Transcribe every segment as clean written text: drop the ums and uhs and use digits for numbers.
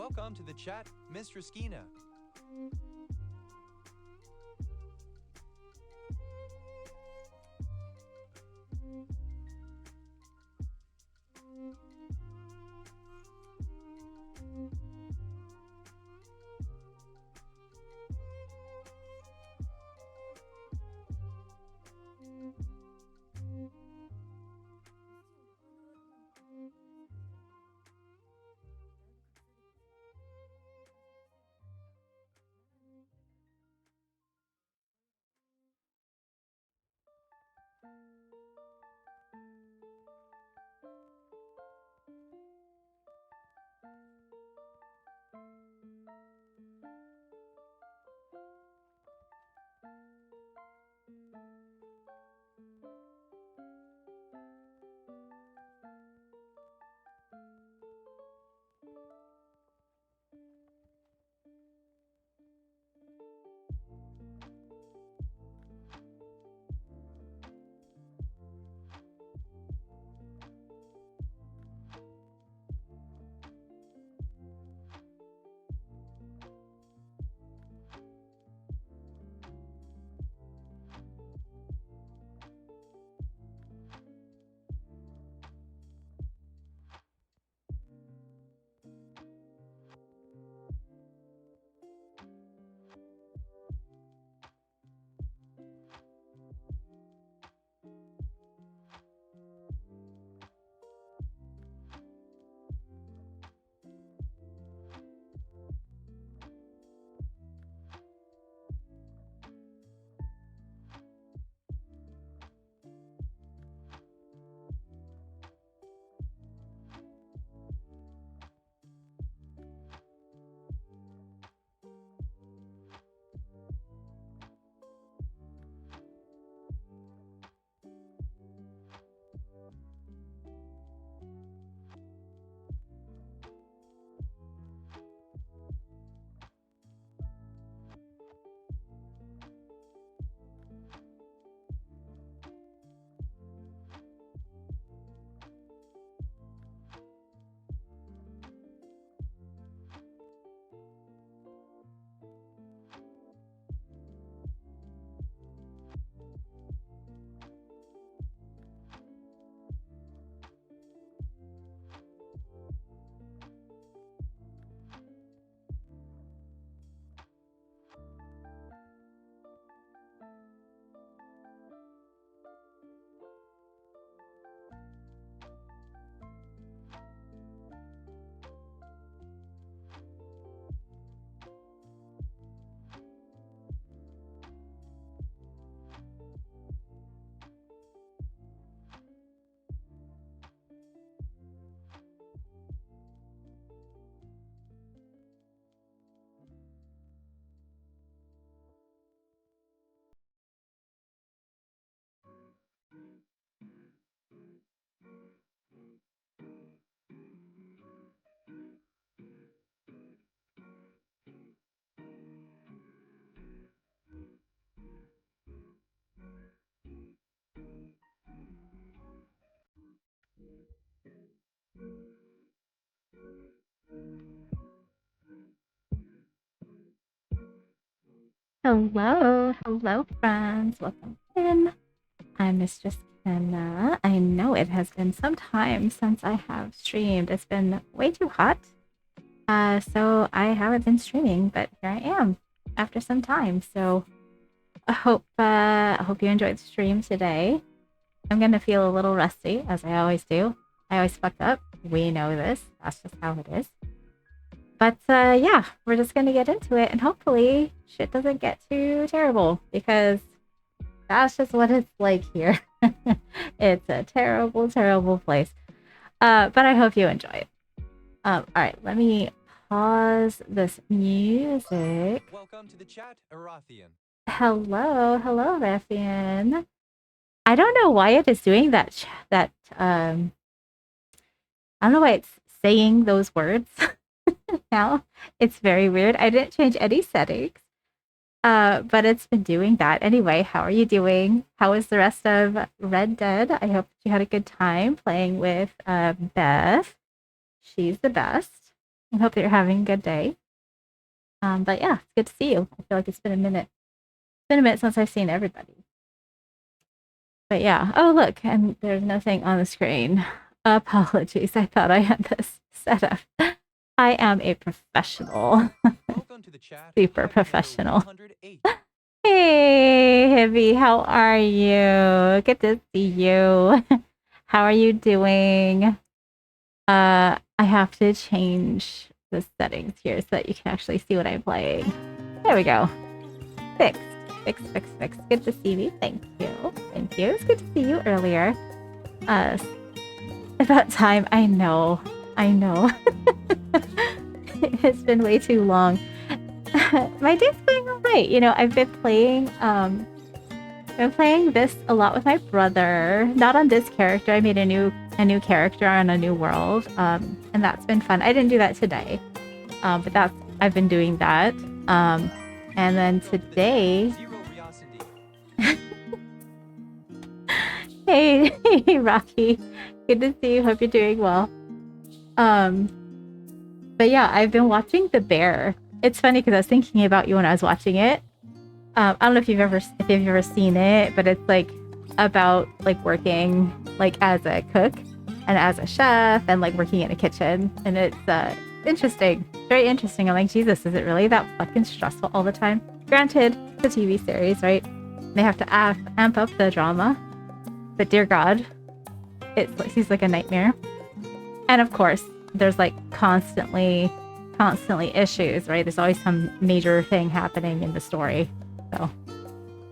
Welcome to the chat, Mr. Skina. Hello, friends. Welcome in. I'm Mistress Kenna. I know it has been some time since I have streamed. It's been way too hot, so I haven't been streaming. But here I am after some time. So I hope you enjoyed the stream today. I'm gonna feel a little rusty, as I always do. I always fuck up. We know this. That's just how it is. But yeah, we're just gonna get into it, and hopefully shit doesn't get too terrible, because that's just what it's like here. It's a terrible, terrible place. But I hope you enjoy it. All right, let me pause this music. Welcome to the chat, Arathian. Hello, Raffian. I don't know why it is doing that. I don't know why it's saying those words now. It's very weird. I didn't change any settings. But it's been doing that. Anyway, how are you doing? How was the rest of Red Dead? I hope you had a good time playing with Beth. She's the best. I hope that you're having a good day. But yeah, it's good to see you. I feel like it's been a minute. It's been a minute since I've seen everybody. But yeah. Oh, look, and there's nothing on the screen. Apologies. I thought I had this set up. I am a professional. Welcome to the chat. Super Chat number professional. 108. Hey, Heavy, how are you? Good to see you. How are you doing? I have to change the settings here so that you can actually see what I'm playing. There we go. Fix. Good to see you. Thank you. Thank you. It's good to see you earlier. About time. I know. It's been way too long. My day's going alright. You know, I've been playing this a lot with my brother. Not on this character. I made a new character on a new world. And that's been fun. I didn't do that today. But I've been doing that. And then today. Hey, Rocky. Good to see you. Hope you're doing well. But yeah, I've been watching The Bear. It's funny because I was thinking about you when I was watching it. I don't know if you've ever seen it, but it's like about like working like as a cook and as a chef and like working in a kitchen, and it's interesting, very interesting. I'm like, Jesus, is it really that fucking stressful all the time? Granted, it's a TV series, right? They have to amp up the drama, but dear God, he's like a nightmare. And of course, there's like constantly issues, right? There's always some major thing happening in the story. So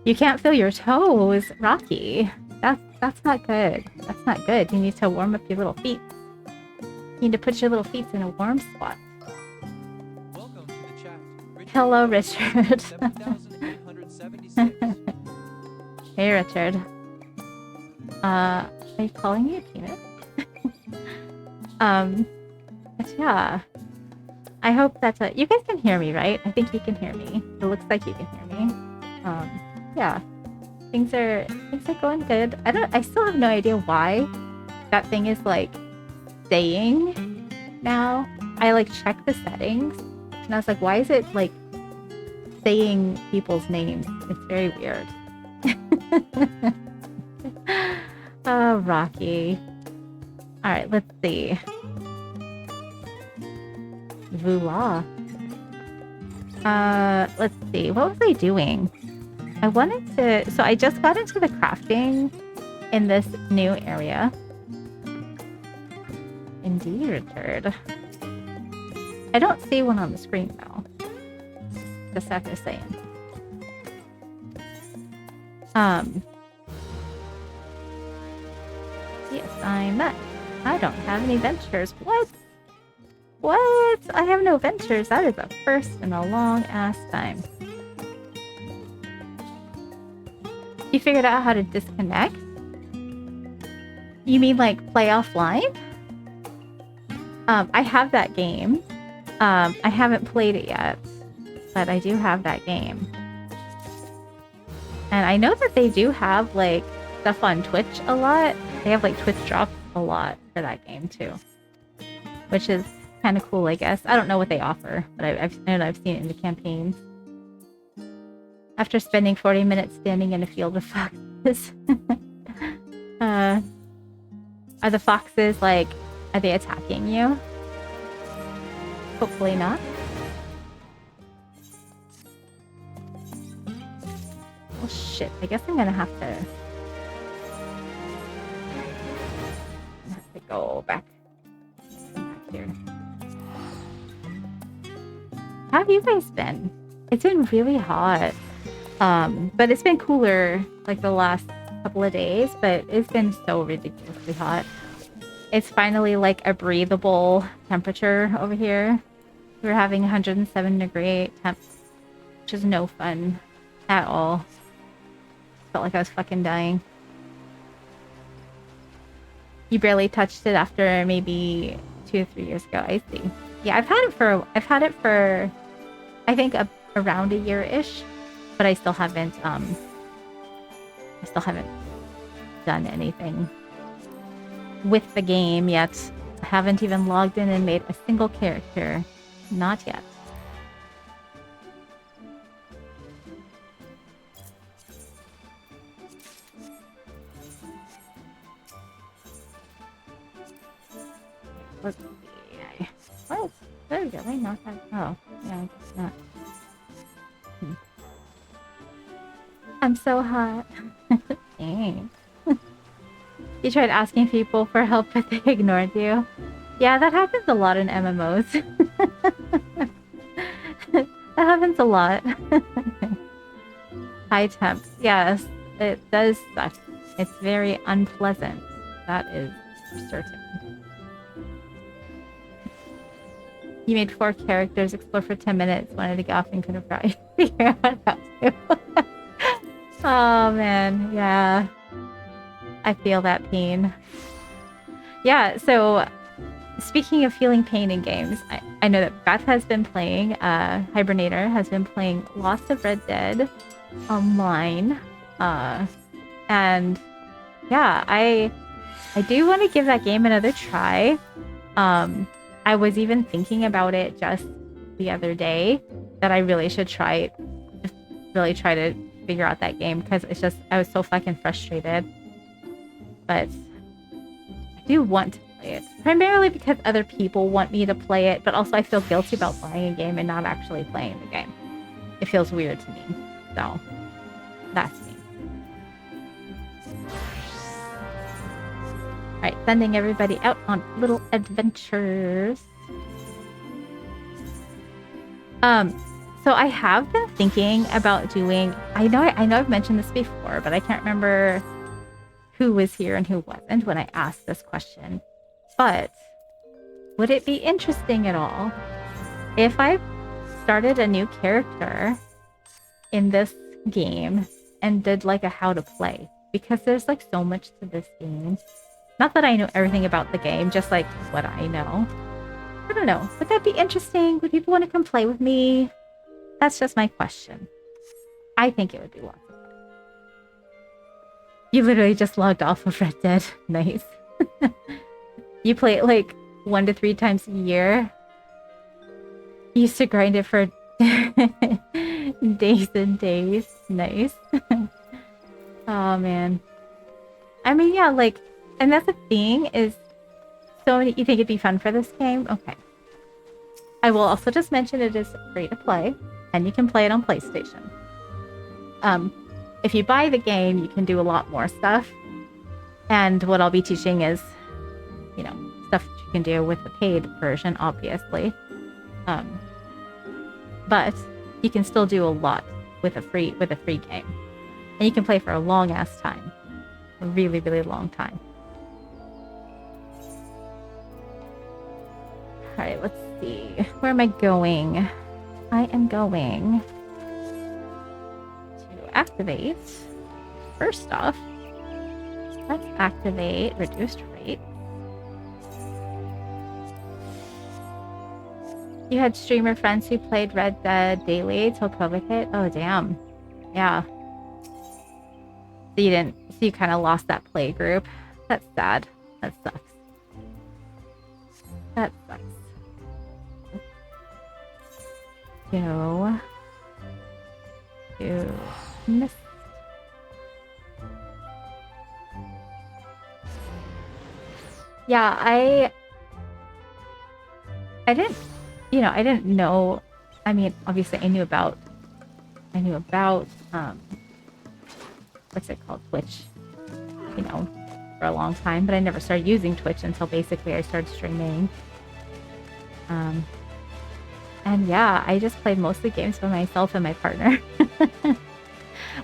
you can't feel your toes, Rocky. That's not good. That's not good. You need to warm up your little feet. You need to put your little feet in a warm spot. Welcome to the chat. Hello, Richard. 7,876. Hey, Richard. Are you calling me a penis? But yeah. I hope that you guys can hear me, right? I think you can hear me. It looks like you can hear me. Yeah. Things are going good. I still have no idea why that thing is like staying now. I like checked the settings and I was like, why is it like saying people's names? It's very weird. Oh, Rocky. Alright, let's see. Voila. Let's see. What was I doing? I wanted to... So I just got into the crafting in this new area. Indeed, Richard. I don't see one on the screen, though. Just after saying. Yes, I'm not. I don't have any ventures. What? What? I have no ventures. That is a first in a long ass time. You figured out how to disconnect? You mean like play offline? I have that game. I haven't played it yet, but I do have that game. And I know that they do have like stuff on Twitch a lot. They have like Twitch drops a lot for that game too, which is kind of cool, I guess. I don't know what they offer, but I've seen it in the campaigns. After spending 40 minutes standing in a field of foxes. Are the foxes like, are they attacking you? Hopefully not. Oh shit, I guess I'm gonna have to go back here. How have you guys been? It's been really hot. But it's been cooler like the last couple of days, but it's been so ridiculously hot. It's finally like a breathable temperature over here. We're having 107 degree temps, which is no fun at all. Felt like I was fucking dying. You barely touched it after maybe 2 or 3 years ago. I see. Yeah, I've had it for I think around a year-ish, but I still haven't done anything with the game yet. I haven't even logged in and made a single character. Not yet. Let's see. What? There we go. Wait, not that. Oh, yeah, I guess not. I'm so hot. Dang. You tried asking people for help, but they ignored you. Yeah, that happens a lot in MMOs. That happens a lot. High temp. Yes, it does suck. It's very unpleasant. That is for certain. You made 4 characters, explored for 10 minutes, wanted to get off and couldn't figure out how to. Oh man, yeah. I feel that pain. Yeah, so speaking of feeling pain in games, I know that Beth has been playing, Hibernator has been playing lots of Red Dead online. And yeah, I do want to give that game another try. I was even thinking about it just the other day that I really should try to figure out that game because it's just I was so fucking frustrated. But I do want to play it. Primarily because other people want me to play it, but also I feel guilty about buying a game and not actually playing the game. It feels weird to me. So, that's me. Alright, sending everybody out on little adventures. So I have been thinking about doing... I know I've mentioned this before, but I can't remember who was here and who wasn't when I asked this question. But would it be interesting at all if I started a new character in this game and did like a how to play? Because there's like so much to this game. Not that I know everything about the game, just like what I know. I don't know. Would that be interesting? Would people want to come play with me? That's just my question. I think it would be lots of fun. You literally just logged off of Red Dead. Nice. You play it like 1 to 3 times a year. You used to grind it for days and days. Nice. Oh, man. I mean, yeah, like... And that's the thing is... So you think it'd be fun for this game? Okay. I will also just mention it is free to play. And you can play it on PlayStation. If you buy the game, you can do a lot more stuff. And what I'll be teaching is, you know, stuff that you can do with the paid version, obviously. But you can still do a lot with a free game. And you can play for a long ass time. A really, really long time. Alright, let's see. Where am I going? I am going to activate. First off, let's activate reduced rate. You had streamer friends who played Red Dead daily till COVID hit? Oh, damn. Yeah. So you kind of lost that play group. That's sad. That sucks. That sucks. Go to mist. Yeah, I didn't, I didn't know. I mean, obviously I knew about what's it called, Twitch, for a long time, but I never started using Twitch until basically I started streaming. And yeah, I just played mostly games by myself and my partner.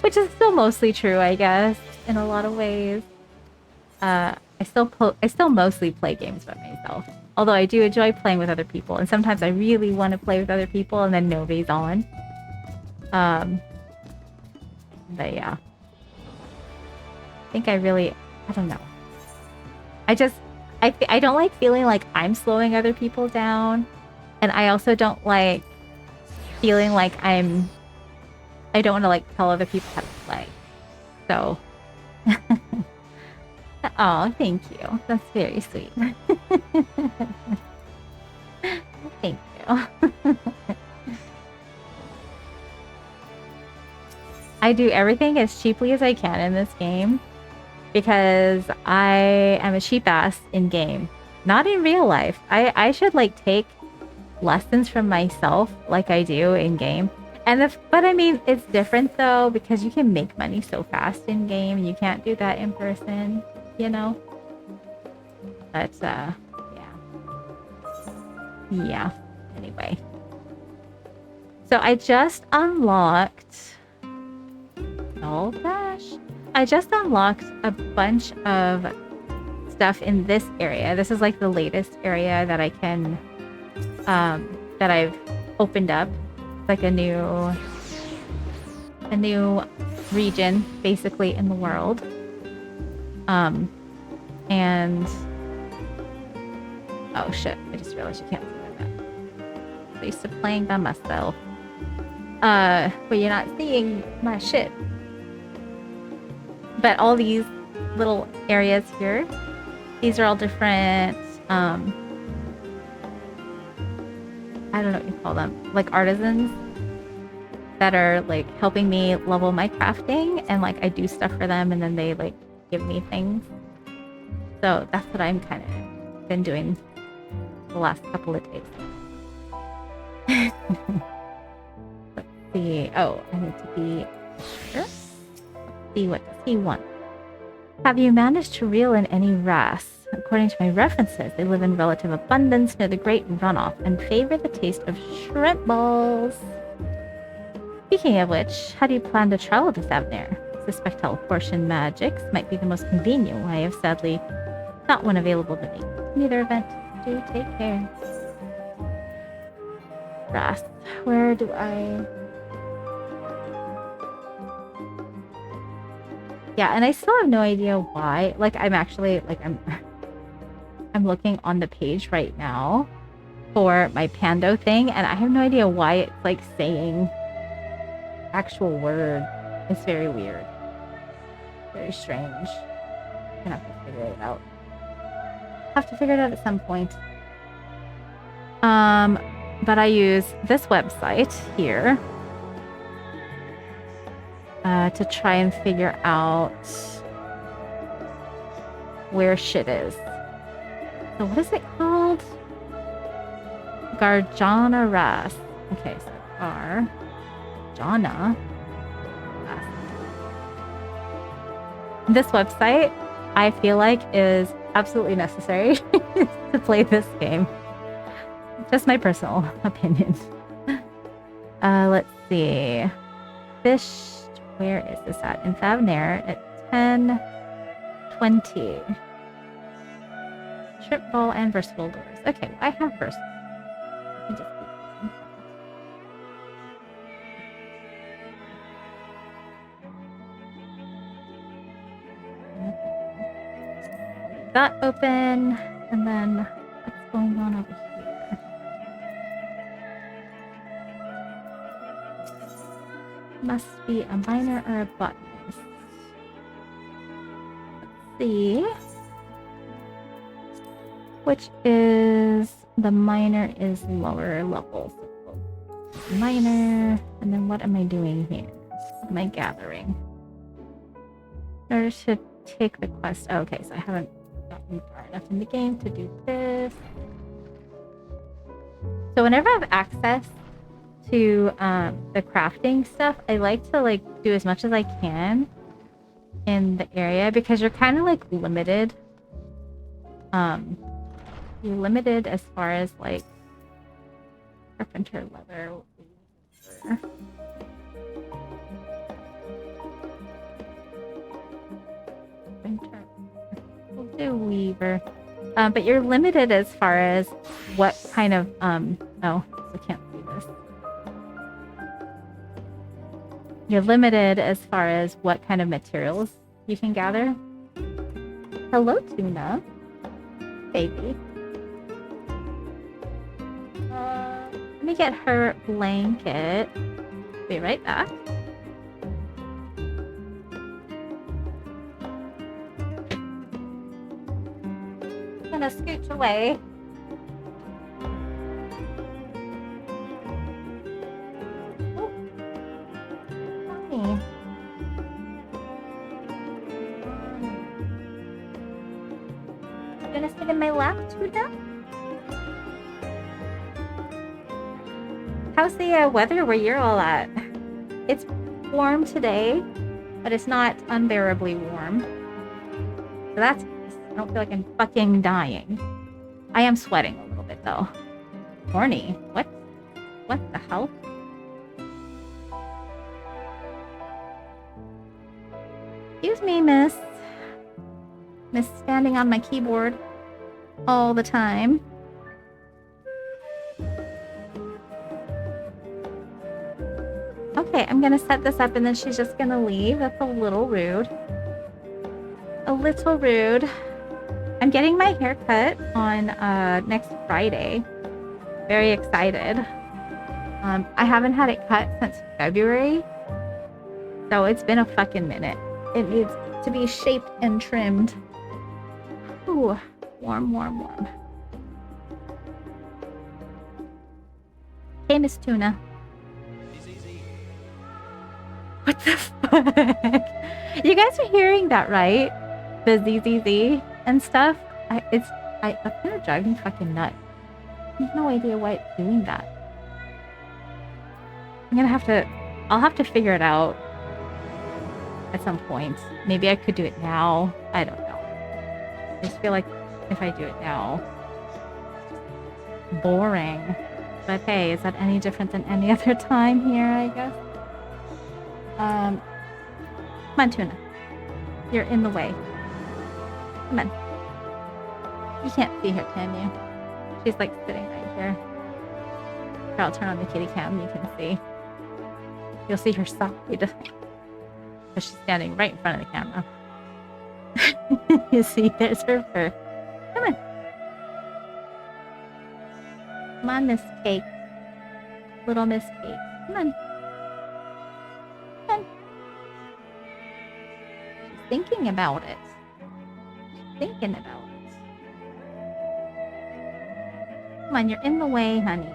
Which is still mostly true, I guess, in a lot of ways. I still mostly play games by myself. Although I do enjoy playing with other people, and sometimes I really want to play with other people and then nobody's on. But yeah. I think I don't know. I don't like feeling like I'm slowing other people down. And I also don't like feeling like I don't want to like tell other people how to play. So, oh, thank you. That's very sweet. Thank you. I do everything as cheaply as I can in this game because I am a cheap ass in game. Not in real life. I should like take lessons from myself like I do in game. But I mean, it's different though because you can make money so fast in game. You can't do that in person, you know? But yeah. Yeah. Anyway. So I just unlocked... Oh gosh. I just unlocked a bunch of stuff in this area. This is like the latest area that I can... that I've opened up. Like a new region, basically, in the world. And... Oh shit, I just realized you can't see that. I'm used to playing by myself. But you're not seeing my shit. But all these little areas here, these are all different, I don't know what you call them, like artisans that are like helping me level my crafting, and like I do stuff for them and then they like give me things. So that's what I'm kind of been doing the last couple of days. Let's see. Oh, I need to be sure. Let's see, what does he want? Have you managed to reel in any wrasse? According to my references, they live in relative abundance near the Great Runoff and favor the taste of shrimp balls. Speaking of which, how do you plan to travel to Thavnair? Suspect teleportation magics might be the most convenient way. Of sadly not one available to me. In either event, do take care. Wrasse. Where do I... Yeah, and I still have no idea why. Like, I'm actually, like, I'm looking on the page right now for my Pando thing, and I have no idea why it's, like, saying actual word. It's very weird. Very strange. I'm gonna have to figure it out. Have to figure it out at some point. But I use this website here to try and figure out where shit is. So what is it called? Garjana Wrasse. Okay, so Garjana Wrasse. This website, I feel like, is absolutely necessary to play this game. Just my personal opinion. Let's see. Fish. Where is this at? In Thavnair at 10:20. Shrimp ball and versatile doors. Okay, well, I have versatile. I can just leave that open, and then what's going on over here? Must be a miner or a botanist. Let's see. Which is... The miner is lower level. So miner. And then what am I doing here? What am I gathering? In order to take the quest... Oh, okay, so I haven't gotten far enough in the game to do this. So whenever I have access to the crafting stuff, I like to like do as much as I can in the area because you're kind of like limited. You're limited as far as like carpenter, leather, weaver. Carpenter. We'll do weaver. But you're limited as far as what kind of oh, I can't see this. You're limited as far as what kind of materials you can gather. Hello, Tuna. Baby. Let me get her blanket. Be right back. gonna scooch away. Oh, honey. You gonna sit in my lap, Tuna? How's the weather where you're all at? It's warm today, but it's not unbearably warm. So that's nice. I don't feel like I'm fucking dying. I am sweating a little bit though. Horny. What? What the hell? Excuse me, miss. Miss standing on my keyboard all the time. Okay, I'm gonna set this up and then she's just gonna leave. That's a little rude. A little rude. I'm getting my hair cut on next Friday. Very excited. I haven't had it cut since February. So it's been a fucking minute. It needs to be shaped and trimmed. Ooh, warm, warm, warm. Hey, Miss Tuna. What the fuck? You guys are hearing that, right? The ZZZ and stuff. That's gonna drive me fucking nuts. I have no idea why it's doing that. I'll have to figure it out at some point. Maybe I could do it now. I don't know. I just feel like if I do it now, boring. But hey, is that any different than any other time here, I guess? Come on, Tuna. You're in the way. Come on. You can't see her, can you? She's like sitting right here. Here, I'll turn on the kitty cam, you can see. You'll see her side. Because she's standing right in front of the camera. You see, there's her fur. Come on. Come on, Miss Cake. Little Miss Cake. Come on. Come on. She's thinking about it. She's thinking about it. Come on, you're in the way, honey.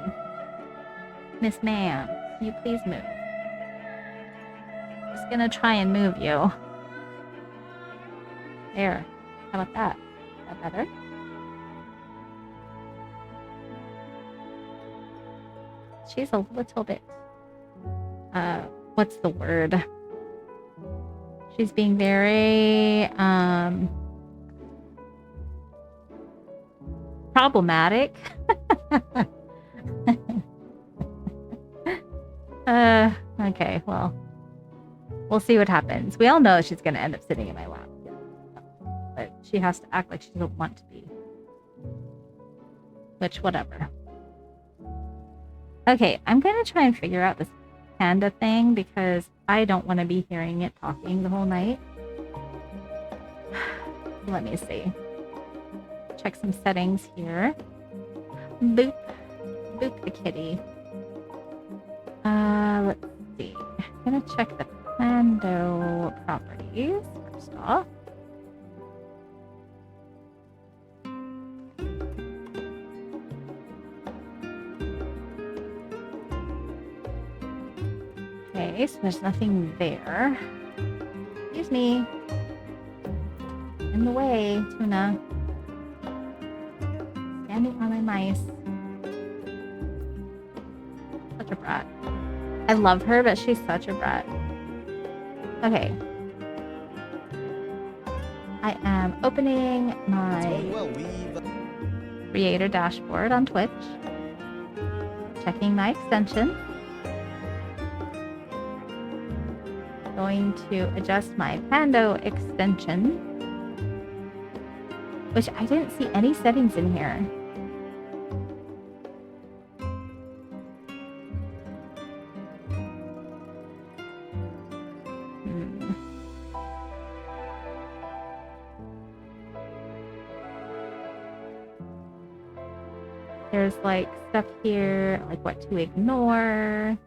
Miss Ma'am, can you please move? Just gonna try and move you. There. How about that? Is that better? She's a little bit, what's the word? She's being very, problematic. Okay, well, we'll see what happens. We all know she's going to end up sitting in my lap. But she has to act like she doesn't want to be. Which, whatever. Okay, I'm going to try and figure out this panda thing because I don't want to be hearing it talking the whole night. Let me see. Check some settings here. Boop. Boop the kitty. Let's see. I'm going to check the Pando properties first off. Okay, so there's nothing there. Excuse me. In the way, Tuna. Standing on my mice. Such a brat. I love her, but she's such a brat. Okay. I am opening my creator dashboard on Twitch. Checking my extension. Going to adjust my Pando extension. Which I didn't see any settings in here. There's like stuff here, like what to ignore.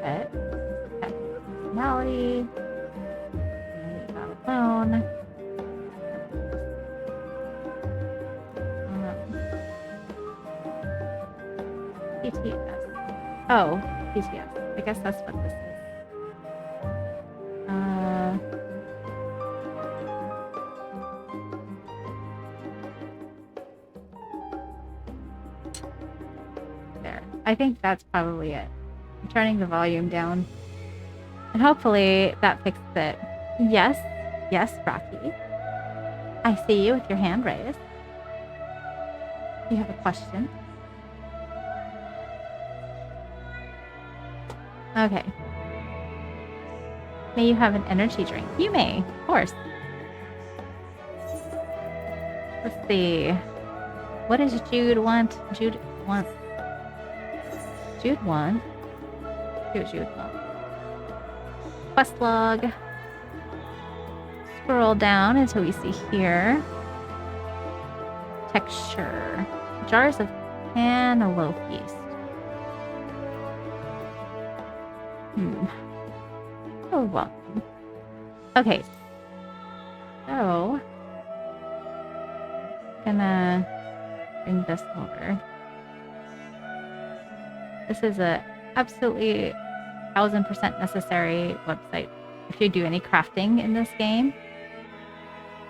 Pet personality. Leave that alone. PTS. Oh, PTS. I guess that's what this is. There. I think that's probably it. I'm turning the volume down. And hopefully that fixed it. Yes. Yes, Rocky. I see you with your hand raised. You have a question? Okay. May you have an energy drink? You may, of course. Let's see. What does Jude want? Jude want. See what Jude wants. Quest log. Scroll down until we see here. Texture. Jars of cantaloupe yeast. Oh, welcome. Okay. So, gonna bring this over. This is a absolutely 1000% necessary website if you do any crafting in this game.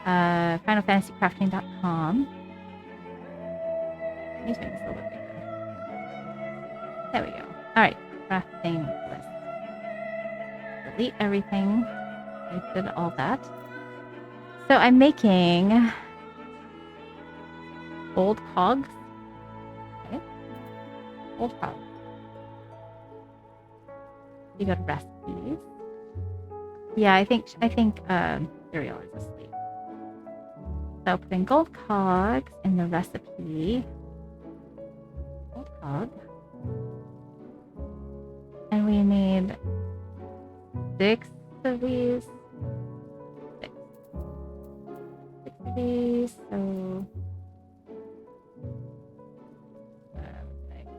FinalFantasyCrafting.com. Let me make this a little bit bigger. There we go. Alright, crafting list. Delete everything. I did all that. So I'm making old cogs. Okay. Old cogs. You go to recipes. Yeah, I think cereal is asleep. So put in gold cogs in the recipe. Gold cog. And we need 6 of these. 6 of these. So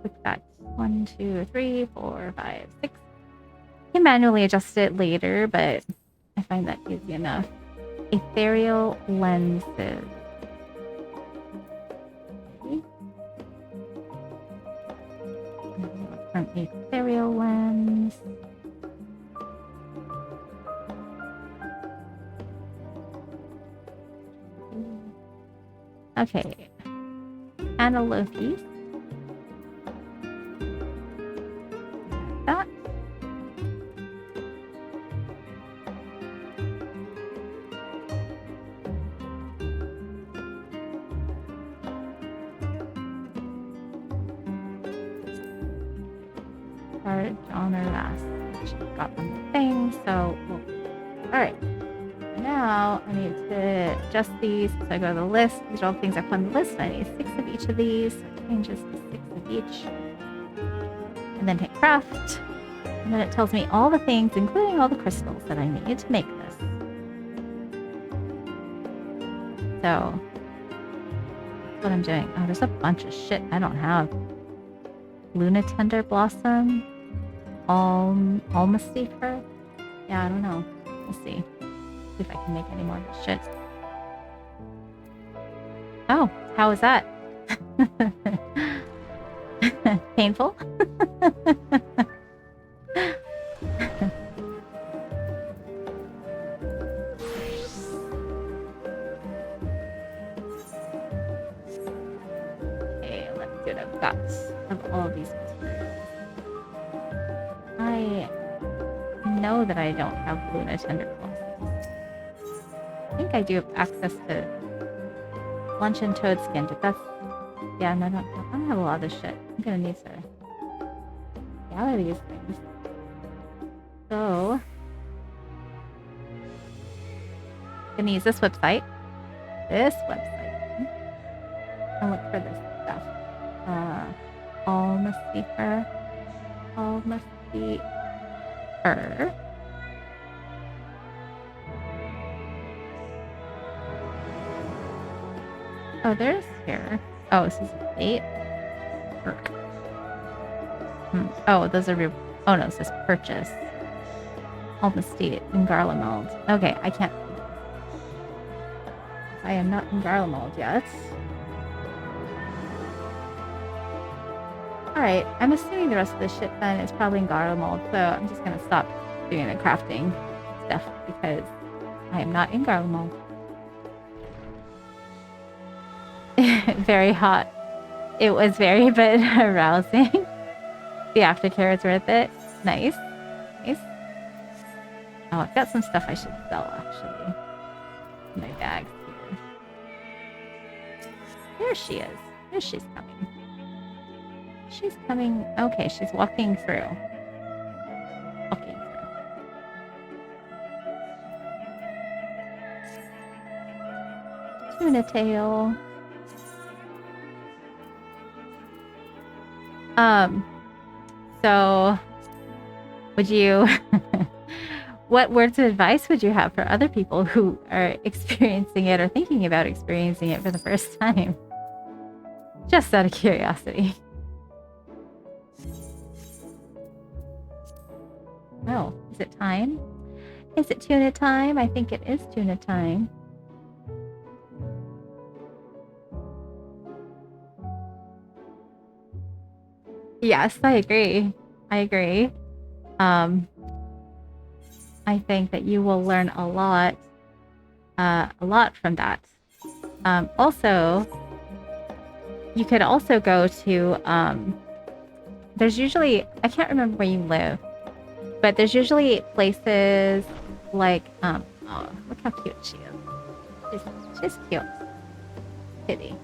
click that. 1, 2, 3, 4, 5, 6. You can manually adjust it later, but I find that easy enough. Ethereal lenses. From ethereal lens. Okay. Antelope yeast. That. Got on the thing, so alright. Now I need to adjust these. So I go to the list. These are all the things I put on the list. I need 6 of each of these. So it changes to 6 of each. And then hit craft. And then it tells me all the things, including all the crystals that I need to make this. So that's what I'm doing. Oh, there's a bunch of shit I don't have. Luna Tender Blossom. Almacifer? Yeah, I don't know. We'll see. See if I can make any more of this shit. Oh, how was that? Painful? Okay, let's see what I've got of all of these materials. I know that I don't have Luna Tender Blossoms. I think I do have access to Luncheon Toad Skin, but that's... Yeah, no, I don't have a lot of this shit. I'm gonna need to gather these things. So... I'm gonna use this website. And look for this stuff. Almacifer. Oh, there's here. Oh, this is a date. Oh, those are oh no, it says purchase. Almastate in Garlemald. Okay, I can't. I am not in Garlemald yet. Alright, I'm assuming the rest of this shit then is probably in Garlo mold, so I'm just gonna stop doing the crafting stuff because I am not in Garlo mold. Very hot. It was very but arousing. The aftercare is worth it. Nice. Nice. Oh, I've got some stuff I should sell actually. In my bags here. There she is. There she's coming. She's coming. Okay, she's walking through. Walking through. Tuna tail. So would you what words of advice would you have for other people who are experiencing it or thinking about experiencing it for the first time? Just out of curiosity. Oh, is it time? Is it tuna time? I think it is tuna time. Yes, I agree. I agree. I think that you will learn a lot from that. Also, you could also go to, there's usually, I can't remember where you live, but there's usually places like, oh, look how cute she is. She's cute. Kitty.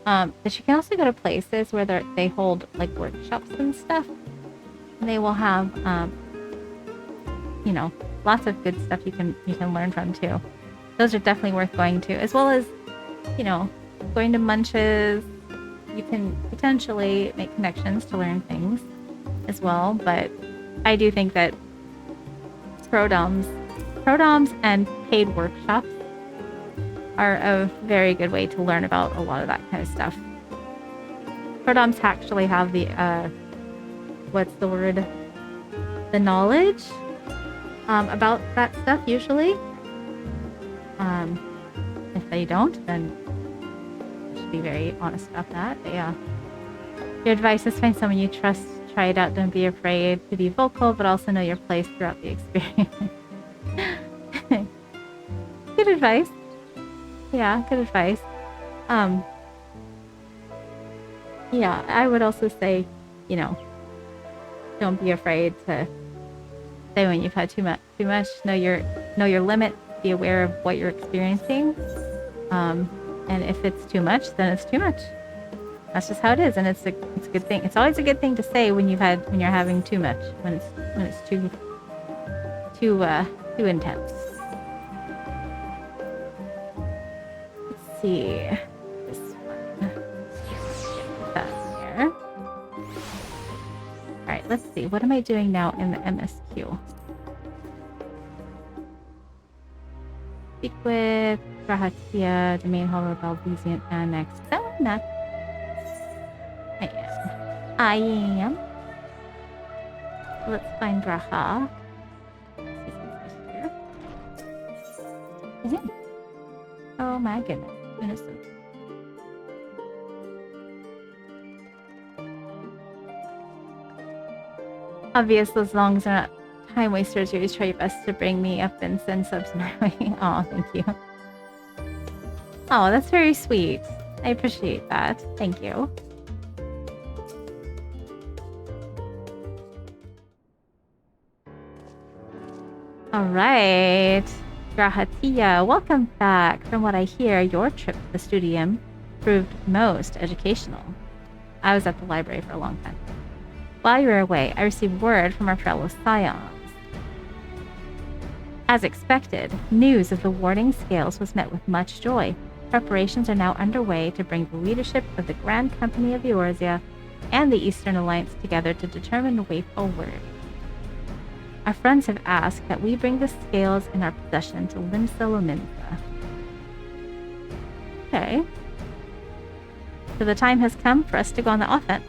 But you can also go to places where they hold like workshops and stuff. And they will have, you know, lots of good stuff you can learn from too. Those are definitely worth going to, as well as, you know, going to munches. You can potentially make connections to learn things as well. But I do think that prodoms and paid workshops are a very good way to learn about a lot of that kind of stuff. Prodoms actually have the, what's the word? The knowledge about that stuff usually. If they don't, then I should be very honest about that. But yeah. Your advice is find someone you trust, try it out, don't be afraid to be vocal, but also know your place throughout the experience. Good advice. Yeah, good advice. Yeah, I would also say, you know, don't be afraid to say when you've had too much. Know your limit. Be aware of what you're experiencing. And if it's too much, then it's too much. That's just how it is, and it's a good thing. It's always a good thing to say when you're having too much, when it's too intense. Let's see this one. Put that here. All right, let's see. What am I doing now in the MSQ? Speak with Rahatia, the main hall of Balbesian Annex. No, I'm not. I am. Let's find Graha. Here. Oh my goodness. Innocent. Obvious, as long as they're not time wasters, you always try your best to bring me up and send subs my way. Oh, thank you. Oh, that's very sweet. I appreciate that. Thank you. Alright. Grahatia, welcome back. From what I hear, your trip to the studium proved most educational. I was at the library for a long time. While you were away, I received word from our fellow scions. As expected, news of the warding scales was met with much joy. Preparations are now underway to bring the leadership of the Grand Company of Eorzea and the Eastern Alliance together to determine the way forward. Our friends have asked that we bring the scales in our possession to Limsa Lominsa. Okay. So the time has come for us to go on the offense.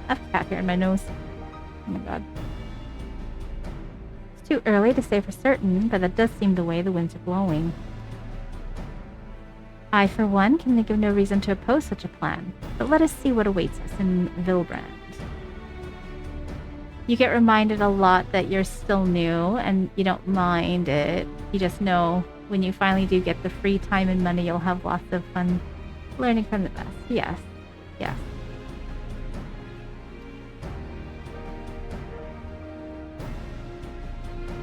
I have a cat here in my nose. Oh my god. It's too early to say for certain, but that does seem the way the winds are blowing. I, for one, can think of no reason to oppose such a plan, but let us see what awaits us in Vilbrand. You get reminded a lot that you're still new, and you don't mind it. You just know when you finally do get the free time and money, you'll have lots of fun learning from the best. Yes. Yes.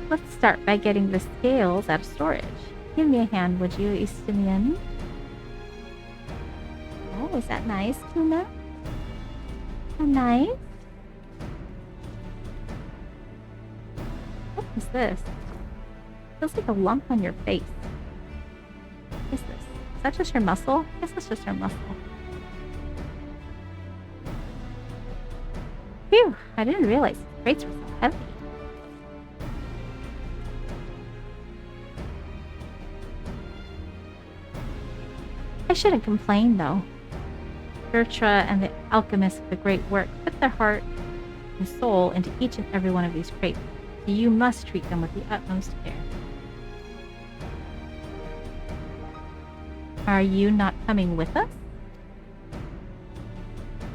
Let's start by getting the scales out of storage. Give me a hand, would you, Istimian? Oh, is that nice, Tuna? How nice? What is this? Feels like a lump on your face. What is this? Is that just your muscle? I guess that's just your muscle. Phew, I didn't realize the crates were so heavy. I shouldn't complain, though. Gertrude and the alchemists of the great work put their heart and soul into each and every one of these crates, so you must treat them with the utmost care. Are you not coming with us?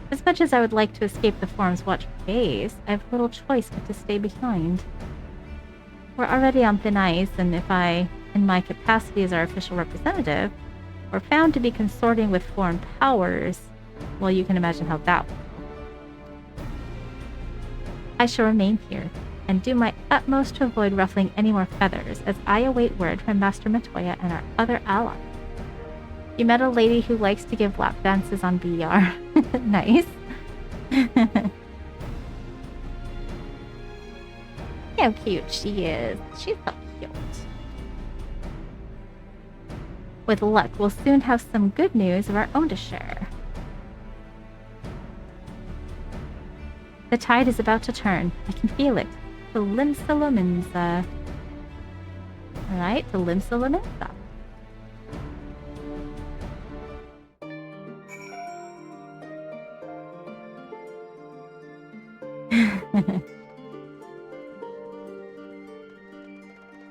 As much as I would like to escape the Forum's watchful gaze, I have little choice but to stay behind. We're already on thin ice, and if I, in my capacity as our official representative, were found to be consorting with foreign powers, well, you can imagine how that would go. I shall remain here, and do my utmost to avoid ruffling any more feathers, as I await word from Master Matoya and our other allies. You met a lady who likes to give lap dances on VR. Nice. How cute she is. She's so cute. With luck, we'll soon have some good news of our own to share. The tide is about to turn. I can feel it. The Limsa Lumensa. Alright, the Limsa Lumensa.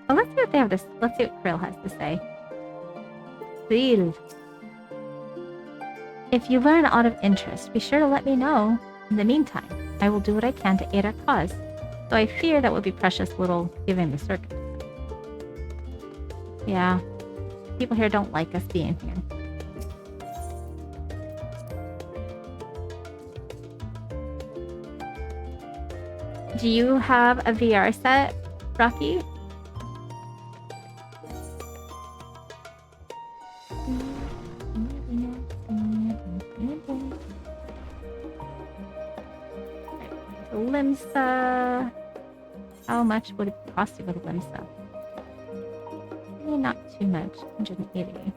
Well, let's see what they have to. Let's see what Krill has to say. Krill. If you learn aught of interest, be sure to let me know. In the meantime, I will do what I can to aid our cause, though I fear that would be precious little given the circumstances. Yeah, people here don't like us being here. Do you have a VR set, Rocky? Limsa. How much would it cost to go to Limsa? Maybe not too much. 180.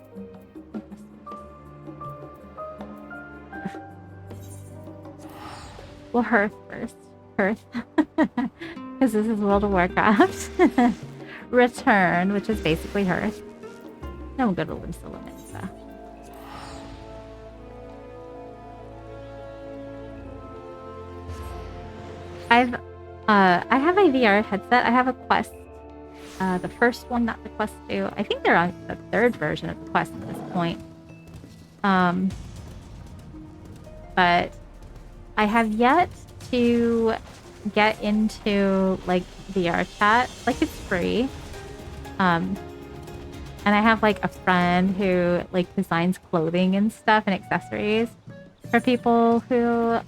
Well, Hearth first. Hearth. Because this is World of Warcraft. Return, which is basically Hearth. Then we'll go to Limsa Limsa. I have a VR headset. I have a Quest. The first one, not the Quest 2. I think they're on the third version of the Quest at this point. But I have yet to get into like VR chat. Like it's free. And I have like a friend who like designs clothing and stuff and accessories for people who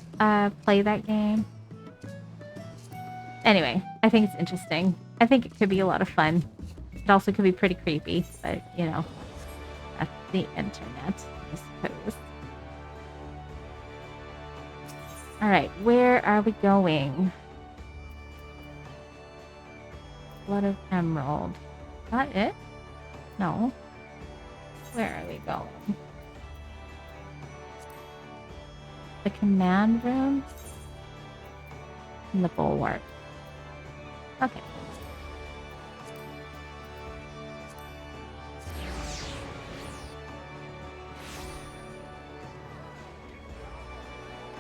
play that game. Anyway, I think it's interesting. I think it could be a lot of fun. It also could be pretty creepy, but you know, that's the internet, I suppose. Alright, where are we going? Blood of Emerald. Is that it? No. Where are we going? The command room? And the bulwark. Okay.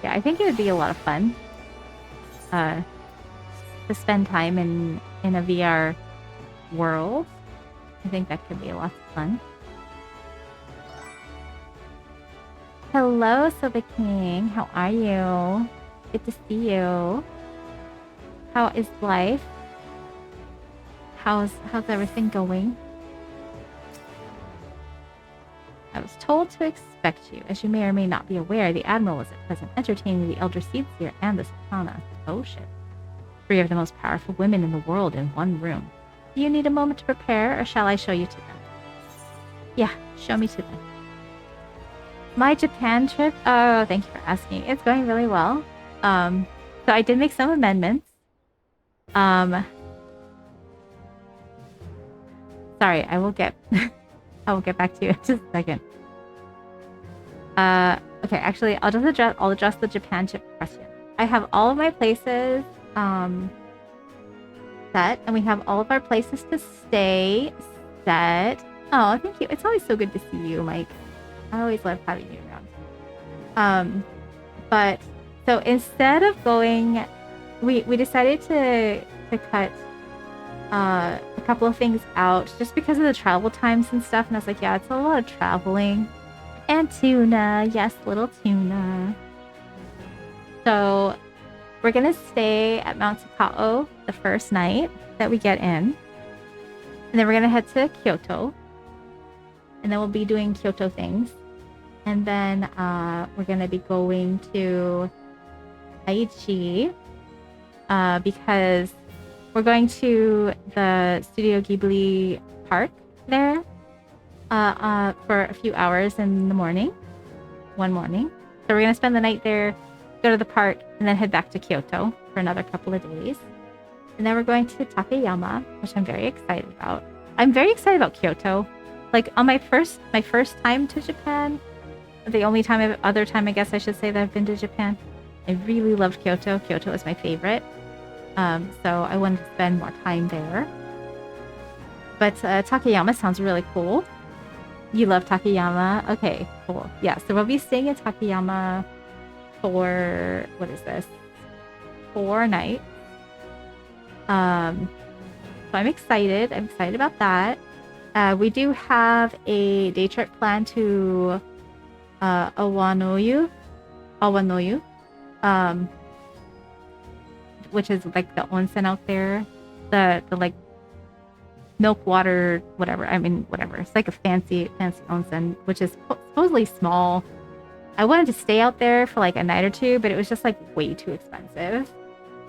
Yeah, I think it would be a lot of fun to spend time in a VR world. I think that could be a lot of fun. Hello, Soba King. How are you? Good to see you. How is life? How's everything going? I was told to expect you. As you may or may not be aware, the Admiral is at present entertaining the Elder Seedseer and the Sultana. Oh shit. 3 of the most powerful women in the world in one room. Do you need a moment to prepare, or shall I show you to them? Yeah, show me to them. My Japan trip? Oh, thank you for asking. It's going really well. So I did make some amendments. Sorry, I will get I will get back to you in just a second. Okay, actually I'll address the Japan trip question. I have all of my places set, and we have all of our places to stay set. Oh, thank you. It's always so good to see you, Mike. I always love having you around. But so instead of going, we decided to cut a couple of things out just because of the travel times and stuff. And I was like, yeah, it's a lot of traveling. And tuna, yes, little tuna. So we're gonna stay at Mount Takao the first night that we get in, and then we're gonna head to Kyoto, and then we'll be doing Kyoto things. And then we're gonna be going to Aichi because we're going to the Studio Ghibli park there for a few hours in the morning, one morning. So we're gonna spend the night there, go to the park, and then head back to Kyoto for another couple of days. And then we're going to Takayama, which I'm very excited about. I'm very excited about Kyoto. Like on my first time to Japan, the only other time I guess I should say that I've been to Japan, I really loved Kyoto. Kyoto is my favorite. So I wanted to spend more time there. But Takayama sounds really cool. You love Takayama? Okay, cool. Yeah, so we'll be staying in Takayama for, what is this? 4 nights. So I'm excited. I'm excited about that. We do have a day trip planned to Awanoyu, which is like the onsen out there, the like milk water, whatever. I mean, whatever. It's like a fancy onsen, which is supposedly small. I wanted to stay out there for like a night or two, but it was just like way too expensive.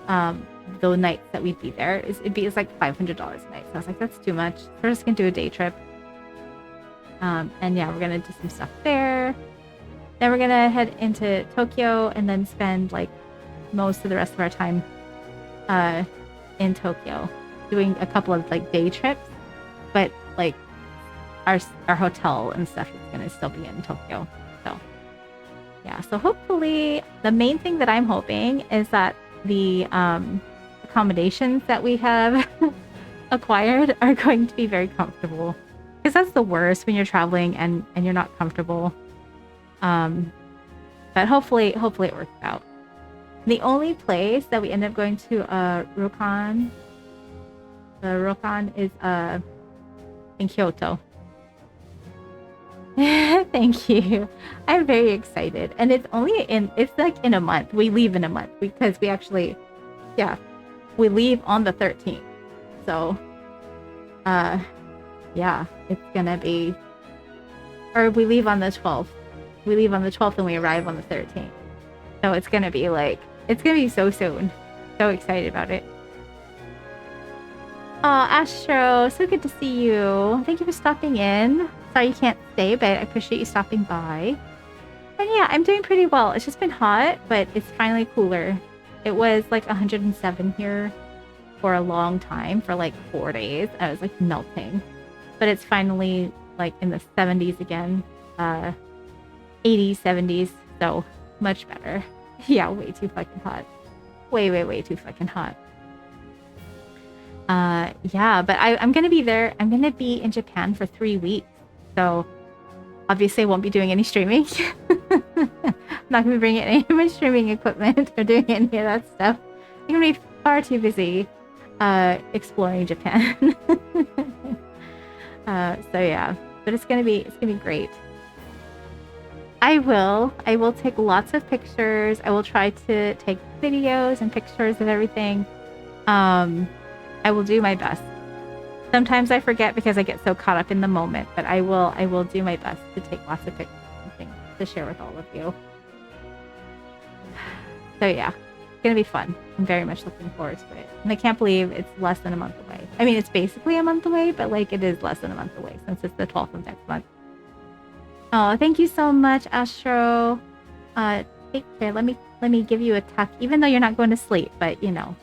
The nights that we'd be there, it's like $500 a night. So I was like, that's too much. So we're just gonna do a day trip. And yeah, we're gonna do some stuff there. Then we're gonna head into Tokyo and then spend like most of the rest of our time in Tokyo, doing a couple of like day trips, but like our hotel and stuff is gonna still be in Tokyo. So yeah, so hopefully the main thing that I'm hoping is that the accommodations that we have acquired are going to be very comfortable, because that's the worst when you're traveling and you're not comfortable. But hopefully it works out. The only place that we end up going to Ryokan, the Ryokan is in Kyoto. Thank you. I'm very excited, and it's like in a month. We leave in a month because we actually, we leave on the 13th. So, yeah, it's gonna be, or we leave on the 12th. We leave on the 12th and we arrive on the 13th. So it's gonna be so soon. So excited about it. Oh, Astro, so good to see you. Thank you for stopping in. Sorry you can't stay, but I appreciate you stopping by. And yeah, I'm doing pretty well. It's just been hot, but it's finally cooler. It was like 107 here for a long time, for like 4 days. I was like melting. But it's finally like in the 70s again. 80s, 70s. So much better. Yeah, way too fucking hot. Way too fucking hot. Yeah, but I'm gonna be there. I'm gonna be in Japan for 3 weeks. So obviously I won't be doing any streaming. I'm not gonna be bringing any of my streaming equipment or doing any of that stuff. I'm gonna be far too busy exploring Japan. So yeah, but it's gonna be great. I will. I will take lots of pictures. I will try to take videos and pictures of everything. I will do my best. Sometimes I forget because I get so caught up in the moment, but I will do my best to take lots of pictures and things to share with all of you. So yeah, it's gonna be fun. I'm very much looking forward to it. And I can't believe it's less than a month away. I mean, it's basically a month away, but like it is less than a month away since it's the 12th of next month. Oh, thank you so much, Astro. Take care. Let me give you a tuck, even though you're not going to sleep, but you know.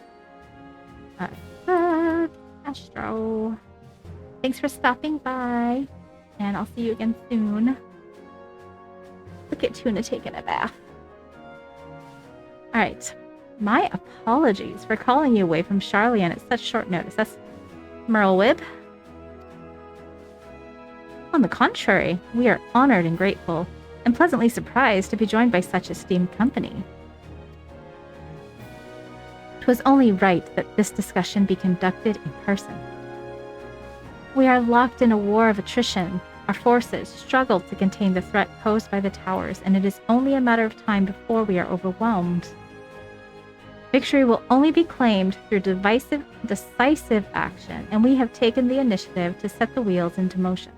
Astro. Thanks for stopping by. And I'll see you again soon. Look at Tuna taking a bath. Alright. My apologies for calling you away from Charlian at such short notice. That's Merlewib. On the contrary, we are honored and grateful, and pleasantly surprised to be joined by such esteemed company. 'Twas only right that this discussion be conducted in person. We are locked in a war of attrition. Our forces struggle to contain the threat posed by the towers, and it is only a matter of time before we are overwhelmed. Victory will only be claimed through decisive action, and we have taken the initiative to set the wheels into motion.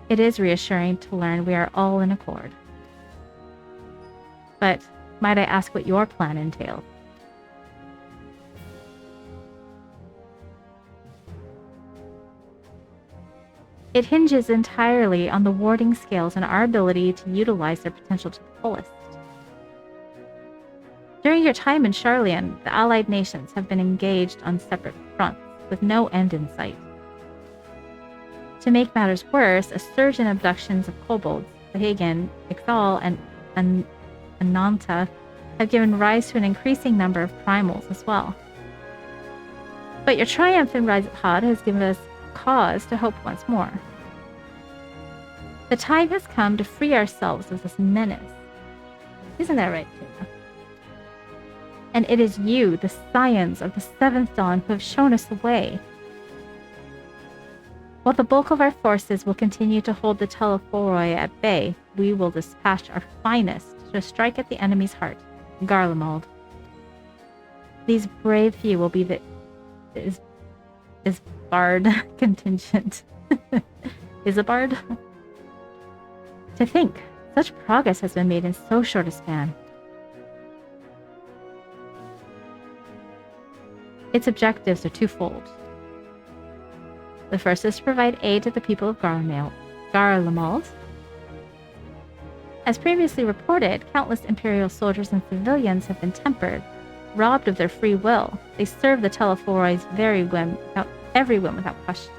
It is reassuring to learn we are all in accord. But might I ask what your plan entails? It hinges entirely on the warding scales and our ability to utilize their potential to the fullest. During your time in Charlian, the allied nations have been engaged on separate fronts, with no end in sight. To make matters worse, a surge in abductions of kobolds, Hagen, Ixal, and Ananta have given rise to an increasing number of primals as well. But your triumph in Rajabhad has given us cause to hope once more. The time has come to free ourselves of this menace. Isn't that right, Tuna? And it is you, the scions of the Seventh Dawn, who have shown us the way. While the bulk of our forces will continue to hold the Telephoroi at bay, we will dispatch our finest to strike at the enemy's heart, Garlemald. These brave few will be the Isbard contingent. Isbard? To think, such progress has been made in so short a span. Its objectives are twofold. The first is to provide aid to the people of Garlemald. As previously reported, countless Imperial soldiers and civilians have been tempered, robbed of their free will. They serve the Telephoroi's every whim without question.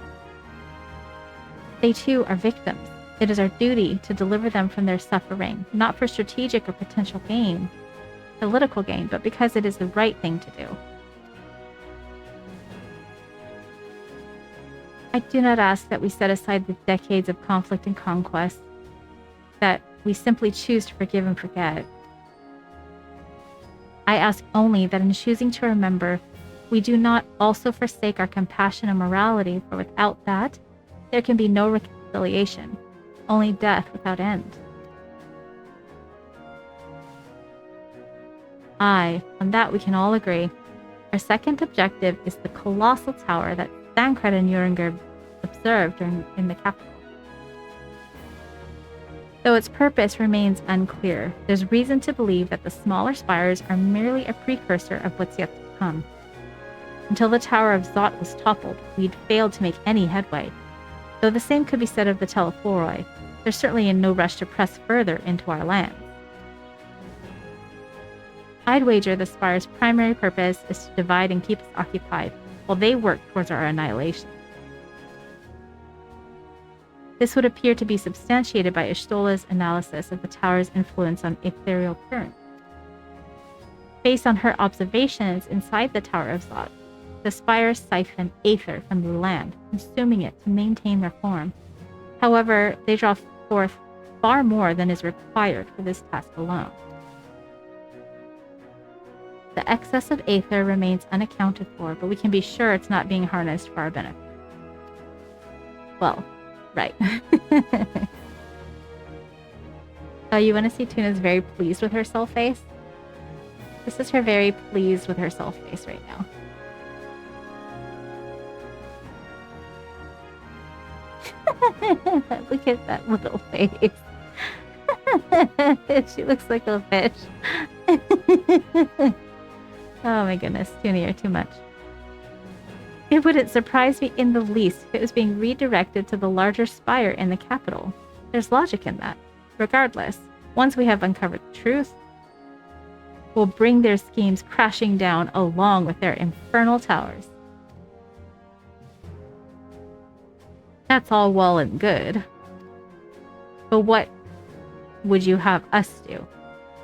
They too are victims. It is our duty to deliver them from their suffering, not for strategic or political gain, but because it is the right thing to do. I do not ask that we set aside the decades of conflict and conquest, that we simply choose to forgive and forget. I ask only that in choosing to remember, we do not also forsake our compassion and morality, for without that, there can be no reconciliation, only death without end. Aye, on that we can all agree. Our second objective is the colossal tower that Thancred and Nuremberg observed in the capital. Though its purpose remains unclear, there's reason to believe that the smaller spires are merely a precursor of what's yet to come. Until the Tower of Zot was toppled, we'd failed to make any headway. Though the same could be said of the Telephoroi, they're certainly in no rush to press further into our lands. I'd wager the spire's primary purpose is to divide and keep us occupied, while they work towards our annihilation. This would appear to be substantiated by Ishtola's analysis of the tower's influence on ethereal currents. Based on her observations inside the Tower of Zot, the spires siphon aether from the land, consuming it to maintain their form. However, they draw forth far more than is required for this task alone. The excess of aether remains unaccounted for, but we can be sure it's not being harnessed for our benefit. Well, right. Oh, you want to see Tuna's very pleased with herself face? This is her very pleased with herself face right now. Look at that little face. She looks like a fish. Oh my goodness, Tuna, you're too much. It wouldn't surprise me in the least if it was being redirected to the larger spire in the capital. There's logic in that. Regardless, once we have uncovered the truth, we'll bring their schemes crashing down along with their infernal towers. That's all well and good. But what would you have us do?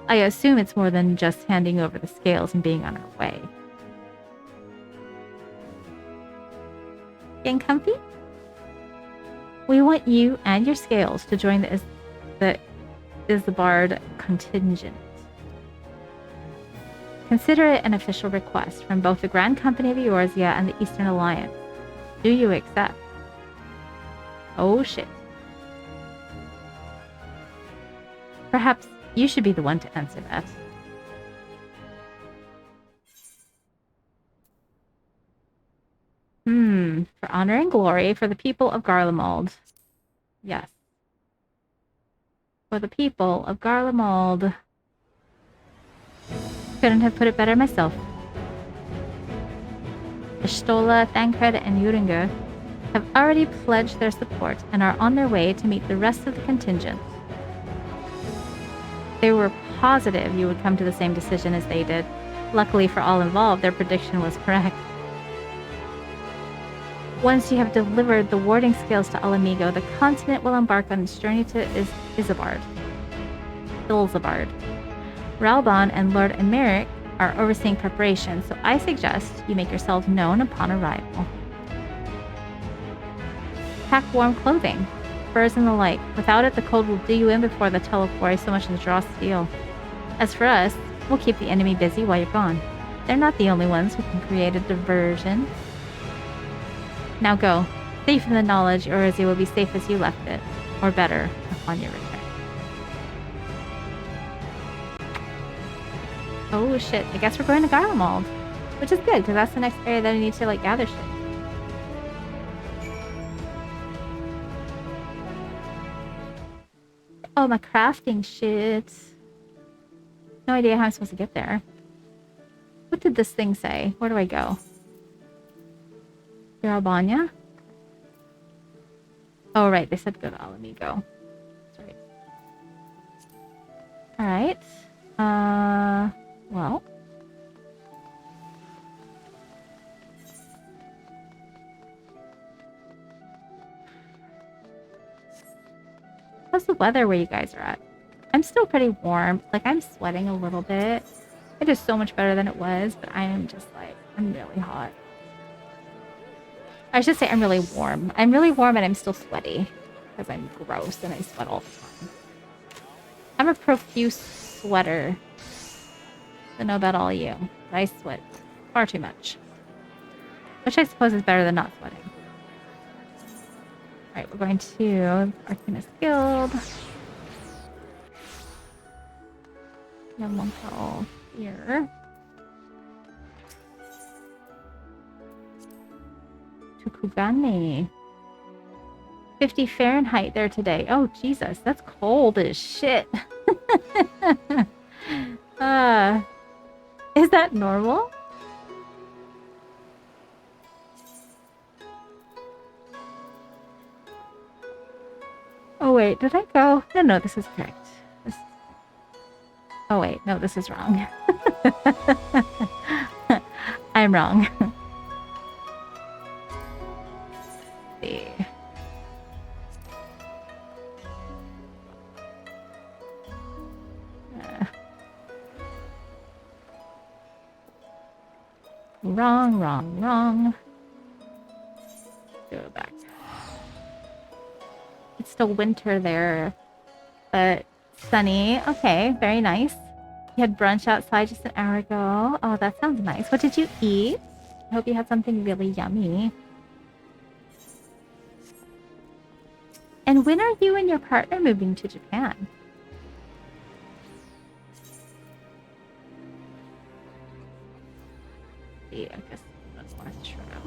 I assume it's more than just handing over the scales and being on our way. Getting comfy? We want you and your scales to join the Isambard contingent. Consider it an official request from both the Grand Company of Eorzea and the Eastern Alliance. Do you accept? Oh shit. Perhaps you should be the one to answer that. For honor and glory for the people of Garlemald. Yes. For the people of Garlemald. Couldn't have put it better myself. Ishtola, Thancred, and Yuringa have already pledged their support and are on their way to meet the rest of the contingent. They were positive you would come to the same decision as they did. Luckily for all involved, their prediction was correct. Once you have delivered the warding scales to Alamigo, the continent will embark on its journey to Isambard. Ralbon and Lord Emeric are overseeing preparations, so I suggest you make yourselves known upon arrival. Pack warm clothing, furs and the like. Without it, the cold will do you in before the teleports so much as draw steel. As for us, we'll keep the enemy busy while you're gone. They're not the only ones who can create a diversion. Now go. Safe in the knowledge Eorzea will be safe as you left it, or better, upon your return. Oh shit, I guess we're going to Garlemald. Which is good, because that's the next area that I need to, like, gather shit. Oh, my crafting shit. No idea how I'm supposed to get there. What did this thing say? Where do I go? Albania? Oh, right. They said go to Alamigo. Sorry. Alright. Well. How's the weather where you guys are at? I'm still pretty warm. Like, I'm sweating a little bit. It is so much better than it was, but I am just like, I'm really hot. I should say I'm really warm. I'm really warm and I'm still sweaty. Because I'm gross and I sweat all the time. I'm a profuse sweater. I don't know about all you. But I sweat far too much. Which I suppose is better than not sweating. Alright, we're going to Arcanist Guild. And one call here. To Kugane. 50 Fahrenheit there today. Oh, Jesus, that's cold as shit. Is that normal? Oh, wait, did I go? No, this is correct. Oh, wait, no, this is wrong. I'm wrong. Let's see. Wrong. Go back. It's still winter there, but sunny. Okay, very nice. You had brunch outside just an hour ago. Oh, that sounds nice. What did you eat? I hope you had something really yummy. And when are you and your partner moving to Japan? see. I guess that's last shroud.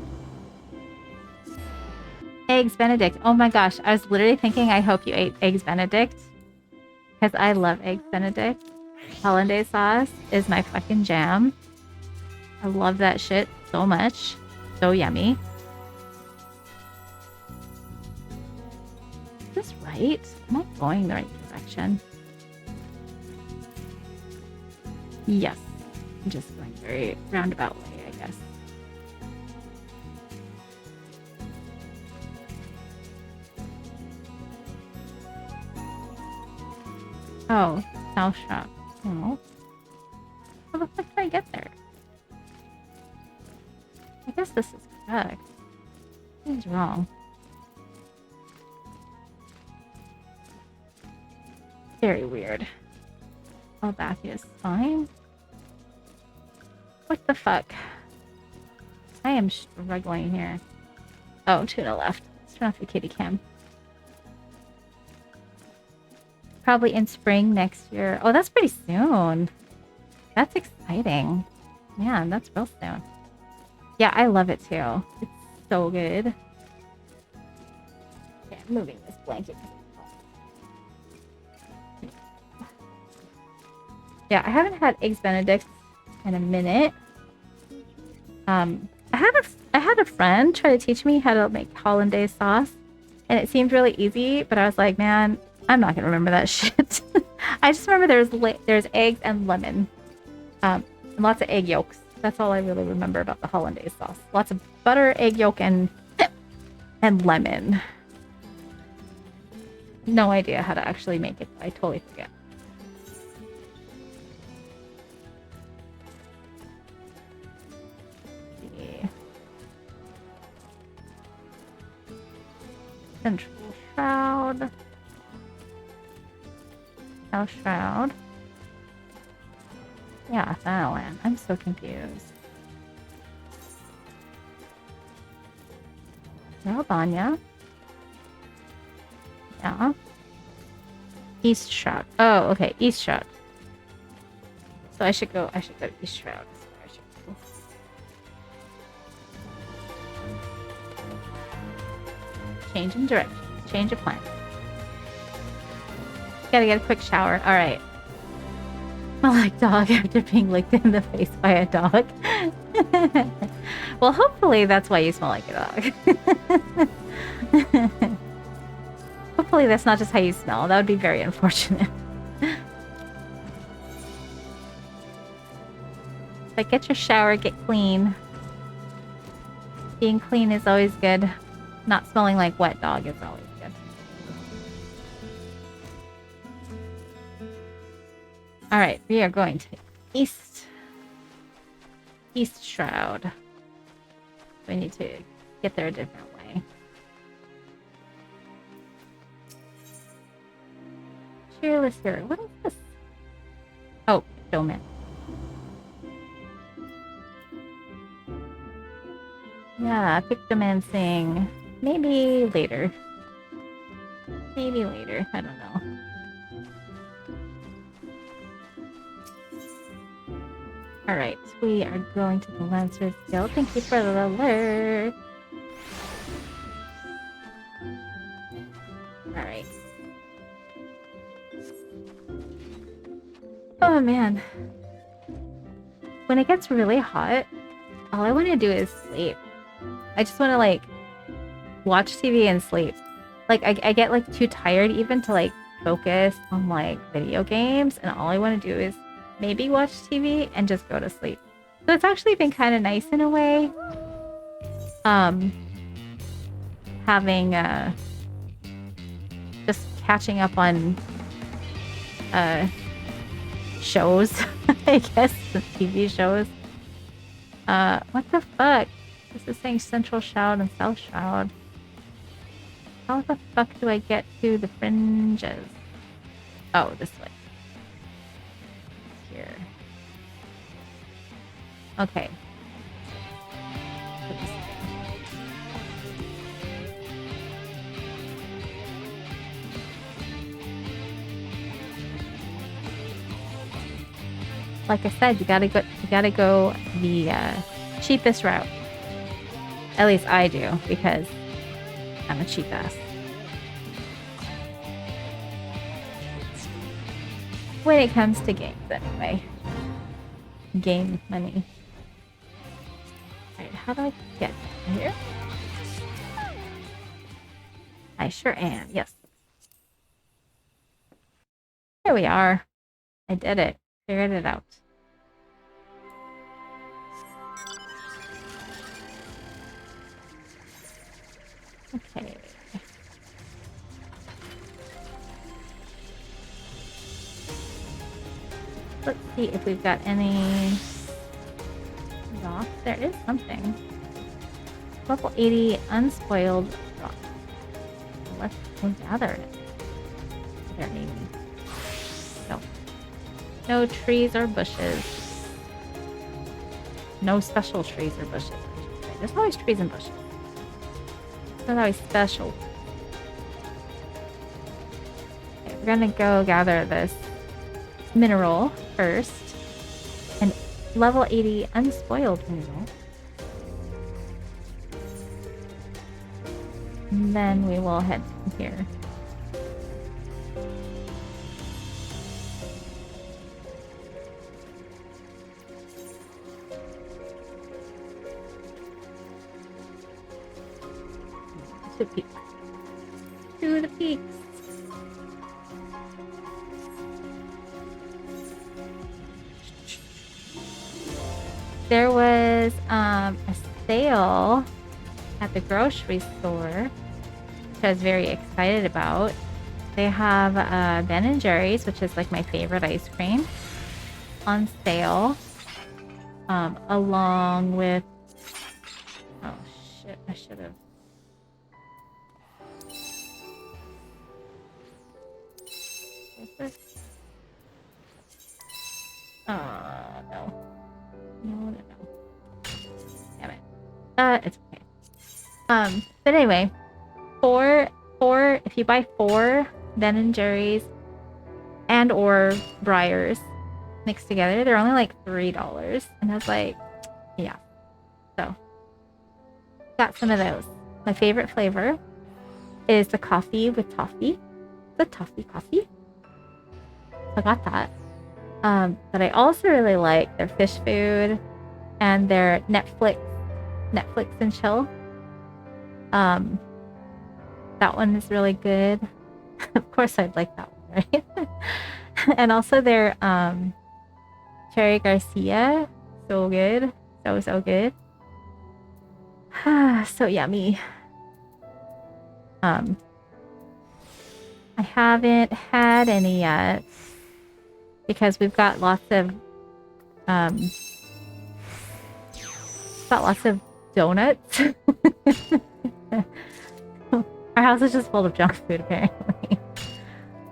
Eggs Benedict. Oh my gosh. I was literally thinking I hope you ate Eggs Benedict. Because I love Eggs Benedict. Hollandaise sauce is my fucking jam. I love that shit so much. So yummy. Is this right? Am I going the right direction? Yes. I'm just going very roundabout way, I guess. Oh, South Shop. Oh. How the fuck did I get there? I guess this is correct. Something's wrong. Very weird. Oh, back is fine. What the fuck? I am struggling here. Oh, tuna left. Let's turn off the kitty cam. Probably in spring next year. Oh, that's pretty soon. That's exciting. Yeah, that's real soon. Yeah, I love it too. It's so good. Okay, I'm moving this blanket. Yeah, I haven't had Eggs Benedict in a minute. I had a friend try to teach me how to make hollandaise sauce, and it seemed really easy, but I was like, man, I'm not gonna remember that shit. I just remember there's eggs and lemon, and lots of egg yolks. That's all I really remember about the hollandaise sauce. Lots of butter, egg yolk, and lemon. No idea how to actually make it. I totally forget. Central Shroud. South Shroud. Yeah, that one. I'm so confused. Albania. Yeah. East Shroud. Oh, okay. East Shroud. So I should go to East Shroud. Change in direction. Change of plan. Gotta get a quick shower. Alright. Smell like dog after being licked in the face by a dog. Well, hopefully that's why you smell like a dog. Hopefully that's not just how you smell. That would be very unfortunate. But get your shower, get clean. Being clean is always good. Not smelling like wet dog is always good. Alright, we are going to East Shroud. We need to get there a different way. Cheerless Hero. What is this? Oh, Showman. Yeah, Pictomancing. Maybe later. Maybe later. I don't know. Alright, we are going to the Lancer's Guild. Thank you for the alert. Alright. Oh man. When it gets really hot, all I want to do is sleep. I just want to like watch TV and sleep. Like I get like too tired even to like focus on like video games, and all I want to do is maybe watch TV and just go to sleep. So it's actually been kind of nice in a way. Having just catching up on shows, I guess, TV shows. What the fuck? This is saying Central Shroud and South Shroud. How the fuck do I get to the fringes? Oh, this way. Here. Okay. Like I said, you gotta go the cheapest route. At least I do, because I'm a cheap ass. When it comes to games, anyway. Game money. Alright, how do I get here? I sure am, yes. Here we are. I did it. Figured it out. Okay. Let's see if we've got any rock. There is something. Level 80 unspoiled rock. Let's go gather it. There, maybe. No. No trees or bushes. No special trees or bushes, I should say. There's always trees and bushes. There's always special. Okay, we're gonna go gather this mineral first. An level 80 unspoiled mineral. And then we will head from here. To the peaks. To the peaks. There was a sale at the grocery store, which I was very excited about. They have Ben & Jerry's, which is like my favorite ice cream, on sale. Along with... Oh shit, I should have... Oh, no. No. Damn it. It's okay. But anyway, if you buy 4 Ben & Jerry's and or Breyers mixed together, they're only like $3. And I was like, yeah. So, got some of those. My favorite flavor is the coffee with toffee. The toffee coffee. So I got that. But I also really like their fish food and their Netflix and chill. That one is really good. Of course I'd like that one, right? And also their Cherry Garcia. So good. So good. So yummy. I haven't had any yet because we've got lots of donuts. Our house is just full of junk food, apparently.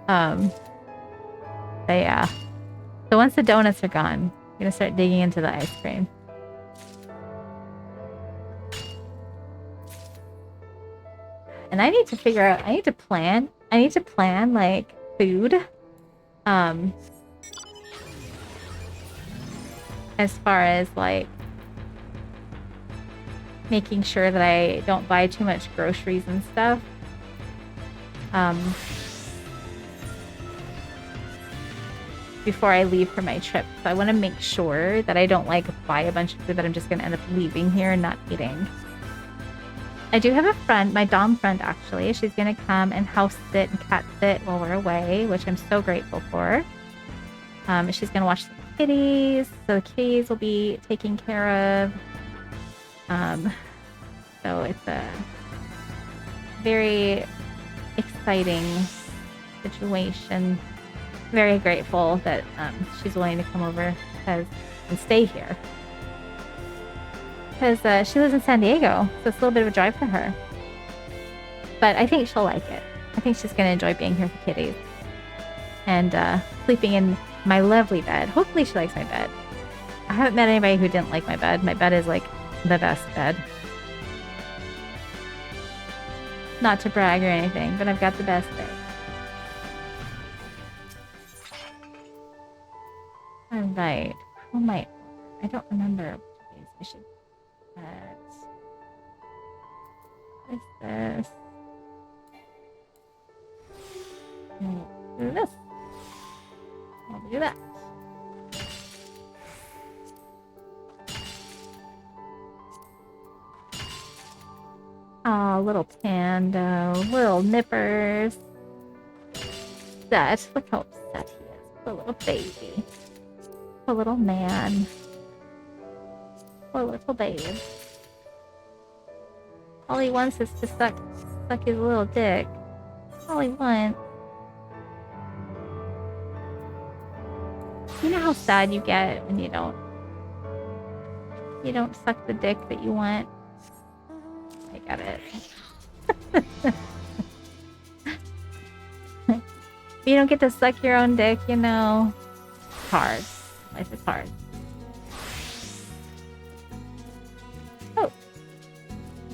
But yeah. So once the donuts are gone, I'm gonna start digging into the ice cream. And I need to figure out, I need to plan like food. As far as like making sure that I don't buy too much groceries and stuff. Before I leave for my trip. So I want to make sure that I don't like buy a bunch of food that I'm just going to end up leaving here and not eating. I do have a friend, my Dom friend actually. She's going to come and house sit and cat sit while we're away, which I'm so grateful for. She's going to watch the kitties, so the kitties will be taken care of. So it's a very exciting situation. Very grateful that she's willing to come over and stay here. Because she lives in San Diego, so it's a little bit of a drive for her. But I think she'll like it. I think she's going to enjoy being here with the kitties. And sleeping in my lovely bed. Hopefully she likes my bed. I haven't met anybody who didn't like my bed. My bed is like the best bed. Not to brag or anything, but I've got the best bed. Alright. Oh my... I don't remember what days I should What is this? Do this. I'll do that. Oh, little panda, little nippers. Upset. Look how upset he is. Poor little baby. Poor little man. Poor little babe. All he wants is to suck his little dick. All he wants. You know how sad you get when you don't suck the dick that you want? I get it. You don't get to suck your own dick, you know. It's hard. Life is hard. Oh.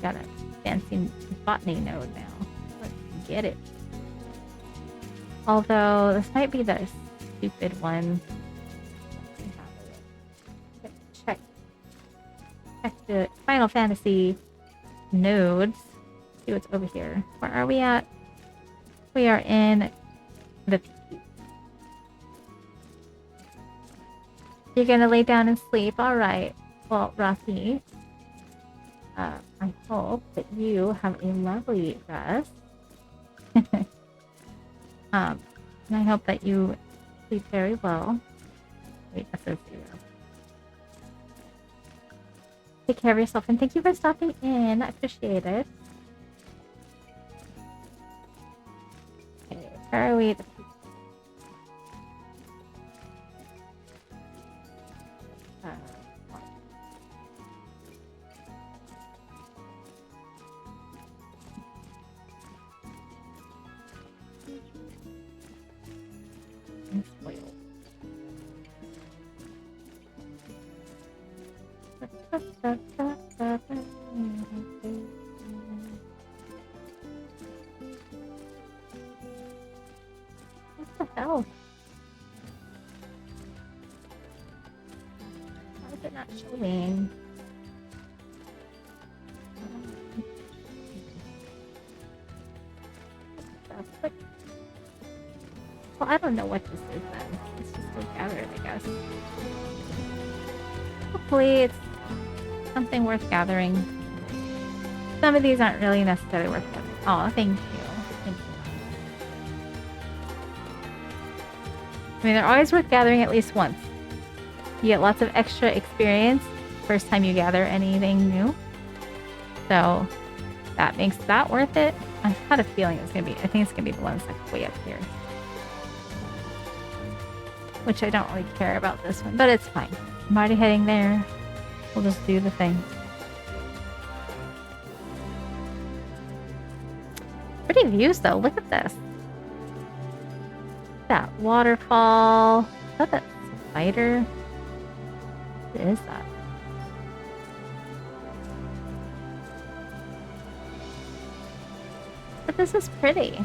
Got a fancy botany node now. Let's get it. Although, this might be the stupid one. Check the Final Fantasy nodes. See what's over here. Where are we at? We are in the... You're gonna lay down and sleep. Alright. Well, Rafi, I hope that you have a lovely rest. And I hope that you sleep very well. Wait, that's so zero. Take care of yourself, and thank you for stopping in. I appreciate it. Okay, where are we? What the hell? Why is it not showing? Well, I don't know what this is then. It's just like gathered, I guess. Hopefully it's something worth gathering. Some of these aren't really necessarily worth gathering. Oh, thank you. Thank you. I mean, they're always worth gathering at least once. You get lots of extra experience first time you gather anything new. So that makes that worth it. I had a feeling it was going to be, I think it's going to be the ones like way up here. Which I don't really care about this one, but it's fine. I'm already heading there. We'll just do the thing. Pretty views though, look at this. That waterfall. Is that that spider? What is that? But this is pretty.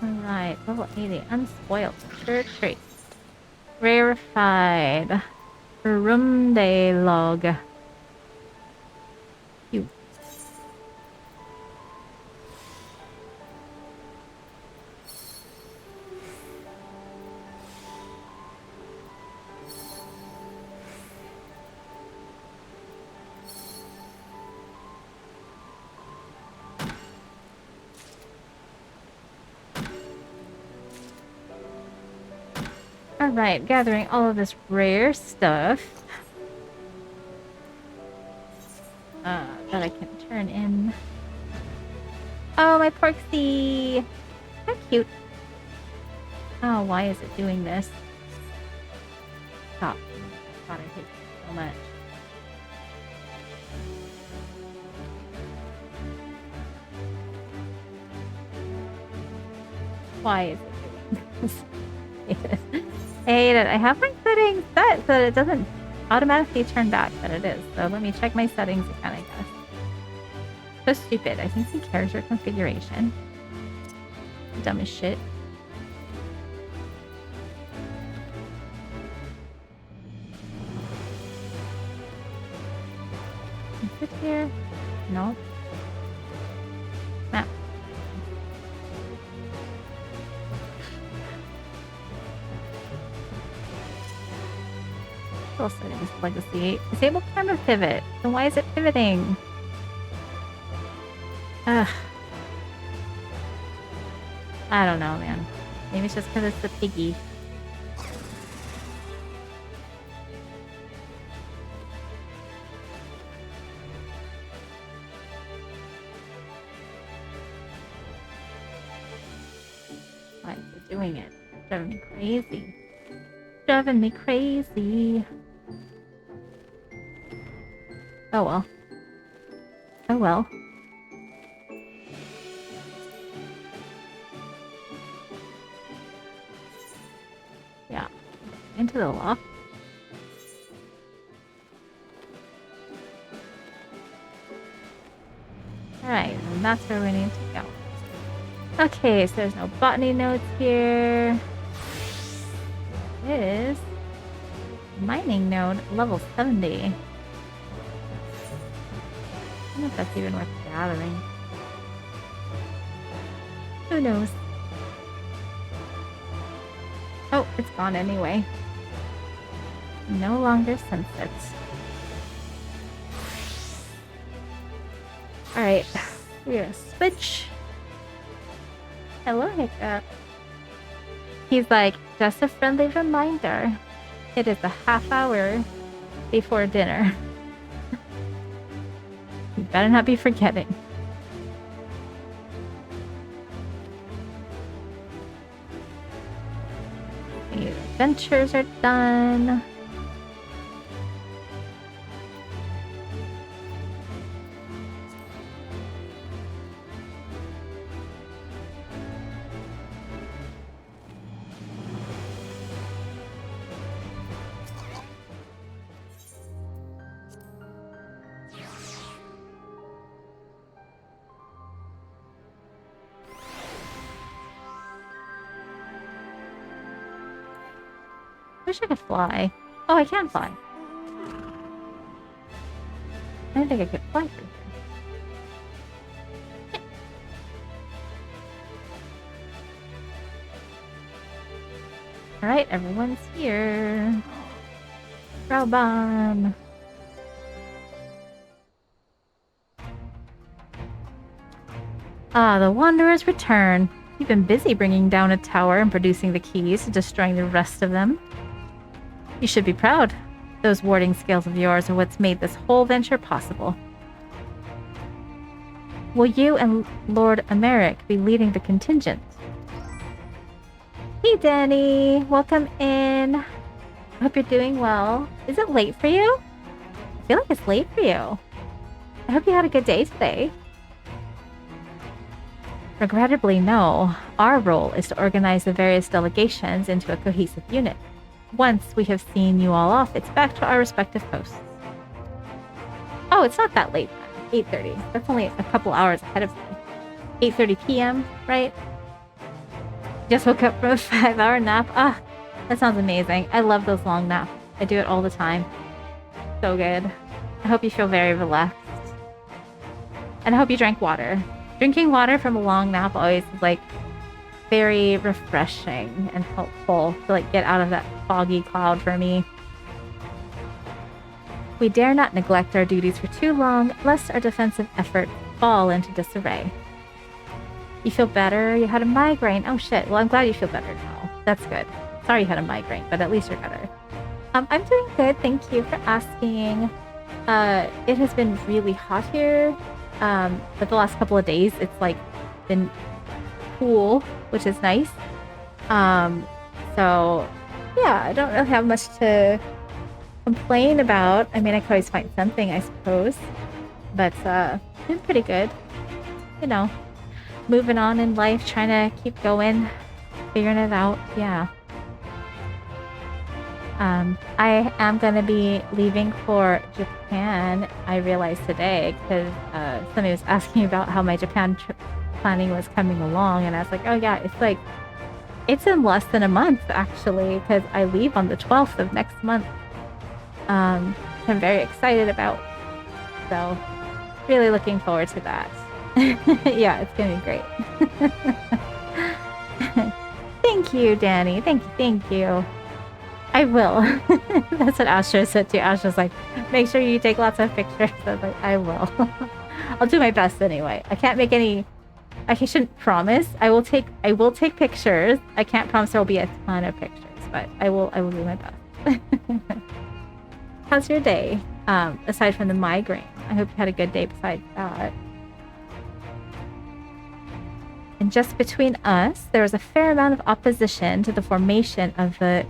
Alright, level 80. Unspoiled. Sure trace. Rarefied. Rumde log. You. Alright, gathering all of this rare stuff that I can turn in. Oh, my Porksy! How cute. Oh, why is it doing this? Stop. God, I hate it so much. Why is it doing this? I hate it. I have my settings set so that it doesn't automatically turn back, but it is. So let me check my settings again, I guess. So stupid. I think the character configuration. Dumb as shit. here? No. Map. Still settings legacy. Disable camera pivot. Then why is it pivoting? Ugh. I don't know, man. Maybe it's just because it's the piggy. Why is it doing it? It's driving me crazy. Driving me crazy. Oh well. Oh well. Yeah. Into the loft. Alright, and that's where we need to go. Okay, so there's no botany notes here. Is mining node level 70. I don't know if that's even worth gathering. Who knows? Oh, it's gone anyway. No longer sunset. Alright, we're gonna switch. Hello, Hiccup. He's like, just a friendly reminder. It is a half hour before dinner. You better not be forgetting. The adventures are done. Wish I could fly. Oh, I can fly. I didn't think I could fly through here. Alright, everyone's here. Robon. Ah, the Wanderers return. You've been busy bringing down a tower and producing the keys, destroying the rest of them. You should be proud. Those warding skills of yours are what's made this whole venture possible. Will you and Lord Americ be leading the contingent? Hey, Danny. Welcome in. I hope you're doing well. Is it late for you? I feel like it's late for you. I hope you had a good day today. Regrettably, no. Our role is to organize the various delegations into a cohesive unit. Once we have seen you all off, it's back to our respective posts. Oh, it's not that late then. 8:30. That's only a couple hours ahead of me. 8:30 p.m., right? Just woke up from a 5-hour nap. Ah, that sounds amazing. I love those long naps. I do it all the time. So good. I hope you feel very relaxed. And I hope you drank water. Drinking water from a long nap always is like very refreshing and helpful to like get out of that foggy cloud for me. We dare not neglect our duties for too long, lest our defensive efforts fall into disarray. You feel better? You had a migraine. Oh shit. Well, I'm glad you feel better now. That's good. Sorry you had a migraine, but at least you're better. I'm doing good. Thank you for asking. It has been really hot here. But the last couple of days, it's like been cool, which is nice. So yeah, I don't really have much to complain about. I mean, I could always find something, I suppose. But been pretty good. You know, moving on in life, trying to keep going, figuring it out. Yeah. I am going to be leaving for Japan, I realized today, because somebody was asking about how my Japan trip planning was coming along, and I was like, oh yeah, it's in less than a month, actually, because I leave on the 12th of next month. I'm very excited about. So, Really looking forward to that. Yeah, it's gonna be great. Thank you, Danny. Thank you. I will. That's what Astra said too. Astra's like, make sure you take lots of pictures. I was like, I will. I'll do my best anyway. I can't make any. I shouldn't promise. I will take pictures. I can't promise there will be a ton of pictures, but I will do my best. How's your day? Aside from the migraine, I hope you had a good day besides that. And just between us, there was a fair amount of opposition to the formation of the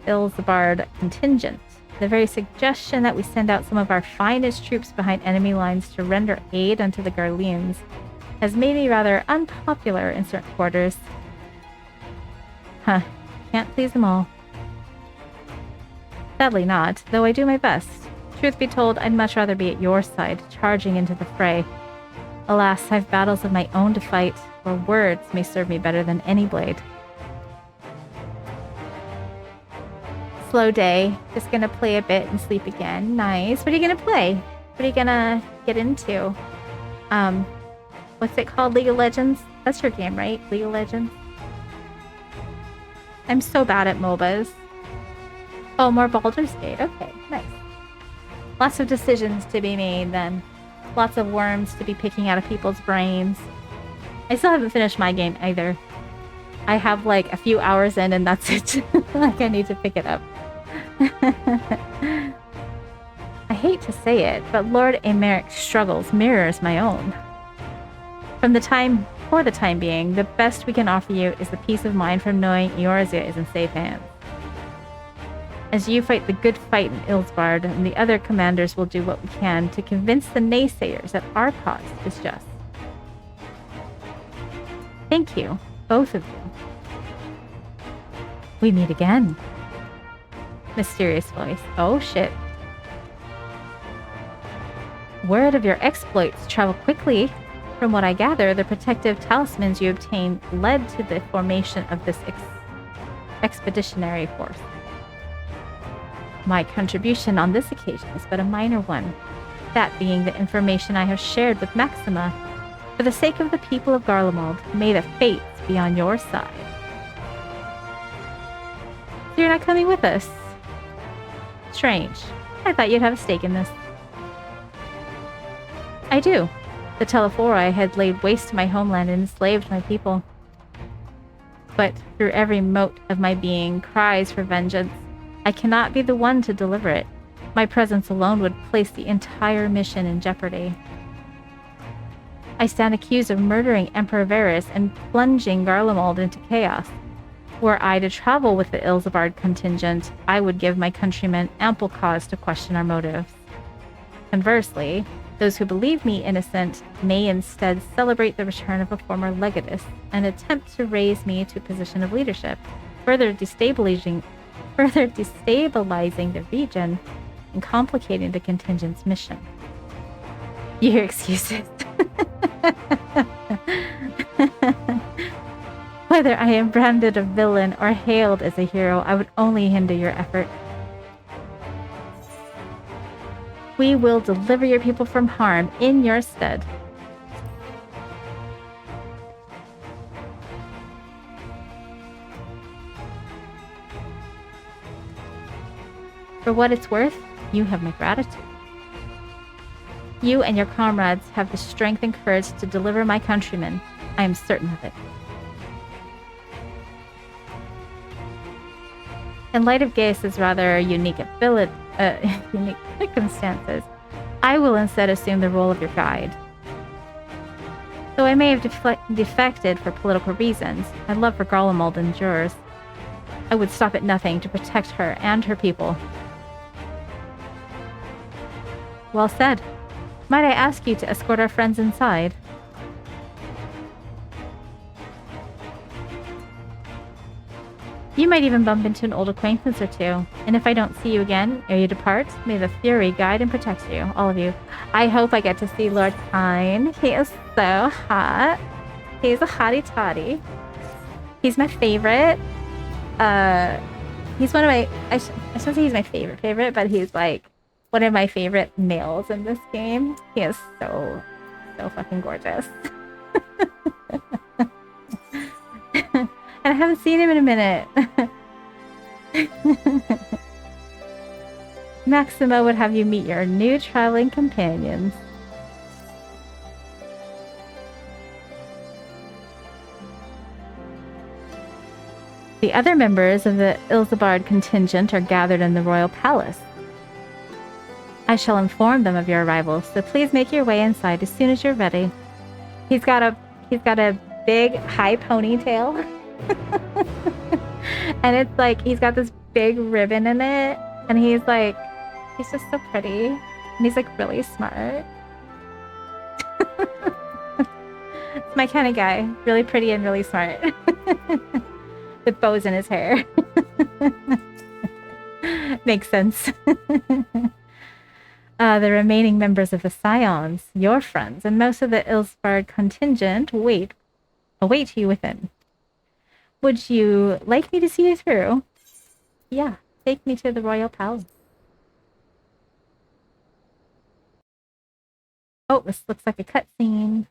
Ilsabard contingent. The very suggestion that we send out some of our finest troops behind enemy lines to render aid unto the Garleans has made me rather unpopular in certain quarters. Huh. Can't please them all. Sadly not, though I do my best. Truth be told, I'd much rather be at your side, charging into the fray. Alas, I've battles of my own to fight, where words may serve me better than any blade. Slow day. Just gonna play a bit and sleep again. Nice. What are you gonna play? What are you gonna get into? What's it called? League of Legends? That's your game, right? League of Legends? I'm so bad at MOBAs. Oh, more Baldur's Gate. Okay, nice. Lots of decisions to be made then. Lots of worms to be picking out of people's brains. I still haven't finished my game either. I have like a few hours in and that's it. Like I need to pick it up. I hate to say it, but Lord Americ's struggles mirrors my own. For the time being, the best we can offer you is the peace of mind from knowing Eorzea is in safe hands. As you fight the good fight in Ilsbard, and the other commanders will do what we can to convince the naysayers that our cause is just. Thank you, both of you. We meet again. Mysterious voice. Oh shit. Word of your exploits travel quickly. From what I gather, the protective talismans you obtained led to the formation of this expeditionary force. My contribution on this occasion is but a minor one, that being the information I have shared with Maxima. For the sake of the people of Garlemald, may the fates be on your side. So you're not coming with us? Strange. I thought you'd have a stake in this. I do. The Telephori had laid waste to my homeland and enslaved my people. But through every mote of my being cries for vengeance. I cannot be the one to deliver it. My presence alone would place the entire mission in jeopardy. I stand accused of murdering Emperor Varys and plunging Garlemald into chaos. Were I to travel with the Ilsabard contingent, I would give my countrymen ample cause to question our motives. Conversely, those who believe me innocent may instead celebrate the return of a former legatus and attempt to raise me to a position of leadership, further destabilizing the region and complicating the contingent's mission. Your excuses. Whether I am branded a villain or hailed as a hero, I would only hinder your effort. We will deliver your people from harm in your stead. For what it's worth, you have my gratitude. You and your comrades have the strength and courage to deliver my countrymen. I am certain of it. In light of Gaius's rather unique circumstances, I will instead assume the role of your guide. Though I may have defected for political reasons, my love for Garlemald endures. I would stop at nothing to protect her and her people. Well said. Might I ask you to escort our friends inside? You might even bump into an old acquaintance or two. And if I don't see you again, ere you depart, may the Fury guide and protect you, all of you. I hope I get to see Lord Kyne. He is so hot. He's a hottie toddy. He's my favorite. He's one of my... I shouldn't say he's my favorite, but he's like one of my favorite males in this game. He is so fucking gorgeous. And I haven't seen him in a minute. Maxima would have you meet your new traveling companions. The other members of the Ilsabard contingent are gathered in the royal palace. I shall inform them of your arrival, so please make your way inside as soon as you're ready. He's got a big high ponytail. And it's like he's got this big ribbon in it, and he's just so pretty, and he's like really smart. It's my kind of guy, really pretty and really smart. With bows in his hair. Makes sense. The remaining members of the Scions, your friends, and most of the Ilsbard contingent await you within. Would you like me to see you through? Yeah, take me to the royal palace. Oh, this looks like a cutscene.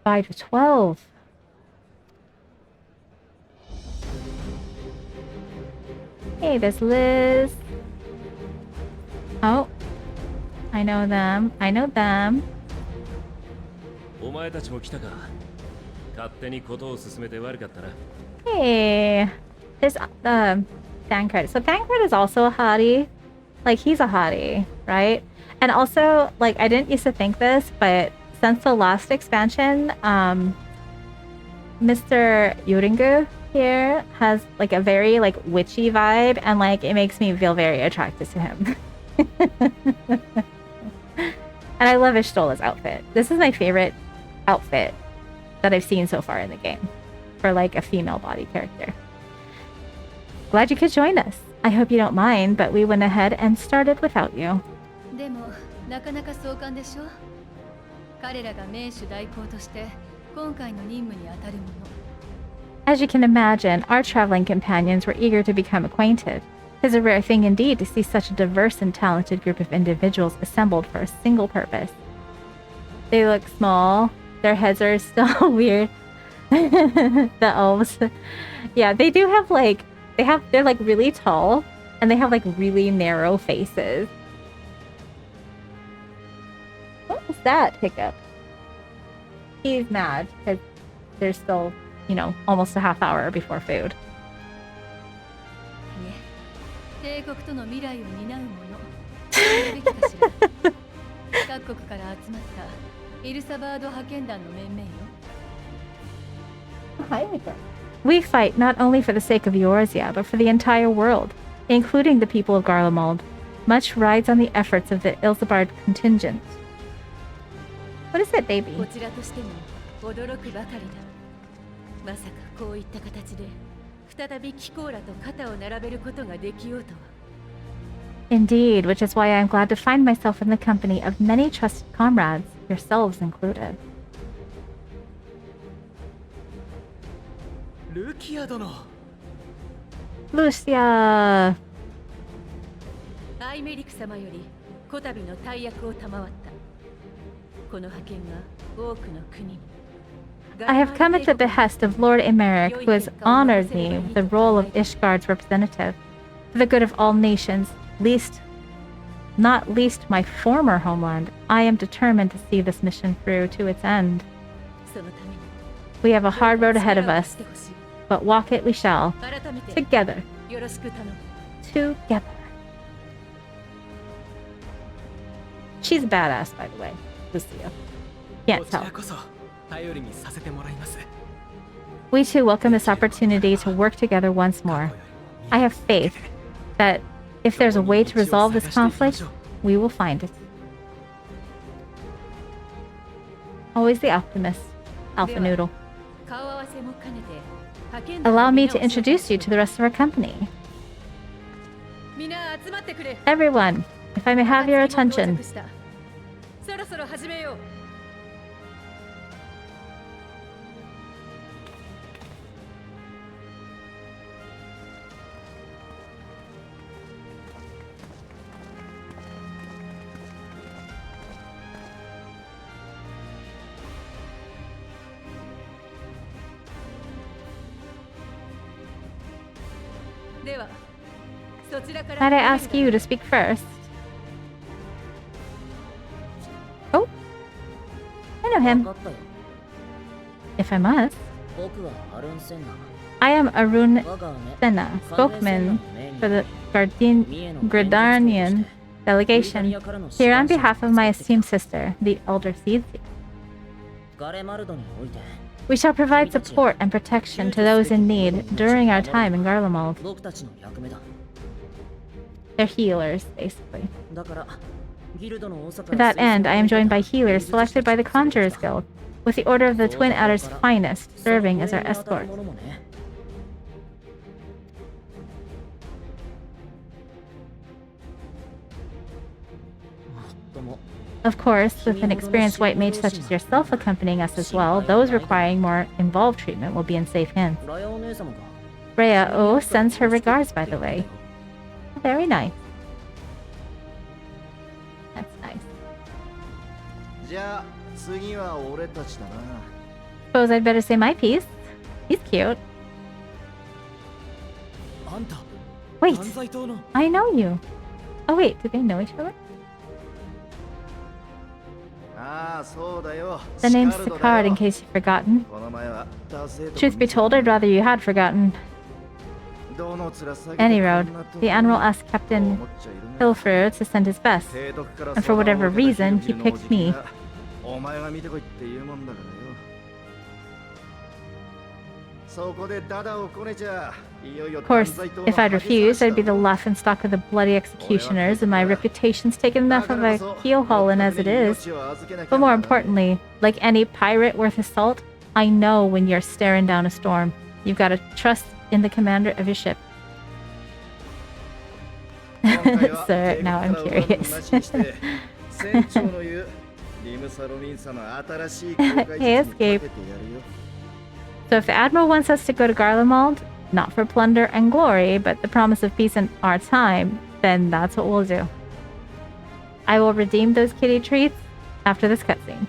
5 to 12. Hey, there's Liz. Oh, I know them. I know them. Hey, there's Thancred. So Thancred is also a hottie. Like, he's a hottie, right? And also, like, I didn't used to think this, but since the last expansion, Mr. Yuringu here has like a very like witchy vibe, and like it makes me feel very attracted to him. And I love Ishtola's outfit. This is my favorite outfit that I've seen so far in the game for like a female body character. Glad you could join us. I hope you don't mind, but we went ahead and started without you. As you can imagine, our traveling companions were eager to become acquainted. It is a rare thing indeed to see such a diverse and talented group of individuals assembled for a single purpose. They look small. Their heads are still weird. The elves. Yeah, they do have like... They're like really tall, and they have like really narrow faces. What was that, Hiccup? He's mad because there's still, you know, almost a half hour before food. We fight not only for the sake of Eorzea, but for the entire world, including the people of Garlemald. Much rides on the efforts of the Ilsabard contingent. What is it, baby? Indeed, which is why I am glad to find myself in the company of many trusted comrades, yourselves included. Lucia! I have come at the behest of Lord Emeric, who has honored me with the role of Ishgard's representative. For the good of all nations, not least my former homeland, I am determined to see this mission through to its end. We have a hard road ahead of us, but walk it we shall. Together. Together. She's a badass, by the way, Lucia. Can't tell. We too welcome this opportunity to work together once more. I have faith that if there's a way to resolve this conflict, we will find it. Always the optimist, Alpha Noodle. Allow me to introduce you to the rest of our company. Everyone, if I may have your attention. Might I ask you to speak first? Oh, I know him. If I must. I am Arun Senna, spokesman for the Gridanian delegation, here on behalf of my esteemed sister, the Elder Seeds. We shall provide support and protection to those in need during our time in Garlemald. They're healers, basically. To that end, I am joined by healers selected by the Conjurers Guild, with the Order of the Twin Adder's finest serving as our escort. Of course, with an experienced white mage such as yourself accompanying us as well, those requiring more involved treatment will be in safe hands. Rhea sends her regards, by the way. Very nice. That's nice. Suppose I'd better say my piece. He's cute. Wait, I know you. Oh wait, do they know each other? The name's Sicard, in case you've forgotten. Truth be told, I'd rather you had forgotten. Any road, the Admiral asked Captain Pilfer to send his best, and for whatever reason, he picked me. Of course, if I'd refused, I'd be the laughingstock of the bloody executioners, and my reputation's taken enough of a keel-hauling as it is. But more importantly, like any pirate worth his salt, I know when you're staring down a storm. You've got to trust in the commander of your ship. Sir, now I'm curious. Hey, Escape. So if the Admiral wants us to go to Garlemald, not for plunder and glory, but the promise of peace in our time, then that's what we'll do. I will redeem those kitty treats after this cutscene.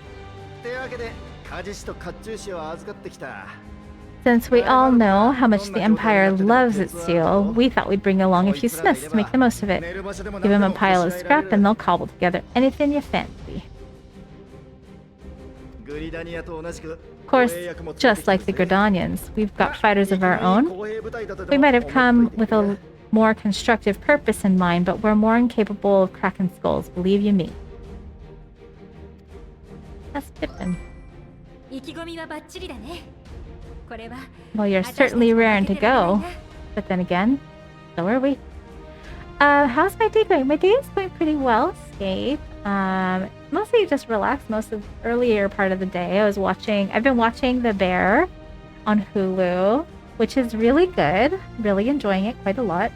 Since we all know how much the Empire loves its steel, we thought we'd bring along a few smiths to make the most of it. Give them a pile of scrap and they'll cobble together anything you fancy. Of course, just like the Gridanians, we've got fighters of our own. We might have come with a more constructive purpose in mind, but we're more incapable of cracking skulls, believe you me. That's Pippin. Well, you're certainly raring to go. But then again, so are we. How's my day going? My day is going pretty well, Escape. Mostly just relaxed most of the earlier part of the day. I've been watching The Bear on Hulu, which is really good. Really enjoying it quite a lot.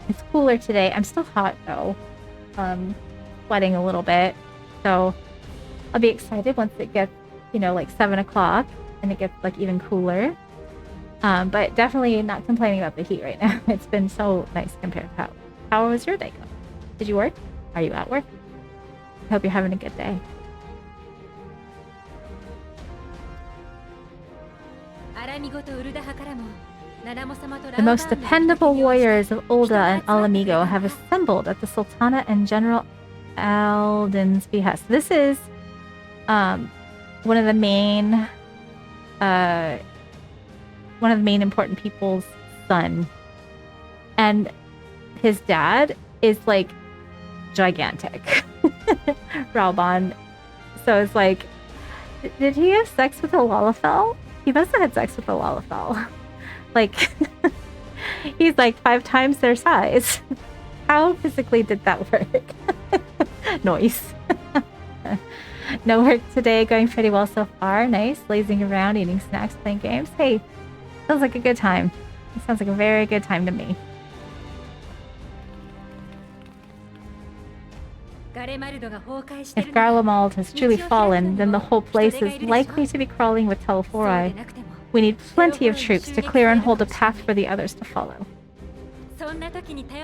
It's cooler today. I'm still hot though. Sweating a little bit. So I'll be excited once it gets, like 7 o'clock and it gets like even cooler. But definitely not complaining about the heat right now. It's been so nice compared to how was your day going? Did you work? Are you at work? I hope you're having a good day. The most dependable warriors of Ulda and Alamigo have assembled at the Sultana and General Alden's behest. This is one of the main important people's son. And his dad is like gigantic. Ralbon. So it's like, did he have sex with a Lalafell? He must have had sex with a Lalafell. Like, he's like 5 times their size. How physically did that work? Noise. No work today, going pretty well so far. Nice. Lazing around, eating snacks, playing games. Hey, sounds like a good time. It sounds like a very good time to me. If Garlemald has truly fallen, then the whole place is likely to be crawling with Telefori. We need plenty of troops to clear and hold a path for the others to follow.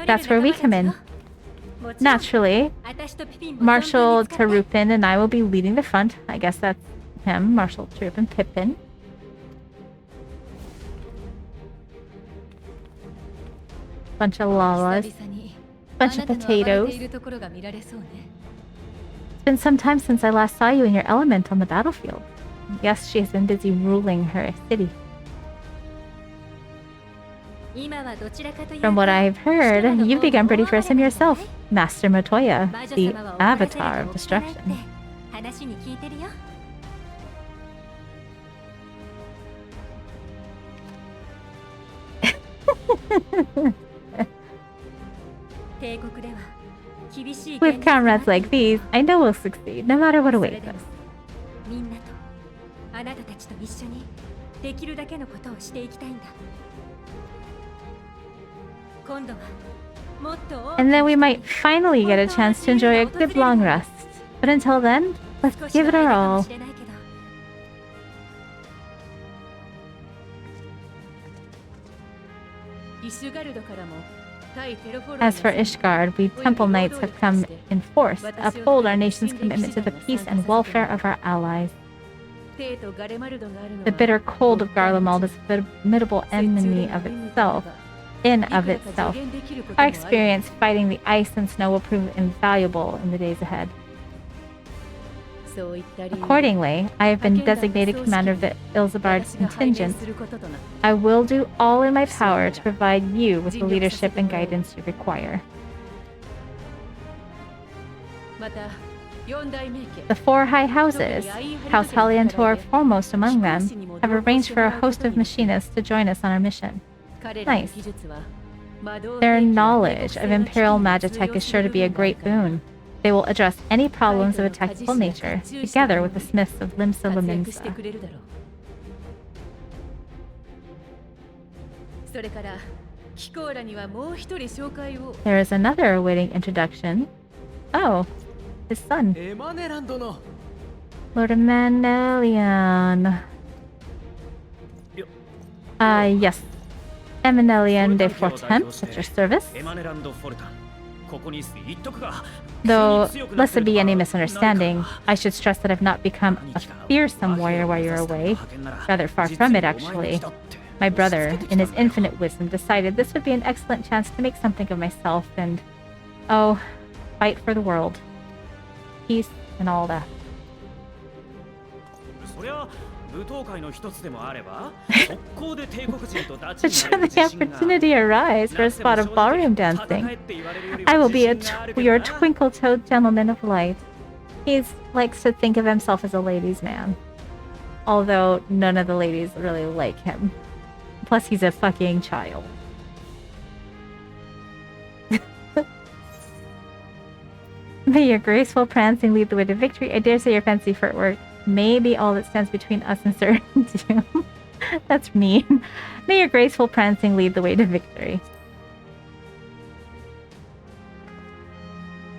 That's where we come in. Naturally, Marshal Terupin and I will be leading the front. I guess that's him, Marshal Terupin, Pippin. Bunch of lalas. Bunch of potatoes. It's been some time since I last saw you in your element on the battlefield. Yes, she has been busy ruling her city. From what I've heard, you've begun pretty fearsome yourself, Master Motoya, the Avatar of Destruction. With comrades like these, I know we'll succeed, no matter what awaits us. And then we might finally get a chance to enjoy a good long rest. But until then, let's give it our all. As for Ishgard, we Temple Knights have come in force to uphold our nation's commitment to the peace and welfare of our allies. The bitter cold of Garlemald is a formidable enemy of itself. Our experience fighting the ice and snow will prove invaluable in the days ahead. Accordingly, I have been designated commander of the Ilsabard contingent. I will do all in my power to provide you with the leadership and guidance you require. The four high houses, House Haliantor foremost among them, have arranged for a host of machinists to join us on our mission. Nice. Their knowledge of Imperial Magitech is sure to be a great boon. They will address any problems of a technical nature, together with the smiths of Limsa Laminsa. There is another awaiting introduction. Oh, his son. Lord Emanelion. Yes. Emanelion de Fortemps at your service. Though, lest there be any misunderstanding, I should stress that I've not become a fearsome warrior while you're away. Rather far from it, actually. My brother, in his infinite wisdom, decided this would be an excellent chance to make something of myself and, oh, fight for the world. Peace and all that. Should the opportunity arise for a spot of ballroom dancing, I will be your twinkle-toed gentleman of light. He likes to think of himself as a ladies' man. Although none of the ladies really like him. Plus he's a fucking child. May your graceful prancing lead the way to victory. I dare say your fancy footwork may be all that stands between us and certain doom. That's mean. May your graceful prancing lead the way to victory.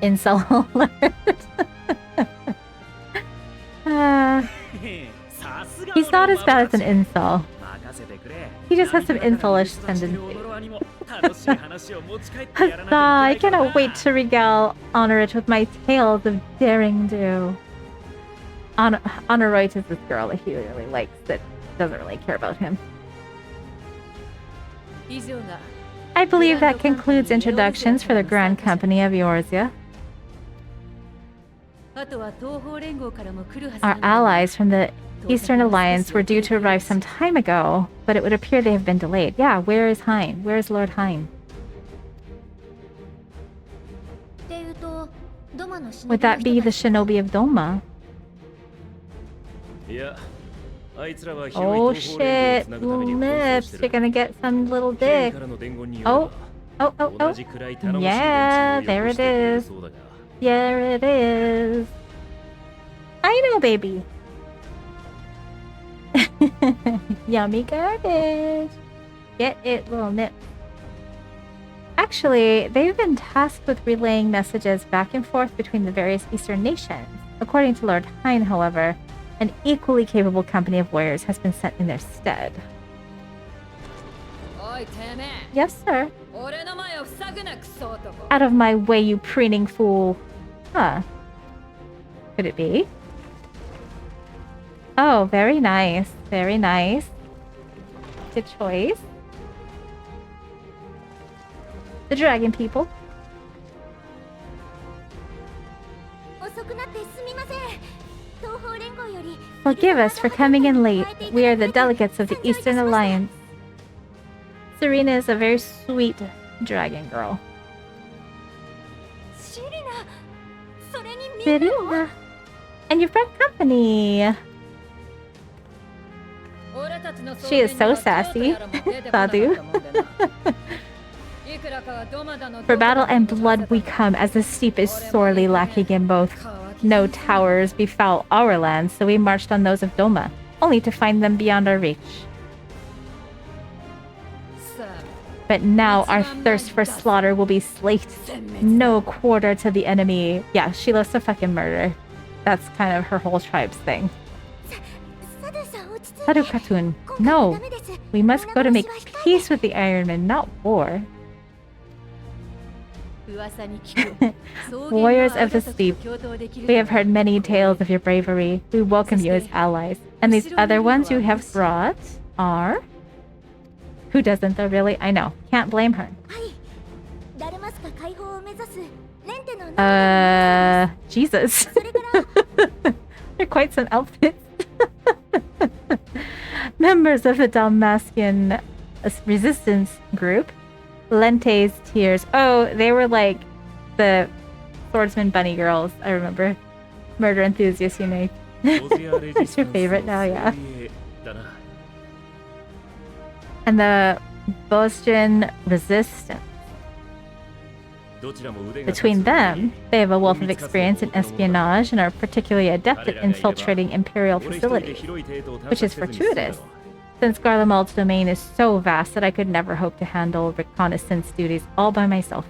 Incel alert. He's not as bad as an incel. He just has some incelish tendencies. Huzzah! I cannot wait to regale Honorit with my tales of daring do. Honorit is this girl that he really likes that doesn't really care about him. I believe that concludes introductions for the Grand Company of Eorzea. Our allies from the Eastern Alliance were due to arrive some time ago, but it would appear they have been delayed. Yeah, where is Hein? Where is Lord Hein? Would that be the shinobi of Doma? Oh shit, lips, you're gonna get some little dick. Oh. Yeah, there it is. There it is. I know, baby. Yummy garbage. Get it, little nip. Actually, they've been tasked with relaying messages back and forth between the various Eastern nations. According to Lord Hein, however, an equally capable company of warriors has been sent in their stead. Yes, sir. Out of my way, you preening fool. Huh. Could it be? Oh, very nice. Very nice. Good choice. The dragon people. Forgive us for coming in late. We are the delegates of the Eastern Alliance. Serena is a very sweet dragon girl. Serena. And you've brought company. She is so sassy. Sadhu. For battle and blood we come, as the steep is sorely lacking in both. No towers befoul our lands, so we marched on those of Doma, only to find them beyond our reach. But now our thirst for slaughter will be slaked. No quarter to the enemy. Yeah, she loves to fucking murder. That's kind of her whole tribe's thing. Sadhu-Katun, no. We must go to make peace with the Ironmen, not war. Warriors of the steep, we have heard many tales of your bravery. We welcome you as allies. And these other ones you have brought are... Who doesn't though, really? I know. Can't blame her. Jesus. They're quite some outfits. Members of the Dalmascian resistance group. Lente's tears. Oh, they were like the swordsman bunny girls, I remember. Murder enthusiast unite. That's your favorite now, yeah. And the Bostrian resistance. Between them, they have a wealth of experience in espionage and are particularly adept at infiltrating Imperial facilities, which is fortuitous, since Garlemald's domain is so vast that I could never hope to handle reconnaissance duties all by myself.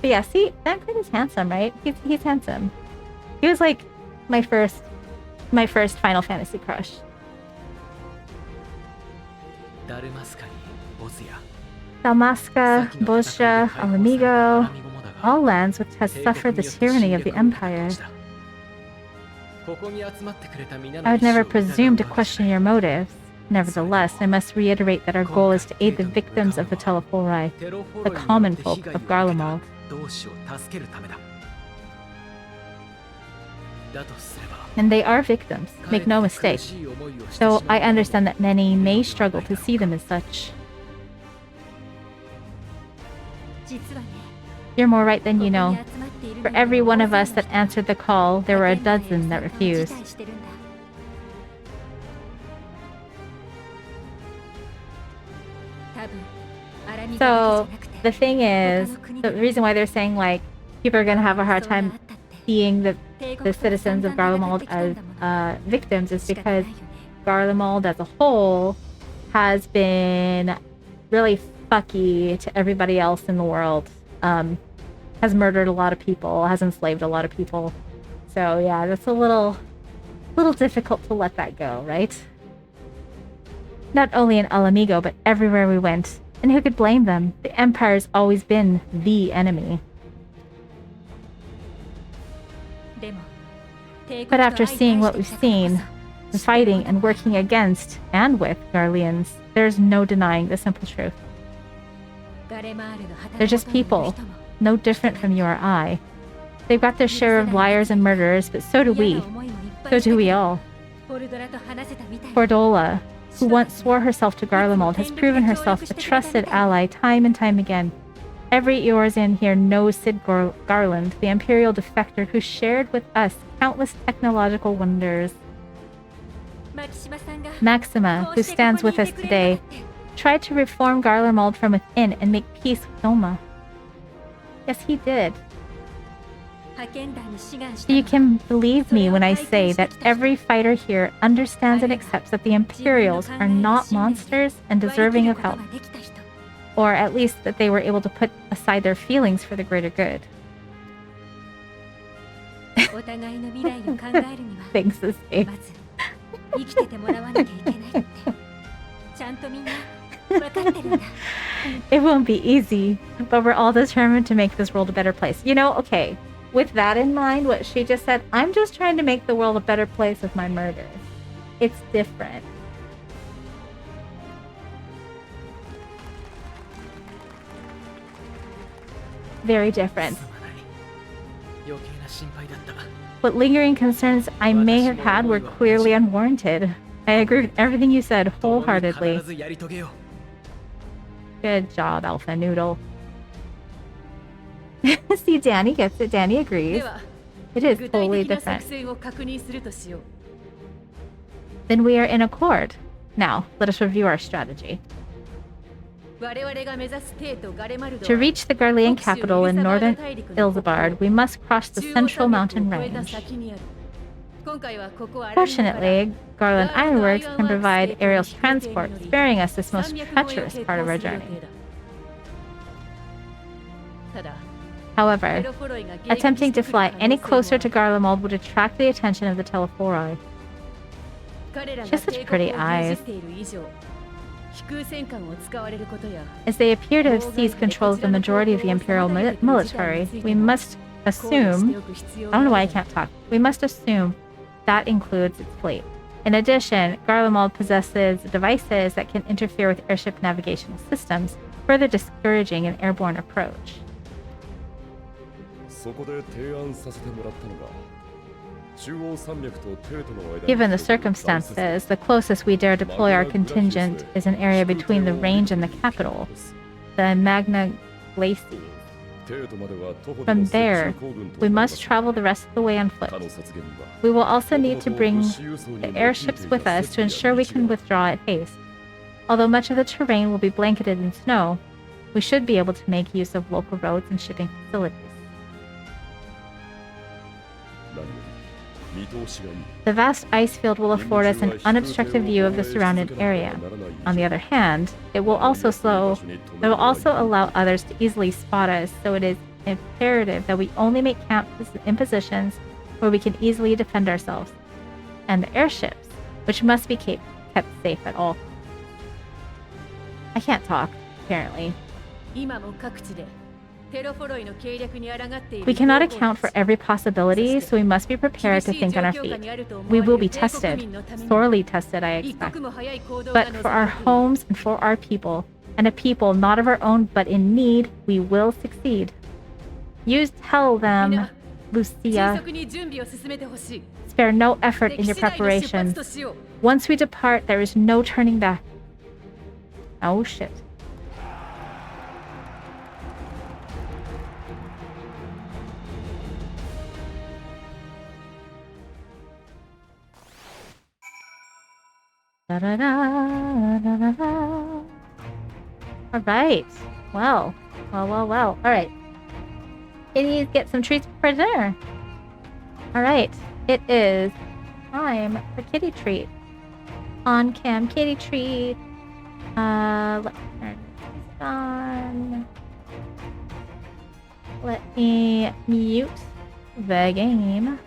But yeah, see, that kid is handsome, right? He's handsome. He was like my first Final Fantasy crush. Dalmasca, Boscia, Alamigo, all lands which has suffered the tyranny of the Empire. I would never presume to question your motives. Nevertheless, I must reiterate that our goal is to aid the victims of the Telephori, the common folk of Garlemald. And they are victims, make no mistake. Though I understand that many may struggle to see them as such. You're more right than you know. For every one of us that answered the call, there were a dozen that refused. So, the thing is, the reason why they're saying, like, people are gonna have a hard time seeing the citizens of Garlemald as victims is because Garlemald as a whole has been really fucky to everybody else in the world. Has murdered a lot of people, has enslaved a lot of people. So yeah, that's a little difficult to let that go, right? Not only in Alamigo, but everywhere we went. And who could blame them? The Empire's always been the enemy. But after seeing what we've seen, fighting and working against and with Garleans, there's no denying the simple truth. They're just people, no different from you or I. They've got their share of liars and murderers, but so do we. So do we all. Cordola, who once swore herself to Garlemald, has proven herself a trusted ally time and time again. Every Eorzean here knows Sid Garland, the Imperial defector who shared with us countless technological wonders. Maxima, who stands with us today, tried to reform Garlemald from within and make peace with Noma. Yes, he did. You can believe me when I say that every fighter here understands and accepts that the Imperials are not monsters and deserving of help. Or at least that they were able to put aside their feelings for the greater good. Thanks, Escape. It won't be easy, but we're all determined to make this world a better place. You know, okay, with that in mind, what she just said, I'm just trying to make the world a better place with my murders. It's different. very different. すまない余計な心配だった What lingering concerns I may have had were clearly unwarranted. I agree with everything you said 共に wholeheartedly. 必ずやり遂げよ Good job, Alpha Noodle. See, Danny gets it. Danny で agrees. は It is 具体 totally 的な different. 作戦を確認するとしよう Then we are in accord. Now, let us review our strategy. 我々が目指す帝都ガレマルド To は reach the Garlean capital in northern 北州ユリサバーダ大陸の Ilsabard, we must cross the 中央 central 山脈 mountain を越えた range. 先にある今回はここアラミノから Fortunately, Garland Ironworks can provide aerial transport, sparing us this most treacherous part of our journey. ただ However, テロフォロイが迎撃 attempting して to くる fly 可 any 能性も closer あ to る Garlemald would attract the attention of the Telephori. 彼らが She has such 帝国を pretty eyes. 牛耳っている以上飛空戦艦を使われることや As they appear to have seized control of the majority of the Imperial military, we must 考慮して assume. おく必 I 要 don't know が why あ I る can't talk. We must assume that includes its fleet. In addition, Garlemald possesses devices that can interfere with airship navigational systems, further discouraging an airborne approach. そこで提案させてもらったのが中央山脈と帝都の間に Given the circumstances, the closest we dare deploy our contingent is an area between the range and the capital, the Magna Glacies. 帝都までは徒歩で From の接 there, 中行軍と we なり must travel the rest of the way on 他 foot. の殺言は We will also 元 need to 々 bring 物資輸送に the 用いていた airships with us to 設備 ensure や we 道 can が withdraw at haste. Although much of the terrain will be blanketed in snow, we should be able to make use of local roads and shipping facilities. 何より見通しがいい The vast ice field will afford us an unobstructed view of the surrounding area. On the other hand, it will also allow others to easily spot us, so it is imperative that we only make camp in positions where we can easily defend ourselves. And the airships, which must be kept safe at all. I can't talk, apparently. 今も各地でテロフォロイの計略に抗っている We cannot 同胞 account た for ち every possibility, so we must be prepared to 厳しい think on our 状況下に feet. あると思 We わ will れ be る帝国 tested, 民のために sorely tested, I 一 expect. 刻も早い行動が But 望 for ま our れている homes and for our people, and a people not of our own but in need, we will succeed. You tell them, 迅 Lucia, 速に準備を進めてほしい spare no effort in 敵 your 次第の出発 preparations. としよう Once we depart, there is no turning back. Oh shit. Da-da-da-da-da-da. All right. Well. All right. Kitties, get some treats for dinner. All right. It is time for kitty treat. On cam kitty treat. Let's turn this on. Let me mute the game.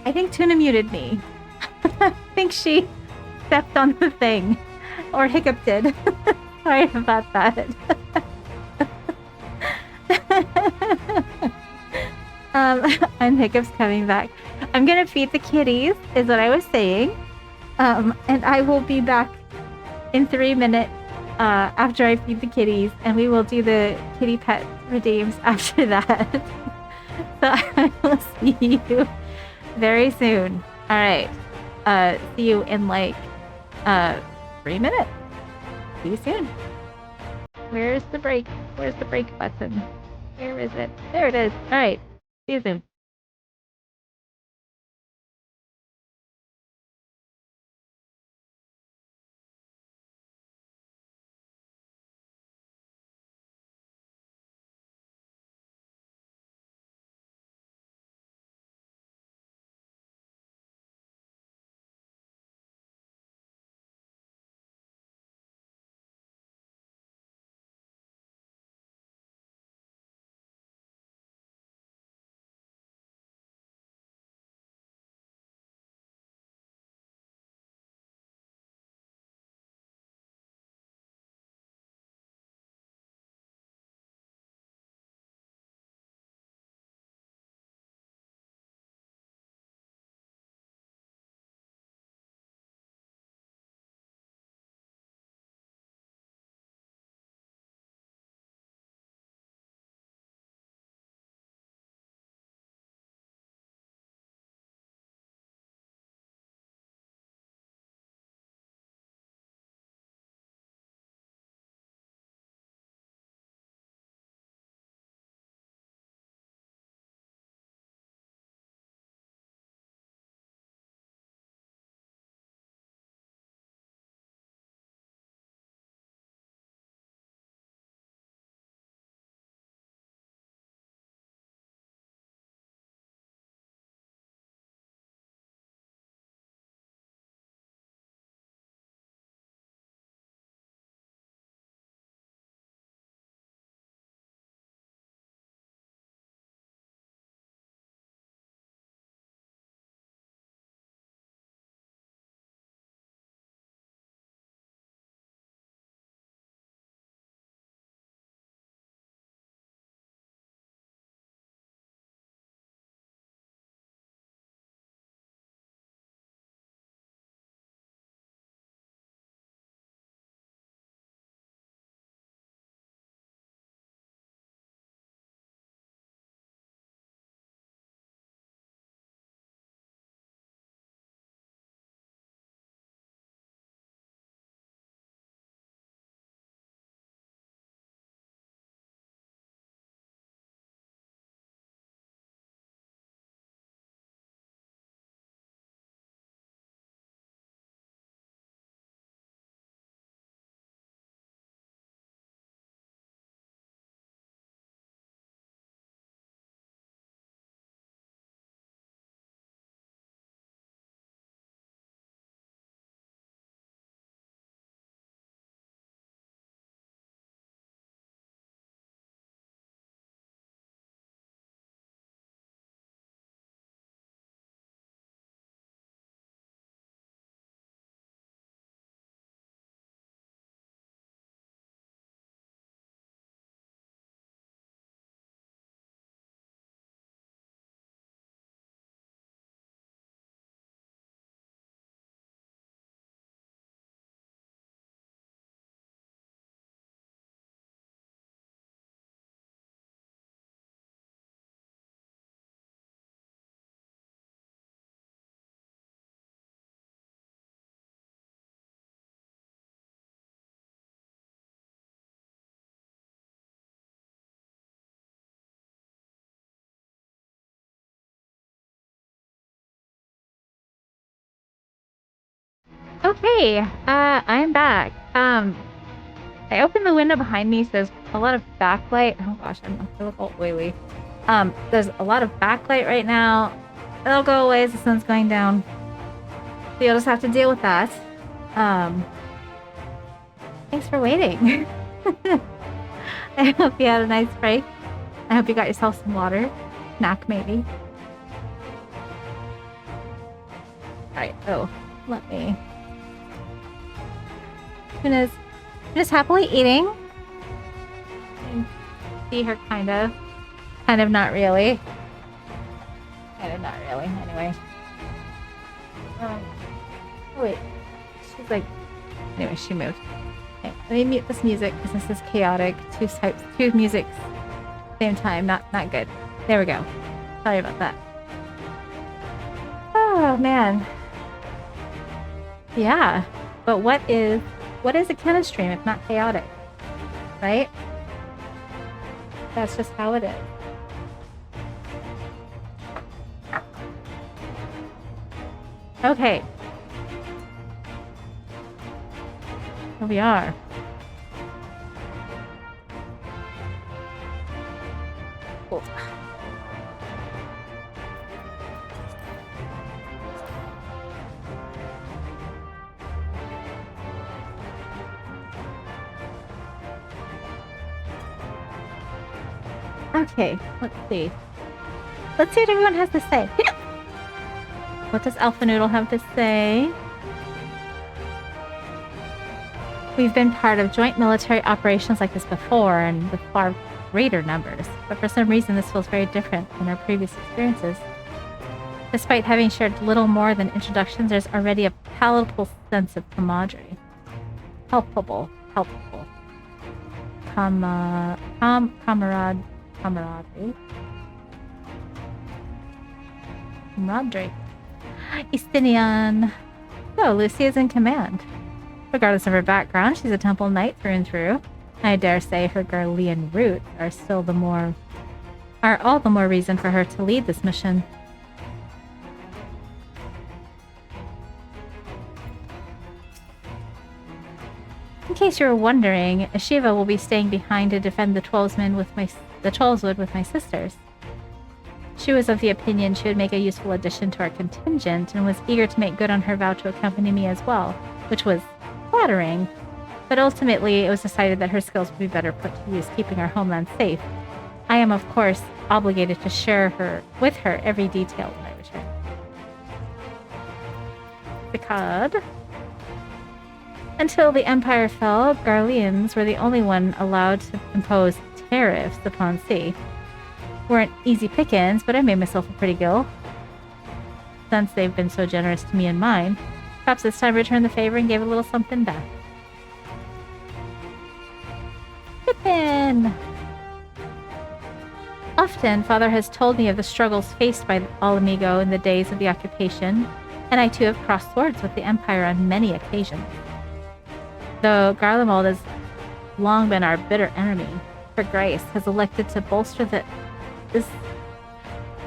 I think Tuna muted me. I think she stepped on the thing. Or Hiccup did. Sorry about that. And Hiccup's coming back. I'm gonna feed the kitties, is what I was saying. And I will be back in 3 minutes after I feed the kitties, and we will do the kitty pet redeems after that. So I will see you very soon. Alright. See you in like 3 minutes. See you soon. Where's the break? Where's the break button? Where is it? There it is. Alright. See you soon. Okay, I'm back. I opened the window behind me, so there's a lot of backlight. Oh gosh, I'm gonna look all oily. There's a lot of backlight right now. It'll go away as the sun's going down. So you'll just have to deal with that. Thanks for waiting. I hope you had a nice break. I hope you got yourself some water. Snack, maybe. Alright, oh, let me... Tuna's happily eating. You can see her kind of not really. Kind of not really, anyway. Oh wait, she's like... Anyway, she moved. Okay, let me mute this music because this is chaotic. Two musics same time, not good. There we go. Sorry about that. Oh man. Yeah, but what is a canon stream if not chaotic? Right? That's just how it is. Okay. Here we are. Cool. Okay, let's see. Let's see what everyone has to say. What does Alpha Noodle have to say? We've been part of joint military operations like this before and with far greater numbers, but for some reason this feels very different than our previous experiences. Despite having shared little more than introductions, there's already a palatable sense of camaraderie. Palpable. Camaraderie. Estinian. So, Lucy is in command. Regardless of her background, she's a temple knight through and through. I dare say her Garlean roots are all the more reason for her to lead this mission. In case you were wondering, Shiva will be staying behind to defend the Trollswood with my sisters. She was of the opinion she would make a useful addition to our contingent and was eager to make good on her vow to accompany me as well, which was flattering. But ultimately, it was decided that her skills would be better put to use keeping our homeland safe. I am, of course, obligated to share with her every detail when I return. Because until the Empire fell, Garleans were the only one allowed to impose tariffs upon sea. Weren't easy pickings, but I made myself a pretty gill. Since they've been so generous to me and mine, perhaps it's time to return the favor and give a little something back. Pippin! Often, Father has told me of the struggles faced by All Amigo in the days of the occupation, and I too have crossed swords with the Empire on many occasions. Though Garlemald has long been our bitter enemy, Her Grace has elected to bolster this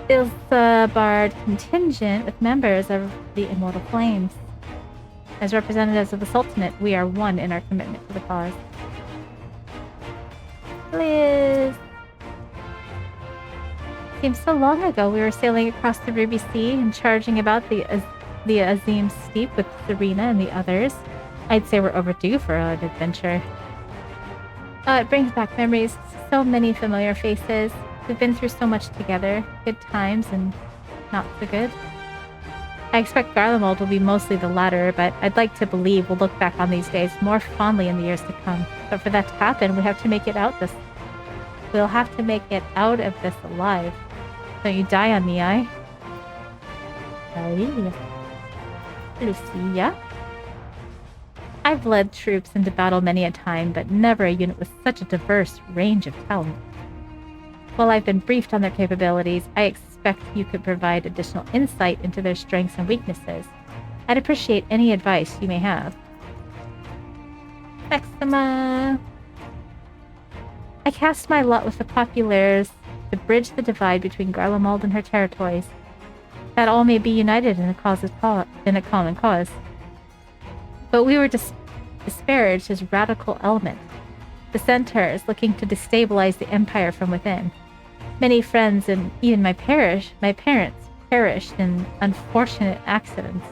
Ilsabard contingent with members of the Immortal Flames. As representatives of the Sultanate, we are one in our commitment to the cause. Liz! Seems so long ago we were sailing across the Ruby Sea and charging about the Azim Steep with Serena and the others. I'd say we're overdue for an adventure. It brings back memories, so many familiar faces. We've been through so much together, good times and not so good. I expect Garlemald will be mostly the latter, but I'd like to believe we'll look back on these days more fondly in the years to come. But for that to happen, we'll have to make it out of this alive. Don't you die on me, I? Lucia? I've led troops into battle many a time, but never a unit with such a diverse range of talent. While I've been briefed on their capabilities, I expect you could provide additional insight into their strengths and weaknesses. I'd appreciate any advice you may have. Maxima! I cast my lot with the populares to bridge the divide between Garlemald and her territories, that all may be united in a common cause. But we were disparaged as radical element, dissenters looking to destabilize the empire from within. Many friends and even my parents perished in unfortunate accidents.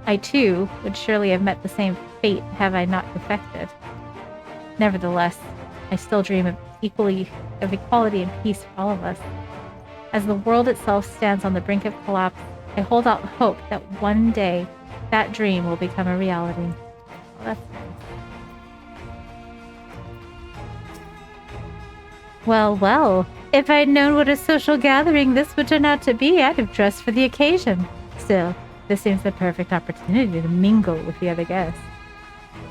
I too would surely have met the same fate had I not defected. Nevertheless, I still dream of equality and peace for all of us. As the world itself stands on the brink of collapse, I hold out hope that one day that dream will become a reality. Oh, that's nice. Well, well, if I'd known what a social gathering this would turn out to be, I'd have dressed for the occasion. Still, this seems the perfect opportunity to mingle with the other guests.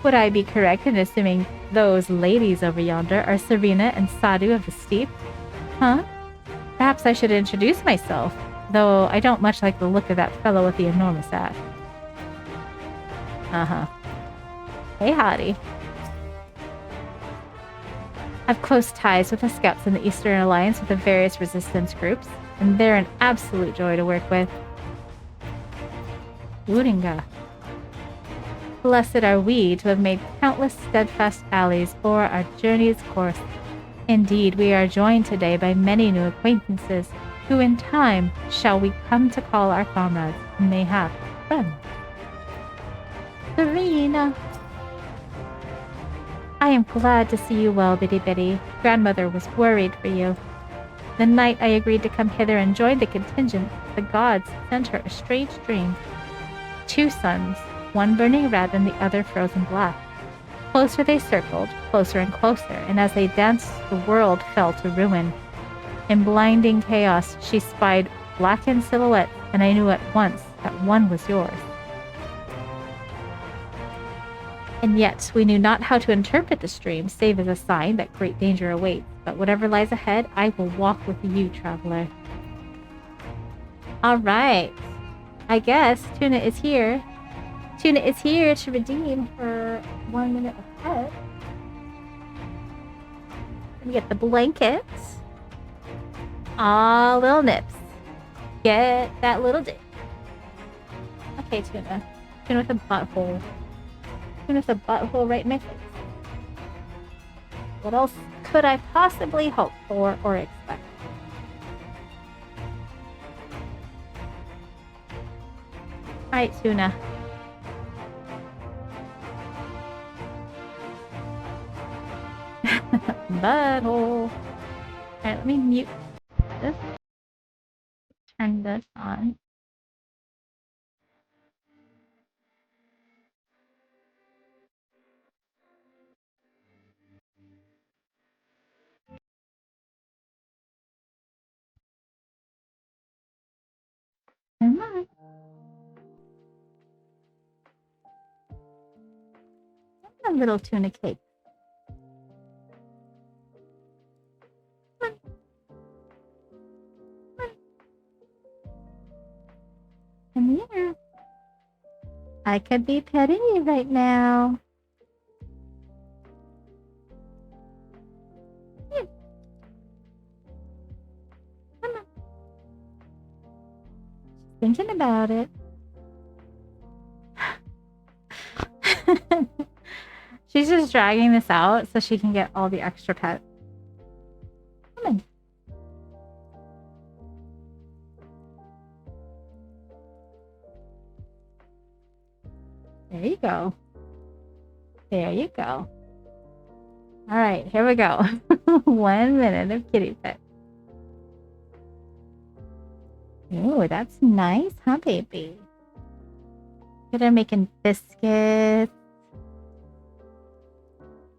Would I be correct in assuming those ladies over yonder are Serena and Sadhu of the Steep? Huh? Perhaps I should introduce myself, though I don't much like the look of that fellow with the enormous ash. Uh-huh. Hey, hottie. I've close ties with the scouts in the Eastern Alliance with the various resistance groups, and they're an absolute joy to work with. Wuringa. Blessed are we to have made countless steadfast allies o'er our journey's course. Indeed, we are joined today by many new acquaintances, who in time shall we come to call our comrades, and mayhap friends. Serena! I am glad to see you well, Biddy Biddy. Grandmother was worried for you. The night I agreed to come hither and join the contingent, the gods sent her a strange dream. 2 suns, one burning red and the other frozen black. Closer they circled, closer and closer, and as they danced, the world fell to ruin. In blinding chaos, she spied blackened silhouettes, and I knew at once that one was yours. And yet, we knew not how to interpret this dream, save as a sign that great danger awaits. But whatever lies ahead, I will walk with you, traveler. Alright. I guess Tuna is here. Tuna is here to redeem her 1 minute of pet. Let me get the blankets. Aw, little Nips. Get that little dick. Okay, Tuna. Tuna with a butthole. Tuna with a butthole right in my face. What else could I possibly hope for or expect? Alright, Tuna. Butthole. Alright, let me mute this. Turn this on. Come on. A little tuna cake. Come on. Come here. I could be petting you right now. Here. Come on. She's thinking about it. She's just dragging this out so she can get all the extra pets. Come on. There you go. There you go. All right, here we go. 1 minute of kitty pet. Ooh, that's nice, huh, baby? Good at making biscuits.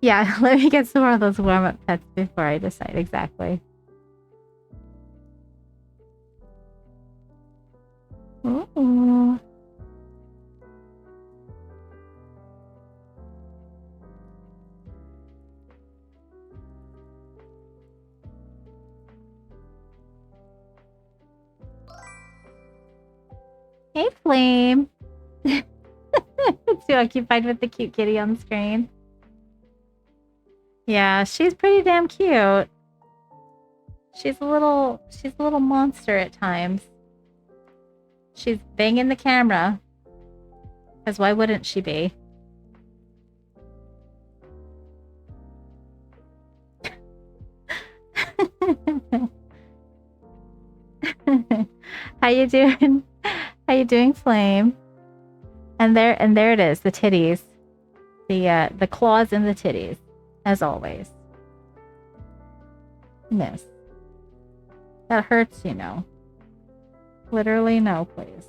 Yeah, let me get some more of those warm-up pets before I decide exactly. Ooh. Hey, Flame. Too occupied with the cute kitty on the screen. Yeah, she's pretty damn cute. She's a little monster at times. She's banging the camera. Because why wouldn't she be? How you doing? How you doing, Flame? And there it is, the titties. The claws in the titties, as always. Miss. That hurts, you know. Literally no, please.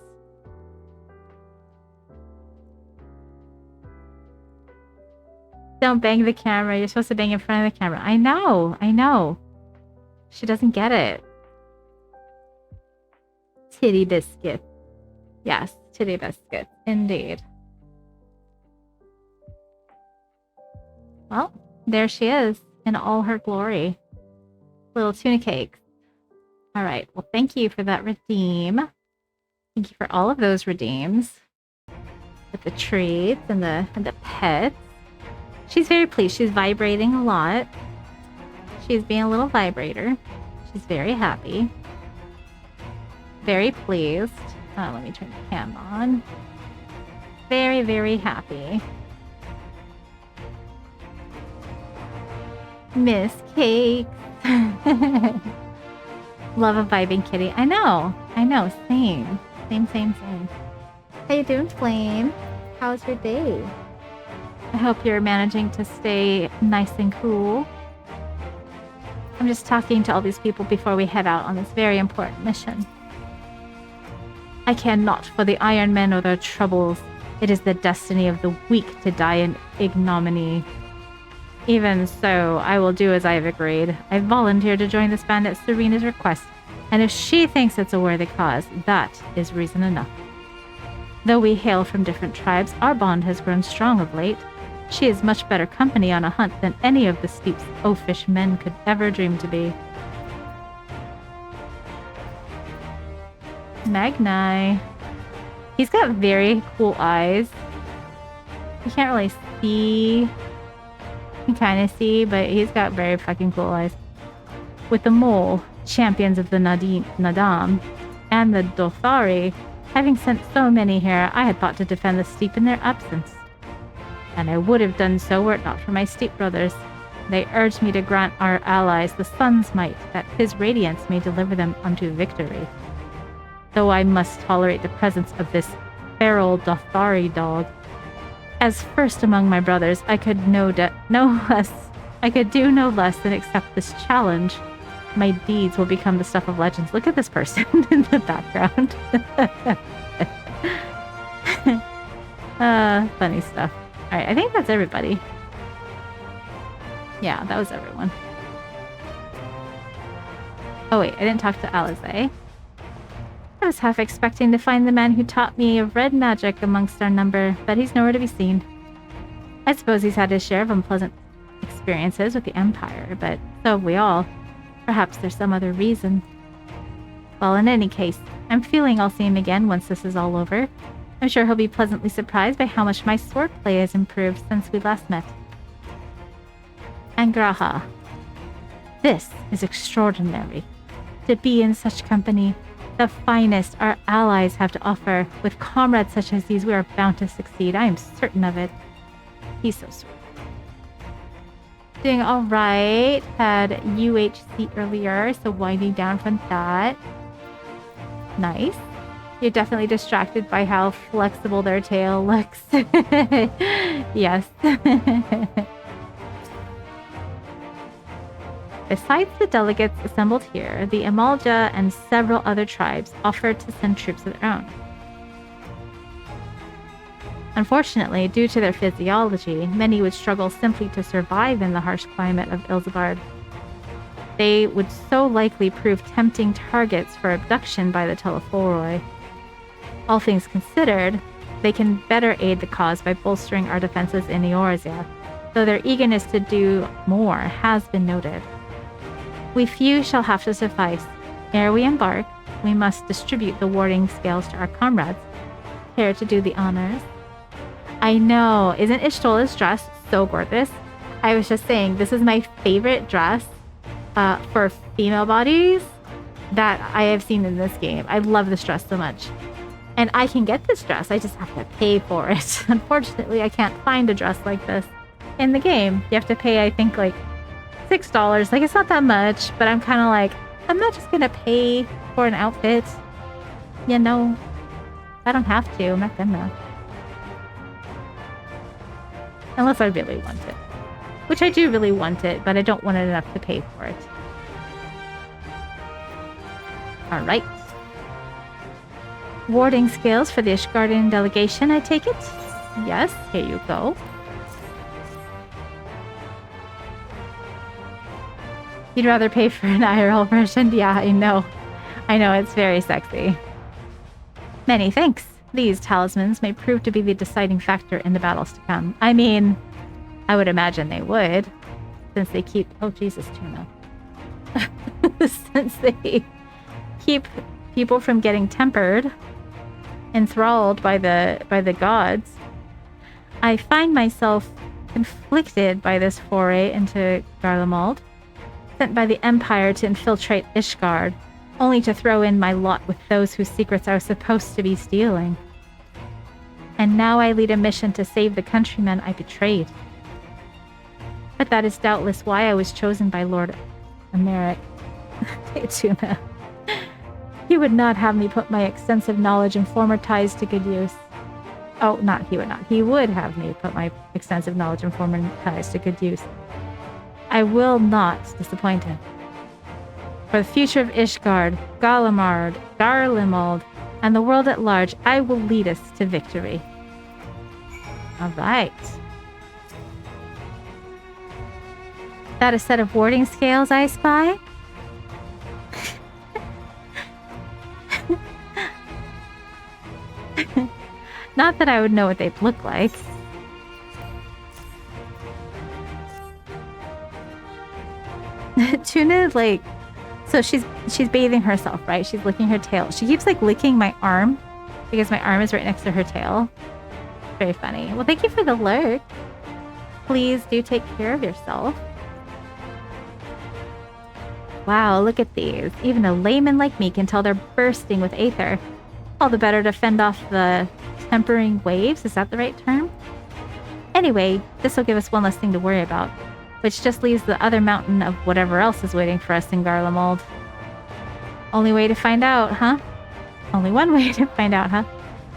Don't bang the camera. You're supposed to bang in front of the camera. I know. I know. She doesn't get it. Titty biscuit. Yes, titty biscuit. Indeed. Well, there she is in all her glory. Little tuna cakes. All right. Well, thank you for that redeem. Thank you for all of those redeems. With the treats and the pets. She's very pleased. She's vibrating a lot. She's being a little vibrator. She's very happy. Very pleased. Let me turn the cam on. Very, very happy. Miss Cakes. Love a vibing kitty. I know. I know. Same. Same. How you doing, Flame? How's your day? I hope you're managing to stay nice and cool. I'm just talking to all these people before we head out on this very important mission. I care not for the Iron Men or their troubles. It is the destiny of the weak to die in ignominy. Even so, I will do as I have agreed. I volunteered to join this band at Serena's request, and if she thinks it's a worthy cause, that is reason enough. Though we hail from different tribes, our bond has grown strong of late. She is much better company on a hunt than any of the Steep's oafish men could ever dream to be. Magni. He's got very cool eyes. You can't really see. You can kind of see, but he's got very fucking cool eyes. With the Mole, champions of the Nadam, and the Dothari, having sent so many here, I had thought to defend the Steep in their absence. And I would have done so were it not for my Steep brothers. They urged me to grant our allies the sun's might, that his radiance may deliver them unto victory. Though I must tolerate the presence of this feral Dothari dog. As first among my brothers, I could do no less than accept this challenge. My deeds will become the stuff of legends. Look at this person in the background. Funny stuff. Alright, I think that's everybody. Yeah, that was everyone. Oh wait, I didn't talk to Alize. I was half expecting to find the man who taught me of red magic amongst our number, but he's nowhere to be seen. I suppose he's had his share of unpleasant experiences with the Empire, but so have we all. Perhaps there's some other reason. Well, in any case, I'm feeling I'll see him again once this is all over. I'm sure he'll be pleasantly surprised by how much my swordplay has improved since we last met. Angraha. This is extraordinary. To be in such company, the finest our allies have to offer. With comrades such as these, we are bound to succeed. I am certain of it. He's so sweet. Doing alright. Had UHC earlier, so winding down from that. Nice. You're definitely distracted by how flexible their tail looks. Yes. Besides the delegates assembled here, the Amalja and several other tribes offered to send troops of their own. Unfortunately, due to their physiology, many would struggle simply to survive in the harsh climate of Ilsabard. They would so likely prove tempting targets for abduction by the Telephoroi. All things considered, they can better aid the cause by bolstering our defenses in Eorzea, though their eagerness to do more has been noted. We few shall have to suffice. Ere we embark, we must distribute the warding scales to our comrades. Care to do the honors? I know, isn't Ishtola's dress so gorgeous? I was just saying, this is my favorite dress for female bodies that I have seen in this game. I love this dress so much. And I can get this dress, I just have to pay for it. Unfortunately, I can't find a dress like this in the game. You have to pay, I think, like $6. Like, it's not that much, but I'm kind of like, I'm not just gonna pay for an outfit. You know, I don't have to. I'm not gonna. Unless I really want it. Which I do really want it, but I don't want it enough to pay for it. Alright. Warding skills for the Ishgardian delegation, I take it? Yes, here you go. You'd rather pay for an IRL version? Yeah, I know. I know, it's very sexy. Many thanks. These talismans may prove to be the deciding factor in the battles to come. I mean, I would imagine they would, since they keep... Oh, Jesus, Tuna. Since they keep people from getting tempered, enthralled by the gods. I find myself conflicted by this foray into Garlemald, sent by the Empire to infiltrate Ishgard, only to throw in my lot with those whose secrets I was supposed to be stealing. And now I lead a mission to save the countrymen I betrayed. But that is doubtless why I was chosen by Lord Emeric Tuna. He would not have me put my extensive knowledge and former ties to good use. Oh, not he would not. He would have me put my extensive knowledge and former ties to good use. I will not disappoint him. For the future of Ishgard, Garlemald, and the world at large, I will lead us to victory. All right. That a set of warding scales I spy? Not that I would know what they'd look like. Tuna, like... So she's bathing herself, right? She's licking her tail. She keeps, like, licking my arm because my arm is right next to her tail. Very funny. Well, thank you for the lurk. Please do take care of yourself. Wow, look at these. Even a layman like me can tell they're bursting with aether. All the better to fend off the tempering waves. Is that the right term? Anyway, this will give us one less thing to worry about, which just leaves the other mountain of whatever else is waiting for us in Garlemald. Only way to find out, huh? Only one way to find out, huh?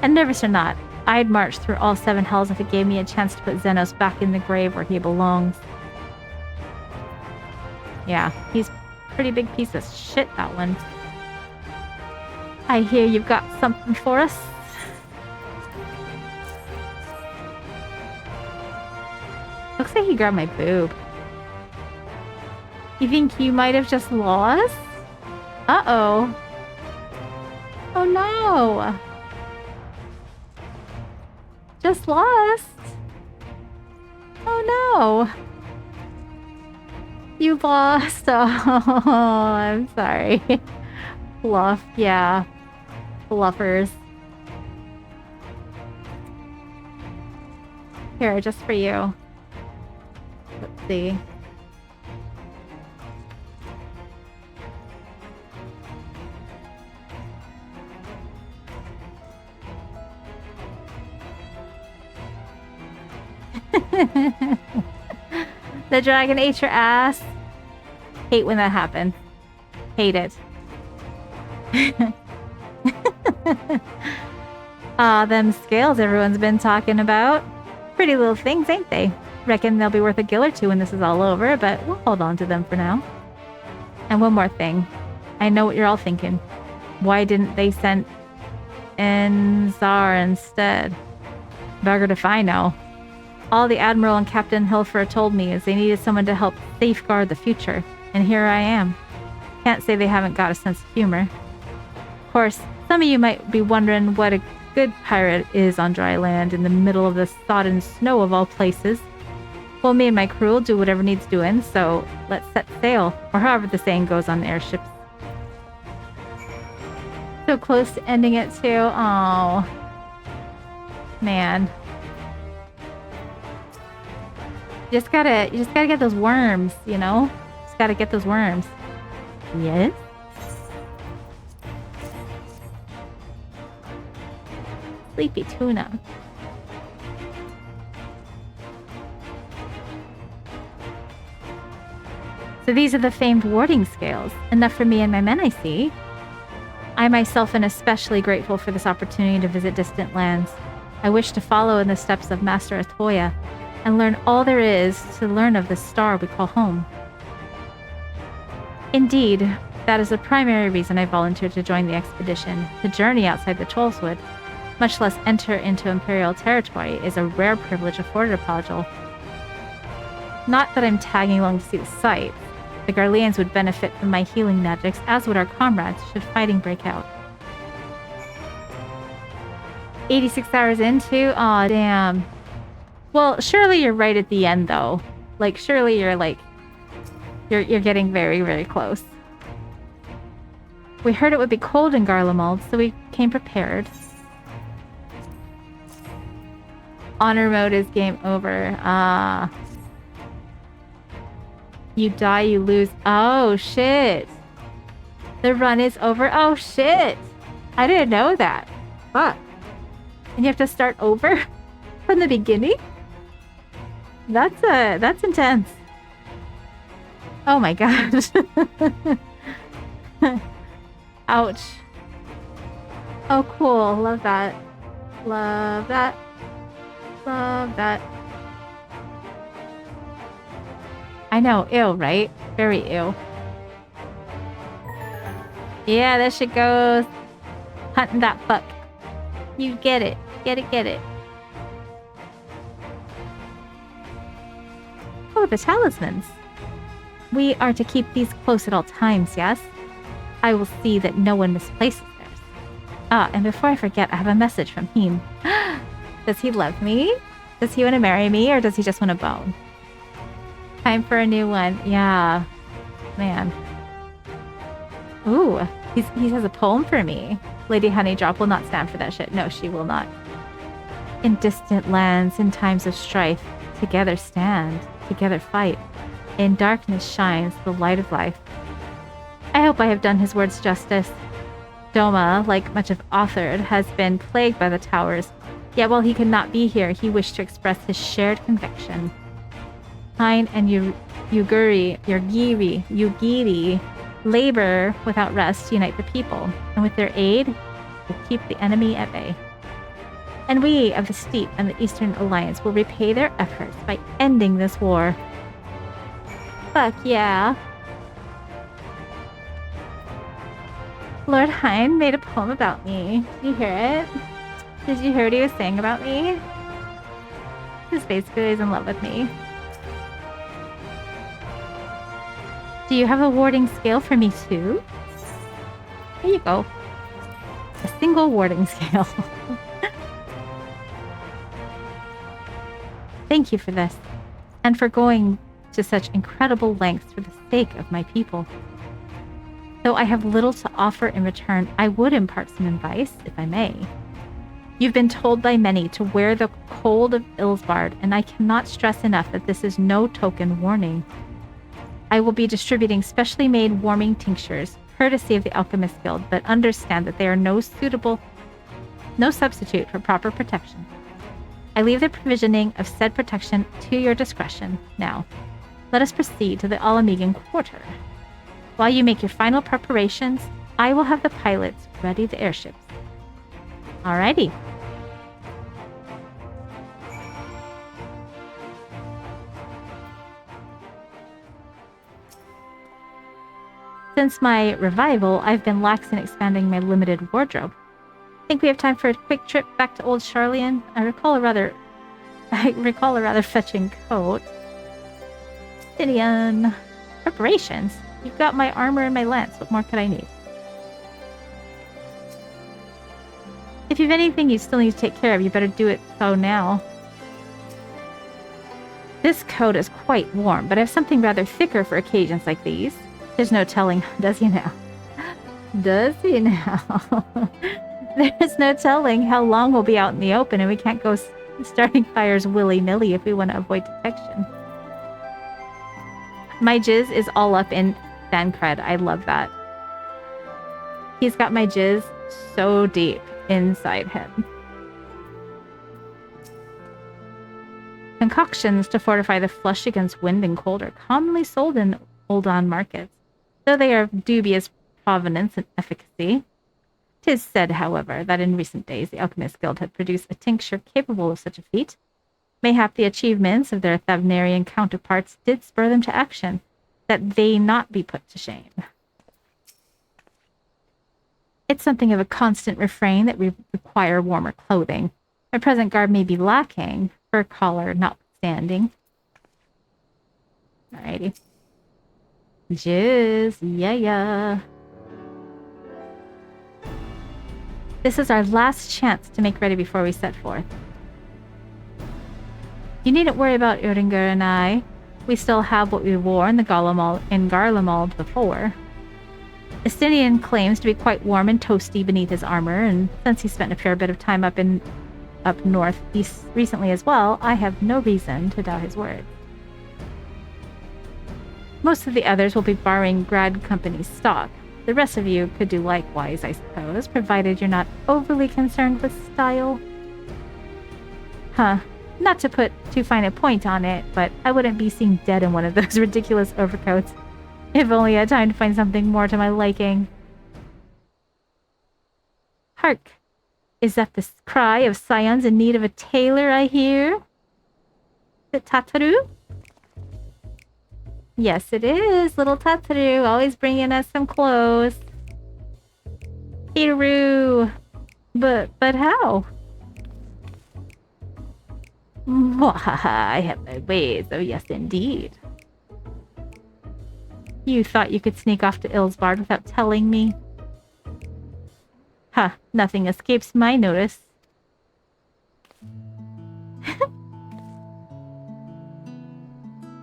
And nervous or not, I'd march through all 7 hells if it gave me a chance to put Xenos back in the grave where he belongs. Yeah, he's a pretty big piece of shit, that one. I hear you've got something for us. Looks like he grabbed my boob. You think you might have just lost? Uh-oh. Oh no. Just lost. Oh no. You lost. Oh, I'm sorry. Bluff, yeah. Bluffers. Here, just for you. Let's see. The dragon ate your ass. Hate when that happens. Hate it. Ah, them scales everyone's been talking about. Pretty little things, ain't they? Reckon they'll be worth a gill or two when this is all over, but we'll hold on to them for now. And one more thing. I know what you're all thinking. Why didn't they send Enzar instead? Buggered if I know. All the Admiral and Captain Hilfer told me is they needed someone to help safeguard the future. And here I am. Can't say they haven't got a sense of humor. Of course, some of you might be wondering what a good pirate is on dry land in the middle of the sodden snow of all places. Well, me and my crew will do whatever needs doing, so let's set sail, or however the saying goes on airships. So close to ending it too. Oh, man. You just gotta get those worms, you know? Just gotta get those worms. Yes? Sleepy tuna. So these are the famed warding scales. Enough for me and my men, I see. I myself am especially grateful for this opportunity to visit distant lands. I wish to follow in the steps of Master Atoya and learn all there is to learn of this star we call home. Indeed, That is the primary reason I volunteered to join the expedition. To journey outside the Trollswood, much less enter into Imperial territory, is a rare privilege afforded a Podgel. Not that I'm tagging along to see the sights. The Garleans would benefit from my healing magics, as would our comrades, should fighting break out. 86 hours into? Aw, damn. Well, surely you're right at the end, though. Like, surely you're, like... You're getting very, very close. We heard it would be cold in Garlemald, so we came prepared. Honor mode is game over. You die, you lose. Oh, shit. The run is over. Oh, shit. I didn't know that. Fuck. And you have to start over from the beginning? That's intense. Oh my gosh. Ouch. Oh, cool. Love that. Love that. Love that. I know. Ew, right? Very ew. Yeah, there she goes. Hunting that fuck. You get it. Get it, get it. Oh, the talismans. We are to keep these close at all times, yes? I will see that no one misplaces theirs. Ah, and before I forget, I have a message from him. Does he love me? Does he want to marry me, or does he just want a bone? Time for a new one. Yeah. Man. Ooh, he has a poem for me. Lady Honeydrop will not stand for that shit. No, she will not. In distant lands, in times of strife, together stand, together fight. In darkness shines the light of life. I hope I have done his words justice. Doma, like much of Authard, has been plagued by the towers, yet while he could not be here, he wished to express his shared conviction. Hein and Yugiri, labor without rest to unite the people, and with their aid, will keep the enemy at bay. And we of the Steep and the Eastern Alliance will repay their efforts by ending this war. Fuck yeah. Lord Hein made a poem about me. Did you hear it? Did you hear what he was saying about me? He's basically in love with me. Do you have a warding scale for me too? There you go. A single warding scale. Thank you for this, and for going to such incredible lengths for the sake of my people. Though I have little to offer in return, I would impart some advice, if I may. You've been told by many to wear the cold of Ilsbard, and I cannot stress enough that this is no token warning. I will be distributing specially made warming tinctures, courtesy of the Alchemist Guild, but understand that they are no substitute for proper protection. I leave the provisioning of said protection to your discretion. Now, let us proceed to the Alamegan Quarter. While you make your final preparations, I will have the pilots ready the airships. Alrighty. Since my revival, I've been lax in expanding my limited wardrobe. Think we have time for a quick trip back to Old Charlian? I recall a rather fetching coat. Tinian. Preparations. You've got my armor and my lance. What more could I need? If you've anything you still need to take care of, you better do it so now. This coat is quite warm, but I have something rather thicker for occasions like these. There's no telling, does he now? Does he now? There's no telling how long we'll be out in the open, and we can't go starting fires willy-nilly if we want to avoid detection. My jizz is all up in Thancred. I love that. He's got my jizz so deep inside him. Concoctions to fortify the flesh against wind and cold are commonly sold in Uldan markets, though they are of dubious provenance and efficacy. 'Tis said, however, that in recent days the Alchemist Guild had produced a tincture capable of such a feat. Mayhap the achievements of their Thavnarian counterparts did spur them to action, that they not be put to shame. It's something of a constant refrain that we require warmer clothing. My present garb may be lacking, fur collar notwithstanding. Alrighty. Jizz, yeah. This is our last chance to make ready before we set forth. You needn't worry about Uringer and I. We still have what we wore in Garlemald before. Estinian claims to be quite warm and toasty beneath his armor, and since he spent a fair bit of time up north east recently as well, I have no reason to doubt his word. Most of the others will be borrowing Grad Company's stock. The rest of you could do likewise, I suppose, provided you're not overly concerned with style. Huh. Not to put too fine a point on it, but I wouldn't be seen dead in one of those ridiculous overcoats. If only I had time to find something more to my liking. Hark! Is that the cry of scions in need of a tailor I hear? Is it Tataru? Yes, it is, little Tataru, always bringing us some clothes. Hiru! But how? Mwahaha, I have my ways, oh yes indeed. You thought you could sneak off to Ilsbard without telling me? Huh, nothing escapes my notice.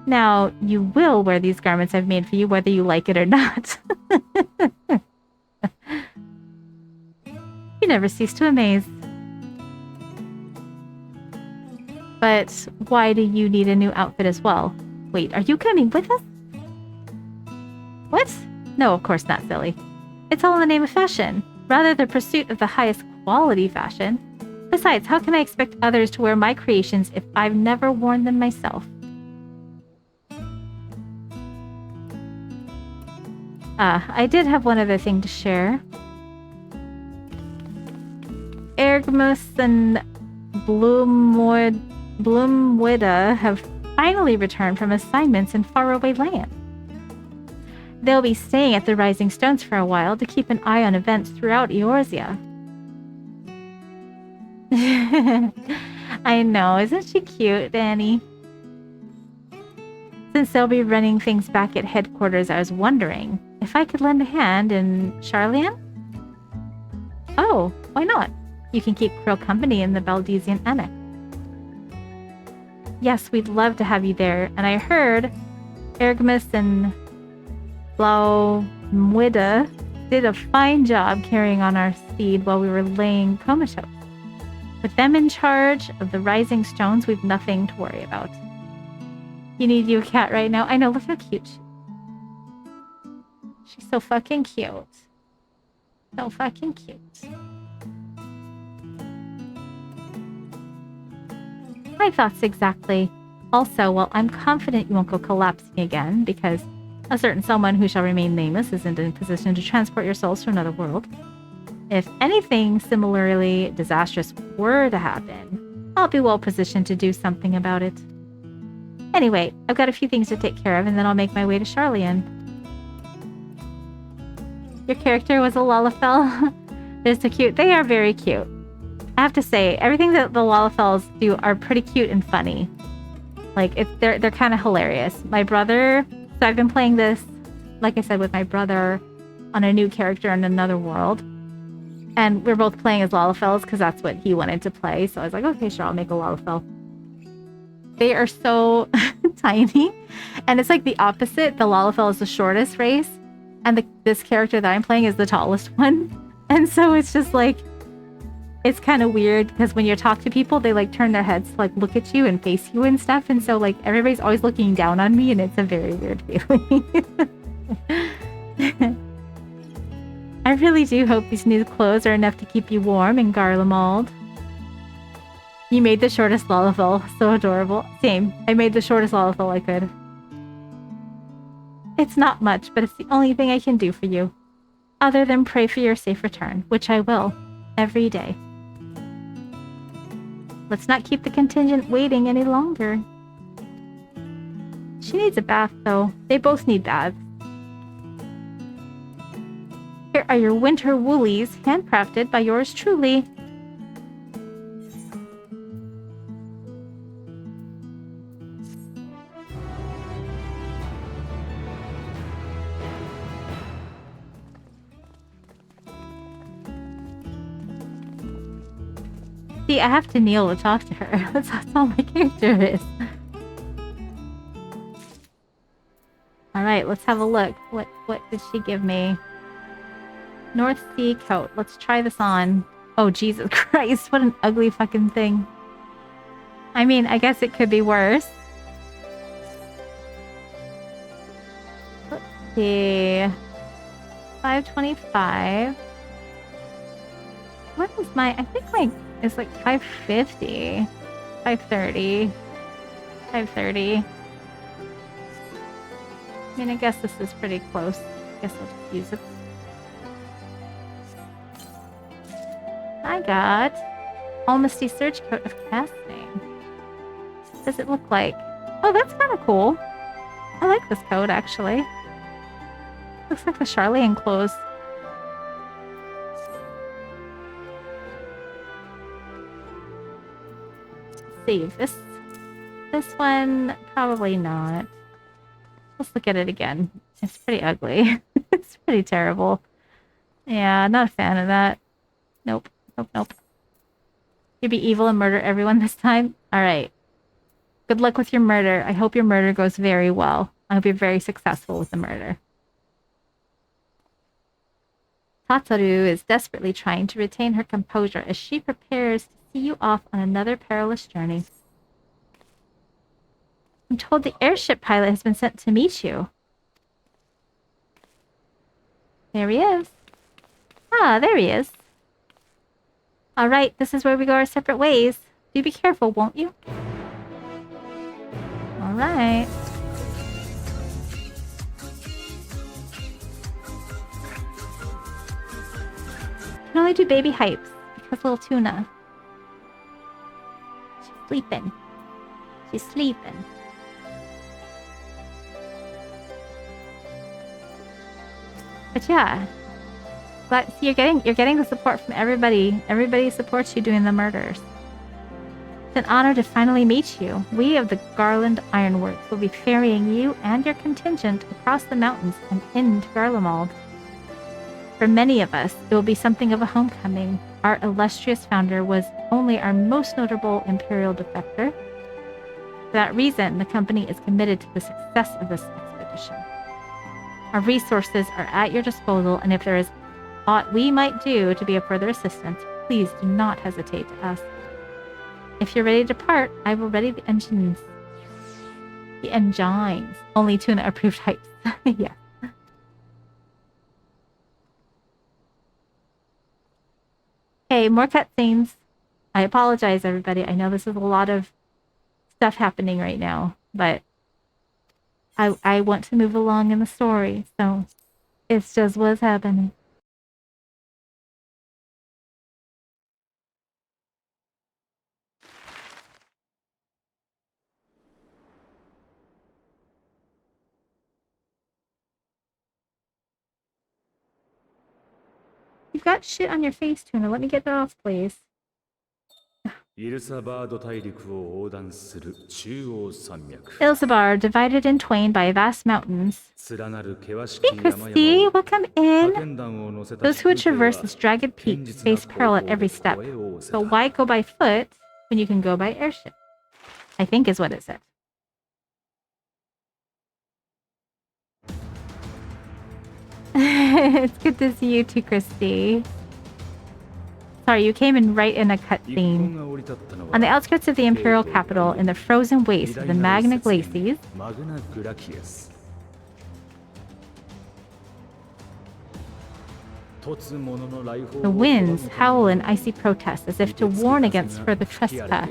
Now, you will wear these garments I've made for you whether you like it or not. You never cease to amaze. But why do you need a new outfit as well? Wait, are you coming with us? What? No, of course not, silly. It's all in the name of fashion. Rather the pursuit of the highest quality fashion. Besides, how can I expect others to wear my creations if I've never worn them myself? I did have one other thing to share. Ergmus and Bloomwida have finally returned from assignments in faraway land. They'll be staying at the Rising Stones for a while to keep an eye on events throughout Eorzea. I know, isn't she cute, Danny? Since they'll be running things back at headquarters, I was wondering if I could lend a hand in Charlian? Oh, why not? You can keep Krill company in the Baldesian Annex. Yes, we'd love to have you there, and I heard Ergmus and Blaumwida did a fine job carrying on our steed while we were laying comatose. With them in charge of the Rising Stones, we've nothing to worry about. You need you a cat right now? I know, look how cute she is. She's so fucking cute. So fucking cute. My thoughts exactly. Also, well, I'm confident you won't go collapsing again, because a certain someone who shall remain nameless isn't in a position to transport your souls to another world. If anything similarly disastrous were to happen, I'll be well positioned to do something about it. Anyway, I've got a few things to take care of, and then I'll make my way to Charlian. Your character was a Lalafell? They're so cute. They are very cute. I have to say, everything that the Lalafells do are pretty cute and funny. Like, they're kind of hilarious. My brother... So I've been playing this, like I said, with my brother on a new character in another world. And we're both playing as Lalafells because that's what he wanted to play. So I was like, okay, sure, I'll make a Lalafell. They are so tiny. And it's like the opposite. The Lalafell is the shortest race. And this character that I'm playing is the tallest one. And so it's just like, it's kind of weird because when you talk to people, they like turn their heads to like look at you and face you and stuff. And so like everybody's always looking down on me and it's a very weird feeling. I really do hope these new clothes are enough to keep you warm in Garlemald. You made the shortest Lalafell. So adorable. Same. I made the shortest Lalafell I could. It's not much, but it's the only thing I can do for you. Other than pray for your safe return, which I will. Every day. Let's not keep the contingent waiting any longer. She needs a bath, though. They both need baths. Here, are your winter woolies, handcrafted by yours truly. See, I have to kneel to talk to her. That's all my character is. Alright, let's have a look. What did she give me? North Sea coat. Let's try this on. Oh, Jesus Christ. What an ugly fucking thing. I mean, I guess it could be worse. Let's see. 525. What is my... I think my... It's like 550. 530. 530. I mean, I guess this is pretty close. I guess I'll just use it. I got Almasty Search Coat of Casting. What does it look like? Oh, that's kind of cool. I like this coat, actually. Looks like the Charlene clothes. Let's see, this one, probably not. Let's look at it again. It's pretty ugly. It's pretty terrible. Yeah, not a fan of that. Nope. Nope, nope. You be evil and murder everyone this time? Alright. Good luck with your murder. I hope your murder goes very well. I hope you're very successful with the murder. Tataru is desperately trying to retain her composure as she prepares to see you off on another perilous journey. I'm told the airship pilot has been sent to meet you. There he is. Ah, there he is. Alright, this is where we go our separate ways. Do be careful, won't you? Alright. Can only do baby hypes because little tuna. She's sleeping. She's sleeping. But yeah. Glad see you're getting the support from everybody. Everybody supports you doing the murders. It's an honor to finally meet you. We of the Garland Ironworks will be ferrying you and your contingent across the mountains and into Garlemald. For many of us, it will be something of a homecoming. Our illustrious founder was only our most notable Imperial defector. For that reason, the company is committed to the success of this expedition. Our resources are at your disposal, and if there is aught we might do to be of further assistance, please do not hesitate to ask. If you're ready to depart, I will ready the engines. The engines. Only tuna approved heights. Yeah. Okay, more cutscenes. I apologize, everybody. I know this is a lot of stuff happening right now, but I want to move along in the story, so it's just what's happening. You've got shit on your face, Tuna. Let me get that off, please. イルサバード大陸を横断する中央山脈 Ilsabar, divided in twain by vast mountains. 連なる険し Hey, き山々 Christy, を welcome 派 in. 遣団を乗せた Those who would 飛行艇 traverse は this jagged 堅 peak 実な face peril at 航 every 法 step. で越えをせ So た why go by foot when you can go by airship? I think is what it said. It's good to see you too, Christy. Sorry, you came in right in a 一 cutscene. 行が降り立ったのは On the outskirts of the imperial capital, in the frozen wastes of the Magna Glacies, マグナ・グラキエス突如の来訪 the winds howl in icy protest as if to warn against further trespass.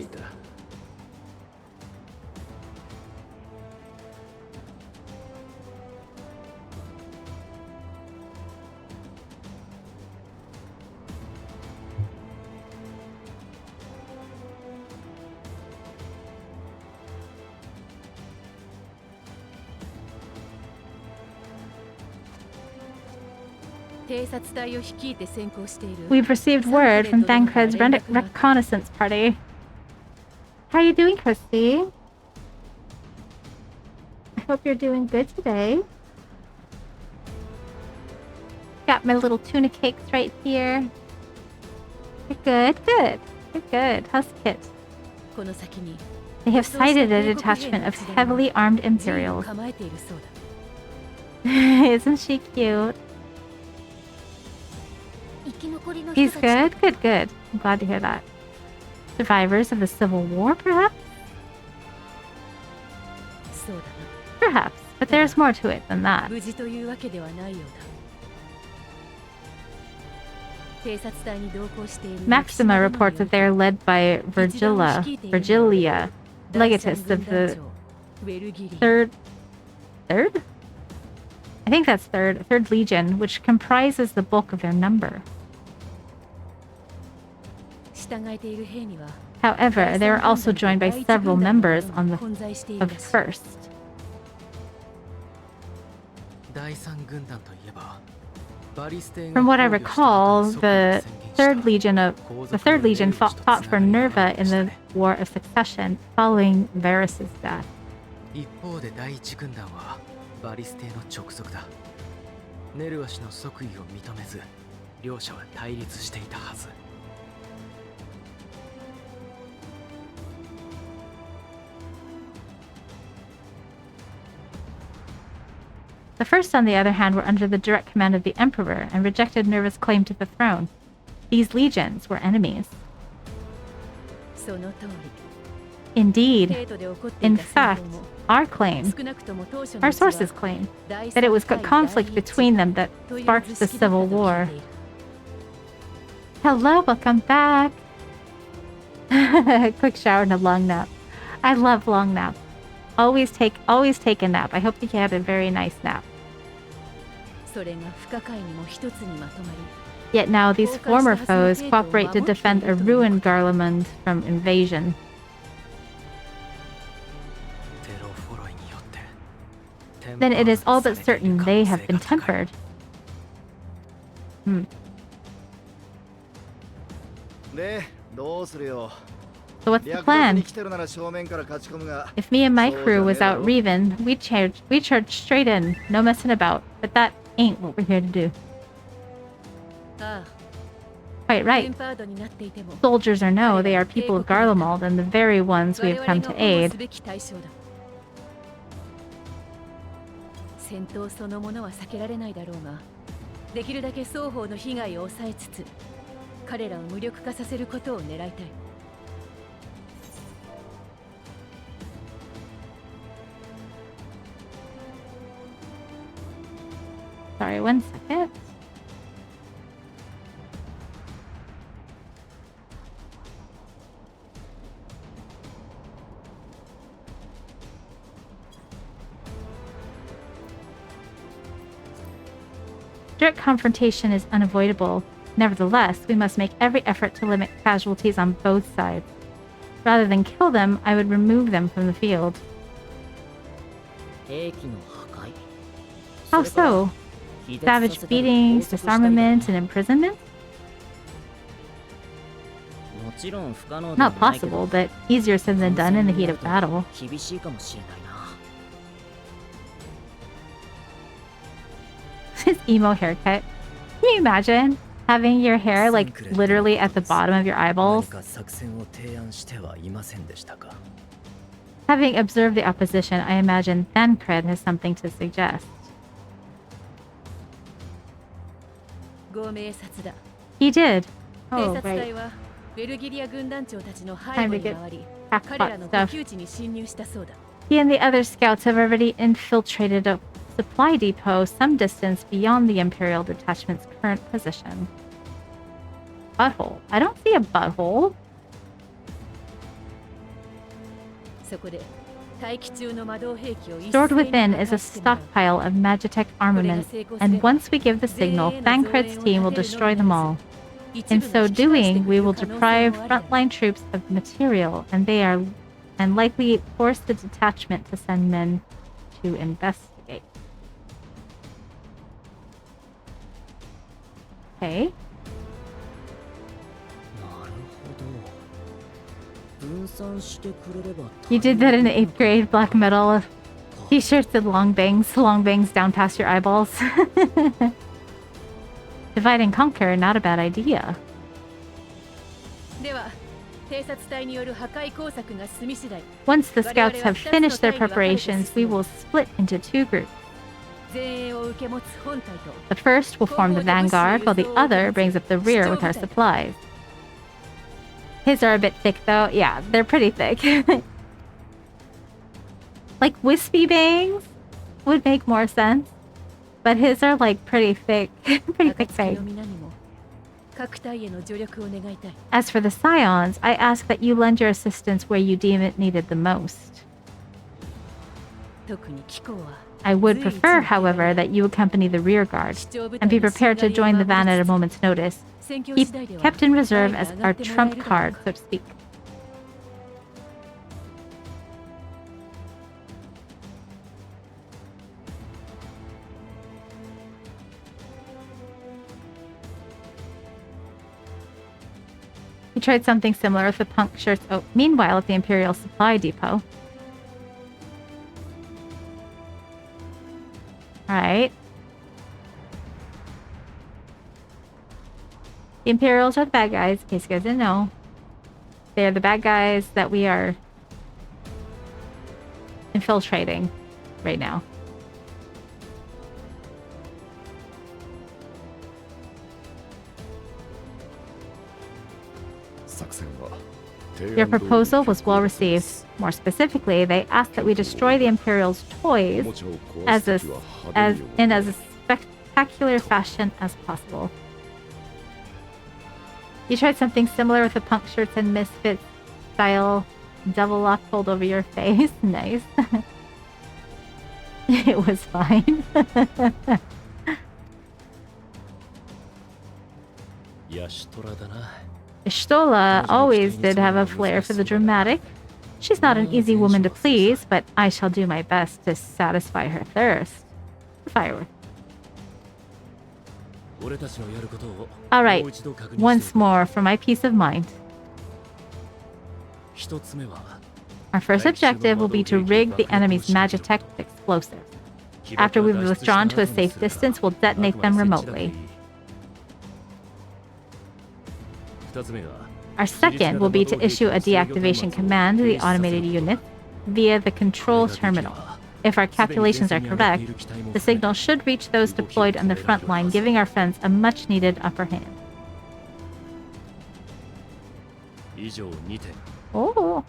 偵察隊を率いて先行している We've received word from Thancred's reconnaissance party. How are you doing, Christy? I hope you're doing good today. Got my little tuna cakes right here. You're good, good. You're good. How's Kit? この先に They have sighted a detachment of heavily armed 銃を Imperials. 構えているそうだ Isn't she cute? 生き残りの人 He's たち good? Good, good. I'm glad to hear that. Survivors of the Civil War, perhaps? そうだな Perhaps. But there's more to it than that. 無事というわけではないようだ偵察隊に同行している Maxima reports that they are led by Virgilia, legatist of the ウェルギリ third? I think that's third legion, which comprises the bulk of their number. 従えている兵には However, they are also joined by several members on the 混在している of らしい first. 第三軍団といえばバリス艇が From what I 防御した後 recall, に即 the に宣言した third legion fought for Nerva in the War of Succession following Varys' death. 一方で第一軍団はバリス艇の直属だネルワ氏の即位を認めず両者は対立していたはず The first, on the other hand, were under the direct command of the Emperor and rejected Nerva's claim to the throne. These legions were enemies. その通り Indeed, 帝都で起こってい in た戦 fact, 闘も our claim, 少なくとも当初の our うちは sources claim, 第 that it was 三 a 対 conflict 第一 between them that という sparked 図 the 式だった Civil と聞い War. ている Hello, welcome back. Quick shower and a long nap. I love long naps. Always take a nap. I hope that you had a very nice nap. それが不可解にも一つにまとまり Yet now these former foes cooperate to defend a ruined Garlemund from invasion. テロフォロイによって Then it is all but certain they have been tempered. So what's the plan? If me and my crew was out Reven, we'd charge straight in, no messing about. But that ain't what we're here to do. ああ Quite テ right. ンパードになっていても Soldiers or no, they are people of Garlemald and the very ones we 我 have 々 come が to 保護 aid. すべき対象だ戦闘そのものは避けられないだろうができるだけ双方の被害を抑えつつ彼らを無力化させることを狙いたい Sorry, 1 second. Direct confrontation is unavoidable. Nevertheless, we must make every effort to limit casualties on both sides. Rather than kill them, I would remove them from the field. 兵器の破壊 How so? 気絶 Savage させたり beatings, 拘束したりだ disarmament, and imprisonment? もちろん不可能では Not ないけど possible, but easier said than done in the heat of battle. 厳しいかもしれないな His emo haircut. Can you imagine having your hair like literally at the bottom of your 何 eyeballs? か作戦を提案してはいませんでしたか Having observed the opposition, I imagine Thancred has something to suggest. ご明察だ He did. 偵 Oh, 察隊 right. はベルギリア軍団長たちの背 Time 後 to に get 回り crackpot 彼らの補 stuff. 給地に侵入したそうだ He and the other scouts have already infiltrated a supply depot some distance beyond the Imperial detachment's current position. Butthole. I don't see a butthole. そこで待機中の魔導兵器を一斉に Stored within 破 is a 壊してもらう stockpile of Magitech armament, and once we give the signal, Thancred's team will destroy them all. In so doing, we will deprive frontline troops of material, and likely force the detachment to send men to investigate. Okay. なるほど。分散してくれれば。 You did that in 8th grade, black metal. T-shirts with long bangs down past your eyeballs. Divide and conquer, not a bad idea. では偵察隊による破壊工作が済み次第 Once the scouts have finished their preparations, we will split into 2 groups. 前衛を受け持つ本隊と The first will form the vanguard, while the other brings up the rear with our supplies. His are a bit thick though. Yeah, they're pretty thick. Like wispy bangs would make more sense. But his are like pretty thick. Pretty thick 暁 bangs. の皆にも各隊への助力を願いたい As for the scions, I ask that you lend your assistance where you deem it needed the most. 特に機構は I would prefer, however, that you accompany the rear guard 主張部隊 and be の prepared to 信頼を join the van 守 at り a つつ moment's notice. 戦況 Keep 次第では kept in reserve 隊 as が上が our ってもらえ trump るだろう card, so to speak. We tried something similar with the punk shirts. Oh, meanwhile, at the Imperial Supply Depot. Alright. The Imperials are the bad guys, in case you guys didn't know. They're the bad guys that we are infiltrating right now. Your proposal was well received. More specifically, they asked that we destroy the Imperial's toys as in as spectacular fashion as possible. You tried something similar with the punk shirts and misfits style devil lock pulled over your face. Nice. It was fine. Ishtola always did have a flair for the dramatic. She's not an easy woman to please, but I shall do my best to satisfy her thirst. If I were. Alright, once more for my peace of mind. Our first objective will be to rig the enemy's Magitech explosives. After we've withdrawn to a safe distance, we'll detonate them remotely. Our second will be to issue a deactivation command to the automated unit via the control terminal. If our calculations are correct, the signal should reach those deployed on the front line, giving our friends a much-needed upper hand. Oh,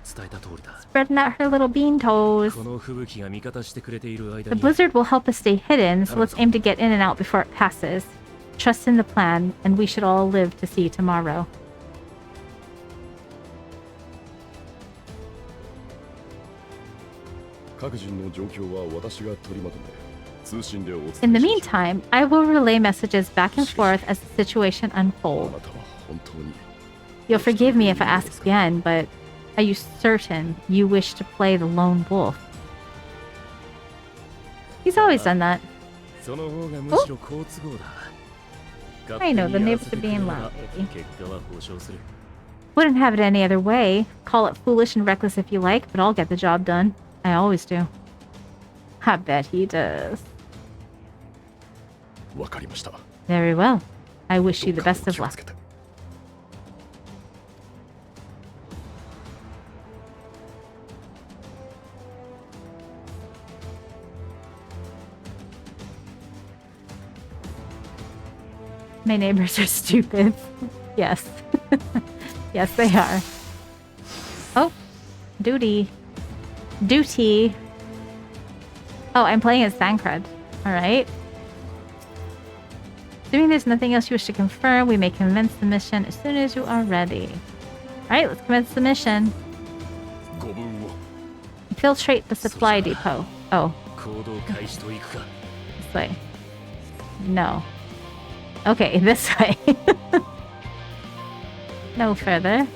spreading out her little bean toes. The blizzard will help us stay hidden, so let's aim to get in and out before it passes. Trust in the plan, and we should all live to see tomorrow. In the meantime, I will relay messages back and forth as the situation unfolds. You'll forgive me if I ask again, but are you certain you wish to play the lone wolf? He's always done that. Oh. I know, the neighbors are being loud, baby. Wouldn't have it any other way. Call it foolish and reckless if you like, but I'll get the job done. I always do. I bet he does. Very well. I wish you the best of luck. My neighbors are stupid. Yes. Yes, they are. Oh. Duty. Duty. Oh, I'm playing as Thancred. Alright. Assuming there's nothing else you wish to confirm, we may commence the mission as soon as you are ready. Alright, let's commence the mission. Infiltrate the supply depot. Oh. This way. No. Okay, this way. No further.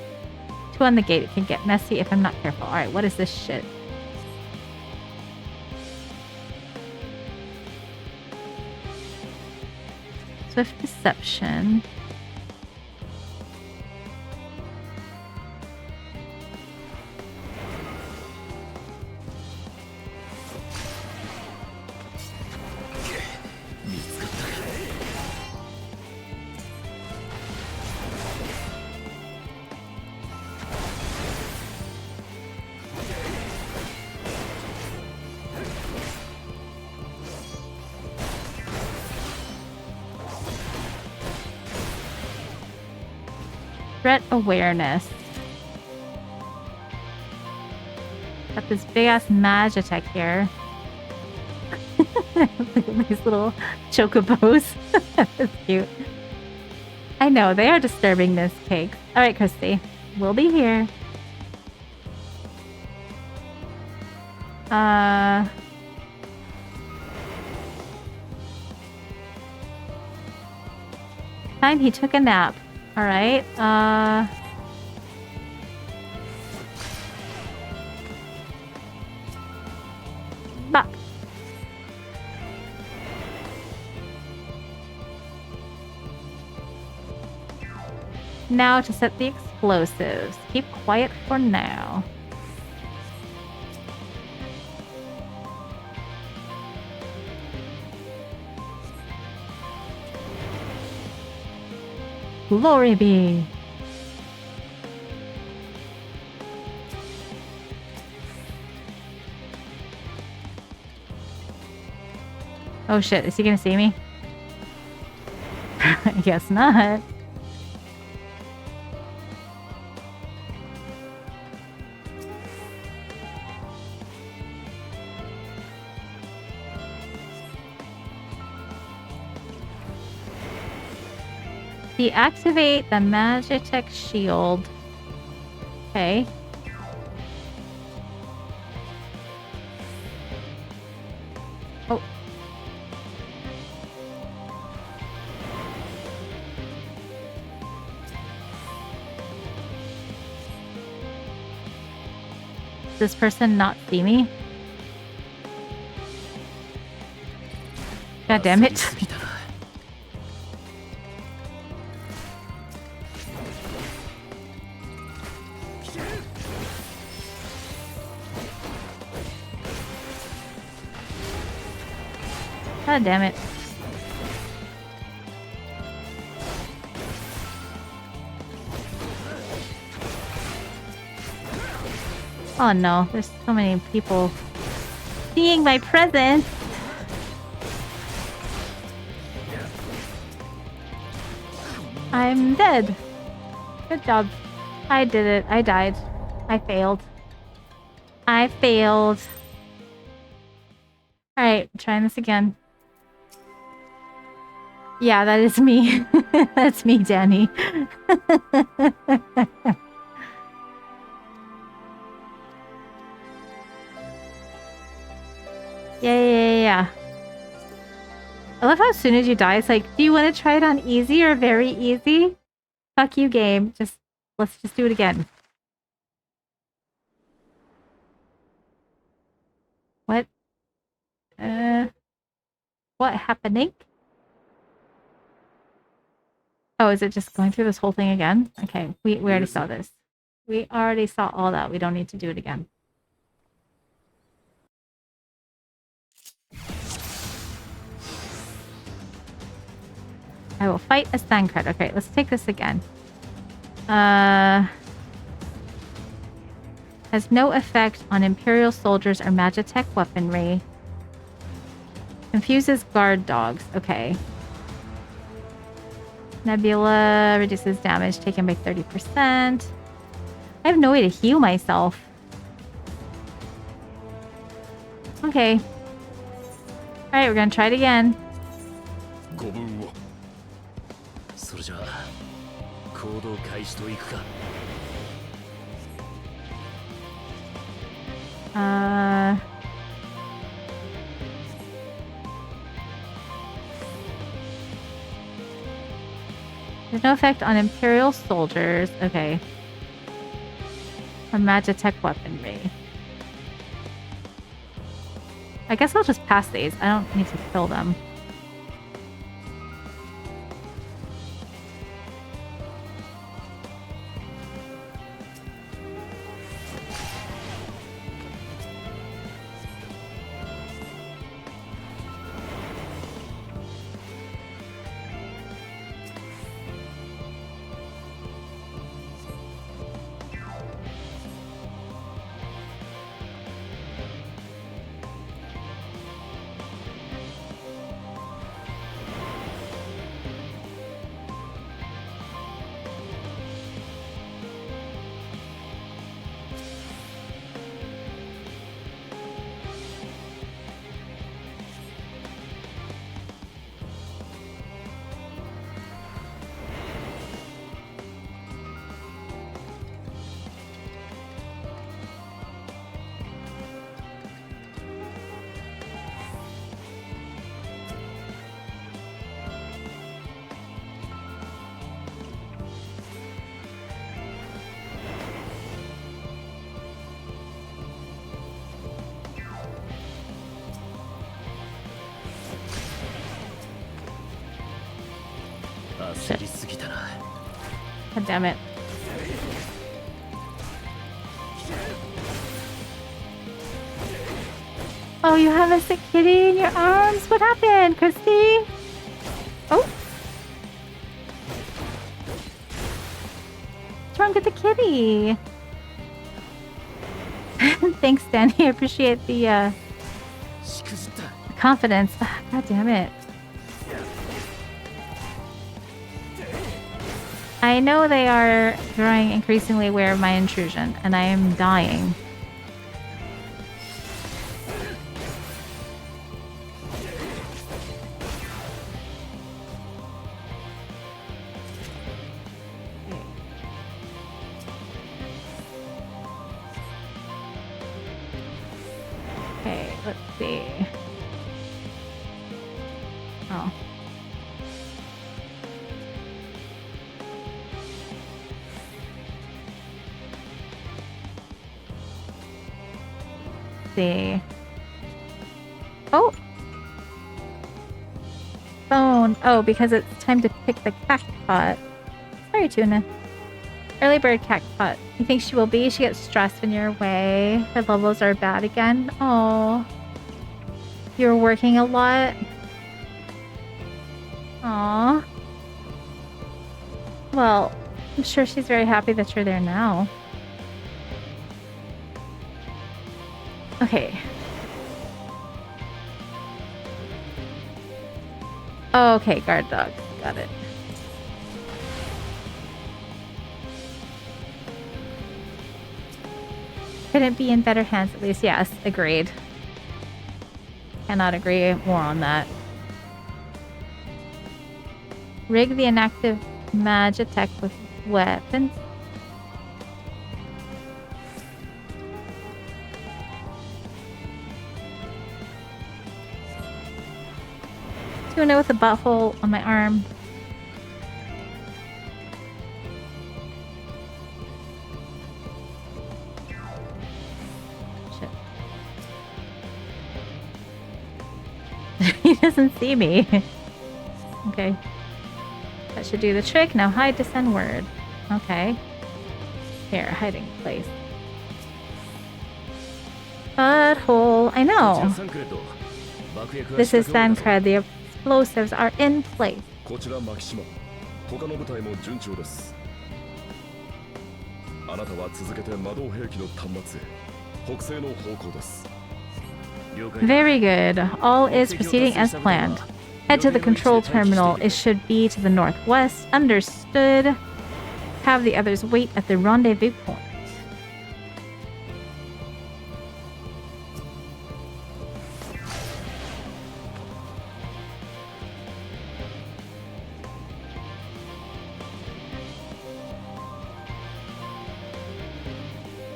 2 on the gate. It can get messy if I'm not careful. Alright, what is this shit? Swift Deception. Threat awareness. Got this big ass mage attack here. Look at these little chocobos. That's cute. I know, they are disturbing this cake. Alright, Christy. We'll be here. Time he took a nap. Alright, Bop. Now to set the explosives. Keep quiet for now. Glory be. Oh shit, is he gonna see me? I guess not. Deactivate the Magitech shield. Okay. Oh. Does this person not see me? God damn it. God damn it. Oh no, there's so many people seeing my presence. I'm dead. Good job. I did it. I died. I failed. I failed. Alright, trying this again. Yeah, that is me. That's me, Danny. Yeah. I love how as soon as you die, it's like, do you want to try it on easy or very easy? Fuck you, game. Let's just do it again. What? What happening? Oh, is it just going through this whole thing again? Okay, we already saw this. We already saw all that. We don't need to do it again. I will fight a stand card. Okay, let's take this again. Has no effect on Imperial soldiers or Magitech weaponry. Confuses guard dogs. Okay. Nebula reduces damage taken by 30%. I have no way to heal myself. Okay. Alright, we're gonna try it again. ご分を。それじゃあ行動開始といくか。There's no effect on Imperial soldiers. Okay. Or Magitech weaponry. I guess I'll just pass these. I don't need to kill them. 焦りすぎたな。 God damn it. Oh, you have a sick kitty in your arms? What happened, Christy? Oh. What's wrong with the kitty? Thanks, Danny. I appreciate the confidence. God damn it. I know they are growing increasingly aware of my intrusion, and I am dying. Okay, let's see. Oh. See. Oh! Phone. Oh, because it's time to pick the cactpot. Sorry, Tuna. Early bird cactpot. You think she will be? She gets stressed when you're away. Her levels are bad again. Oh. You're working a lot? Aw. Well, I'm sure she's very happy that you're there now. Okay. Oh, okay, guard dog. Got it. Couldn't be in better hands at least. Yes, agreed. Cannot agree more on that. Rig the inactive Magitech with weapons. Tuna with a butthole on my arm. Shit. He doesn't see me. Okay. That should do the trick. Now hide to send word. Okay. Here, hiding place. Butthole. I know. This is Thancred. The explosives are in place. こちらマキシマ。他の部隊も順調です。あなたは続けて魔導兵器の端末へ。北西の方向です。 Very good. All is proceeding as planned. Head to the control terminal. It should be to the northwest. Understood. Have the others wait at the rendezvous point.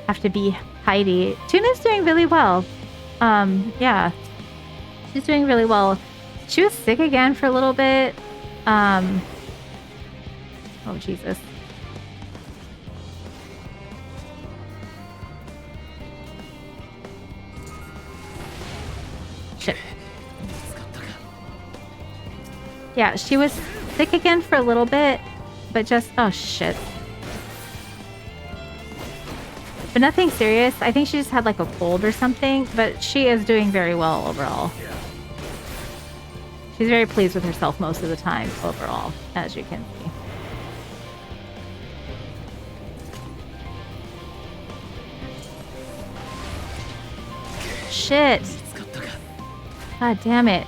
Have to be Heidi. Tuna's doing really well. Yeah. She's doing really well. She was sick again for a little bit. Oh, Jesus. Shit. Yeah, she was sick again for a little bit, but just... Oh, shit. But nothing serious. I think she just had like a cold or something, but she is doing very well overall. She's very pleased with herself most of the time overall, as you can see. Shit. God damn it.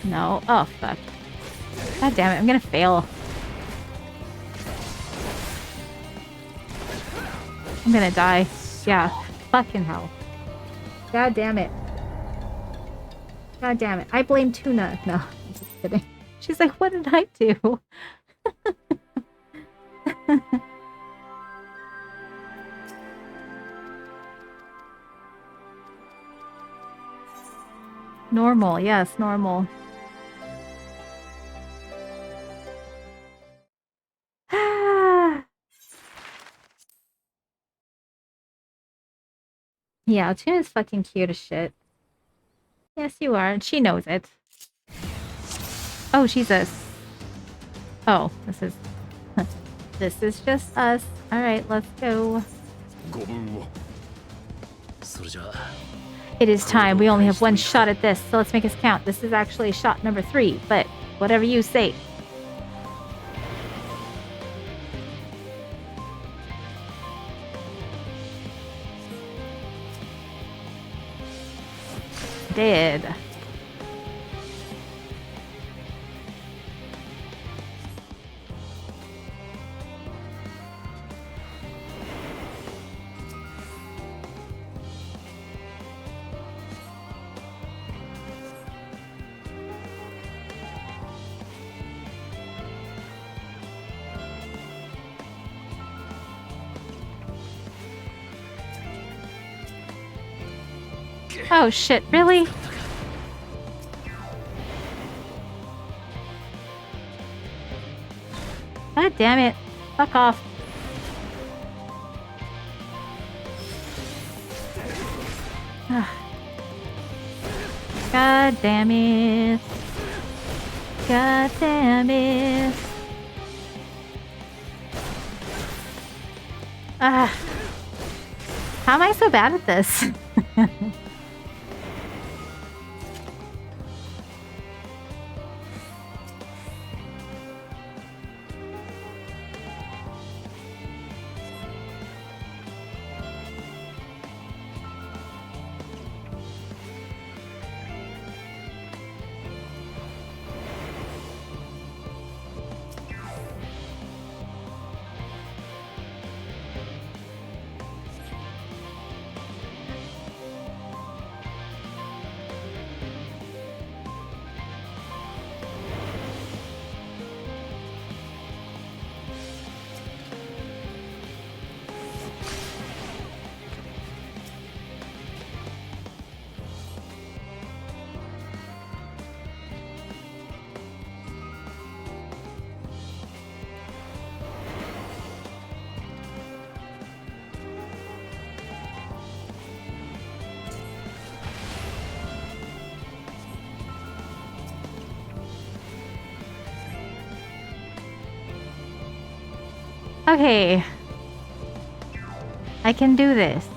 No. Oh, fuck. God damn it. I'm gonna fail. I'm gonna die. Yeah. Fucking hell. God damn it. God damn it. I blame Tuna. No, I'm just kidding. She's like, what did I do? Normal. Yes, normal. Yeah, Tune is fucking cute as shit. Yes, you are, and she knows it. Oh, Jesus. Oh, this is... this is just us. Alright, let's go. ご分を それじゃあ It is time. We only have one shot at this, so let's make us count. This is actually shot number 3, but whatever you say. Dead. Oh shit, really? God damn it. Fuck off. God damn it. God damn it. How am I so bad at this? Okay. I can do this.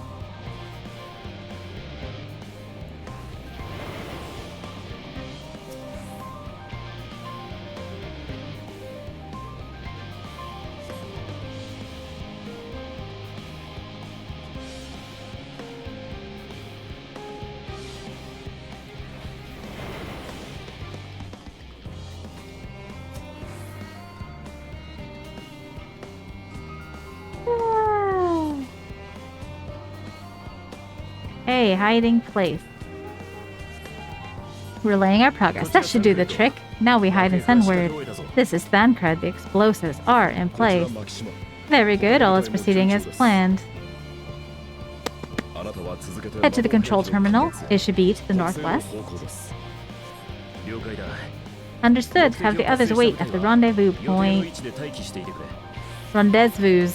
Hey, hiding place. Relaying our progress. That should do the trick. Now we hide and send word. This is Thancred. The explosives are in こちら place. マキシマ Very good. All is proceeding as planned. あなたは続けて Head to the control 魔導兵 terminal. 器を確 It should be to the 実北西の northwest. 方向です 了解だ Understood. Have the others wait at the rendezvous 予定の位 point. 置で待機していてくれ Rendezvous.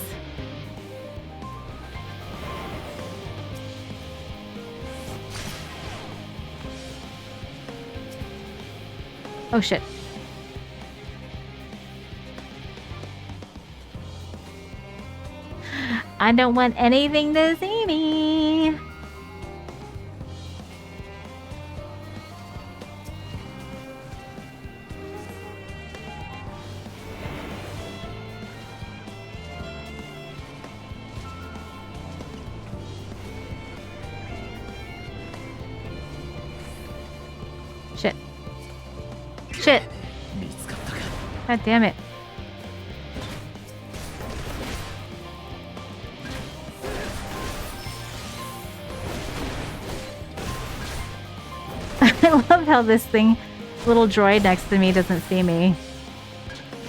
Oh shit. I don't want anything to see me. Shit. Shit. 見つかったか God damn it. I love how this thing, little droid next to me doesn't see me.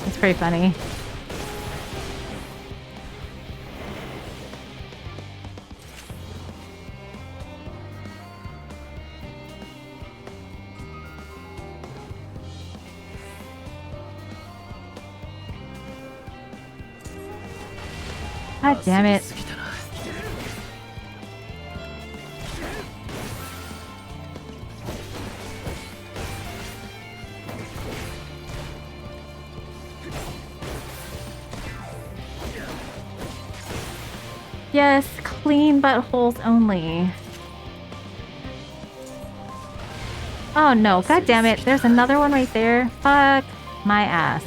It's pretty funny. God damn it. 過ぎたな Yes, clean buttholes only. Oh no, god damn it. There's another one right there. Fuck my ass.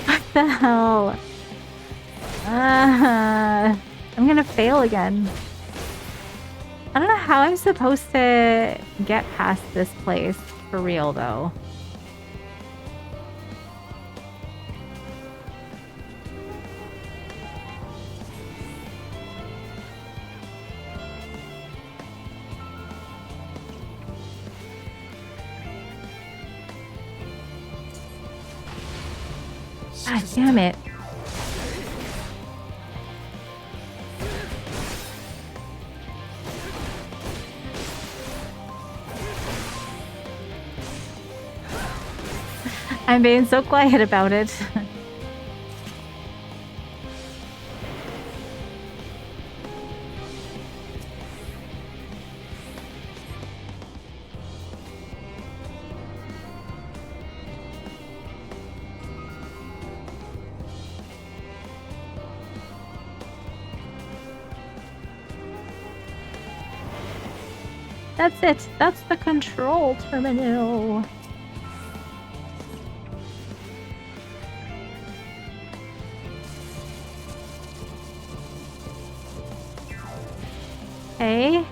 What the hell? I'm gonna fail again. I don't know how I'm supposed to get past this place for real though. God damn it. I'm being so quiet about it. That's it. That's the control terminal. Okay.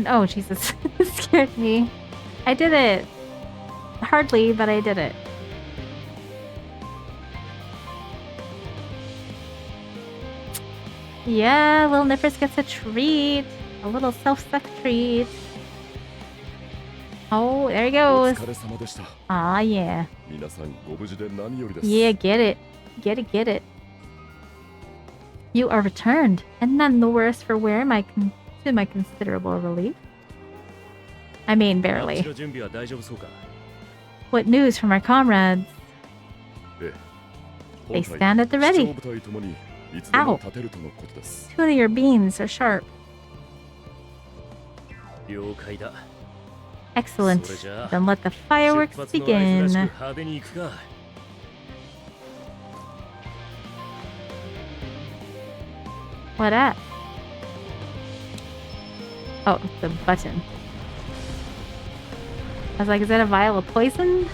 Oh, Jesus. It scared me. I did it. Hardly, but I did it. Yeah, little Nippers gets a treat. A little self-suck treat. Oh, there he goes. お疲れ様でした。 Aw, yeah. 皆さんご無事で何よりです。 Yeah, get it. Get it, get it. You are returned, and none the worse for wear, to my considerable relief. I mean, barely. 私の準備は大丈夫そうか。 What news from our comrades? ええ They stand at the ready. 機長部隊ともにいつでも立てるとのことです。 Two of your beams are sharp. 了解だ。 Excellent. それじゃあ Then let the fireworks 出発の合図らしく begin. 派手に行くか。 What at? Oh, the button. I was like, is that a vial of poison? A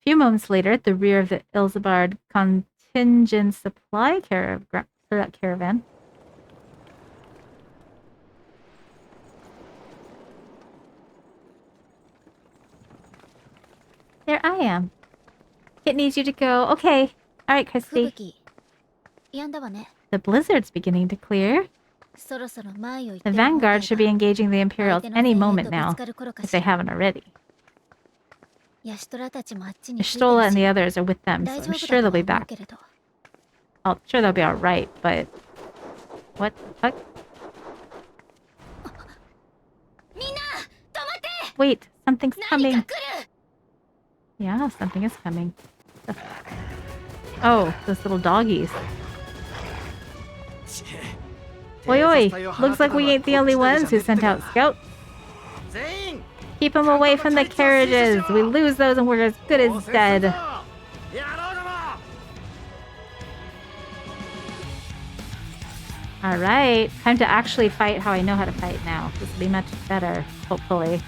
few moments later, at the rear of the Ilsabard contingent supply caravan. There I am. It needs you to go. Okay. Alright, 吹 Christy. 雪止んだわね。 The blizzard's beginning to clear. そろそろ前を行っ The てる方 vanguard should be が engaging the 相 Imperials 手の any 前衛 moment とぶ now, つかる頃か if し they ら。 haven't already. ヤシトラたちもあっちに着いて Shtola る and し the others are with them, 大 so 丈 I'm 夫 sure だ they'll と be は思う back. けれど。 I'm sure they'll be alright, but... What the fuck? みんな止まって Wait, something's 何 coming. か来る Yeah, something is coming. Oh, those little doggies. Oi oi! Looks like we ain't the only ones who sent out scouts. Keep them away from the carriages! We lose those and we're as good as dead. Alright, time to actually fight how I know how to fight now. This will be much better, hopefully.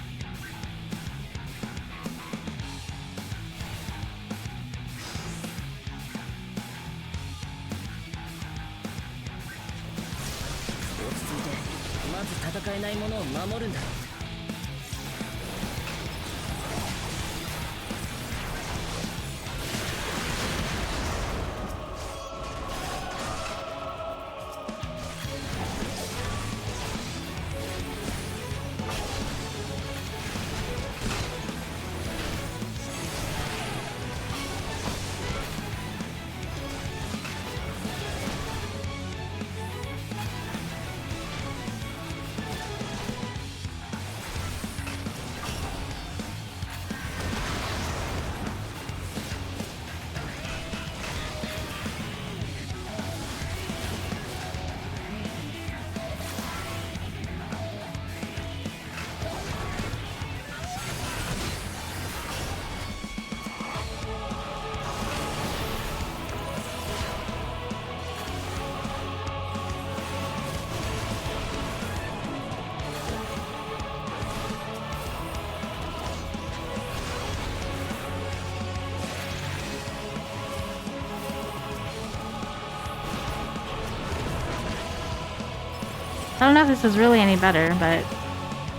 I don't know if this is really any better, but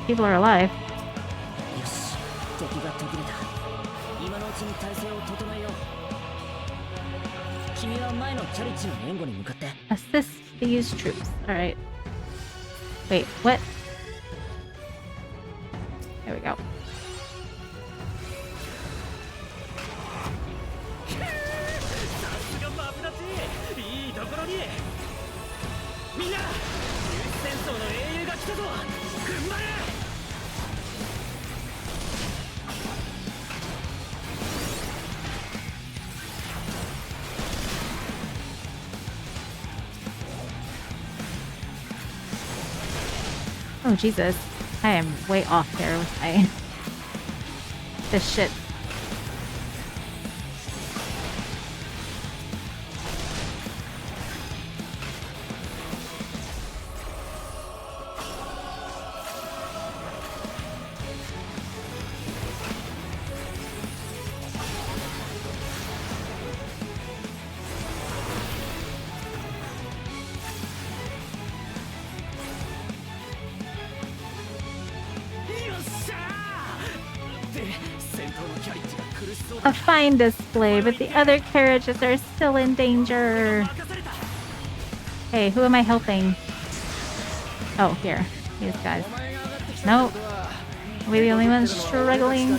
people are alive. よし、敵が途切れた。今のうちに体勢を整えよう。君は前のチャリッジの援護に向かって。Assist these troops. Alright. Wait, what? There we go. さすがマブダチ、いいところに。みんな、戦争の英雄が来たぞ。踏ん張れ。Oh Jesus. I am way off here with my this shit. A fine display, but the other carriages are still in danger. Hey, who am I helping? Oh, here. These guys. Nope. Are we the only ones struggling?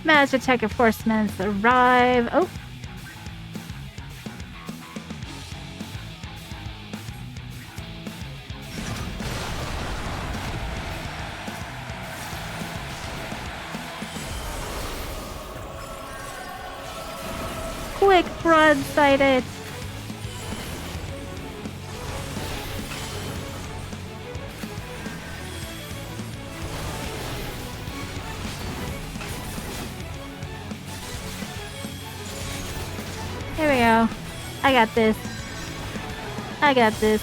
Magitech enforcements arrive. Oh. Quick, broadside it. Here we go. I got this. I got this.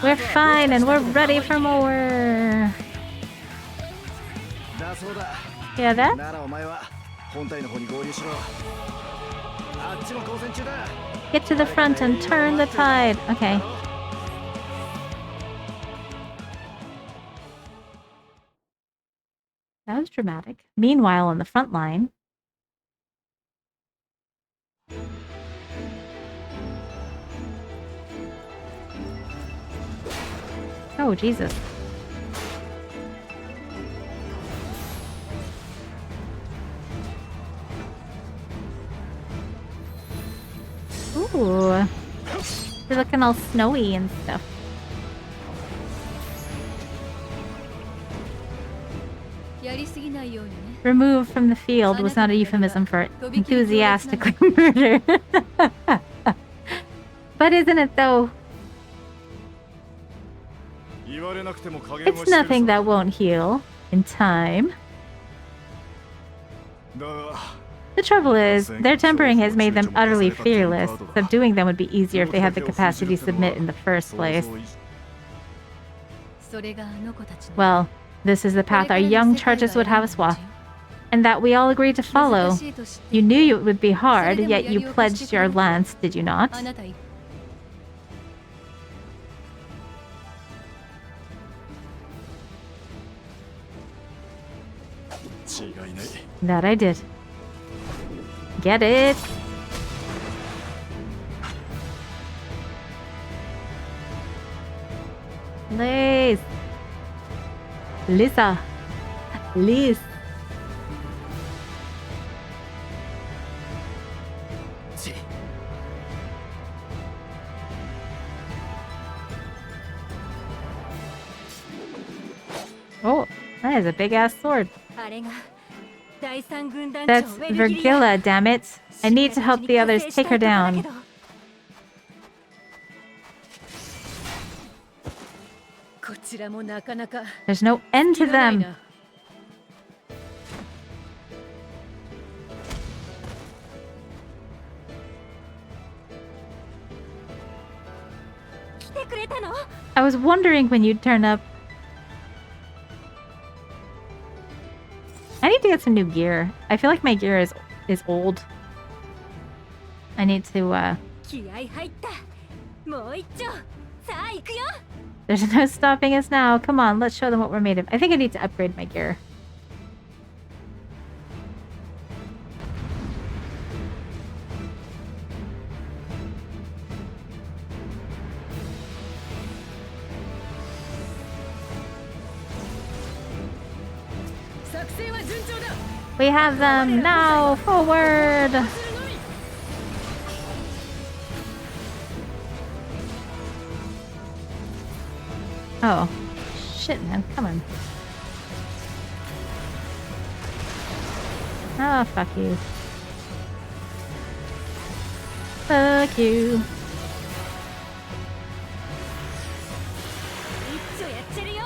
We're fine and we're ready for more. Hear that? Get to the front and turn the tide. Okay. That was dramatic. Meanwhile, on the front line. Oh, Jesus. Ooh. They're looking all snowy and stuff. Removed from the field was not a euphemism for enthusiastically murder. But isn't it though? It's nothing that won't heal in time. The trouble is, their tempering has made them utterly fearless. Subduing them would be easier if they had the capacity to submit in the first place. Well, this is the path our young charges would have us walk. and that we all agreed to follow. You knew it would be hard, yet you pledged your lance, did you not? あなた一 That I did. Get it? Liz. Lisa. Liz. Oh, that is a big ass sword. あれが第三軍団長 That's ウェルギリア Virgilla, damn it. I need to help the others take her down. こちらもなかなか There's no end to ない them. な 来てくれたの I was wondering when you'd turn up. I need to get some new gear. I feel like my gear is old. I need to 気合入ったもう一丁さあ行くよ There's no stopping us now. Come on, let's show them what we're made of. I think I need to upgrade my gear. We have them now. Forward. Oh, shit, man. Come on. Oh, fuck you. Fuck you. 一丁やっちゃるよ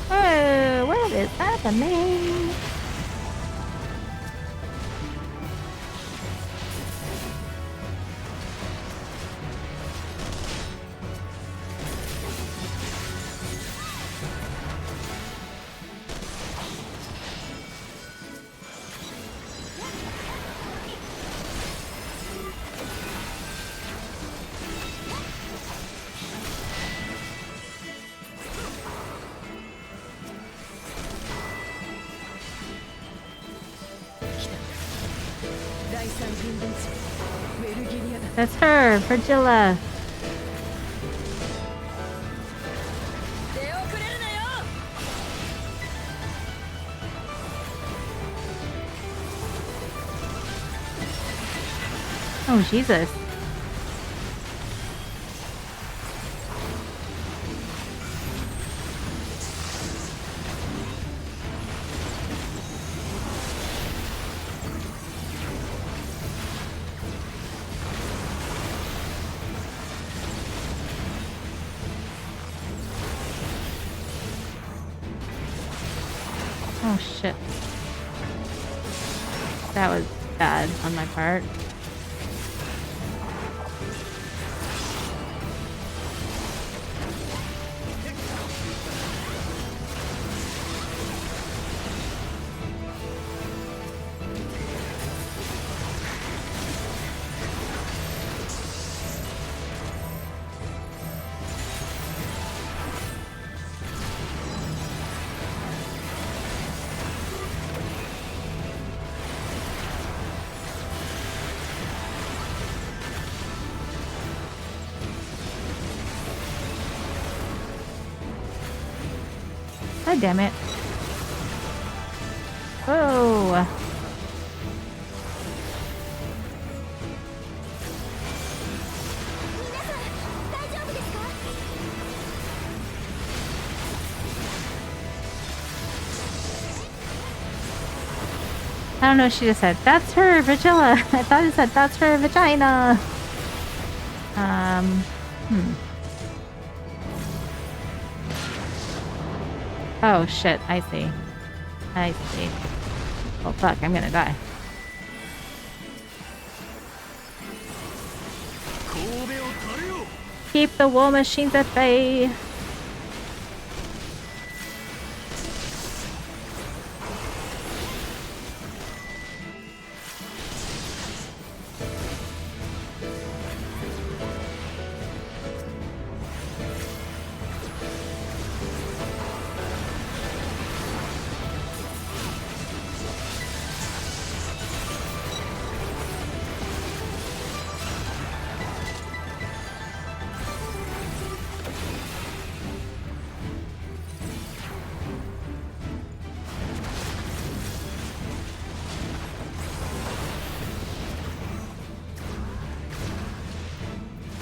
Oh, what is happening? That's her, Virgilla. Oh, Jesus. Oh, shit. That was bad on my part. God damn it. Oh. I don't know what she just said. That's her, Virgilla. I thought it said that's her vagina. Oh shit, I see. I see. Oh fuck, I'm gonna die. Keep the war machines at bay.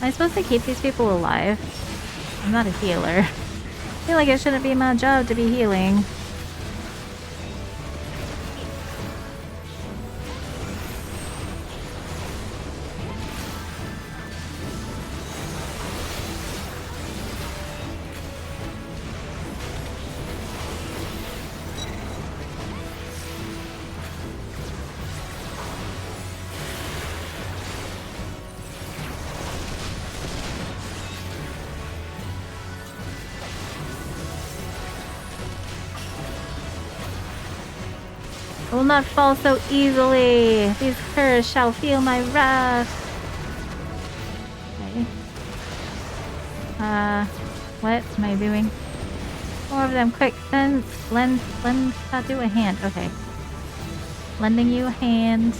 Am I supposed to keep these people alive? I'm not a healer. I feel like it shouldn't be my job to be healing. I will not fall so easily. These curs shall feel my wrath. Okay. What am I doing? More of them, quick. Lend, I'll do a hand. Okay. Lending you a hand.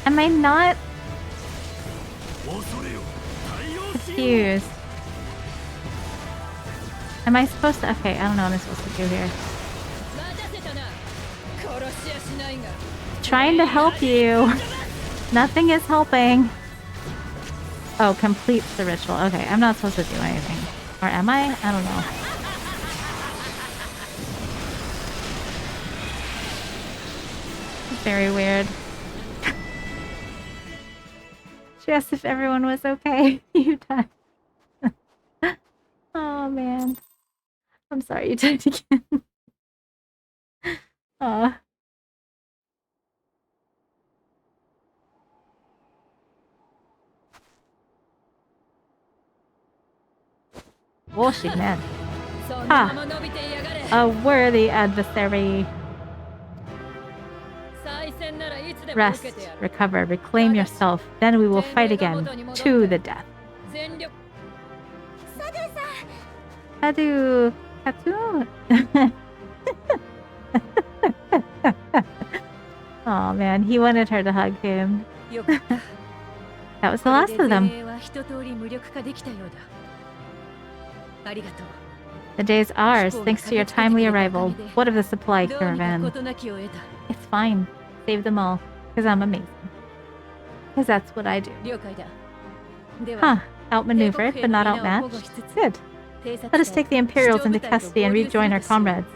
Am I not confused? Am I supposed to? Okay, I don't know what I'm supposed to do here. Trying to help you. Nothing is helping. Oh, complete the ritual. Okay, I'm not supposed to do anything. Or am I? I don't know. Very weird. She asked if everyone was okay. You died. Oh man. I'm sorry you died again. Aw. Oh, she's mad. Ha! A worthy adversary. Rest, recover, reclaim yourself. Then we will fight again to the death. Adu, Katu. Oh man, he wanted her to hug him. That was the last of them. The day is ours, thanks to your timely arrival. What of the supply caravan? It's fine. Save them all, because I'm amazing. Because that's what I do. Huh. Outmaneuvered, but not outmatched. Good. Let us take the Imperials into custody and rejoin our comrades.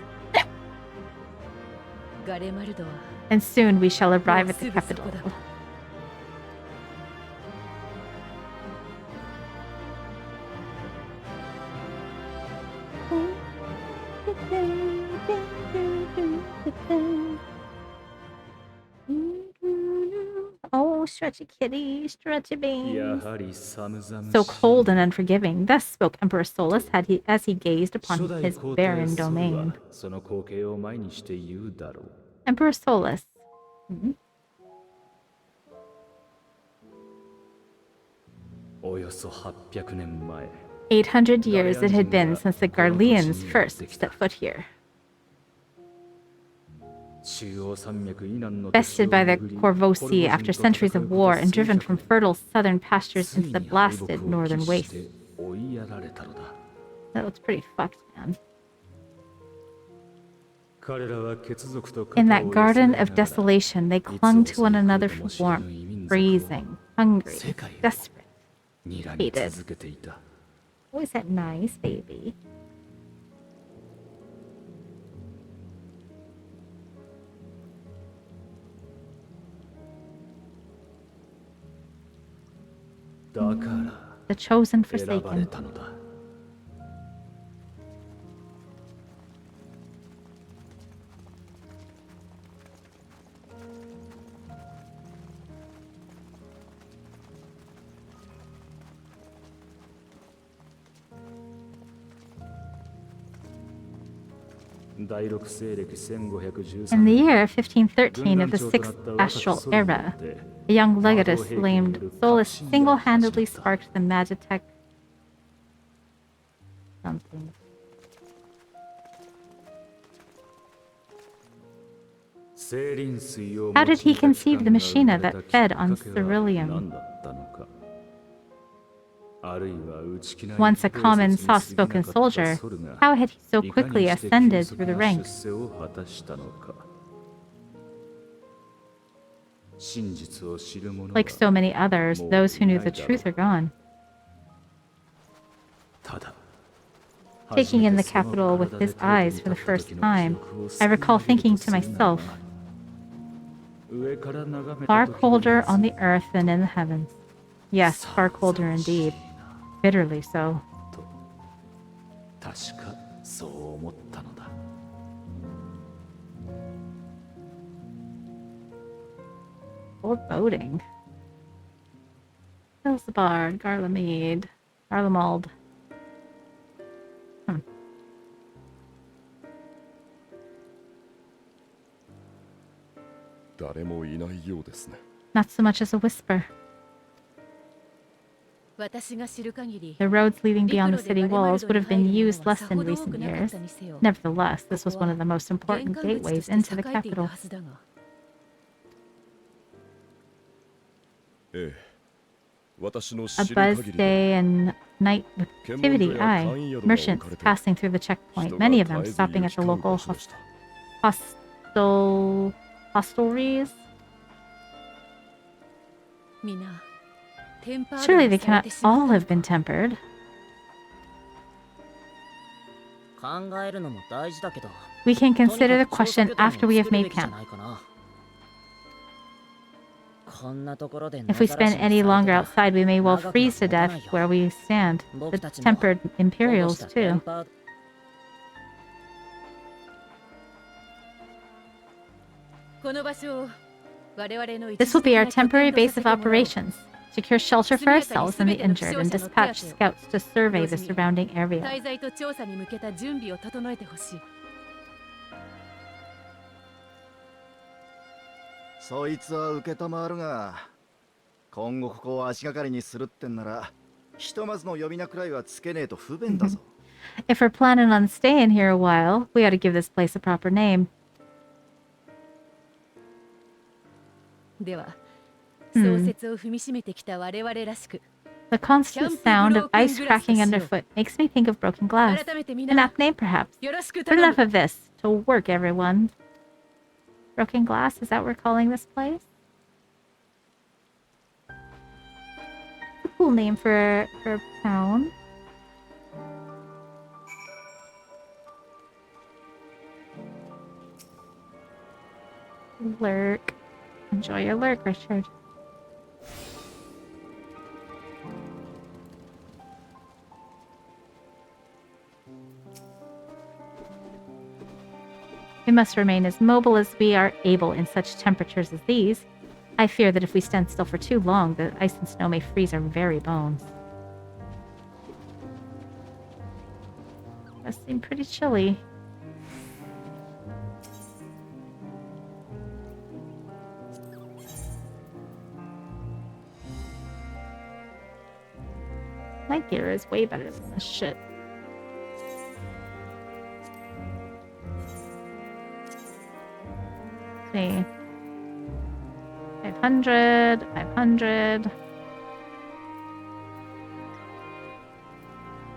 And soon we shall arrive at the capital. Oh, stretchy kitty, stretchy beans. So cold and unforgiving. Thus spoke Emperor Solus as he gazed upon his barren domain. Emperor Solus. 800 years it had been since the Garleans first set foot here. Bested by the Corvosi after centuries of war and driven from fertile southern pastures into the blasted northern wastes. That looks pretty fucked, man. In that garden of desolation, they clung to one another for warmth, freezing, hungry, desperate, hated. Always that nice baby. The chosen forsaken. In the year 1513 of the 6th astral era, a young legatus named Solus single-handedly sparked the Magitech something. How did he conceive the machina that fed on ceruleum? Once a common, soft-spoken soldier, how had he so quickly ascended through the ranks? Like so many others, those who knew the truth are gone. Taking in the capital with his eyes for the first time, I recall thinking to myself, far colder on the earth than in the heavens. Yes, far colder indeed. Bitterly so. Foreboding. Elsabard, Garlemald. Garlemald. Not so much as a whisper. The roads leading beyond the city walls would have been used less in recent years. Nevertheless, this was one of the most important gateways into the capital. A buzz day and night with activity, aye. Merchants passing through the checkpoint, many of them stopping at the local hostelries. Surely they cannot all have been tempered. We can consider the question after we have made camp. If we spend any longer outside, we may well freeze to death where we stand. The tempered Imperials, too. This will be our temporary base of operations. Secure shelter for ourselves and the injured, and dispatch scouts to survey the surrounding area. If we're planning on staying here a while, we ought to give this place a proper name. The constant sound of ice cracking underfoot makes me think of broken glass. An apt name, perhaps. But enough of this. To work, everyone. Broken glass, is that what we're calling this place? A cool name for a town. Lurk. Enjoy your lurk, Richard. We must remain as mobile as we are able in such temperatures as these. I fear that if we stand still for too long, the ice and snow may freeze our very bones. That seems pretty chilly. My gear is way better than this shit. See. 500, 500.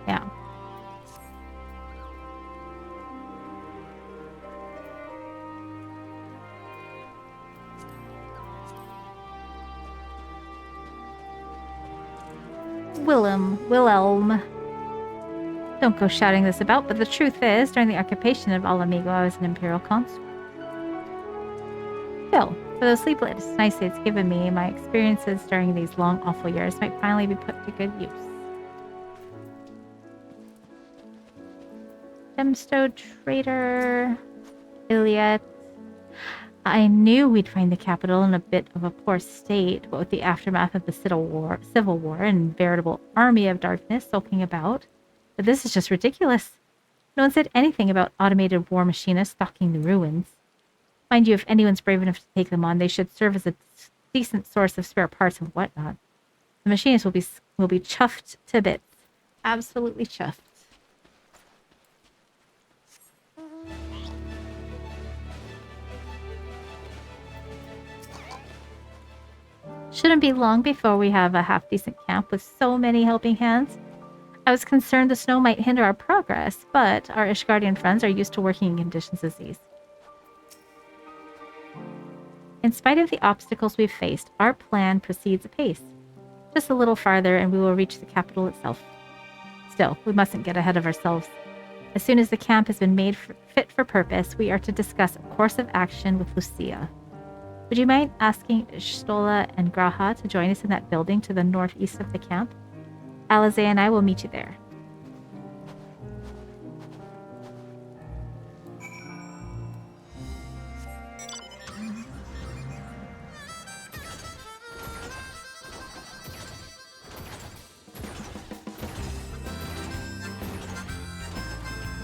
Yeah. Wilhelm. Don't go shouting this about, but the truth is, during the occupation of Alamigo, I was an Imperial consul. Still, for those sleepless nights it's given me, my experiences during these long, awful years might finally be put to good use. Gemstone Trader, Iliad. I knew we'd find the capital in a bit of a poor state, but with the aftermath of the Civil War and veritable army of darkness sulking about. But this is just ridiculous. No one said anything about automated war machinists stalking the ruins. Mind you, if anyone's brave enough to take them on, they should serve as a decent source of spare parts and whatnot. The machinists will be chuffed to bits. Absolutely chuffed. Shouldn't be long before we have a half-decent camp with so many helping hands. I was concerned the snow might hinder our progress, but our Ishgardian friends are used to working in conditions as these. In spite of the obstacles we've faced, our plan proceeds apace. Just a little farther and we will reach the capital itself. Still, we mustn't get ahead of ourselves. As soon as the camp has been made fit for purpose, we are to discuss a course of action with Lucia. Would you mind asking Stola and Graha to join us in that building to the northeast of the camp? Alize and I will meet you there.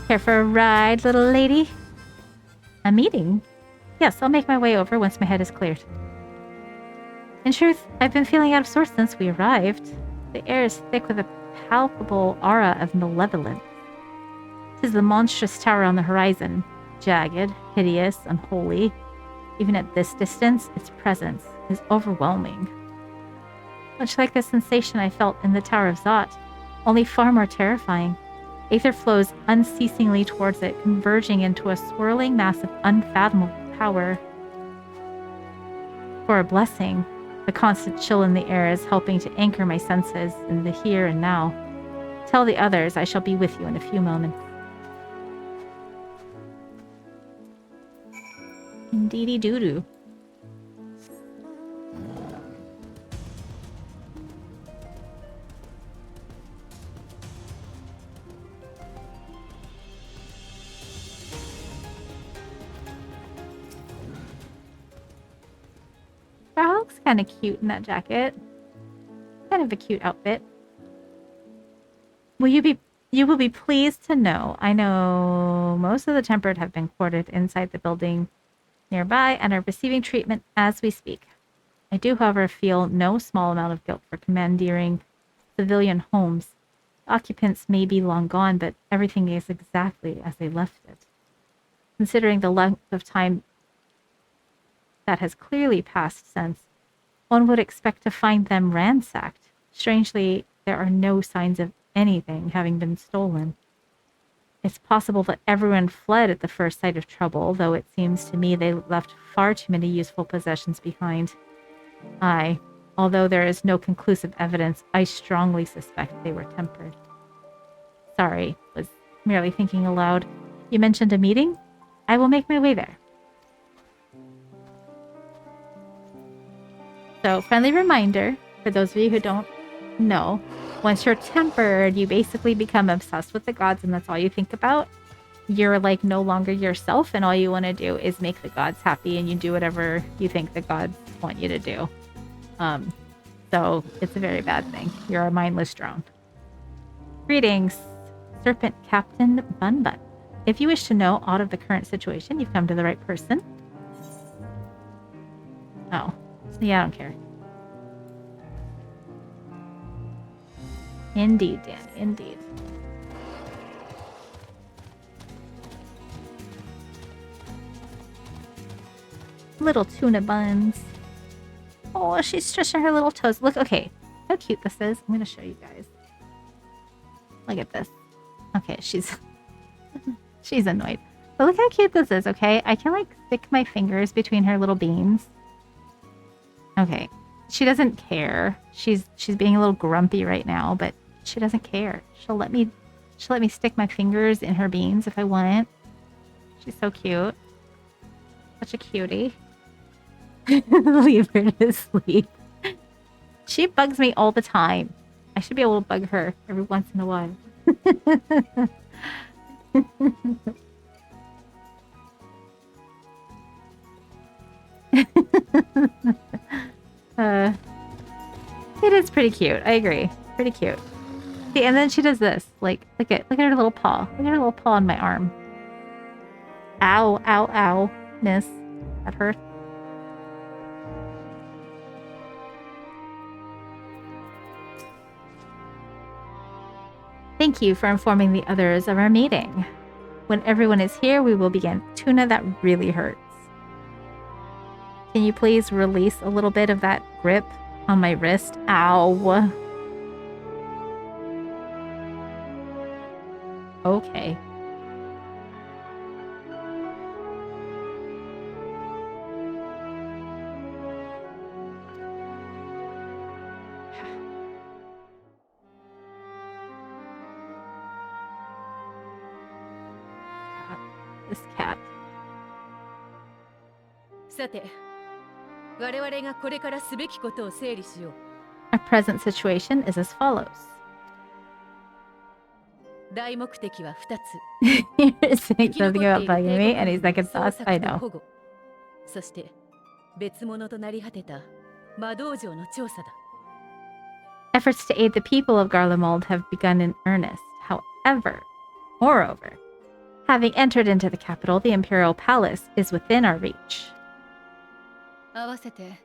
Care for a ride, little lady? A meeting? Yes, I'll make my way over once my head is cleared. In truth, I've been feeling out of sorts since we arrived. The air is thick with a palpable aura of malevolence. 'Tis the monstrous tower on the horizon, jagged, hideous, unholy. Even at this distance, its presence is overwhelming. Much like the sensation I felt in the Tower of Zot, only far more terrifying. Aether flows unceasingly towards it, converging into a swirling mass of unfathomable power. For a blessing, the constant chill in the air is helping to anchor my senses in the here and now. Tell the others I shall be with you in a few moments. Indeedy doo-doo. That looks kind of cute in that jacket. Kind of a cute outfit. You will be pleased to know, I know most of the Tempered have been quartered inside the building nearby and are receiving treatment as we speak. I do, however, feel no small amount of guilt for commandeering civilian homes. The occupants may be long gone, but everything is exactly as they left it. Considering the length of time that has clearly passed since, one would expect to find them ransacked. Strangely, there are no signs of anything having been stolen. It's possible that everyone fled at the first sight of trouble, though it seems to me they left far too many useful possessions behind. Although there is no conclusive evidence, I strongly suspect they were tempered. Sorry, was merely thinking aloud. You mentioned a meeting? I will make my way there. So, friendly reminder, for those of you who don't know, once you're tempered, you basically become obsessed with the gods and that's all you think about. You're like no longer yourself and all you want to do is make the gods happy and you do whatever you think the gods want you to do. So it's a very bad thing. You're a mindless drone. Greetings, Serpent Captain Bunbutt. If you wish to know aught of the current situation, you've come to the right person. Oh, yeah, I don't care. Indeed, Danny, indeed. Little tuna buns. Oh, she's stretching her little toes. Look, okay, how cute this is. I'm going to show you guys. Look at this. Okay, she's annoyed. But look how cute this is, okay? I can, like, stick my fingers between her little beans. Okay. She doesn't care. She's being a little grumpy right now, but she doesn't care. She'll let me She'll let me stick my fingers in her beans if I want. She's so cute. Such a cutie. Leave her to sleep. She bugs me all the time. I should be able to bug her every once in a while. It is pretty cute. I agree. Pretty cute. See, and then she does this. Like, look at her little paw. Look at her little paw on my arm. Ow, ow, ow. Miss. That hurt. Thank you for informing the others of our meeting. When everyone is here, we will begin. Tuna, that really hurts. Can you please release a little bit of that grip on my wrist? Ow. Okay. This cat. さて、我々がこれからすべきことを整理しよう。Our present situation is as follows. 大目的は2つ。 You're saying something about bugging me, and he's second thoughts. I know. そして別物となり果てた魔道場の調査だ。 Efforts to aid the people of Garlemald have begun in earnest. Moreover, having entered into the capital, the Imperial Palace is within our reach. 合わせて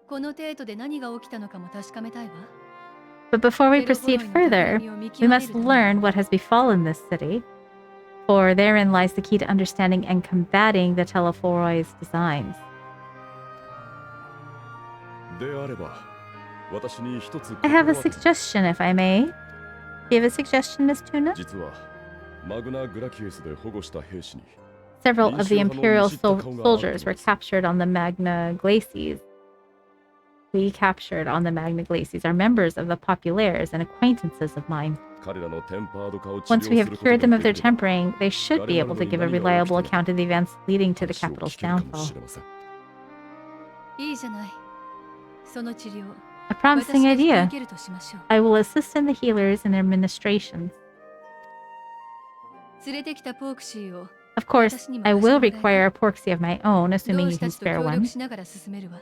この程度で何が起きたのかも確かめたいわ。 But before we proceed further, we must learn what has befallen this city, for therein lies the key to understanding and combating the Telephoroi's designs. であれば、私に一つ I have a suggestion, if I may. Do you have a suggestion, Miss Tuna? 実はマグナ・グラキウスで保護した兵士に Several of the Imperial soldiers were captured on the Magna Glacies. We captured on the Magna Glacies are members of the Populares and acquaintances of mine. Once we have cured them of their tempering, they should be able to give a reliable account of the events leading to the capital's downfall. いいじゃない。その治療。 A promising 私が引き idea. 受けるとしましょう。 I will assist in the healers and their administrations. 連れてきたポークシーを Of course, I will require a porksy of my own, assuming 同 you 志た can ちと spare 協 one. 力しながら進めるわ。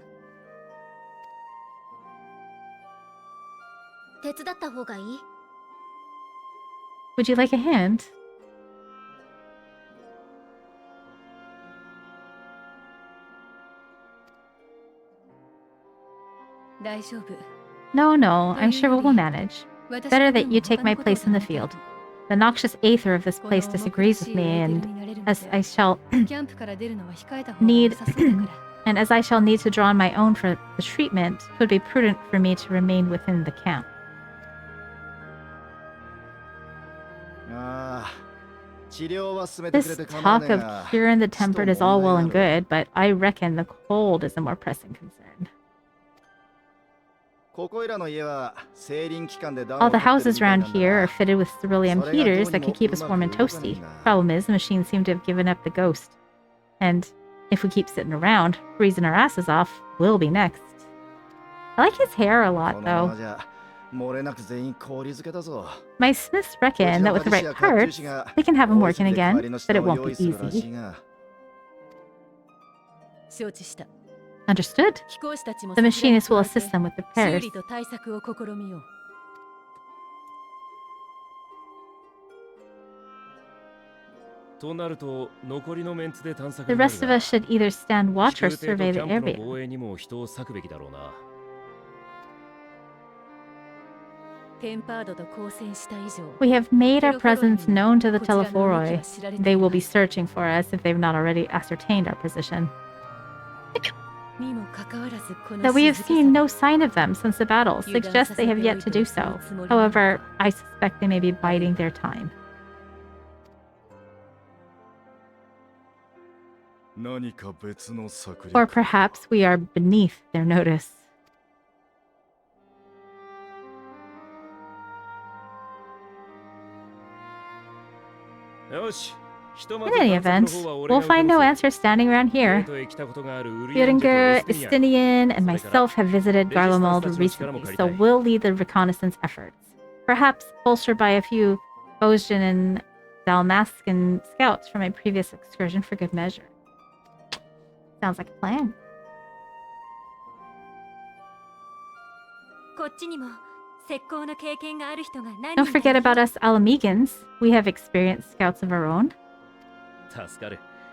手伝った方がいい？ Would you like a hand? 大丈夫。 No, no, I'm sure we will manage. 私 Better の分 that も you 他 take の my ことを place in the 考えた field. The noxious aether of this この place 重苦 disagrees し with い me, レー and テルになれるま as で I shall キャンプから出るのは控えた方が need 良さそうだから。 and as I shall need to draw on my own for the treatment, it would be prudent for me to remain within the camp. 治療は進めてくれ This て構わ talk ねえ of が curing the tempered is all well and good, but I reckon the cold is a more pressing concern. ここいらの家は製輪機関で暖を All the 取ってる houses みたい around なんだ here are が fitted with beryllium それがどうに heaters that も can keep us う warm ま and く動かね toasty. えな。 Problem is, the machines seem to have given up the ghost. And if we keep sitting around, freezing our asses off, we'll be next. I like his hair a こ lot, のまま though. じゃ漏れなく全員氷漬けだぞ。 My smiths reckon that with the right parts, they can have him working again, but it won't be easy. 承知した。 Understood. 飛行士たちも The そちらに machinists will 加えて assist them with 修 repairs. 理と対策を試みよう。となると残りのメンツで探索 The になる rest of が us should either stand watch or 飛空艇と survey キ the ャンプの area. 防衛にも人を割くべきだろうな。テンパードと交戦した以上、 We have made our presence known to the Telephoroi. They will be searching for us if they've not already ascertained our position. にもかかわらずこの That we have 静けさ seen no sign of them since the battle suggests they have yet to do so. However, I suspect they may be biding their time. 何か別の策略 Or perhaps we are beneath their notice. In any event, we'll find no answer standing around here. Buringer, Istinian, and myself have visited Garlemald recently, so we'll lead the reconnaissance efforts. Perhaps bolstered by a few Bosjan and Dalmascan scouts from my previous excursion for good measure. Sounds like a plan. Don't forget about us Alamegans. We have experienced scouts of our own.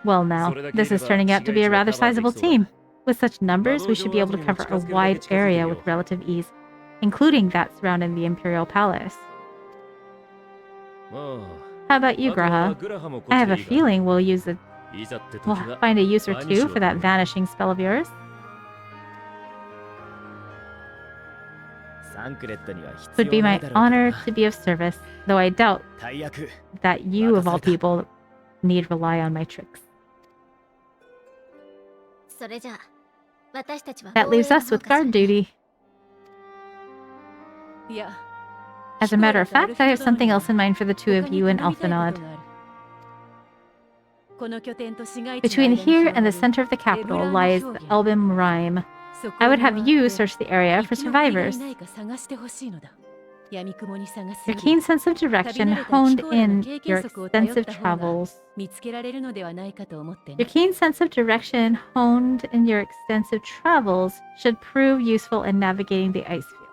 Well now, this is turning out to be a rather sizable team. With such numbers, we should be able to cover a wide area with relative ease, including that surrounding the Imperial Palace. How about you, Graha? I have a feeling we'll find a use or two for that vanishing spell of yours. It would be my honor to be of service, though I doubt that you, of all people, need rely on my tricks. That leaves us with guard duty. As a matter of fact, I have something else in mind for the two of you and Alphanod. Between here and the center of the capital lies the Elbim Rime. I would have you search the area for survivors. Your keen sense of direction honed in your extensive travels. Should prove useful in navigating the ice field.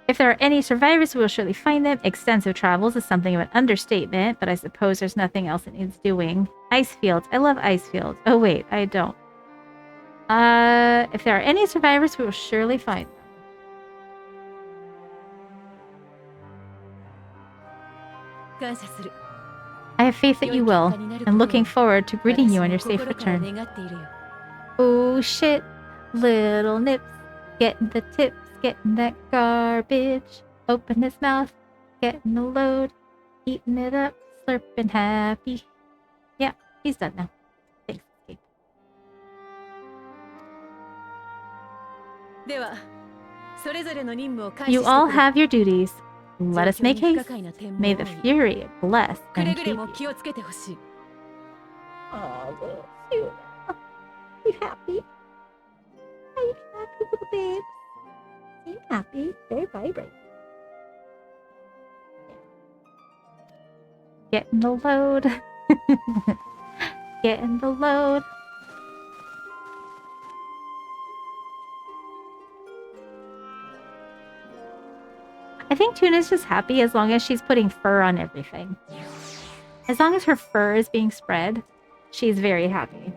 If there are any survivors, we will surely find them. Extensive travels is something of an understatement, but I suppose there's nothing else that needs doing. Ice fields. I love ice fields. Oh wait, I don't. If there are any survivors, we will surely find them. I have faith that you will, and looking forward to greeting you on your safe return. Oh shit, little Nips, getting the tips, getting that garbage. Open his mouth, getting the load, eating it up, slurping happy. Yeah, he's done now. Thanks, Escape. You all have your duties. Let us make haste. May the Fury bless and keep you. Oh, you. Are you happy? Are you happy, little babes? Seem happy. Very vibrant. Getting the load. Getting the load. I think Tuna's just happy as long as she's putting fur on everything. As long as her fur is being spread, she's very happy.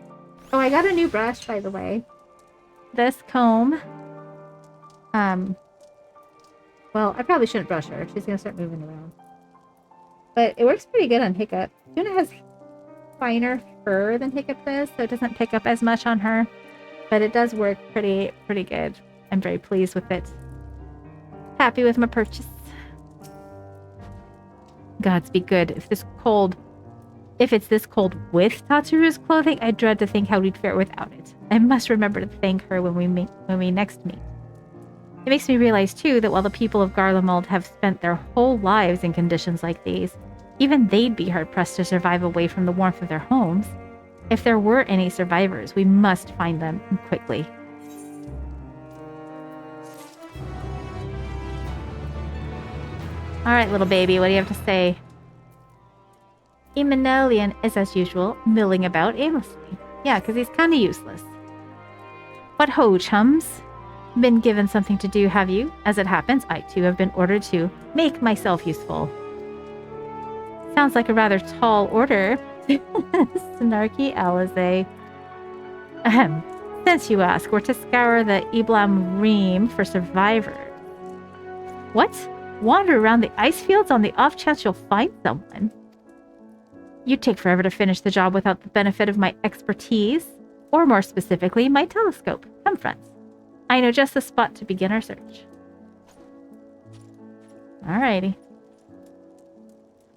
Oh, I got a new brush, by the way. This comb. Well, I probably shouldn't brush her. She's gonna start moving around. But it works pretty good on Hiccup. Tuna has finer fur than Hiccup does, so it doesn't pick up as much on her. But it does work pretty good. I'm very pleased with it. Happy with my purchase. Gods be good. If it's this cold with Tatsuru's clothing, I dread to think how we'd fare without it. I must remember to thank her when we next meet. It makes me realize too that while the people of Garlemald have spent their whole lives in conditions like these, even they'd be hard pressed to survive away from the warmth of their homes. If there were any survivors, we must find them quickly. Alright, little baby, what do you have to say? Emanelian is, as usual, milling about aimlessly. Yeah, because he's kind of useless. What ho, chums? Been given something to do, have you? As it happens, I too have been ordered to make myself useful. Sounds like a rather tall order. Snarky Alize. Ahem. Since you ask, we're to scour the Iblam Ream for survivors. What? Wander around the ice fields on the off chance you'll find someone? You'd take forever to finish the job without the benefit of my expertise, or more specifically, my telescope. Come, friends. I know just the spot to begin our search. Alrighty.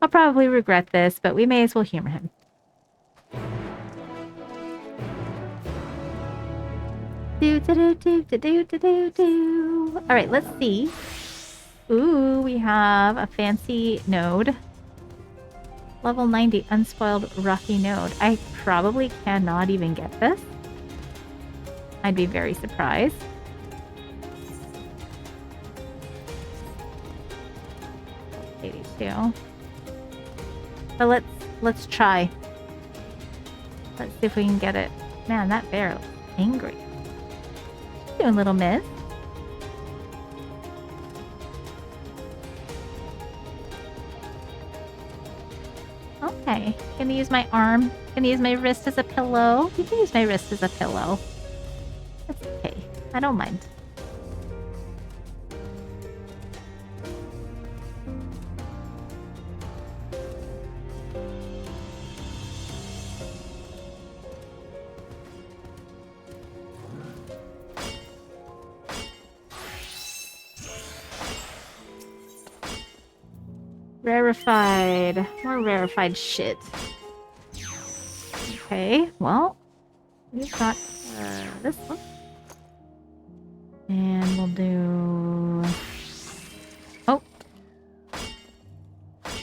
I'll probably regret this, but we may as well humor him. Alright, let's see. Ooh, we have a fancy node. Level 90 unspoiled rocky node. I probably cannot even get this. I'd be very surprised. $82. But let's try. Let's see if we can get it. Man, that bear looks angry. Doing little miss. Okay, gonna use my arm. Gonna use my wrist as a pillow. You can use my wrist as a pillow. That's okay. I don't mind. Rarefied. More rarefied shit. Okay, well, we've got this one. And we'll do... Oh!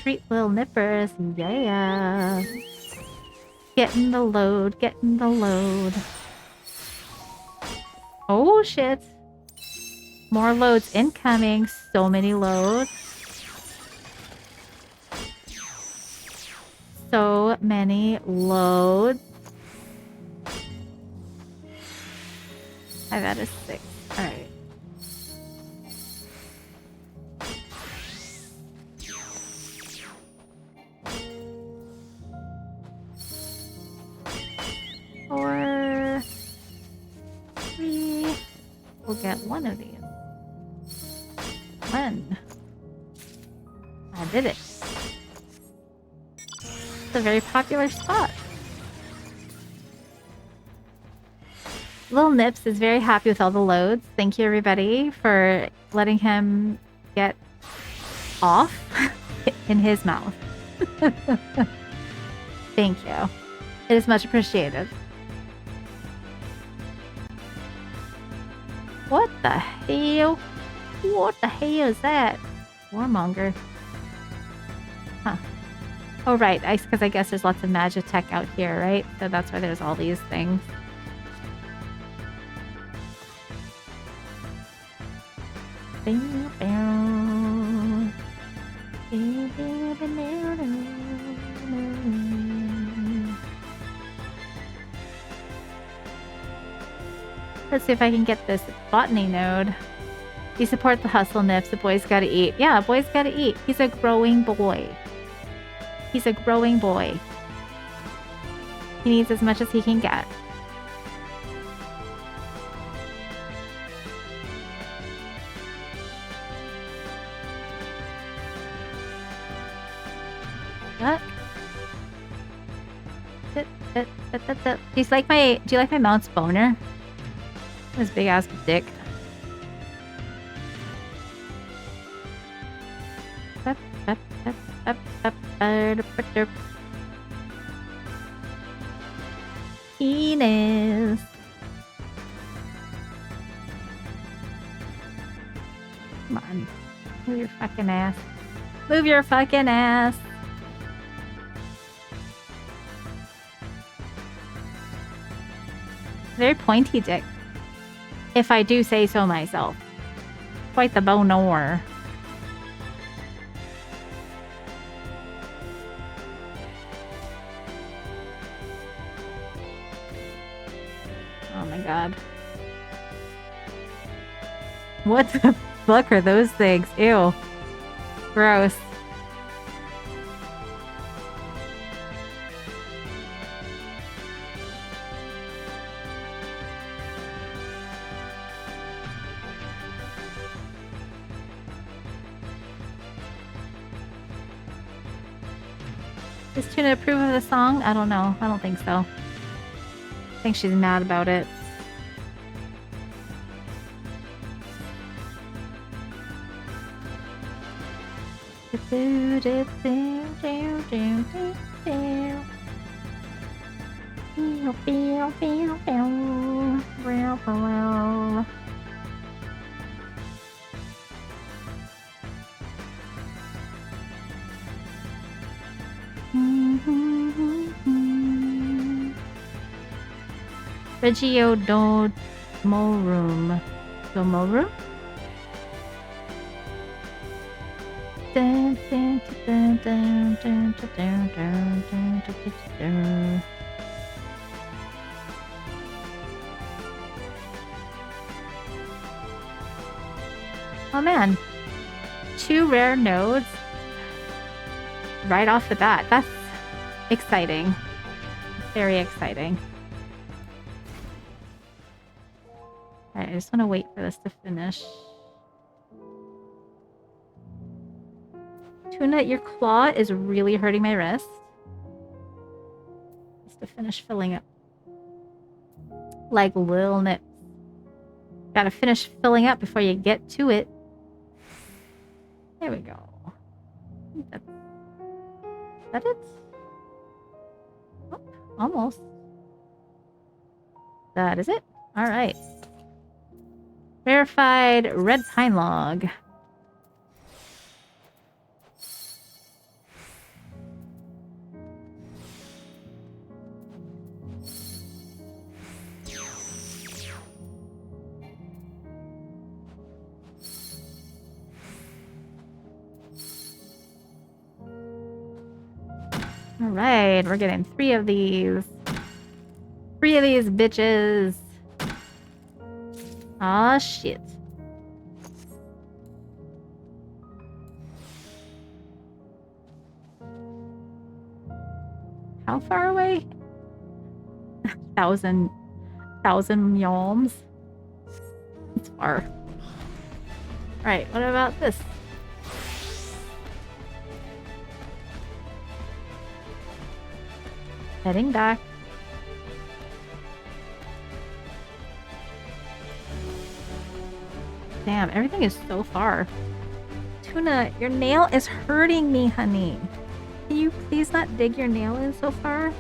Treat little nippers. Yeah! Getting the load, getting the load. Oh shit! More loads incoming. So many loads. So many loads. 5 out of 6. Alright. Four. 3. We'll get one of these. 1. I did it. It's a very popular spot. Little Nips is very happy with all the loads. Thank you everybody for letting him get off in his mouth. Thank you. It is much appreciated. What the hell? What the hell is that? Warmonger. Huh. Oh, right. Because I guess there's lots of Magitech out here, right? So that's why there's all these things. Let's see if I can get this botany node. You support the hustle, Nips. The boy's gotta eat. Yeah, boy's gotta eat. He's a growing boy. He's a growing boy. He needs as much as he can get. What? Do you like my mount's boner? His big ass dick. Penis. Come on. Move your fucking ass. Move your fucking ass. Very pointy dick. If I do say so myself. Quite the bonor. Oh my god. What the fuck are those things? Ew. Gross. Is Tuna approve of the song? I don't know. I don't think so. I think she's mad about it. Regio Domorum. Domorum? Dun, dun, dun, dun, dun, dun, dun, dun, dun, dun, dun. Oh man, 2 rare nodes right off the bat. That's exciting. Very exciting. Alright, I just want to wait for this to finish. Tuna, your claw is really hurting my wrist. Just to finish filling up. Like little nips. Gotta finish filling up before you get to it. There we go. Is that it? Oh, almost. That is it. Alright. Verified red pine log. Alright, we're getting 3 of these. 3 of these bitches. Aw, shit. How far away? 1,000 yalms. It's far. Alright, what about this? Heading back. Damn, everything is so far. Tuna, your nail is hurting me, honey. Can you please not dig your nail in so far?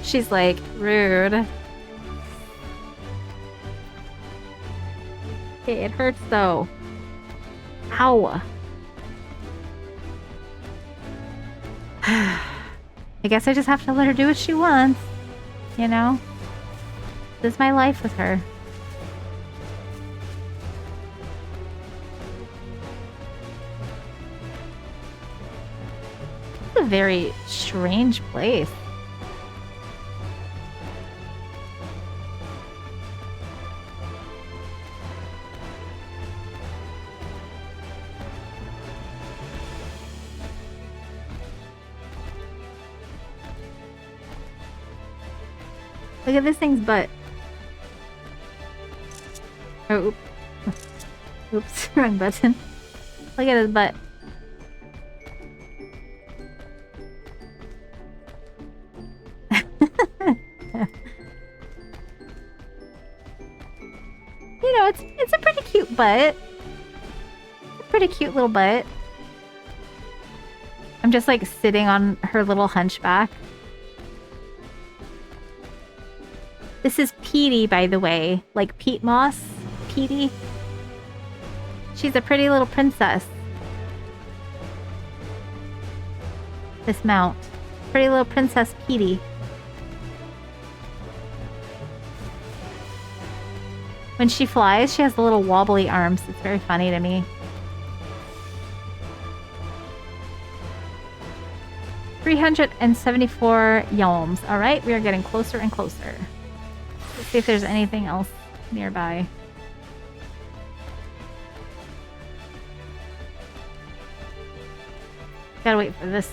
She's like, rude. Okay, it hurts though. Ow. I guess I just have to let her do what she wants. You know? This is my life with her. It's a very strange place. Look at this thing's butt. Oh, oops, wrong button. Look at his butt. You know, it's a pretty cute butt. A pretty cute little butt. I'm just like sitting on her little hunchback. This is Petey, by the way. Like Pete Moss. Petey. She's a pretty little princess. This mount. Pretty little princess Petey. When she flies, she has the little wobbly arms. It's very funny to me. $374 yalms. Alright, we are getting closer and closer. Let's see if there's anything else nearby. Gotta wait for this.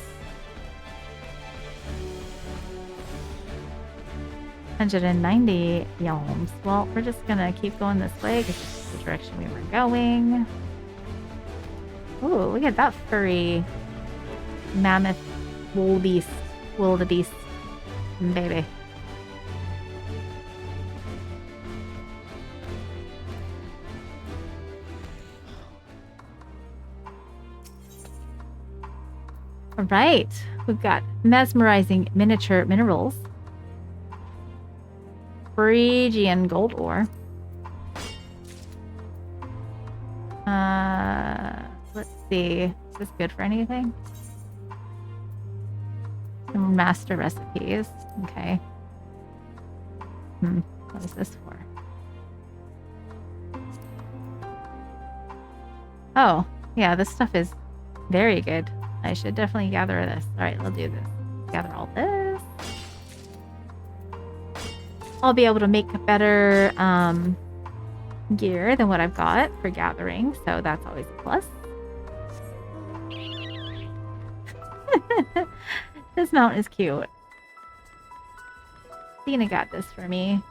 190 yalms. Well, we're just gonna keep going this way because this is the direction we were going. Ooh, look at that furry mammoth wildebeest. Wildebeest. Baby. Alright, we've got mesmerizing miniature minerals. Phrygian gold ore. Let's see. Is this good for anything? Master recipes. Okay. What is this for? Oh, yeah, this stuff is very good. I should definitely gather this. Alright, we'll do this. Gather all this. I'll be able to make better gear than what I've got for gathering, so that's always a plus. This mount is cute. Dina got this for me.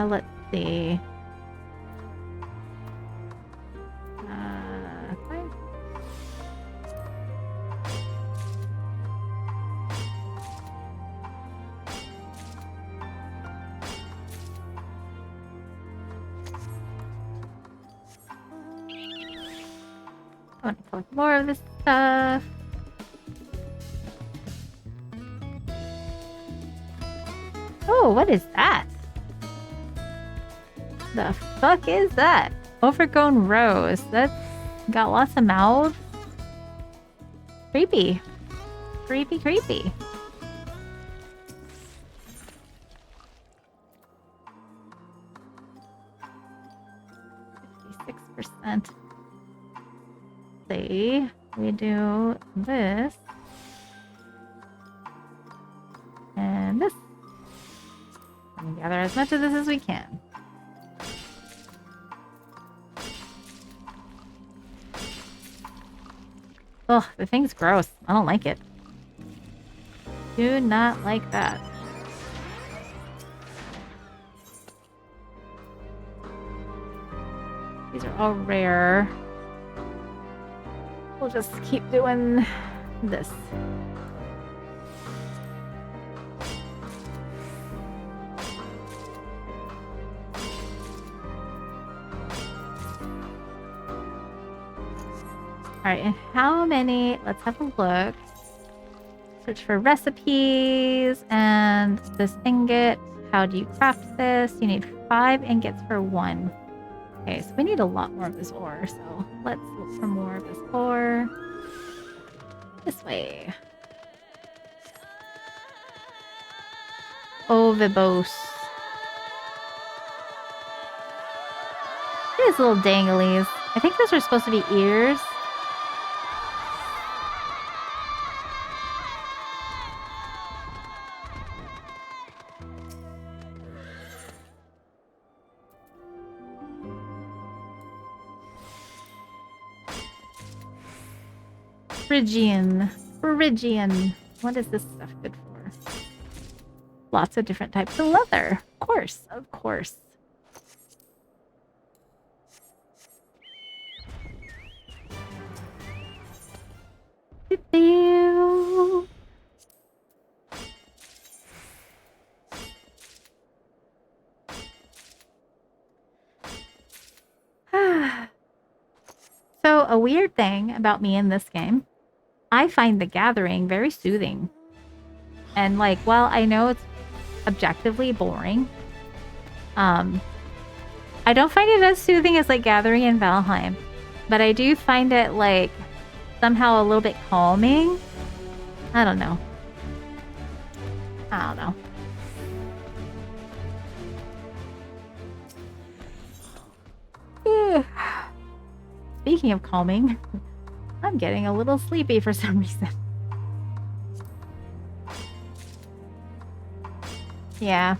Let's see. Fine. I want to collect more of this stuff. Oh, what is that? The fuck is that? Overgrown rose. That's got lots of mouths. Creepy. Creepy, creepy. %. See, we do this and this. And we gather as much of this as we can. Ugh, the thing's gross. I don't like it. Do not like that. These are all rare. We'll just keep doing this. Alright, and how many? Let's have a look. Search for recipes and this ingot. How do you craft this? You need 5 ingots for 1. Okay, so we need a lot more of this ore, so let's look for more of this ore. This way. Ovibos. These little danglies. I think those are supposed to be ears. Phrygian. What is this stuff good for? Lots of different types of leather. Of course. So, a weird thing about me in this game, I find the gathering very soothing. And like, while I know it's objectively boring, I don't find it as soothing as like gathering in Valheim. But I do find it like somehow a little bit calming. I don't know. Speaking of calming, I'm getting a little sleepy for some reason. Yeah.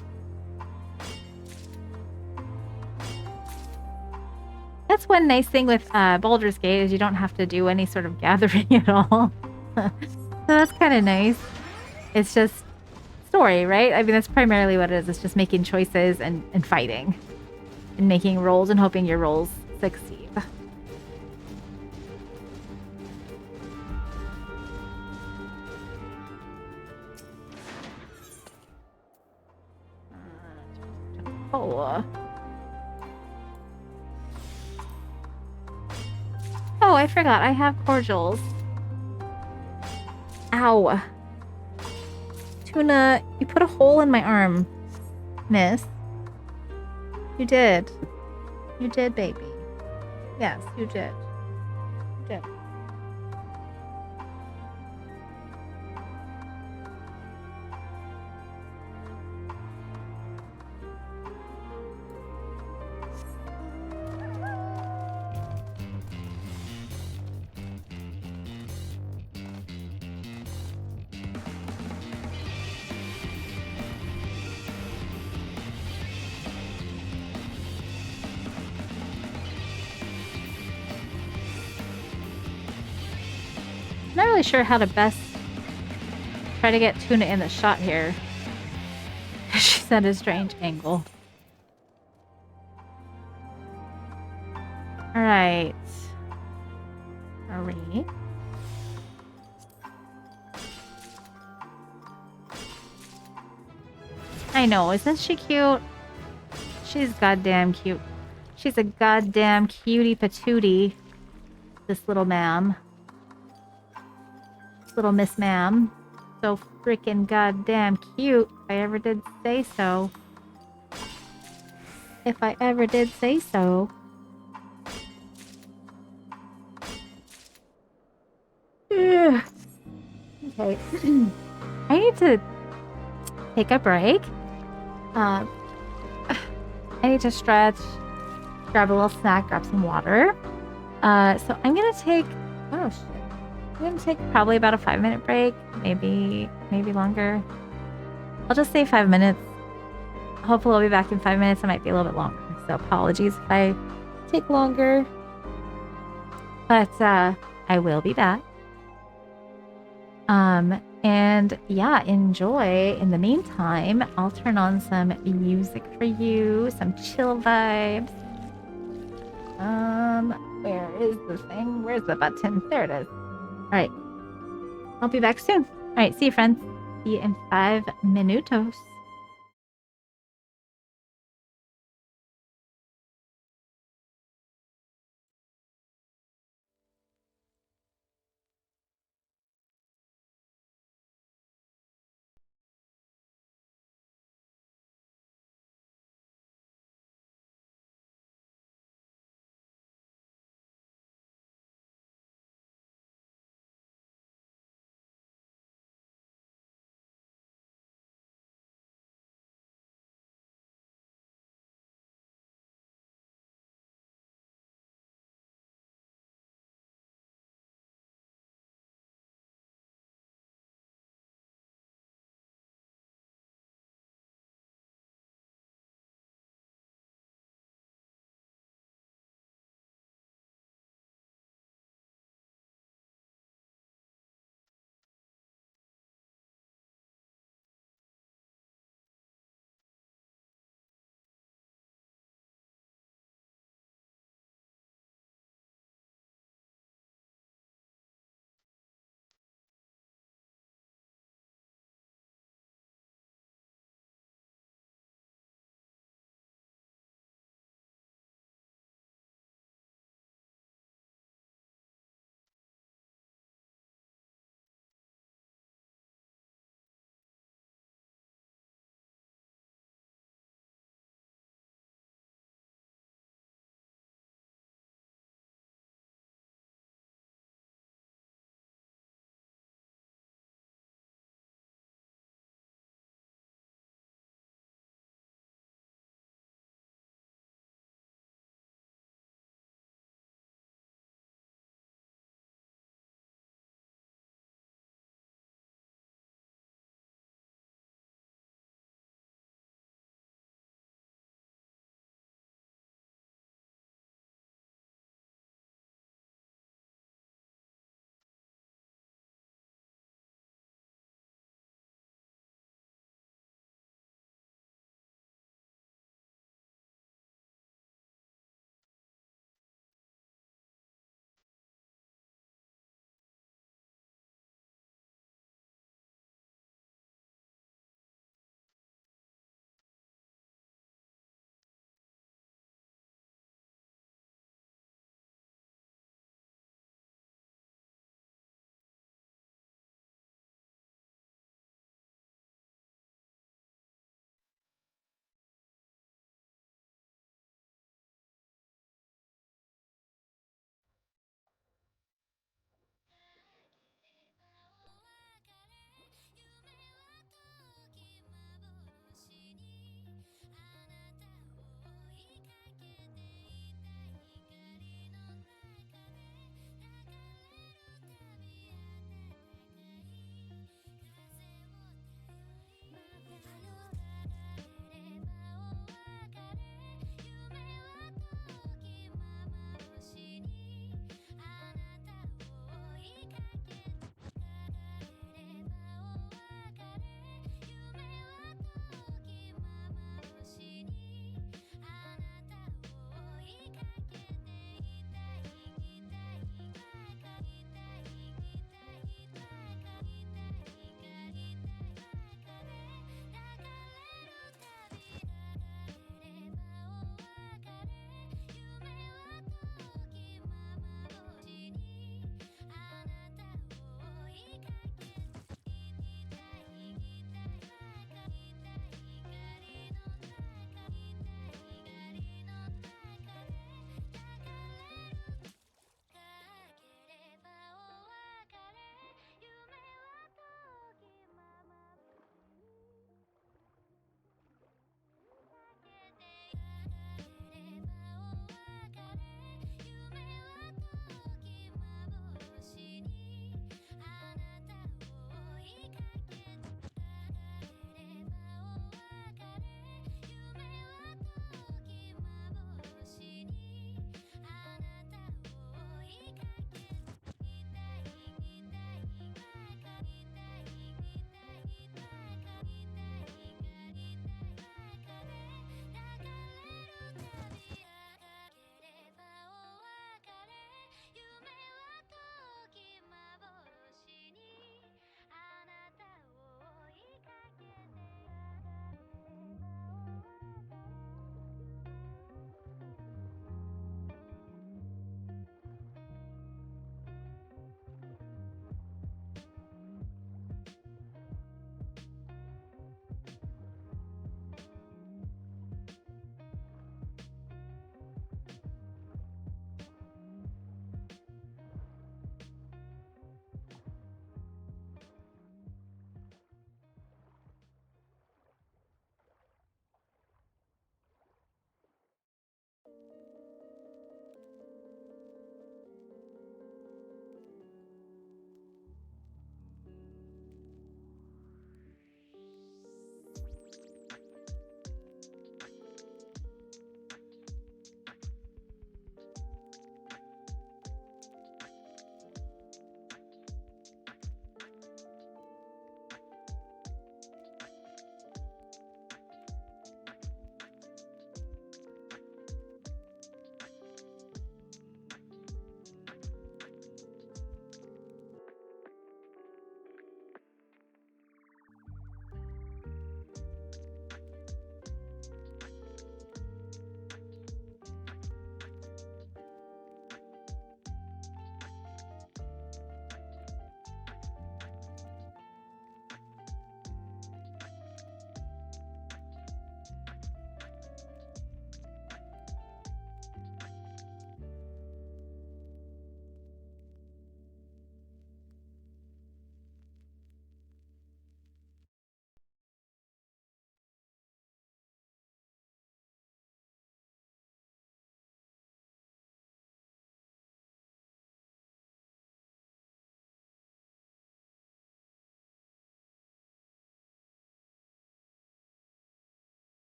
That's one nice thing with Baldur's Gate is you don't have to do any sort of gathering at all. So that's kind of nice. It's just story, right? I mean, that's primarily what it is. It's just making choices and fighting. And making rolls and hoping your rolls succeed. Oh, I forgot. I have cordials. Ow. Tuna, you put a hole in my arm, miss. You did. You did, baby. Yes, you did. You did. Not really sure how to best try to get Tuna in the shot here. She's at a strange angle. Alright. Marie. I know, isn't she cute? She's goddamn cute. She's a goddamn cutie patootie. This little ma'am. Little Miss Ma'am. So freaking goddamn cute, if I ever did say so. If I ever did say so. Ugh. Okay. I need to take a break. I need to stretch, grab a little snack, grab some water. So I'm gonna take, oh shit. I'm gonna take probably about a 5-minute break, maybe longer. I'll just say 5 minutes. Hopefully I'll be back in 5 minutes. It might be a little bit longer. So apologies if I take longer. But I will be back. And yeah, enjoy. In the meantime, I'll turn on some music for you, some chill vibes. Where is the thing? Where's the button? There it is. All right. I'll be back soon. All right. See you, friends. See you in 5 minutos.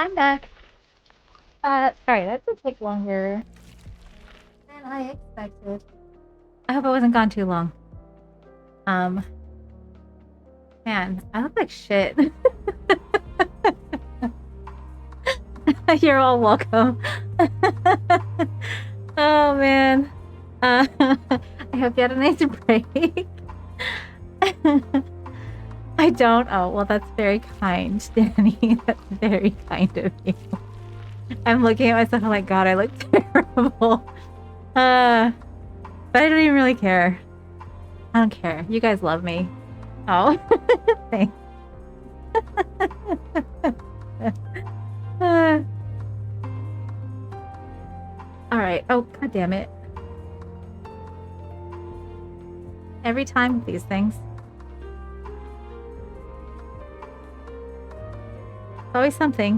I'm back. Sorry, that did take longer than I expected. I hope it wasn't gone too long. Man, I look like shit. You're all welcome. Oh man. I hope you had a nice break. I don't. Oh, well, that's very kind, Danny. That's very kind of you. I'm looking at myself. I'm like, God, I look terrible. But I don't even really care. I don't care. You guys love me. Oh, thanks. All right. Oh, God damn it. Every time with these things. Always something.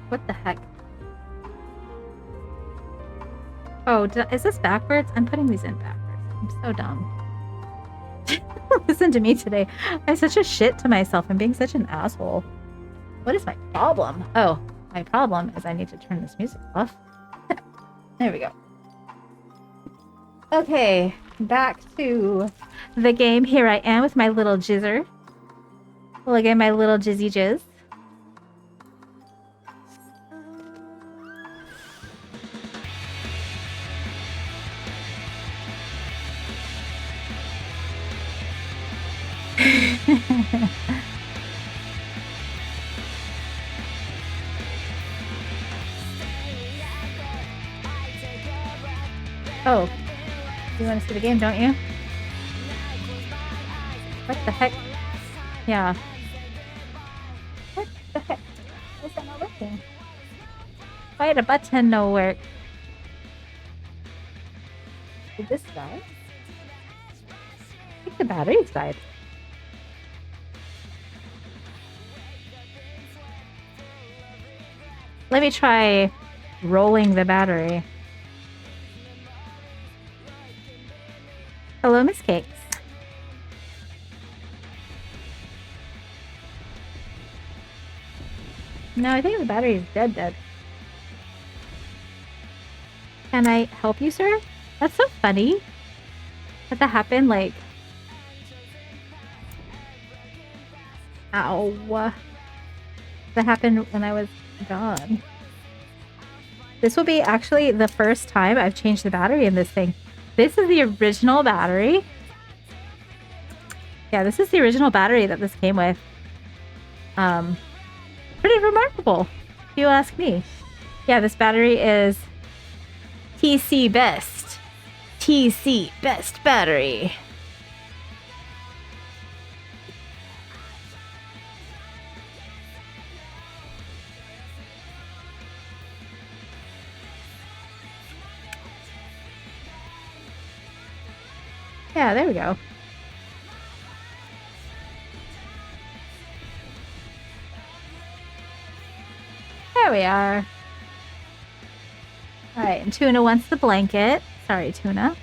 What the heck? Oh, is this backwards? I'm putting these in backwards. I'm so dumb. Listen to me today. I'm such a shit to myself. I'm being such an asshole. What is my problem? Oh, my problem is I need to turn this music off. There we go. Okay, back to the game. Here I am with my little jizzer. Look at my little jizzy jizz. Oh, you want to see the game, don't you? What the heck? Yeah. What the heck? Why is that not working? Why the button no work? Did this die? I think the batteries died. Let me try rolling the battery. Hello, Miss Cakes. No, I think the battery is dead. Can I help you, sir? That's so funny. Did that happen? Like... Ow. That happened when I was gone. This will be actually the first time I've changed the battery in this thing. This is the original battery. Yeah, this is the original battery that this came with. Pretty remarkable, if you ask me. Yeah, this battery is TC Best. TC Best battery. Yeah, there we go. There we are. Alright, and Tuna wants the blanket. Sorry, Tuna.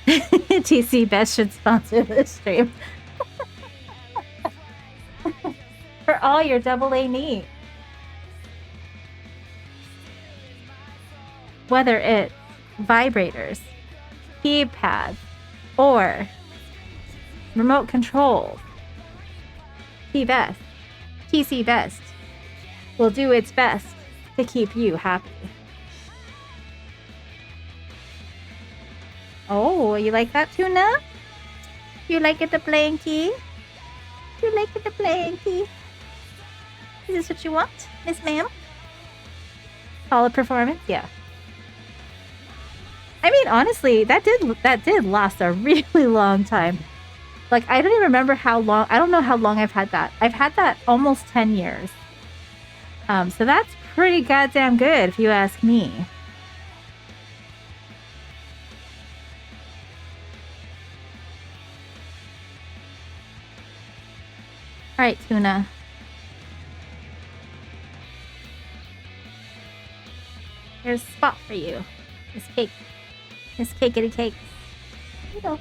TC Best should sponsor this stream. For all your AA needs. Whether it's vibrators, keypads, or remote controls, TC Best will do its best to keep you happy. Oh, you like that, Tuna? You like it, the blankie? You like it, the blankie? Is this what you want, Miss Ma'am? Solid performance? Yeah. I mean, honestly, that did last a really long time. Like, I don't even remember how long. I don't know how long I've had that. I've had that almost 10 years. So that's pretty goddamn good, if you ask me. All right, Tuna. Here's a spot for you. Miss Cake. Miss Cakeity Cake. You go.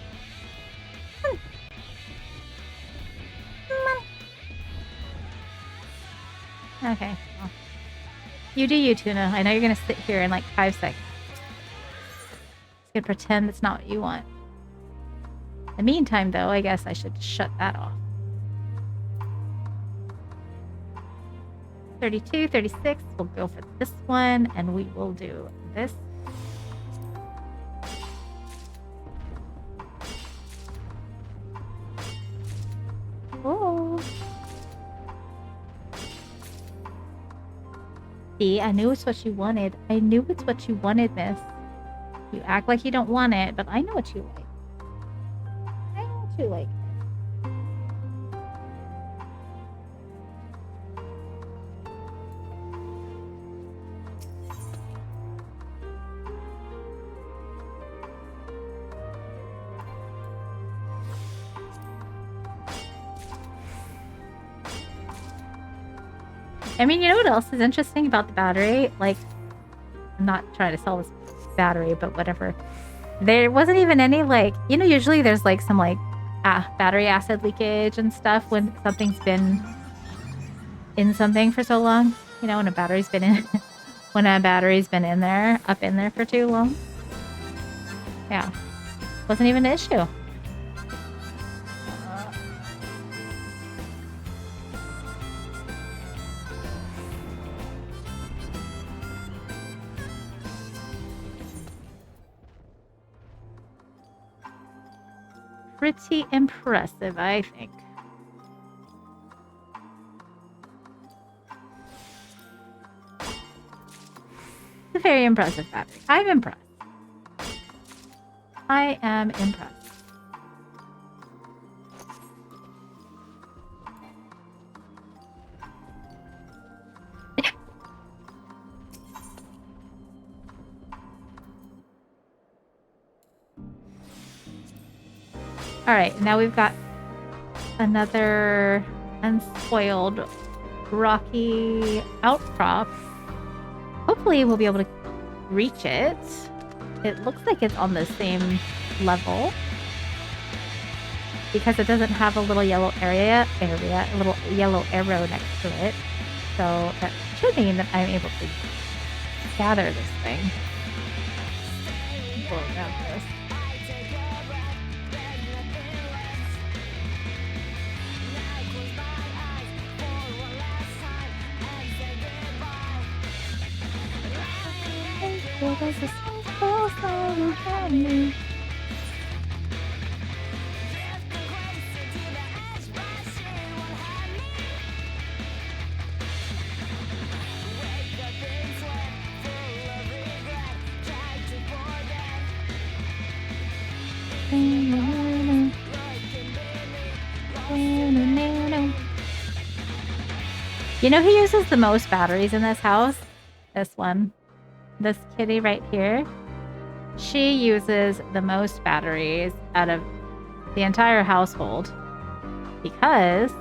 Okay. Well, you do you, Tuna. I know you're gonna sit here in like 5 seconds. Just gonna pretend it's not what you want. In the meantime, though, I guess I should shut that off. 32, 36. We'll go for this one, and we will do this. Oh. See, I knew it's what you wanted. I knew it's what you wanted, miss. You act like you don't want it, but I know what you like. I know what you like. I mean, you know what else is interesting about the battery? Like, I'm not trying to sell this battery, but whatever. There wasn't even any, like, you know, usually there's like some like battery acid leakage and stuff when something's been in something for so long. You know, when a battery's been in, when a battery's been in there, up in there for too long. Yeah. Wasn't even an issue. Pretty impressive, I think. It's a very impressive battery. I'm impressed. I am impressed. Alright, now we've got another unspoiled rocky outcrop. Hopefully we'll be able to reach it. It looks like it's on the same level. Because it doesn't have a little yellow area, a little yellow arrow next to it. So that should mean that I'm able to gather this thing. Pull down this. You know who uses the most batteries in this house? This one. This kitty right here. She uses the most batteries out of the entire household. Because...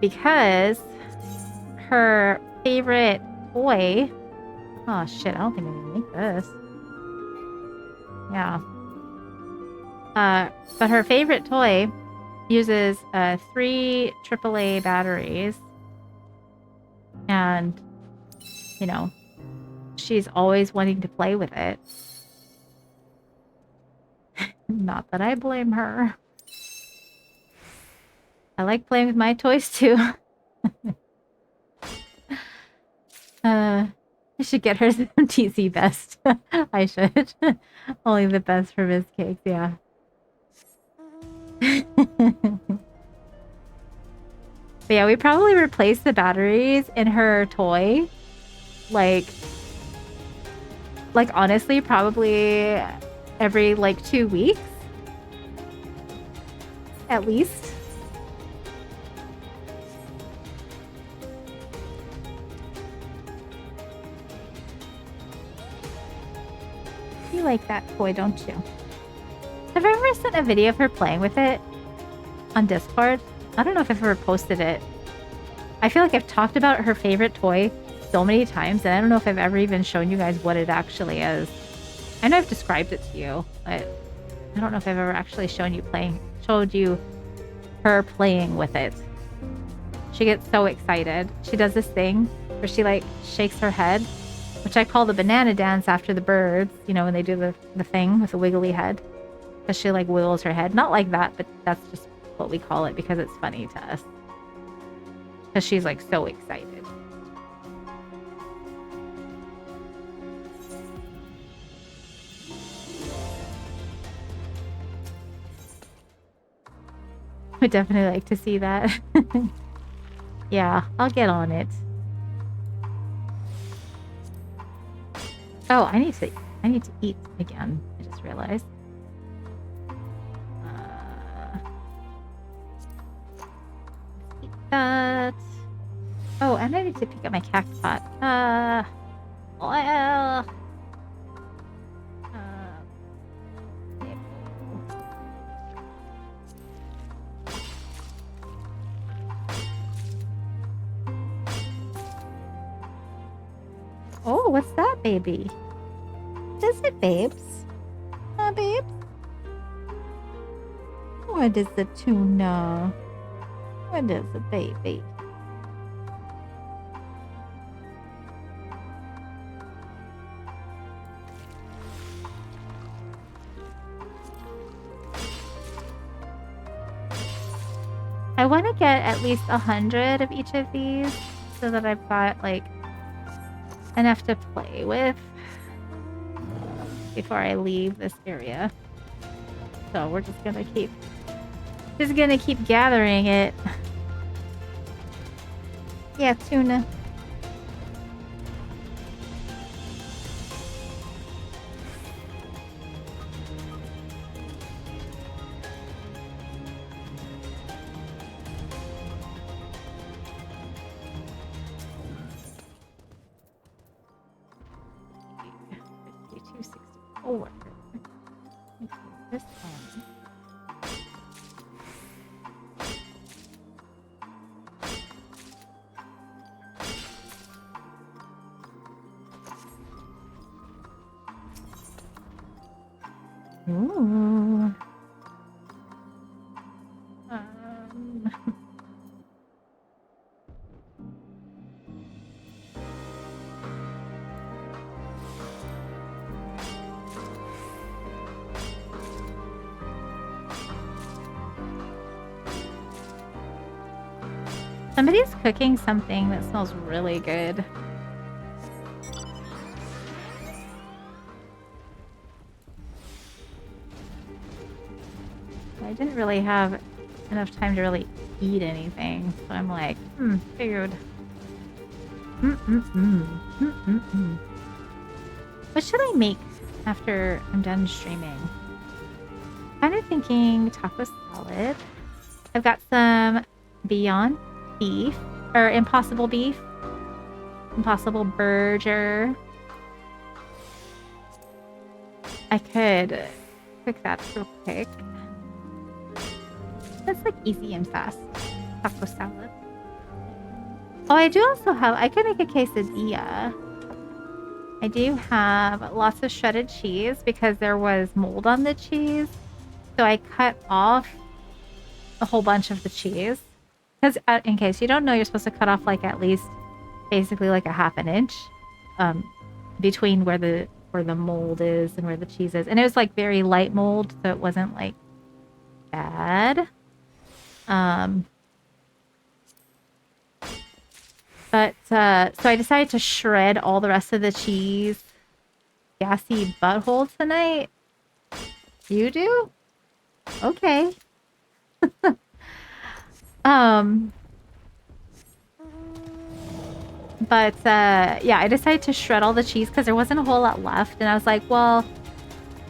because her favorite toy... Oh shit, I don't think I can make this. Yeah. But her favorite toy uses 3 AAA batteries. And, you know, she's always wanting to play with it. Not that I blame her. I like playing with my toys too. I should get her some TC best. I should. Only the best for Miss Cakes, yeah. But yeah, we probably replaced the batteries in her toy. Like honestly, probably every like 2 weeks. At least. You like that toy, don't you? Have I ever sent a video of her playing with it? on Discord. I don't know if I've ever posted it. I feel like I've talked about her favorite toy so many times, and I don't know if I've ever even shown you guys what it actually is. I know I've described it to you, but I don't know if I've ever actually showed you her playing with it. She gets so excited. She does this thing where she like shakes her head, which I call the banana dance after the birds, you know, when they do the thing with the wiggly head. Because she like wiggles her head. Not like that, but that's just what we call it because it's funny to us. Because she's like so excited. Would definitely like to see that. Yeah, I'll get on it. Oh, I need to eat again. I just realized. Eat that. Oh, and I need to pick up my cactus pot. Well. Oh, what's that, baby? What is it, babes? Babes? What is the tuna? What is it, baby? I want to get at least 100 of each of these so that I've got, like, enough to play with before I leave this area. So we're just gonna keep gathering it. Yeah, tuna. This one. Ooh. Somebody's cooking something that smells really good. I didn't really have enough time to really eat anything, so I'm like, figured. What should I make after I'm done streaming? Kind of thinking taco salad. I've got some Beyond Beef, or Impossible Beef. Impossible Burger. I could cook that real quick. That's like easy and fast. Taco salad. Oh, I do also have, I could make a quesadilla. I do have lots of shredded cheese because there was mold on the cheese. So I cut off a whole bunch of the cheese. Because in case you don't know, you're supposed to cut off like at least basically like a half an inch between where the mold is and where the cheese is. And it was like very light mold, so it wasn't like bad. So I decided to shred all the rest of the cheese. Gassy butthole tonight? You do? Okay. Yeah, I decided to shred all the cheese because there wasn't a whole lot left. And I was like, well,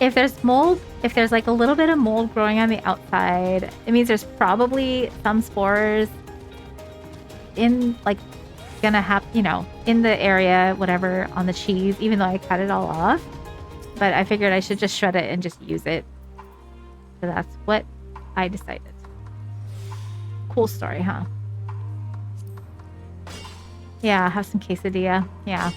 if there's mold, if there's like a little bit of mold growing on the outside, it means there's probably some spores in like gonna have, you know, in the area, whatever, on the cheese, even though I cut it all off. But I figured I should just shred it and just use it. So that's what I decided. Cool story, huh? Yeah, have some quesadilla. Yeah.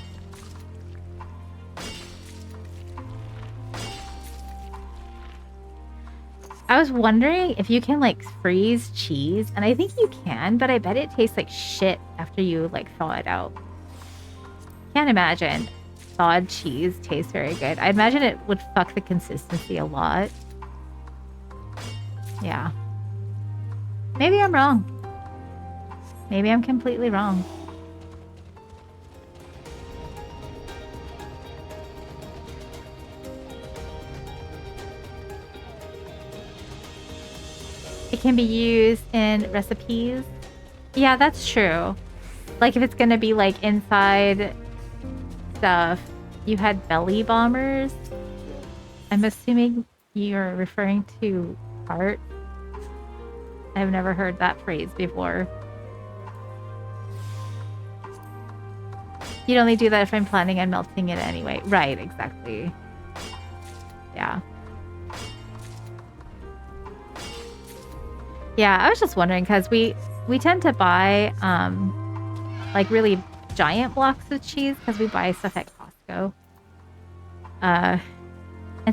I was wondering if you can like freeze cheese, and I think you can, but I bet it tastes like shit after you like thaw it out. Can't imagine thawed cheese tastes very good. I imagine it would fuck the consistency a lot. Yeah. Maybe I'm wrong. Maybe I'm completely wrong. It can be used in recipes. Yeah, that's true. Like if it's gonna be like inside stuff. You had belly bombers. I'm assuming you're referring to art. I've never heard that phrase before. You'd only do that if I'm planning on melting it anyway. Right, exactly. Yeah. Yeah, I was just wondering because we tend to buy like really giant blocks of cheese because we buy stuff at Costco. And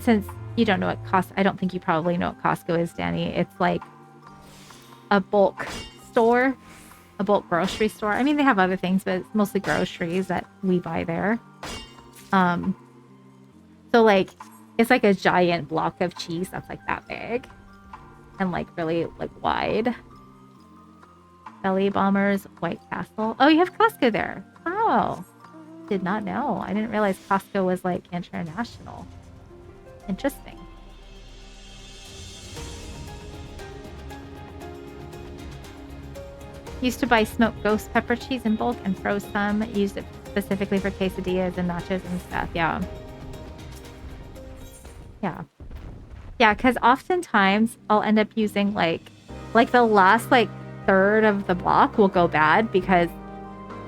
since you don't know what Costco, I don't think you probably know what Costco is, Danny. It's like a bulk store, a bulk grocery store. I mean, they have other things, but it's mostly groceries that we buy there. So like, it's like a giant block of cheese that's like that big and like really like wide. Belly Bombers, White Castle. Oh, you have Costco there. Oh, did not know. I didn't realize Costco was like international. Interesting. Used to buy smoked ghost pepper cheese in bulk and froze some. Used it specifically for quesadillas and nachos and stuff. Yeah. Yeah. Yeah, because oftentimes I'll end up using like the last like third of the block will go bad because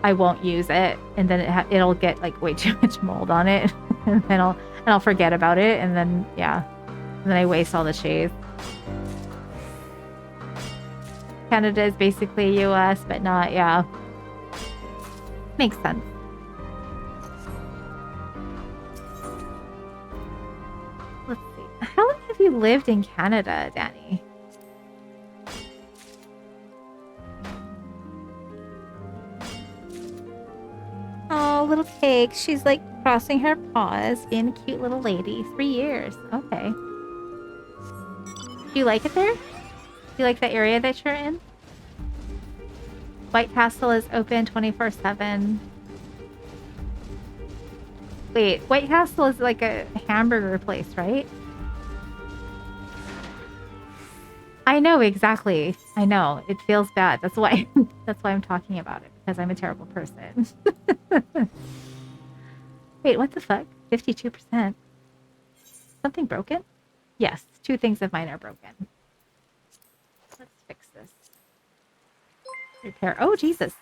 I won't use it, and then it'll get like way too much mold on it, and then I'll forget about it, and then yeah, and then I waste all the cheese. Canada is basically US, but not, yeah. Makes sense. Let's see. How long have you lived in Canada, Danny? Oh, little cake. She's like crossing her paws, being a cute little lady. 3 years. Okay. Do you like it there? Do you like the area that you're in? White Castle is open 24/7. Wait, White Castle is like a hamburger place, right? I know, exactly. I know. It feels bad. That's why I'm talking about it, because I'm a terrible person. Wait, what the fuck? 52%. Something broken? Yes, 2 things of mine are broken. Let's fix this. Repair. Oh, Jesus.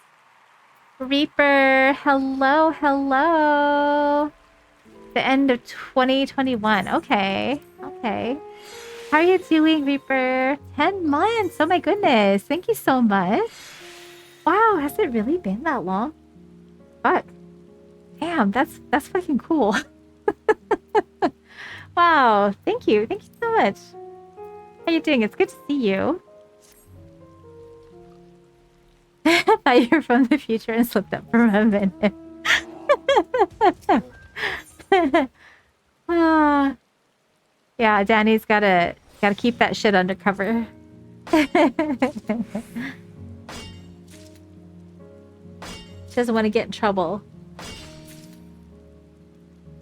Reaper. Hello, hello. The end of 2021. Okay. Okay. How are you doing, Reaper? 10 months. Oh my goodness. Thank you so much. Wow, has it really been that long? Fuck. Damn, that's fucking cool. Wow. Thank you. Thank you so much. How you doing? It's good to see you. I thought you were from the future and slipped up for a minute. Yeah, Danny's gotta keep that shit undercover. She doesn't want to get in trouble.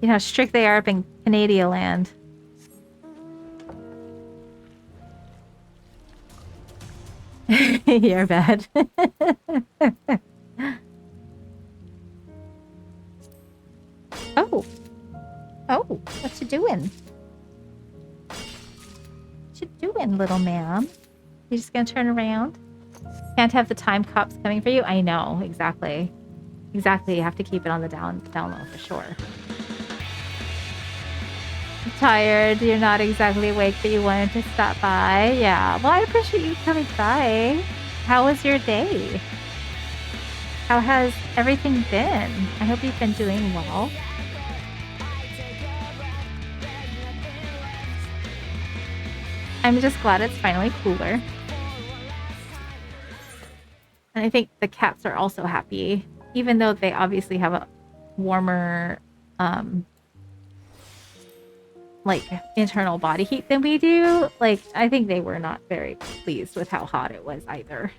You know how strict they are up in Canadian land. You're bad. Oh. Oh, what you doing? What you doing, little ma'am? You just gonna turn around? Can't have the time cops coming for you? I know, exactly. Exactly, you have to keep it on the down low for sure. I'm tired, you're not exactly awake, but you wanted to stop by. Yeah, well, I appreciate you coming by. How was your day? How has everything been? I hope you've been doing well. I'm just glad it's finally cooler. And I think the cats are also happy, even though they obviously have a warmer, like, internal body heat than we do. Like, I think they were not very pleased with how hot it was either.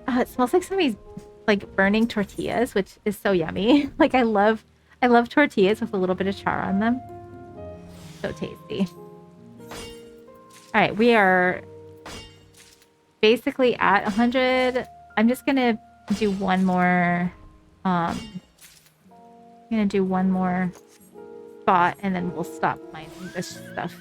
It smells like somebody's, like, burning tortillas, which is so yummy. Like, I love tortillas with a little bit of char on them. So tasty. All right, we are basically at 100. I'm just gonna do one more. I'm gonna do one more spot, and then we'll stop mining this stuff.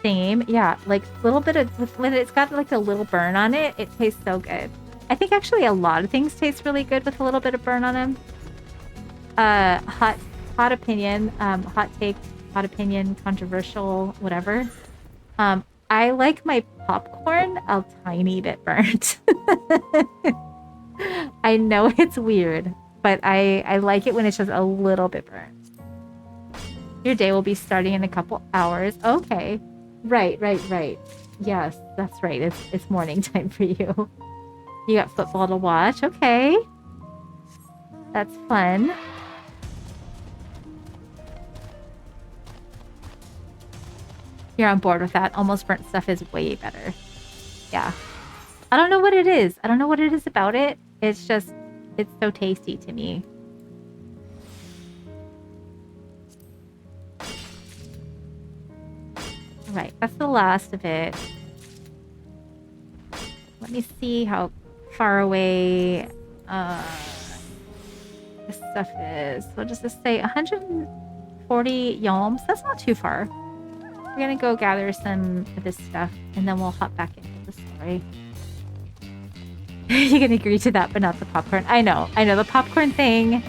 Same, yeah. Like a little bit of when it's got like a little burn on it, it tastes so good. I think actually a lot of things taste really good with a little bit of burn on them. Hot opinion, hot take, hot opinion, controversial, whatever. I like my popcorn a tiny bit burnt. I know it's weird, but I like it when it's just a little bit burnt. Your day will be starting in a couple hours. Okay. Right. Yes, that's right. It's morning time for you. You got football to watch. Okay. That's fun. You're on board with that. Almost burnt stuff is way better. Yeah. I don't know what it is. I don't know what it is about it. It's just, it's so tasty to me. Alright, that's the last of it. Let me see how far away this stuff is. So does this say 140 yalms? That's not too far. We're gonna go gather some of this stuff and then we'll hop back into the story. You can agree to that, but not the popcorn. I know. The popcorn thing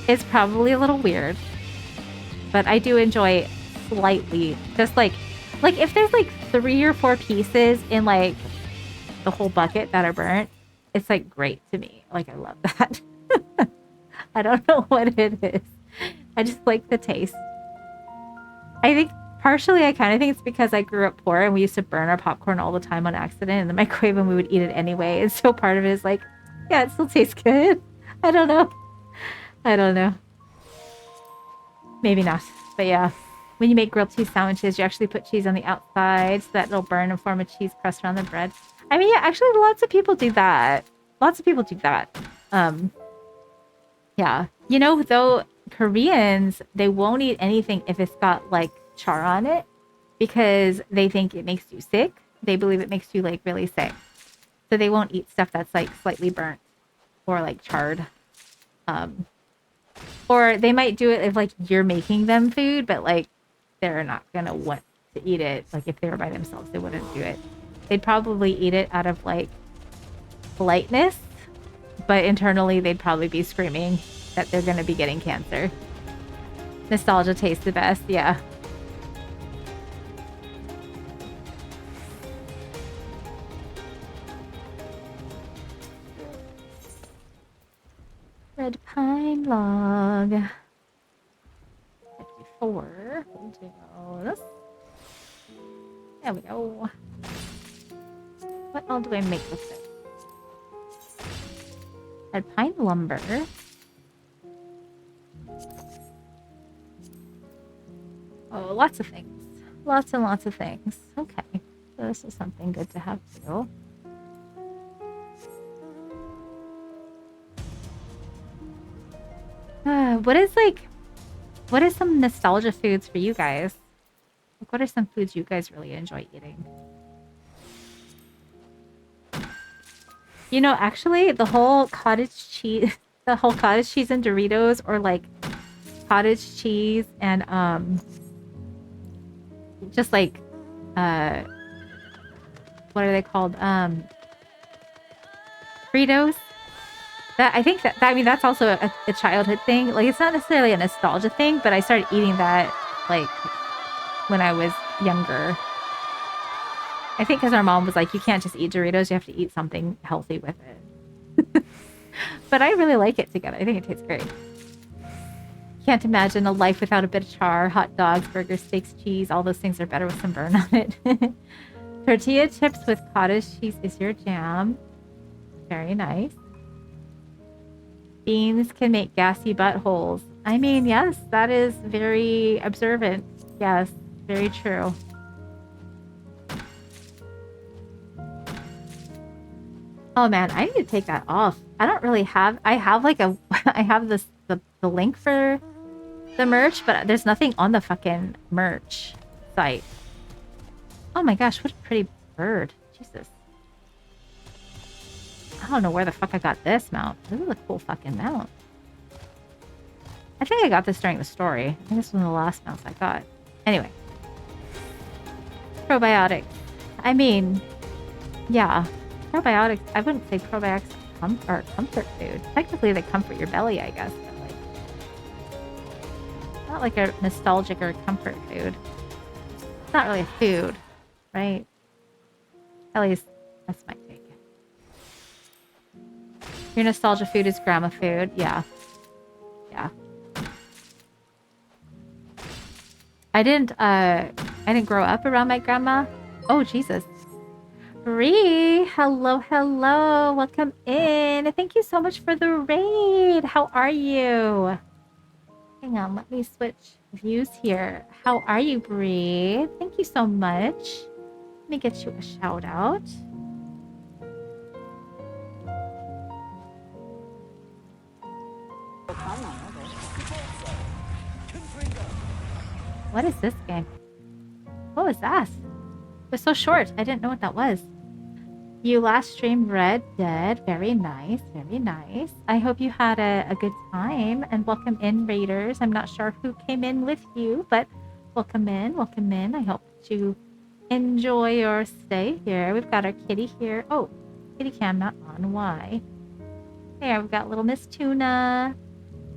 is probably a little weird, but I do enjoy it slightly. Just like if there's like 3 or 4 pieces in like the whole bucket that are burnt, it's like great to me. Like I love that. I don't know what it is. I just like the taste. I think partially I kind of think it's because I grew up poor and we used to burn our popcorn all the time on accident in the microwave and we would eat it anyway. And so part of it is like, yeah, it still tastes good. I don't know. Maybe not. But yeah. When you make grilled cheese sandwiches, you actually put cheese on the outside so that it'll burn and form a cheese crust around the bread. I mean, yeah, actually lots of people do that. Yeah. You know, though, Koreans, they won't eat anything if it's got like char on it because they think it makes you sick. They believe it makes you like really sick. So they won't eat stuff that's like slightly burnt or like charred. Or they might do it if like you're making them food, but like they're not gonna want to eat it. Like if they were by themselves, they wouldn't do it. They'd probably eat it out of like politeness, but internally they'd probably be screaming that they're gonna be getting cancer. Nostalgia tastes the best, yeah. Red pine log. 54. We'll do this. There we go. What all do I make with this? Red pine lumber. Oh, lots of things. Lots and lots of things. Okay. So this is something good to have too. What is some nostalgia foods for you guys? Like, what are some foods you guys really enjoy eating? You know, actually, the whole cottage cheese and Doritos, or like cottage cheese and just like what are they called? Fritos. That I think that I mean that's also a childhood thing. Like it's not necessarily a nostalgia thing, but I started eating that like when I was younger. I think because our mom was like, you can't just eat Doritos, you have to eat something healthy with it. But I really like it together. I think it tastes great. Can't imagine a life without a bit of char, hot dogs, burgers, steaks, cheese. All those things are better with some burn on it. Tortilla chips with cottage cheese is your jam. Very nice. Beans can make gassy buttholes. I mean, yes, that is very observant. Yes, very true. Oh man, I need to take that off. I don't really have, I have like a, I have this, the link for the merch, but there's nothing on the fucking merch site. Oh my gosh, what a pretty bird. Jesus. I don't know where the fuck I got this mount. This is a cool fucking mount. I think I got this during the story. I think this was one of the last mounts I got. Anyway. Probiotics. I mean, yeah. Probiotics. I wouldn't say probiotics are comfort food. Technically, they comfort your belly, I guess. But like, not like a nostalgic or a comfort food. It's not really a food, right? At least that's my take. Your nostalgia food is grandma food. Yeah. Yeah. I didn't grow up around my grandma. Oh, Jesus. Bree, hello, hello. Welcome in. Thank you so much for the raid. How are you? Hang on, let me switch views here. How are you, Bree? Thank you so much. Let me get you a shout out. What is this game? What was that? It was so short. I didn't know what that was. You last streamed Red Dead. Very nice. Very nice. I hope you had a good time. And welcome in, Raiders. I'm not sure who came in with you, but welcome in. Welcome in. I hope that you enjoy your stay here. We've got our kitty here. Oh, kitty cam not on. Why? There, we've got little Miss Tuna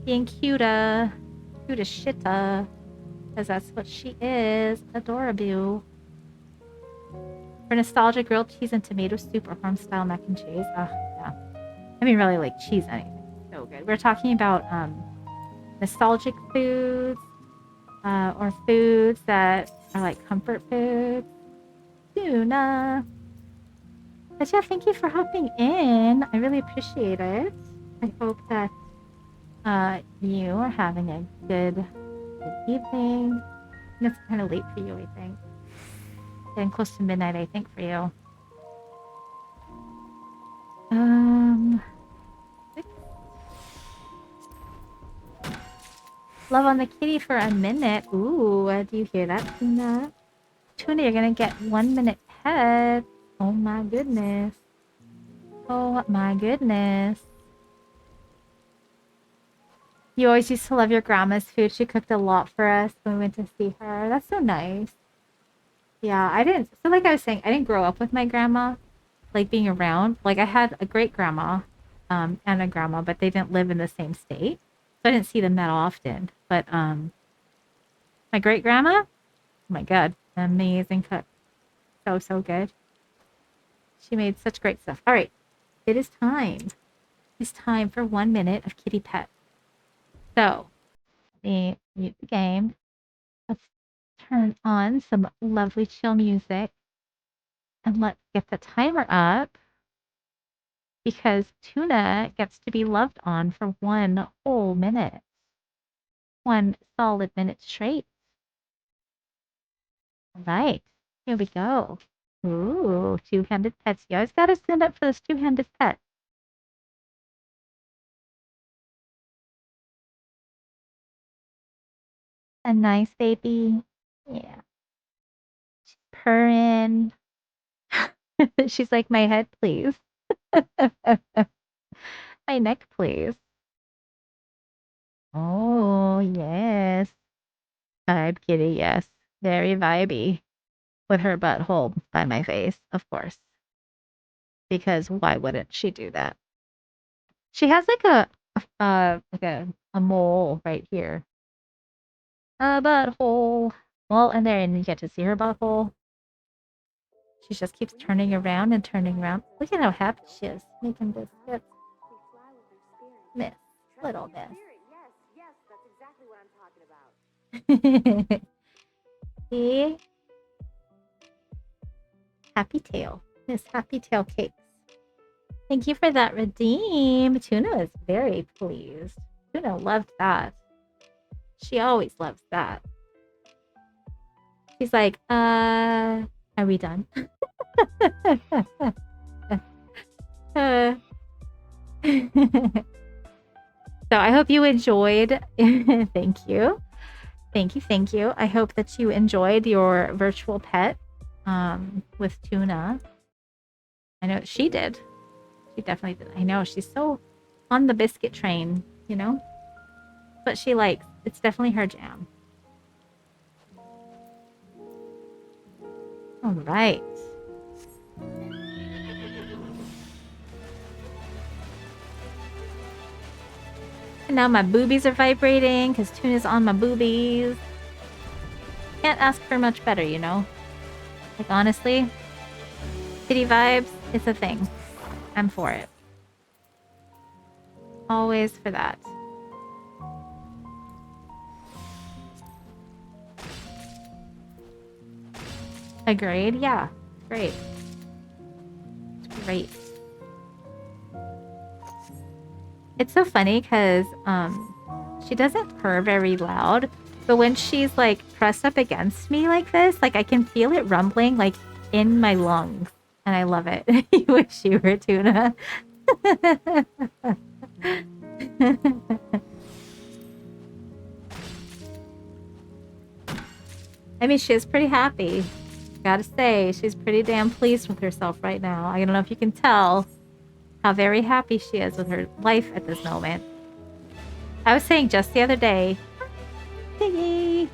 being cute as shitta. Because that's what she is. Adorable. For nostalgia, grilled cheese and tomato soup or farm-style mac and cheese. Oh, yeah. I mean, really, like, cheese anything. So good. We're talking about nostalgic foods or foods that are, like, comfort foods. Tuna. But yeah, thank you for hopping in. I really appreciate it. I hope that you are having a good evening. And it's kind of late for you, I think. Getting close to midnight, I think, for you. Love on the kitty for a minute. Ooh, do you hear that, Tuna? Tuna, you're gonna get 1 minute pet. Oh my goodness. Oh my goodness. You always used to love your grandma's food. She cooked a lot for us when we went to see her. That's so nice. Yeah, I didn't... So like I was saying, I didn't grow up with my grandma. Like, being around. Like, I had a great-grandma and a grandma, but they didn't live in the same state. So I didn't see them that often. But my great-grandma? Oh my god. Amazing cook. So, so good. She made such great stuff. Alright. It is time. It's time for 1 minute of kitty pet. So, let me mute the game. Let's turn on some lovely chill music. And let's get the timer up. Because Tuna gets to be loved on for 1 whole minute. 1 solid minute straight. Alright, here we go. Ooh, two-handed pets. You always gotta stand up for this two-handed pet. A nice baby. Yeah. She's purring. She's like, my head, please. My neck, please. Oh, yes. Vibe kitty, yes. Very vibey. With her butthole by my face, of course. Because why wouldn't she do that? She has like a mole right here. A butthole. Well, and there, and you get to see her butthole. She just keeps turning around and turning around. Look at how happy she is making biscuits. Miss, little miss. See? Happy Tail. Miss Happy Tail Cakes. Thank you for that redeem. Tuna is very pleased. Tuna loved that. She always loves that. She's like, are we done? So I hope you enjoyed. Thank you. Thank you. I hope that you enjoyed your virtual pet with Tuna. I know she did. She definitely did. I know she's so on the biscuit train, you know? But she likes. It's definitely her jam. All right. And now my boobies are vibrating because Tuna's on my boobies. Can't ask for much better, you know? Like, honestly, titty vibes, it's a thing. I'm for it. Always for that. Agreed? Yeah. Great. It's great. It's so funny because she doesn't purr very loud, but when she's like pressed up against me like this, like I can feel it rumbling like in my lungs, and I love it. You wish you were Tuna. I mean, she is pretty happy. Gotta say, she's pretty damn pleased with herself right now. I don't know if you can tell how very happy she is with her life at this moment. I was saying just the other day, Piggy.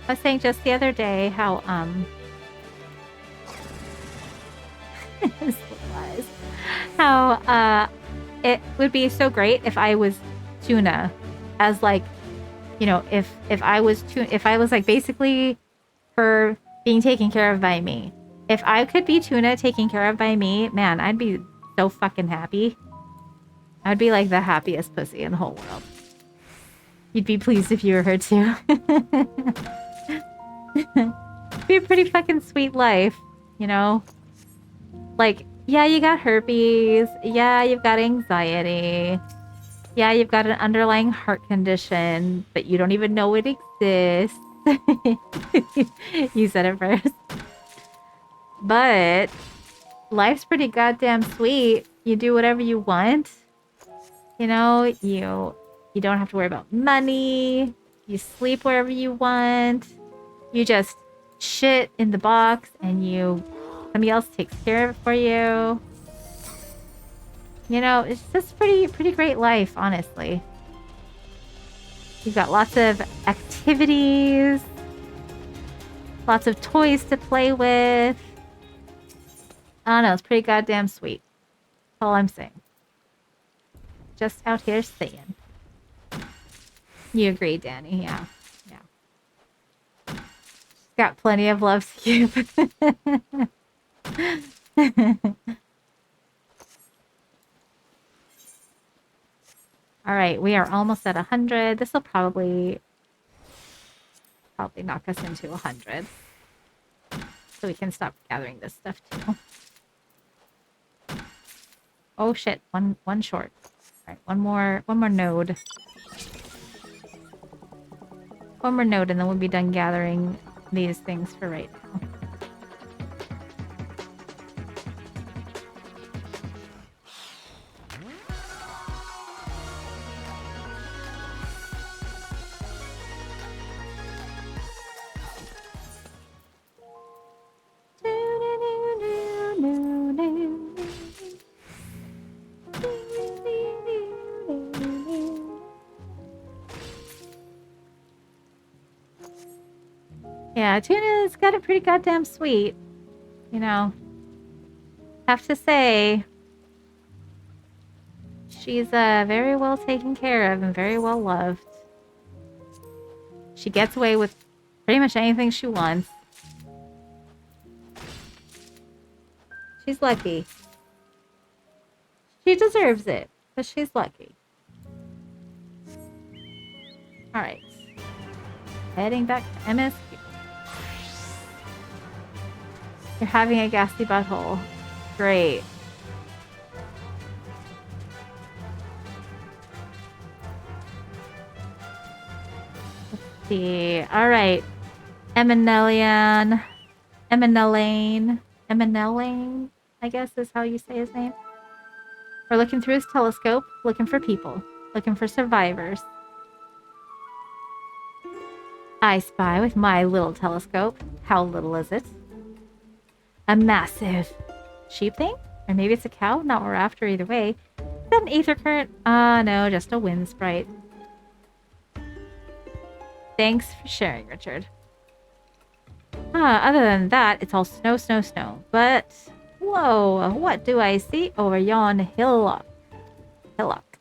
I was saying just the other day how how it would be so great if I was Tuna, as like, you know, if I was like basically her being taken care of by me. If I could be Tuna taken care of by me, man, I'd be so fucking happy. I'd be like the happiest pussy in the whole world. You'd be pleased if you were her too. Be a pretty fucking sweet life, you know? Like, yeah, you got herpes. Yeah, you've got anxiety. Yeah, you've got an underlying heart condition, but you don't even know it exists. You said it first. But life's pretty goddamn sweet. You do whatever you want. You know, you don't have to worry about money. You sleep wherever you want. You just shit in the box and somebody else takes care of it for you. You know, it's just pretty great life, honestly. You've got lots of activities, lots of toys to play with. I don't know, it's pretty goddamn sweet. That's all I'm saying. Just out here saying. You agree, Danny? Yeah. Yeah. Got plenty of love to give. All right, we are almost at 100. This will probably knock us into 100. So we can stop gathering this stuff too. Oh shit, one short. All right, one more node. One more node and then we'll be done gathering these things for right now. Yeah, Tuna's got it pretty goddamn sweet. You know, have to say, she's very well taken care of and very well loved. She gets away with pretty much anything she wants. She's lucky. She deserves it, but she's lucky. Alright. Heading back to MSQ. You're having a gassy butthole. Great. Let's see. Alright. Eminellian. Eminellian, I guess is how you say his name. We're looking through his telescope, looking for people, looking for survivors. I spy with my little telescope. How little is it? A massive sheep thing? Or maybe it's a cow? Not what we're after either way. Is that an ether current? No, just a wind sprite. Thanks for sharing, Richard. Other than that, it's all snow, snow, snow. But, whoa, what do I see over yon hillock? Hillock.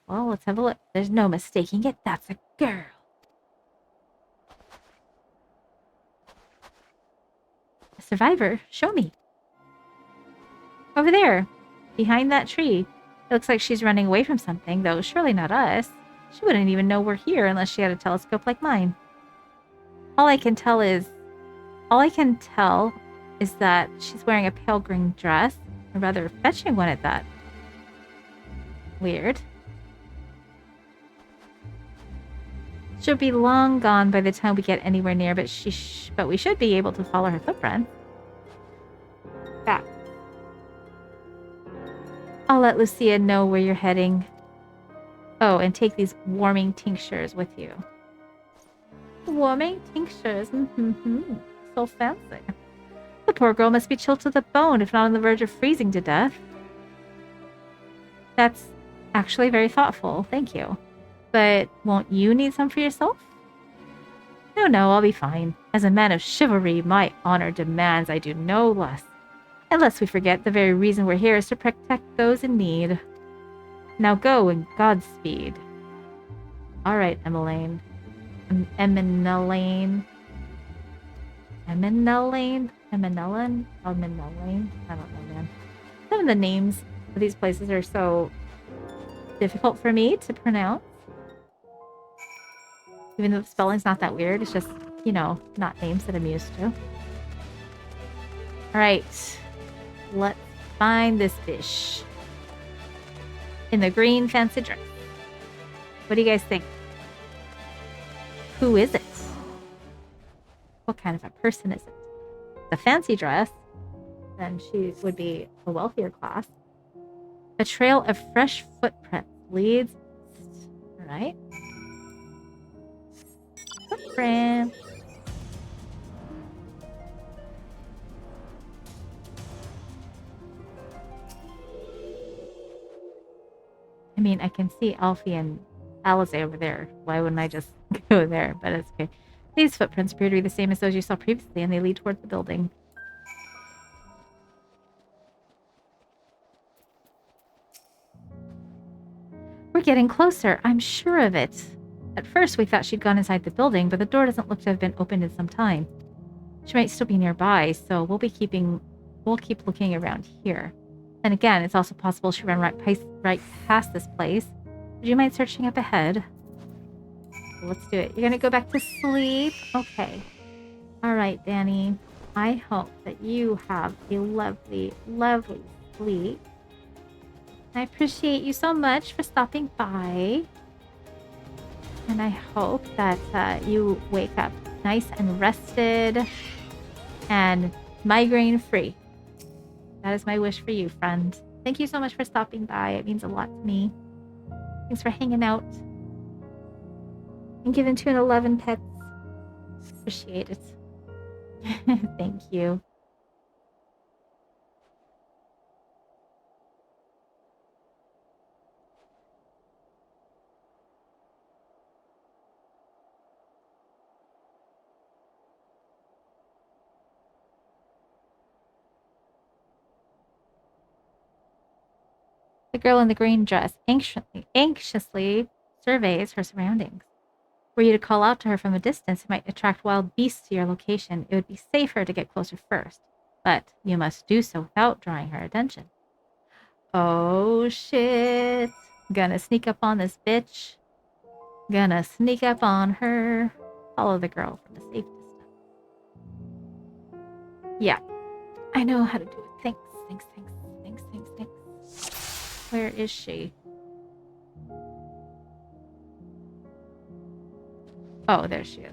Well, let's have a look. There's no mistaking it. That's a girl. A survivor? Show me. Over there. Behind that tree. It looks like she's running away from something, though surely not us. She wouldn't even know we're here unless she had a telescope like mine. All I can tell is that she's wearing a pale green dress. A rather fetching one at that. Weird. She'll be long gone by the time we get anywhere near, but we should be able to follow her footprint. Back. I'll let Lucia know where you're heading. Oh, and take these warming tinctures with you. Warming tinctures? So fancy. The poor girl must be chilled to the bone, if not on the verge of freezing to death. That's actually very thoughtful. Thank you. But won't you need some for yourself? No, I'll be fine. As a man of chivalry, my honor demands I do no less. Unless we forget the very reason we're here is to protect those in need. Now go and Godspeed. Alright, Emmeline. Eminellian. I don't know, man. Some of the names of these places are so difficult for me to pronounce. Even though the spelling's not that weird, it's just, you know, not names that I'm used to. Alright. Let's find this fish. In the green fancy dress. What do you guys think? Who is it? What kind of a person is it? The fancy dress, then she would be a wealthier class. A trail of fresh footprints leads. Alright. Footprint. I mean, I can see Alfie and Alice over there. Why wouldn't I just go there? But it's okay. These footprints appear to be the same as those you saw previously, and they lead toward the building. We're getting closer. I'm sure of it. At first, we thought she'd gone inside the building, but the door doesn't look to have been opened in some time. She might still be nearby, so we'll keep looking around here. And again, it's also possible she ran right past this place. Would you mind searching up ahead? Let's do it. You're gonna go back to sleep? Okay. Alright, Danny. I hope that you have a lovely, lovely sleep. I appreciate you so much for stopping by. And I hope that you wake up nice and rested and migraine-free. That is my wish for you, friend. Thank you so much for stopping by. It means a lot to me. Thanks for hanging out. And giving 2 and 11 pets. Appreciate it. Thank you. The girl in the green dress anxiously surveys her surroundings. were you to call out to her from a distance, it might attract wild beasts to your location. It would be safer to get closer first, but you must do so without drawing her attention. Oh shit. Gonna sneak up on this bitch. Gonna sneak up on her. Follow the girl from a safe distance. Yeah. I know how to do it. Thanks. Where is she? Oh, there she is.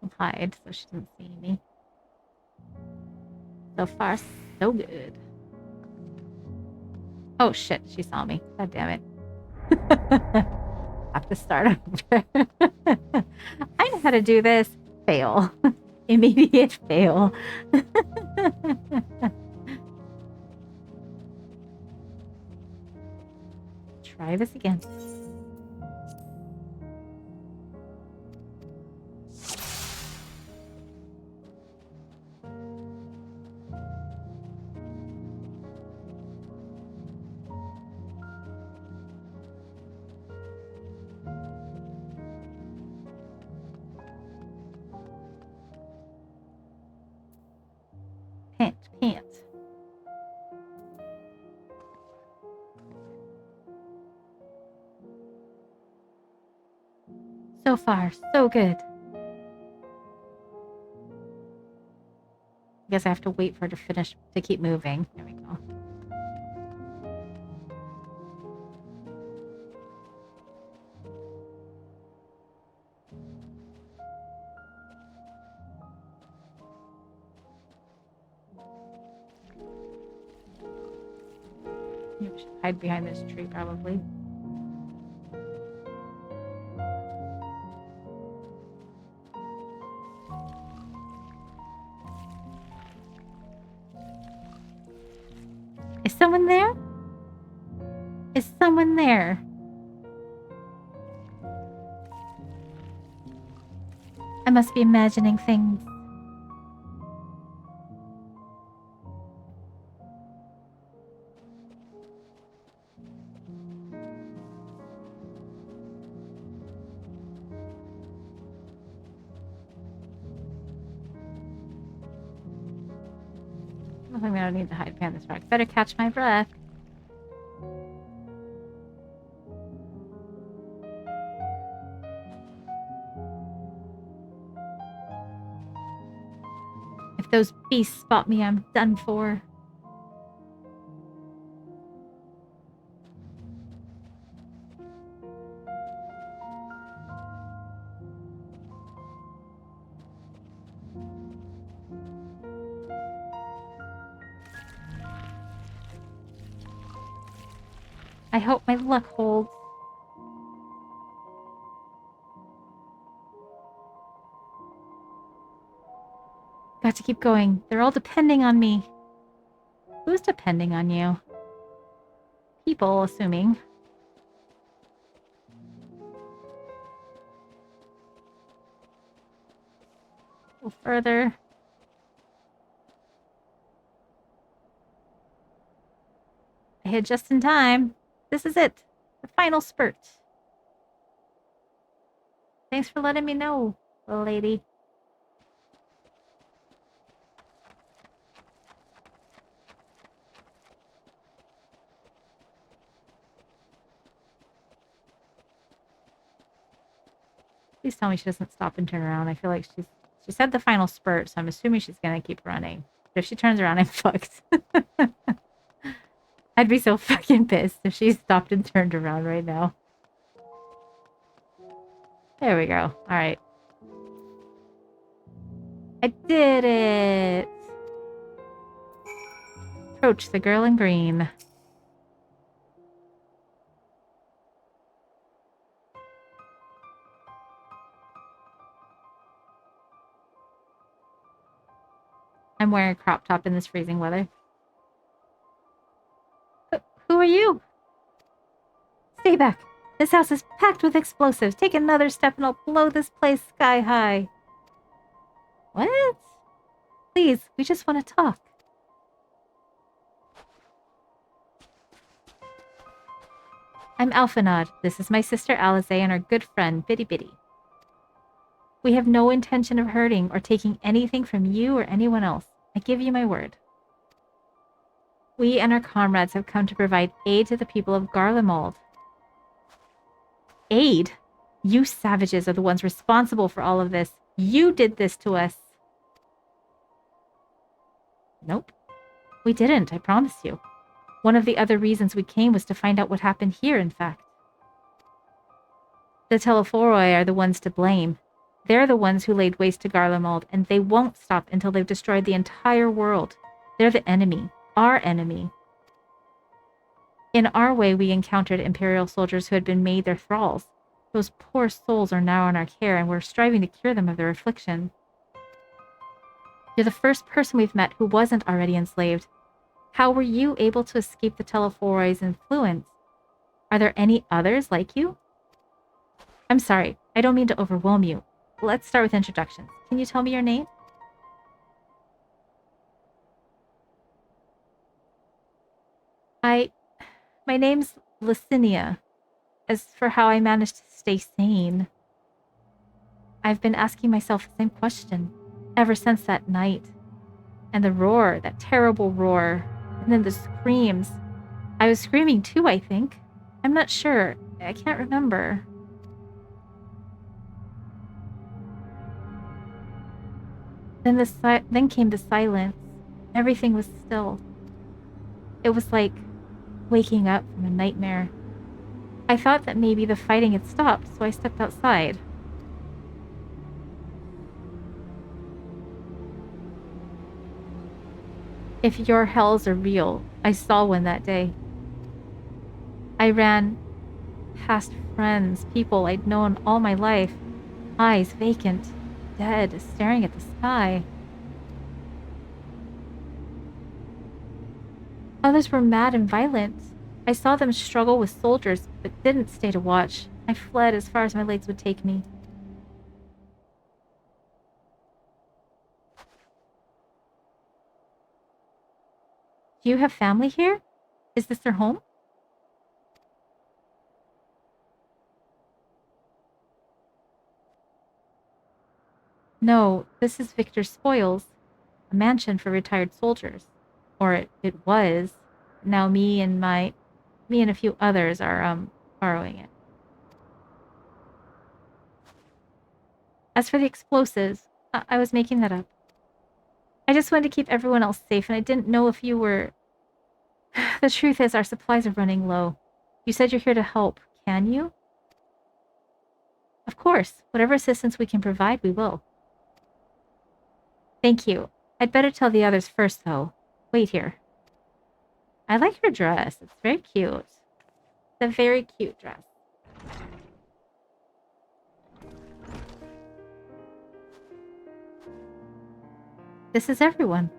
I'll hide so she doesn't see me. So far, so good. Oh shit, she saw me. God damn it. Have to start over. I know how to do this. Fail. Immediate fail. Try this again. Pant. So far, so good. I guess I have to wait for her to finish to keep moving. There we go. Maybe we should hide behind this tree, probably. Is someone there? Is someone there? I must be imagining things. I think I don't need to hide behind this rock. Better catch my breath. If those beasts spot me, I'm done for. I hope my luck holds. Got to keep going. They're all depending on me. Who's depending on you? People, assuming. A little further. I hit just in time. This is it. The final spurt. Thanks for letting me know, little lady. Please tell me she doesn't stop and turn around. I feel like she said the final spurt, so I'm assuming she's gonna keep running. But if she turns around, I'm fucked. I'd be so fucking pissed if she stopped and turned around right now. There we go. Alright. I did it! Approach the girl in green. I'm wearing a crop top in this freezing weather. Who are you? Stay back. This house is packed with explosives. Take another step and I'll blow this place sky high. What? Please, we just want to talk. I'm Alphanod. This is my sister Alize and our good friend Bitty Bitty. We have no intention of hurting or taking anything from you or anyone else. I give you my word. We and our comrades have come to provide aid to the people of Garlemald. Aid? You savages are the ones responsible for all of this. You did this to us. Nope. We didn't, I promise you. One of the other reasons we came was to find out what happened here, in fact. The Telephoroi are the ones to blame. They're the ones who laid waste to Garlemald, and they won't stop until they've destroyed the entire world. They're the enemy. Our enemy. In our way, we encountered Imperial soldiers who had been made their thralls. Those poor souls are now in our care, and we're striving to cure them of their affliction. You're the first person we've met who wasn't already enslaved. How were you able to escape the Telephoroi's influence? Are there any others like you? I'm sorry, I don't mean to overwhelm you. Let's start with introductions. Can you tell me your name? My name's Licinia. As for how I managed to stay sane, I've been asking myself the same question ever since that night. And the roar, that terrible roar, and then the screams. I was screaming too, I think. I'm not sure. I can't remember. Then came the silence. Everything was still. It was like waking up from a nightmare. I thought that maybe the fighting had stopped, so I stepped outside. If your hells are real, I saw one that day. I ran past friends, people I'd known all my life, eyes vacant, dead, staring at the sky. Others were mad and violent. I saw them struggle with soldiers, but didn't stay to watch. I fled as far as my legs would take me. Do you have family here? Is this their home? No, this is Victor's Spoils, a mansion for retired soldiers. Or it was. Now me and a few others are, borrowing it. As for the explosives, I was making that up. I just wanted to keep everyone else safe, and I didn't know if you were... The truth is, our supplies are running low. You said you're here to help. Can you? Of course. Whatever assistance we can provide, we will. Thank you. I'd better tell the others first, though. Wait here. I like your dress. It's very cute. It's a very cute dress. This is everyone.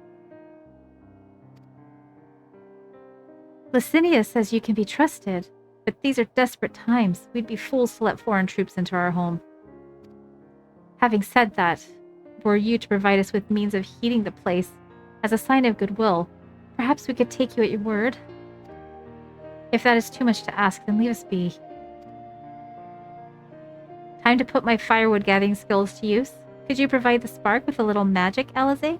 Licinia says you can be trusted, but these are desperate times. We'd be fools to let foreign troops into our home. Having said that, were you to provide us with means of heating the place as a sign of goodwill, perhaps we could take you at your word. If that is too much to ask, then leave us be. Time to put my firewood gathering skills to use. Could you provide the spark with a little magic, Alize?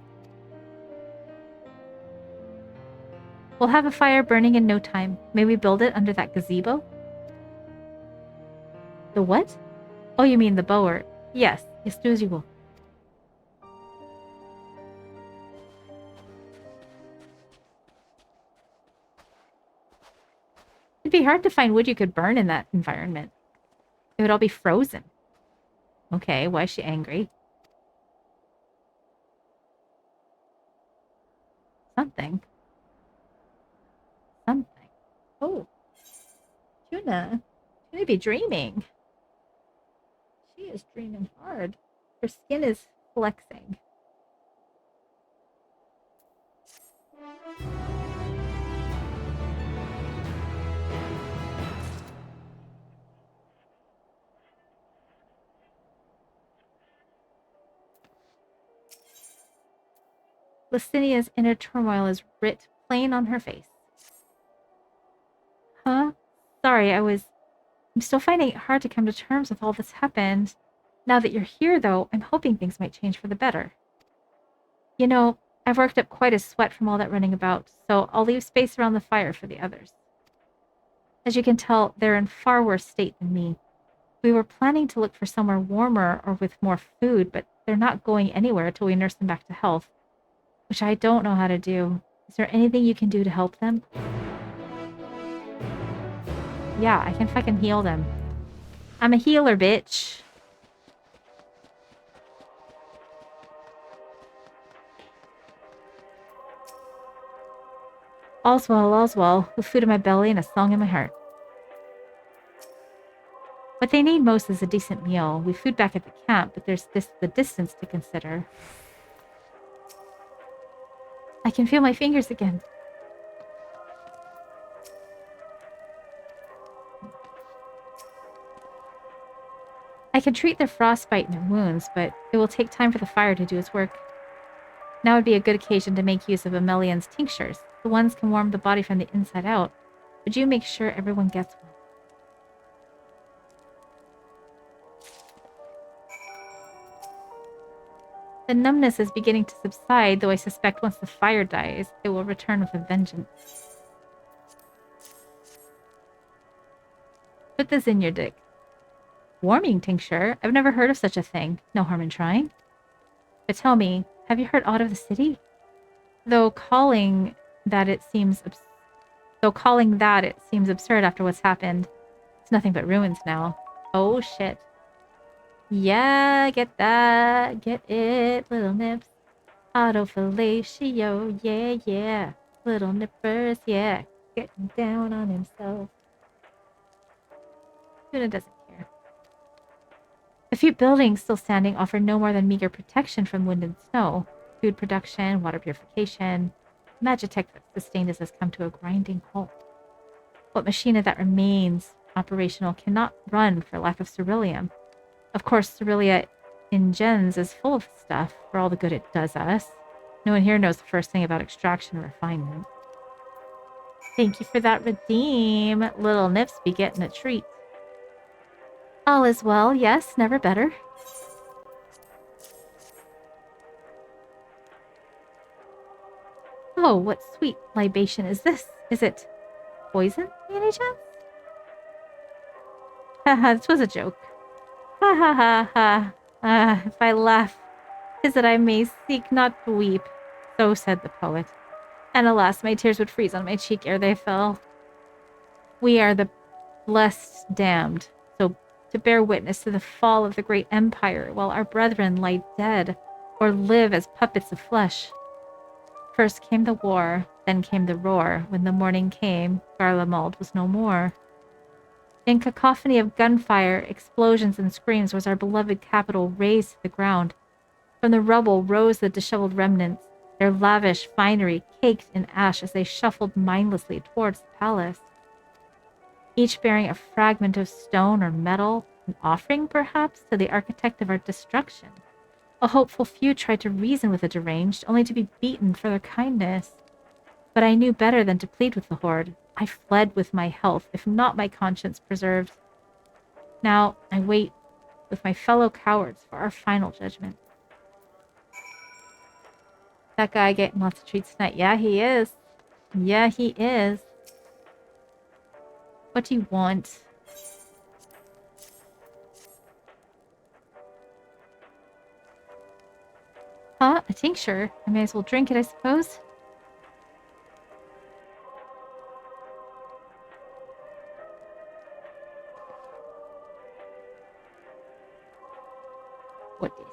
We'll have a fire burning in no time. May we build it under that gazebo? The what? Oh, you mean the bower. Yes, do as you will. It'd be hard to find wood you could burn in that environment. It would all be frozen. Okay, why is she angry? Something. Oh. Tuna. Tuna be dreaming. She is dreaming hard. Her skin is flexing. Licinia's inner turmoil is writ plain on her face. Huh? Sorry, I'm still finding it hard to come to terms with all that's happened. Now that you're here, though, I'm hoping things might change for the better. You know, I've worked up quite a sweat from all that running about, so I'll leave space around the fire for the others. As you can tell, they're in far worse state than me. We were planning to look for somewhere warmer or with more food, but they're not going anywhere till we nurse them back to health, which I don't know how to do. Is there anything you can do to help them? Yeah, I can fucking heal them. I'm a healer, bitch. All's well, with food in my belly and a song in my heart. What they need most is a decent meal. We food back at the camp, but there's the distance to consider. I can feel my fingers again. I can treat their frostbite and their wounds, but it will take time for the fire to do its work. Now would be a good occasion to make use of Amelian's tinctures. The ones can warm the body from the inside out. Would you make sure everyone gets one? The numbness is beginning to subside, though I suspect once the fire dies, it will return with a vengeance. Put this in your dick. Warming tincture? I've never heard of such a thing. No harm in trying. But tell me, have you heard aught of the city? Though calling that it seems absurd after what's happened. It's nothing but ruins now. Oh shit. Yeah, get that. Get it, little nips. Autofellatio, yeah. Little nippers, yeah. Getting down on himself. Tuna doesn't care. A few buildings still standing offer no more than meager protection from wind and snow. Food production, water purification. Magitech that sustained us has come to a grinding halt. What machina that remains operational cannot run for lack of ceruleum. Of course, Cerulia in gens is full of stuff for all the good it does us. No one here knows the first thing about extraction or refinement. Thank you for that redeem. Little Nips be getting a treat. All is well, yes, never better. Oh, what sweet libation is this? Is it poison, by any chance? Haha, this was a joke. Ha ha ha ha. If I laugh, 'tis that I may seek not to weep. So said the poet. And alas, my tears would freeze on my cheek ere they fell. We are the blessed damned, so to bear witness to the fall of the great empire, while our brethren lie dead, or live as puppets of flesh. First came the war, then came the roar. When the morning came, Garlemald was no more. In cacophony of gunfire, explosions, and screams was our beloved capital razed to the ground. From the rubble rose the disheveled remnants, their lavish finery caked in ash as they shuffled mindlessly towards the palace. Each bearing a fragment of stone or metal, an offering, perhaps, to the architect of our destruction. A hopeful few tried to reason with the deranged, only to be beaten for their kindness. But I knew better than to plead with the horde. I fled with my health, if not my conscience preserved. Now I wait with my fellow cowards for our final judgment. That guy getting lots of treats tonight. Yeah, he is. Yeah, he is. What do you want? Huh? A tincture? I may as well drink it, I suppose. What is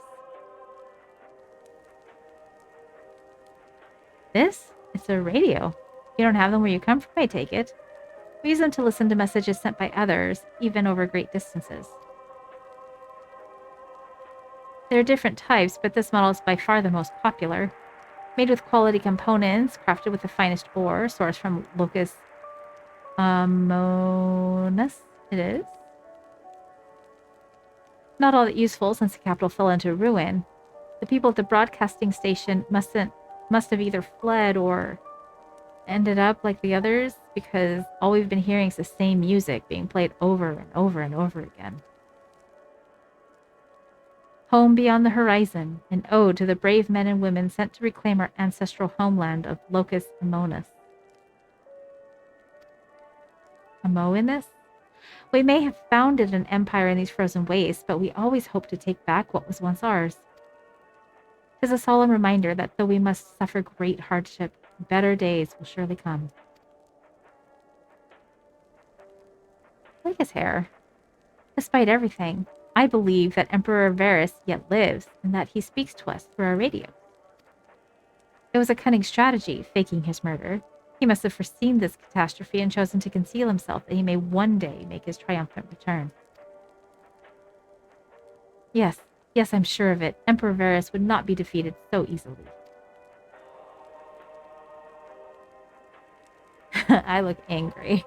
this? It's a radio. You don't have them where you come from, I take it. We use them to listen to messages sent by others, even over great distances. There are different types, but this model is by far the most popular. Made with quality components, crafted with the finest ore, sourced from Locus Amonis, it is. Not all that useful since the capital fell into ruin. The people at the broadcasting station mustn't must have either fled or ended up like the others, because all we've been hearing is the same music being played over and over and over again. Home beyond the horizon, an ode to the brave men and women sent to reclaim our ancestral homeland of Locus Amonis. Amoenus? We may have founded an empire in these frozen wastes, but we always hope to take back what was once ours. 'Tis a solemn reminder that though we must suffer great hardship, better days will surely come. I like his hair. Despite everything, I believe that Emperor Varus yet lives, and that he speaks to us through our radio. It was a cunning strategy, faking his murder. He must have foreseen this catastrophe and chosen to conceal himself, that he may one day make his triumphant return. Yes, I'm sure of it. Emperor Varus would not be defeated so easily. I look angry.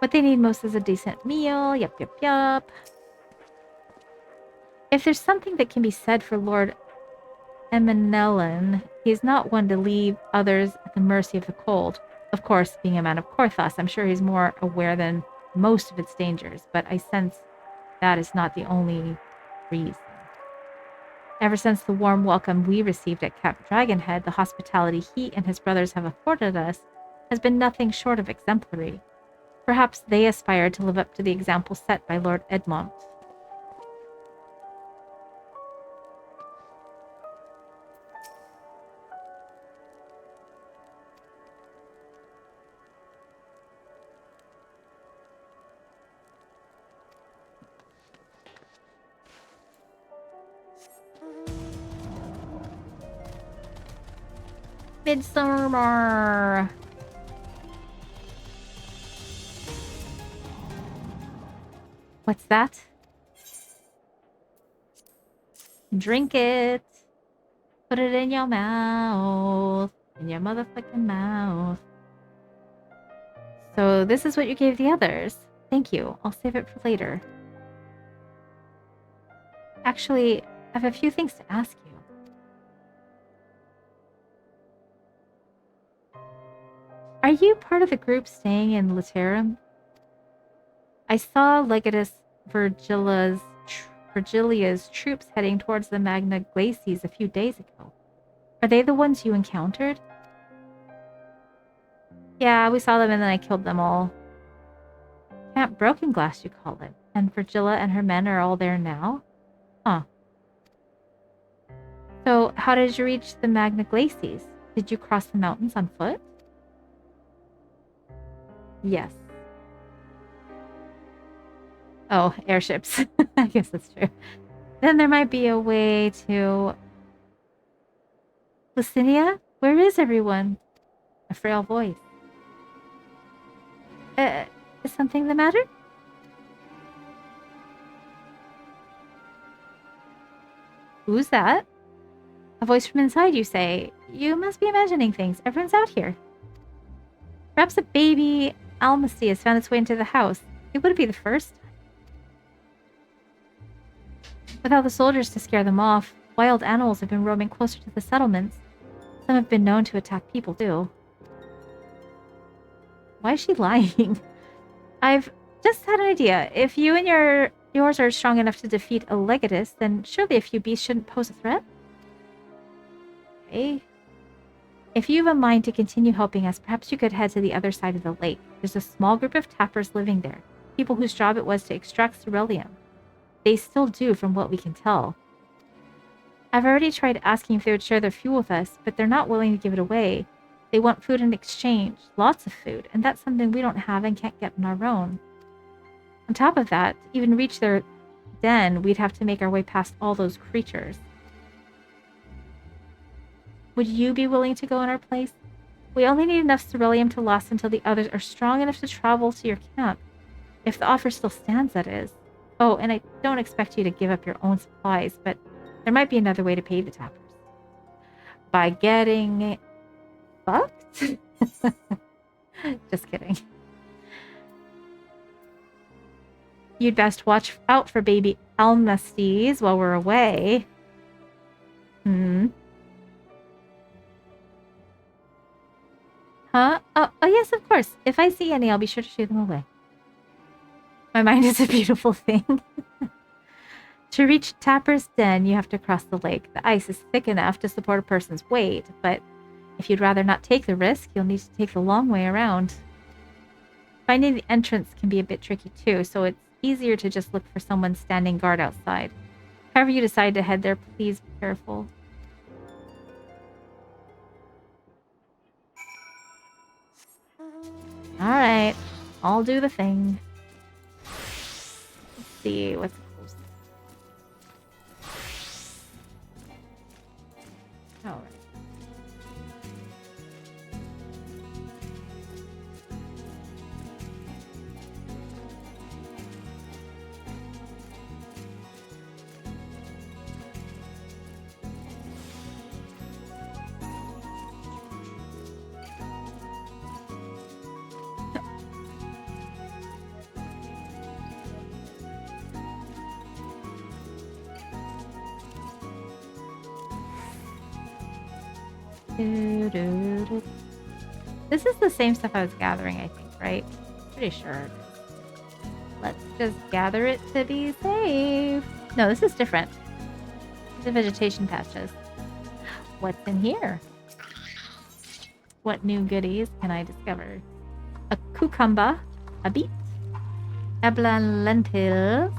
What they need most is a decent meal. Yup. If there's something that can be said for Lord Eminellan, he is not one to leave others at the mercy of the cold. Of course, being a man of Korthos, I'm sure he's more aware than most of its dangers, but I sense that is not the only reason. Ever since the warm welcome we received at Camp Dragonhead, the hospitality he and his brothers have afforded us has been nothing short of exemplary. Perhaps they aspire to live up to the example set by Lord Edmont. Midsummer. What's that? Drink it. Put it in your mouth. In your motherfucking mouth. So this is what you gave the others. Thank you. I'll save it for later. Actually, I have a few things to ask you. Are you part of the group staying in Laterum? I saw Legatus Virgilia's troops heading towards the Magna Glacies a few days ago. Are they the ones you encountered? Yeah, we saw them and then I killed them all. Camp Broken Glass, you call it. And Virgilia and her men are all there now? Huh. So, how did you reach the Magna Glacies? Did you cross the mountains on foot? Yes. Oh, airships. I guess that's true. Then there might be a way to... Lucinia? Where is everyone? A frail voice. Is something the matter? Who's that? A voice from inside, you say. You must be imagining things. Everyone's out here. Perhaps a baby Almasty has found its way into the house. It wouldn't be the first. Without the soldiers to scare them off, wild animals have been roaming closer to the settlements. Some have been known to attack people, too. Why is she lying? I've just had an idea. If you and yours are strong enough to defeat a Legatus, then surely a few beasts shouldn't pose a threat? Okay. If you have a mind to continue helping us, perhaps you could head to the other side of the lake. There's a small group of tappers living there, people whose job it was to extract ceruleum. They still do, from what we can tell. I've already tried asking if they would share their fuel with us, but they're not willing to give it away. They want food in exchange, lots of food, and that's something we don't have and can't get on our own. On top of that, to even reach their den, we'd have to make our way past all those creatures. Would you be willing to go in our place? We only need enough ceruleum to last until the others are strong enough to travel to your camp. If the offer still stands, that is. Oh, and I don't expect you to give up your own supplies, but there might be another way to pay the tappers. By getting fucked? Just kidding. You'd best watch out for baby almasties while we're away. Huh? Oh, yes, of course. If I see any, I'll be sure to shoot them away. My mind is a beautiful thing. To reach Tapper's Den, you have to cross the lake. The ice is thick enough to support a person's weight, but if you'd rather not take the risk, you'll need to take the long way around. Finding the entrance can be a bit tricky too, so it's easier to just look for someone standing guard outside. However you decide to head there, please be careful. Alright, I'll do the thing. Let's see what's close. Alright. This is the same stuff I was gathering, I think, right? Pretty sure. Let's just gather it to be safe. No, this is different. These are vegetation patches. What's in here? What new goodies can I discover? A cucumber, a beet, eblan lentils,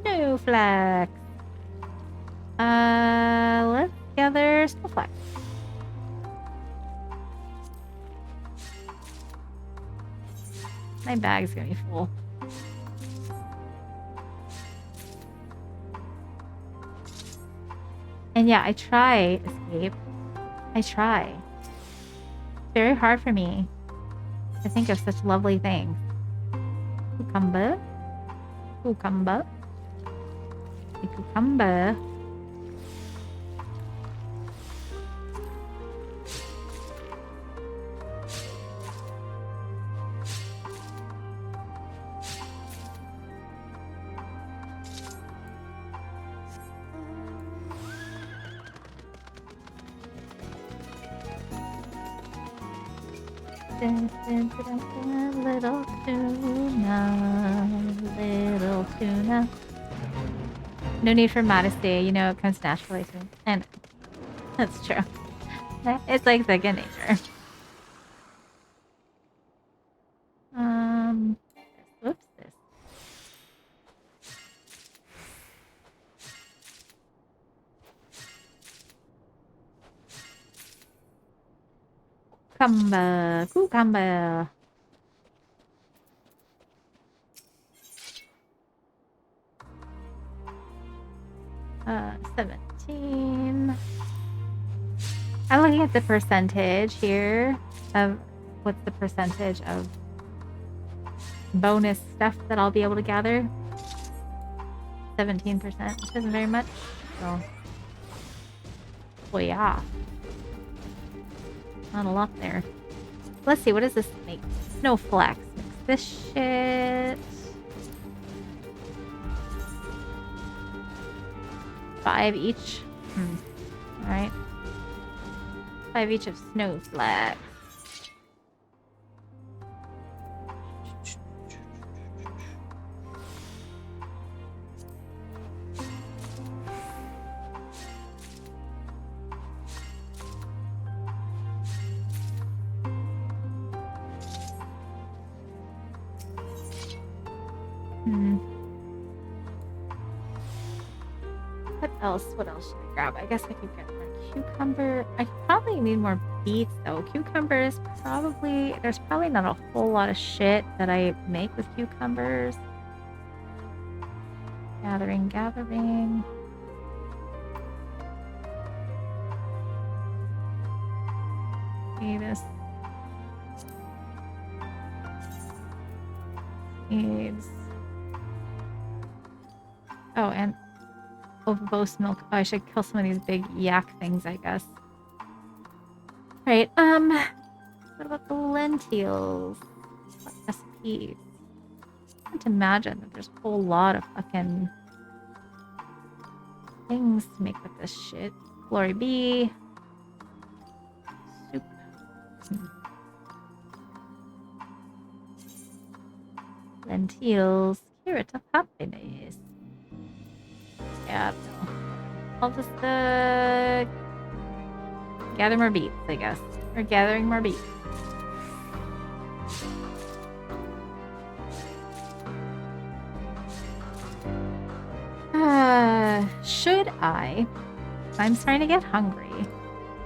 no flax. Let's gather snowflakes. My bag's gonna be full. And yeah, I try, Escape. I try. It's very hard for me to think of such lovely things. Cucumber. Cucumber. A cucumber. Little tuna. No need for modesty, you know it comes naturally to me. And that's true. It's like second nature. Whoops, this. Cucumber. 17. I'm looking at the percentage here of what's the percentage of bonus stuff that I'll be able to gather. 17%, which isn't very much. So, well, yeah. Not a lot there. Let's see, what does this make? Snowflakes. Mix this shit. 5 each. Alright. 5 each of snowflakes. What else should I grab? I guess I could get more cucumber. I probably need more beets though. Cucumbers probably... There's probably not a whole lot of shit that I make with cucumbers. Gathering. See this. Needs... Oh, and overboast milk. Oh, I should kill some of these big yak things, I guess. Right, what about the lentils? What recipes? can't imagine that there's a whole lot of fucking things to make with this shit. Glory be. Soup. Lentils. Carrot of happiness. Yeah, I don't know. I'll just gather more beets, I guess. Or gathering more beets. Should I? I'm starting to get hungry.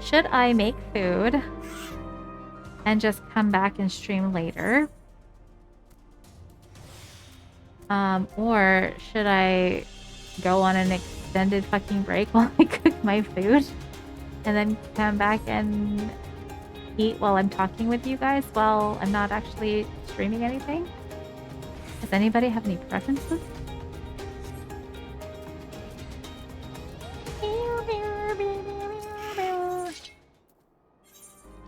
Should I make food and just come back and stream later? Or should I go on an extended fucking break while I cook my food and then come back and eat while I'm talking with you guys while I'm not actually streaming anything? Does anybody have any preferences?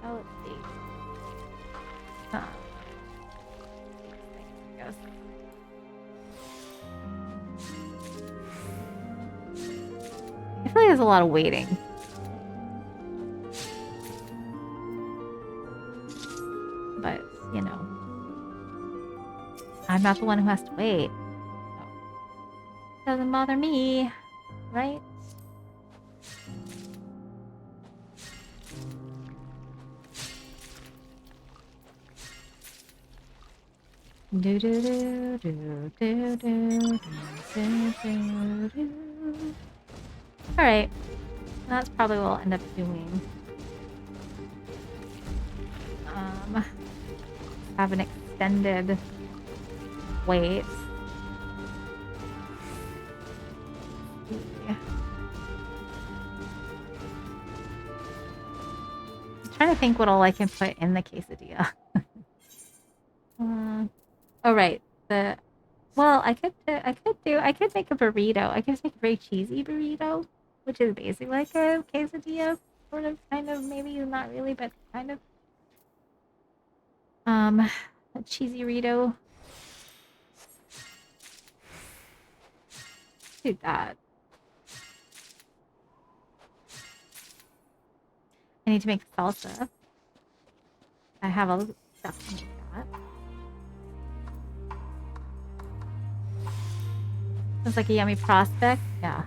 Oh, let's see. I guess. I feel like there's a lot of waiting. But, you know, I'm not the one who has to wait. So, doesn't bother me, right? Do do do do do do do do do. All right, that's probably what I'll end up doing. Have an extended wait. I'm trying to think what all I can put in the quesadilla. Oh right, well I could make a burrito. I could make a very cheesy burrito, which is basically like a quesadilla, sort of, kind of, maybe not really, but kind of. A cheesy burrito. Do that. I need to make salsa. I have all the stuff to make that. Sounds like a yummy prospect. Yeah.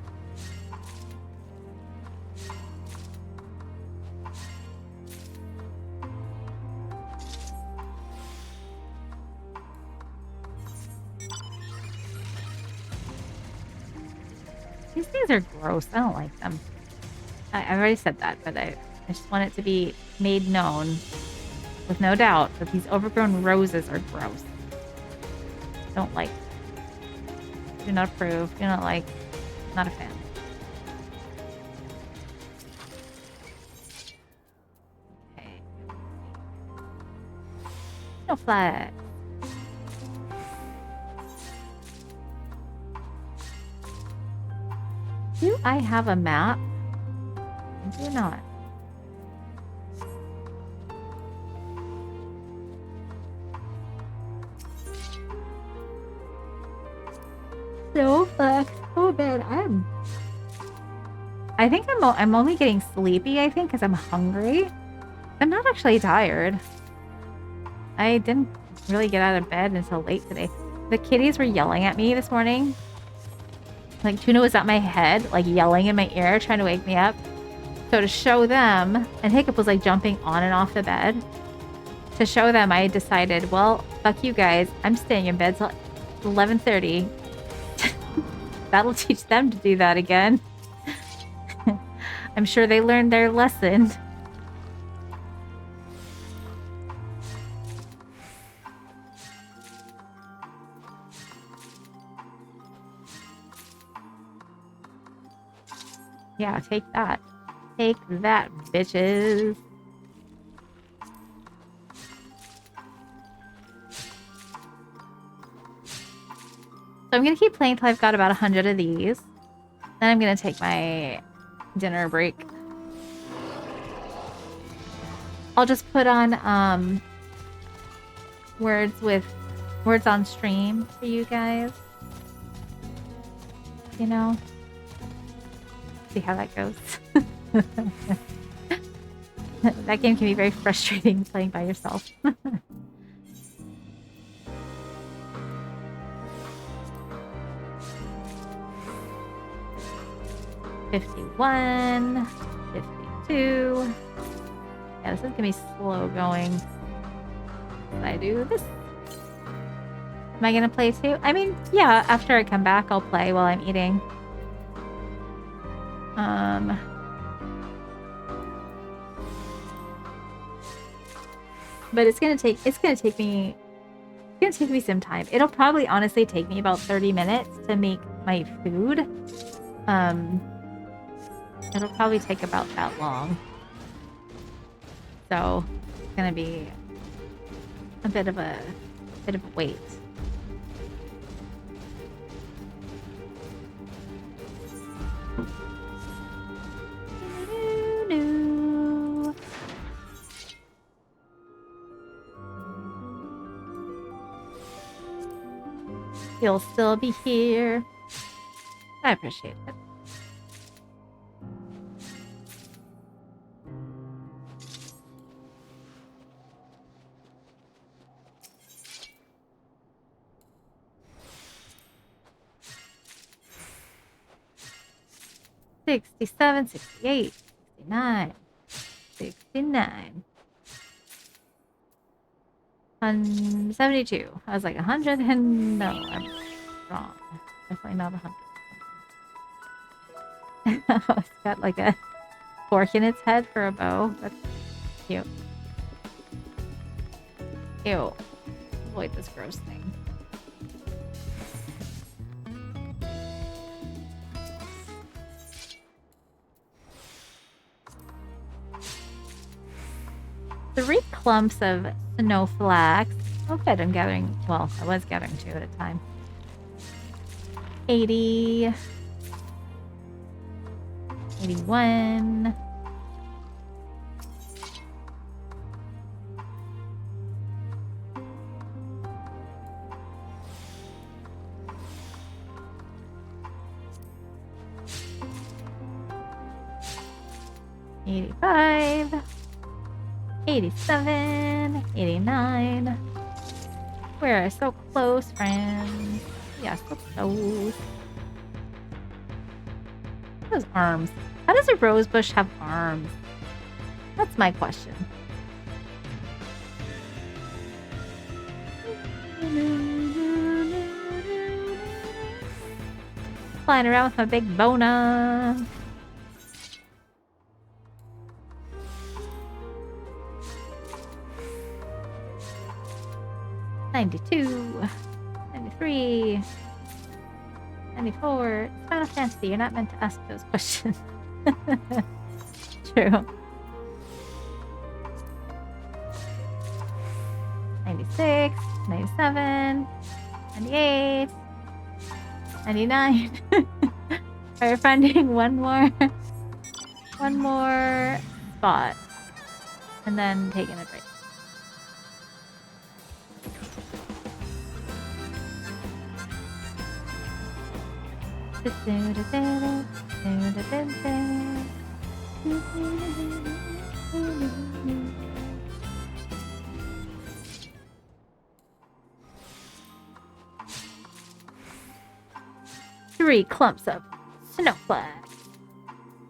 These things are gross. I don't like them. I've already said that, but I just want it to be made known with no doubt that these overgrown roses are gross. Don't like. Do not approve. Do not like. Not a fan. Okay. No flag. Do I have a map? I do not. So fucked. Oh man, I think I'm only getting sleepy, I think, because I'm hungry. I'm not actually tired. I didn't really get out of bed until late today. The kitties were yelling at me this morning. Like, Tuna was at my head, like, yelling in my ear, trying to wake me up. So to show them, and Hiccup was, like, jumping on and off the bed. To show them, I decided, well, fuck you guys. I'm staying in bed till 11:30. That'll teach them to do that again. I'm sure they learned their lesson. Yeah, take that. Take that, bitches. So I'm going to keep playing until I've got about 100 of these. Then I'm going to take my dinner break. I'll just put on words with words on stream for you guys. You know? See how that goes. That game can be very frustrating playing by yourself. 51, 52. Yeah, this is gonna be slow going. I do this. Am I gonna play too? I mean, yeah, after I come back, I'll play while I'm eating. But it's gonna take me some time. It'll probably honestly take me about 30 minutes to make my food. It'll probably take about that long. So it's gonna be a bit of a wait. You'll still be here. I appreciate it. $67, $68, $69, $69. 72. I was like 100 and no, I'm wrong. Definitely not 100. It's got like a fork in its head for a bow. That's cute. Ew. Avoid this gross thing. Three clumps of snowflakes. Oh good, I'm gathering, well, I was gathering 2 at a time. 80. 81. $85. 87, 89. We're so close, friends. Yeah, so close. Those arms. How does a rose bush have arms? That's my question. Flying around with my big bona. $92, $93, $94. It's Final Fantasy. You're not meant to ask those questions. True. 96, 97, 98, 99. We're finding one more spot, and then taking a break. Three clumps of snowflakes.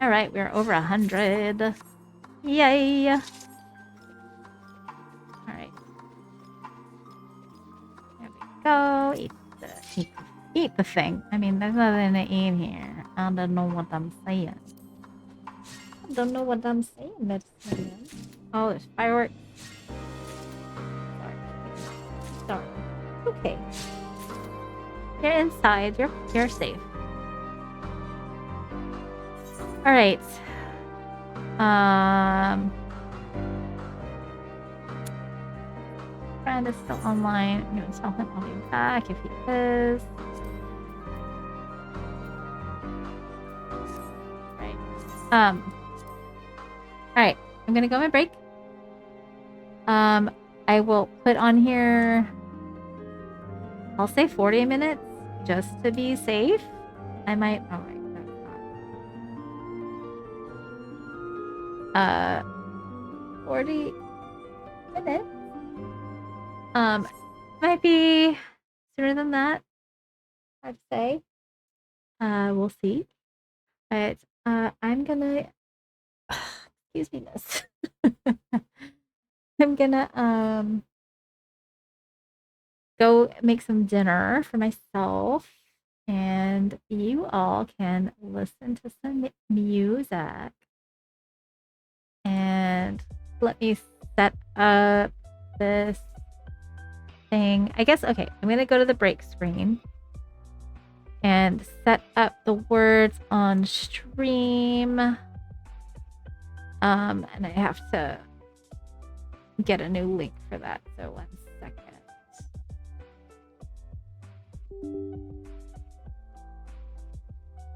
All right, we're over 100. Yay! All right. There we go. Eat the thing. I mean, there's nothing to eat here. I don't know what I'm saying. Oh, there's fireworks. Sorry. Okay. You're inside. You're safe. All right. Friend is still online. I'm gonna tell him I'll be back if he is. Alright, I'm gonna go on my break. I will put on here I'll say 40 minutes just to be safe. I might. All right, that's not. 40 minutes. Might be sooner than that. I'd say. We'll see. But I'm gonna. Excuse me, miss. I'm gonna go make some dinner for myself, and you all can listen to some music. And let me set up this thing. I guess, okay, I'm gonna go to the break screen and set up the words on stream. And I have to get a new link for that, so 1 second.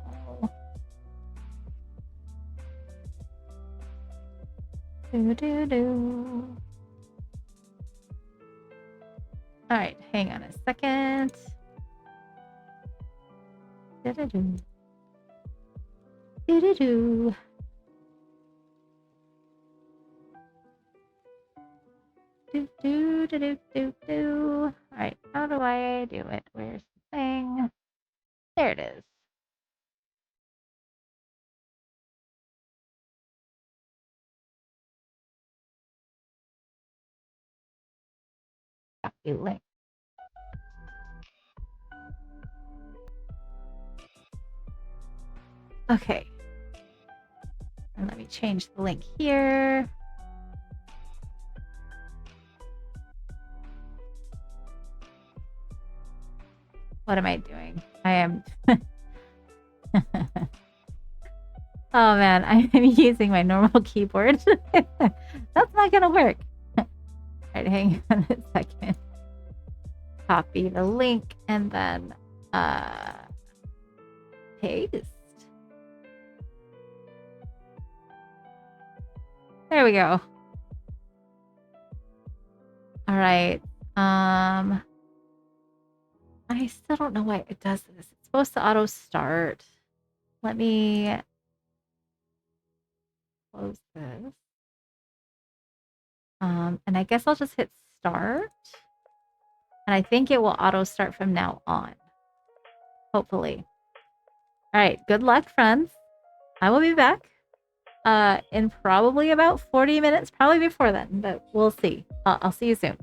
Oh. All right, hang on a second. All right, how do I do it? Where's the thing? There it is. Copy link. Okay. And let me change the link here. What am I doing? I am. Oh man, I'm using my normal keyboard. That's not gonna work. Alright, hang on a second. Copy the link and then paste. There we go. Alright. I still don't know why it does this. It's supposed to auto start. Let me close this. And I guess I'll just hit start. And I think it will auto start from now on. Hopefully. All right. Good luck, friends. I will be back in probably about 40 minutes, probably before then, but we'll see. I'll see you soon.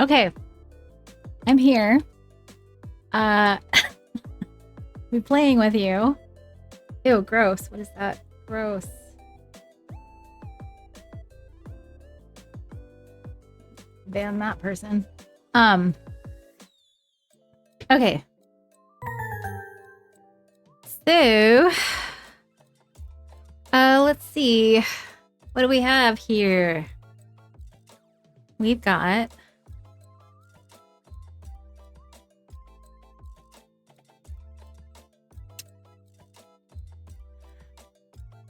Okay. I'm here. Be playing with you. Ew, gross. What is that? Gross. Ban that person. Okay. So, let's see. What do we have here? We've got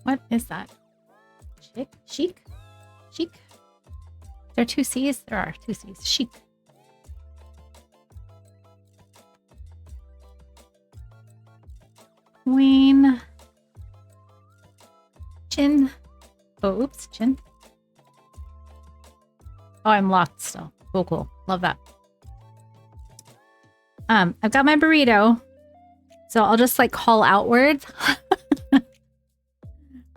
what is that? Chic? There are 2 C's? There are 2 C's. Chic. Queen. Chin. Oh, oops. Chin. Oh, I'm locked still. Cool. Love that. I've got my burrito. So I'll just like call out words.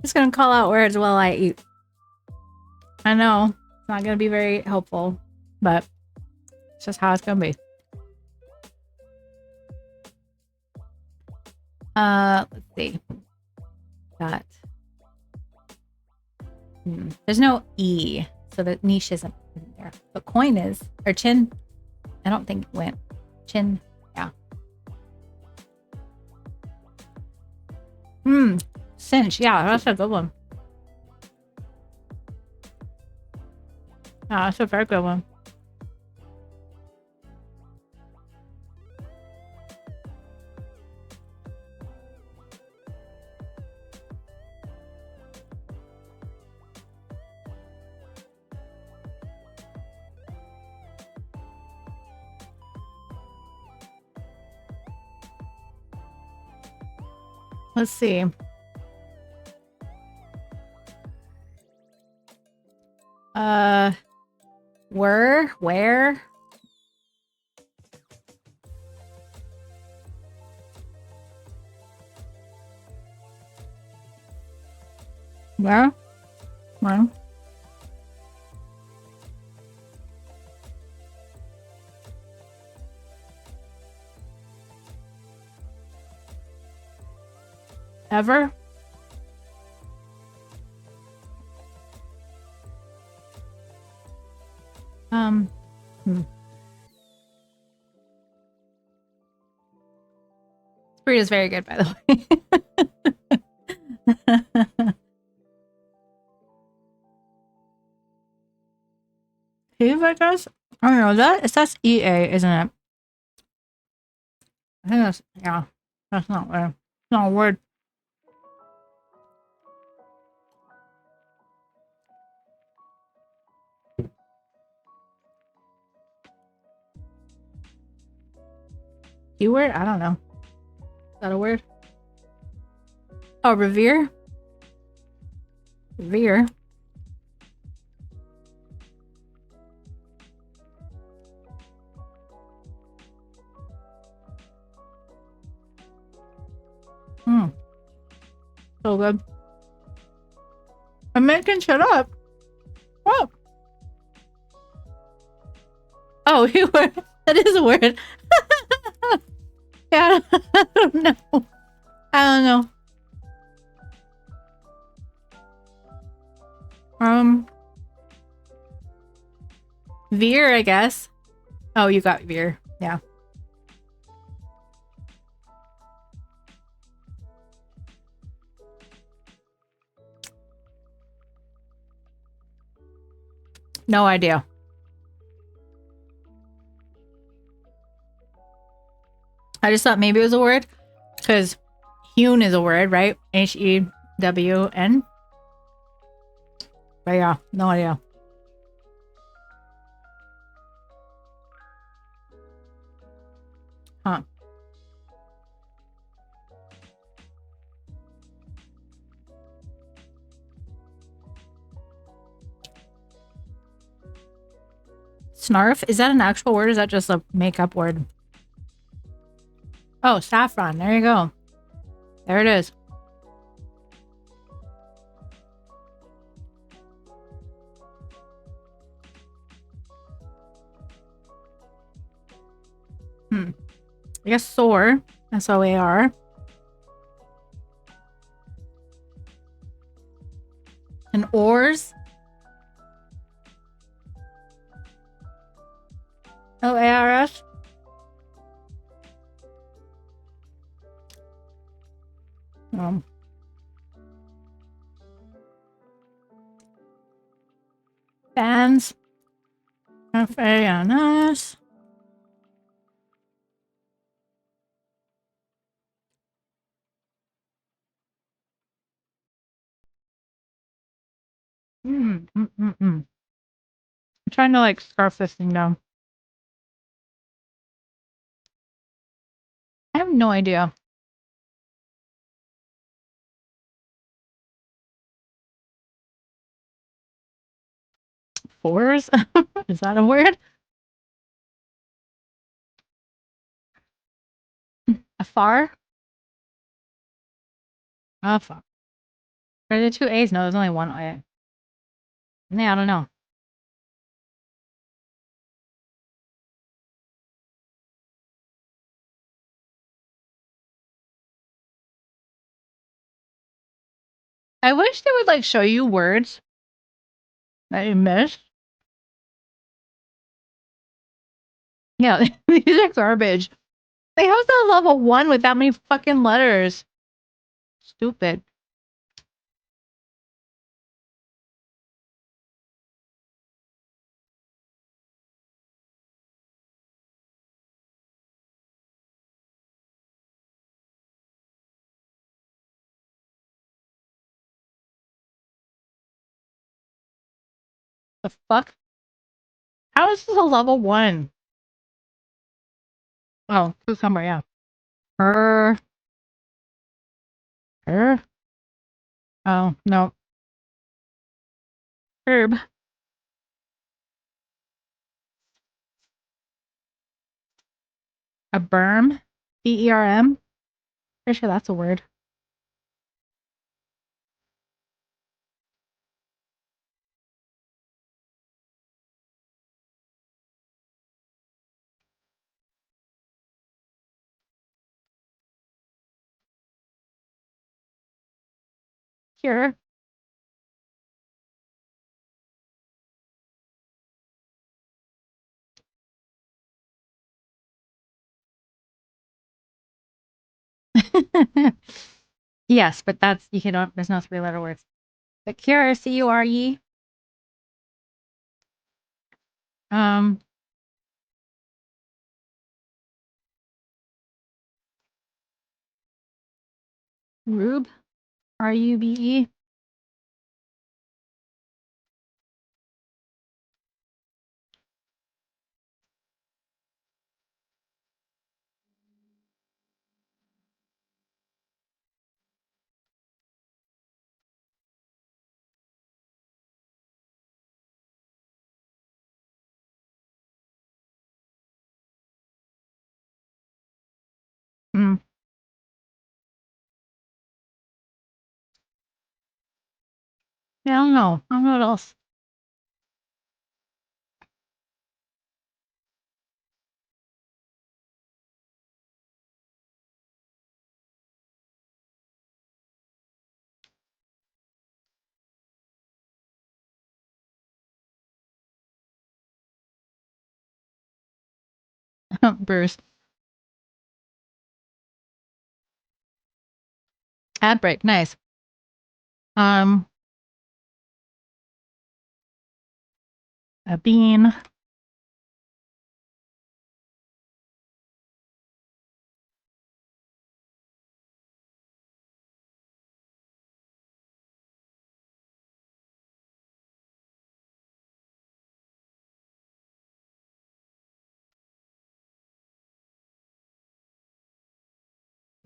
Just gonna call out words while I eat. I know it's not gonna be very helpful, but it's just how it's gonna be. Let's see. Got. There's no E, so the niche isn't in there. But coin is, or chin. I don't think it went. Chin, yeah. Cinch, yeah, that's a good one. Yeah, that's a very good one. Let's see. Where? Where? Ever? Burrito is very good, by the way. Who, I guess? I don't know. That's EA, isn't it? I think that's, yeah. That's not right. It's not a word. Keyword? I don't know. Is that a word? Oh, revere? Revere. So good. I'm making shit up. What? Oh, you were. That is a word. Yeah, I don't know. I don't know. Veer, I guess. Oh, you got veer. Yeah. No idea. I just thought maybe it was a word because hewn is a word, right? H-E-W-N. But yeah, no idea. Huh. Snarf? Is that an actual word or is that just a makeup word? Oh, saffron. There you go. There it is. I guess soar. S-O-A-R. And oars. O-A-R-S. Fans. F-A-N-S. I'm trying to like scarf this thing down. I have no idea. Fours? Is that a word? Afar? Oh, fuck. Are there two A's? No, there's only one A. Yeah, I don't know. I wish they would like show you words that you missed. Yeah, these are garbage. Like, how's that level 1 with that many fucking letters? Stupid. The fuck? How is this a level 1? Oh, cucumber, yeah. Her. Her? Oh, no. Herb. A berm? B-E-R-M? Pretty sure that's a word. Here. Yes, but that's, you can, there's no 3-letter words. But cure, C-U-R-E. Um, Rube. R-U-B-E. Hmm. Yeah, I don't know. I don't know what else. Bruce. Ad break. Nice. A bean.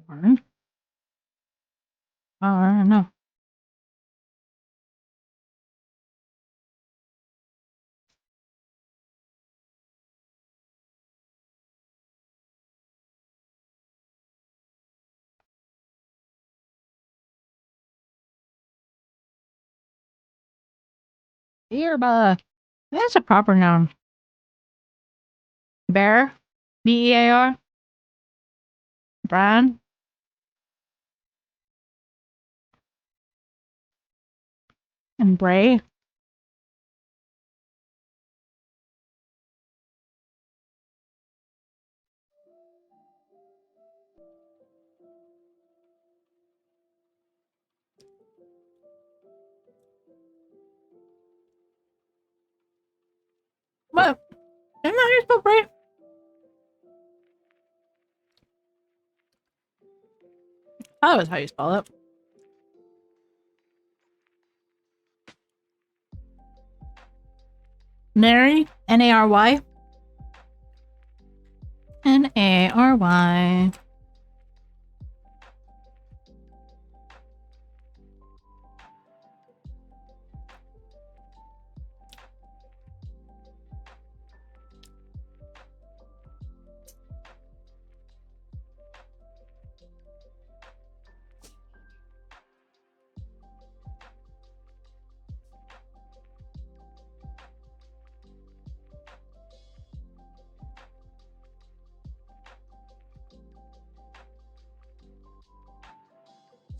Barn. I don't know. Earba. That's a proper noun. Bear. B-E-A-R. Brad. And Bray. What? Isn't that how you spell Bray? That was how you spell it. Nary? Nary? Nary.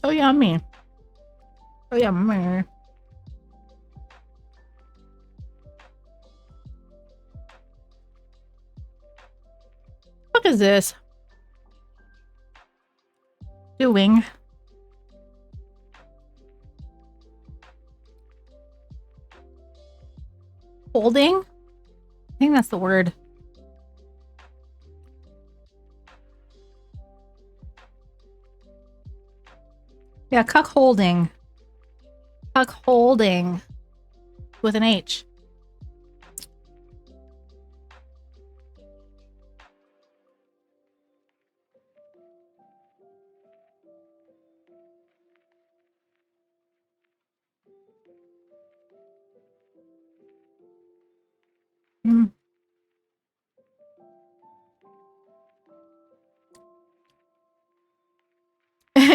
So yummy. So yummy. What is this? Doing. Holding? I think that's the word. Yeah, cuck holding. Cuck holding. With an H. Mm.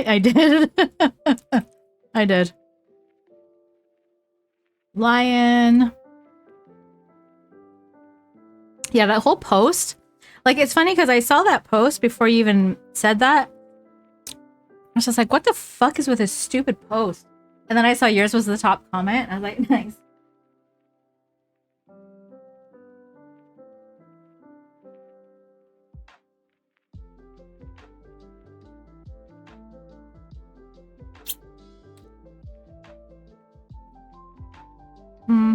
I did. I did. Lion. Yeah, that whole post. Like, it's funny because I saw that post before you even said that. I was just like, what the fuck is with this stupid post? And then I saw yours was the top comment. And I was like, nice. Hmm.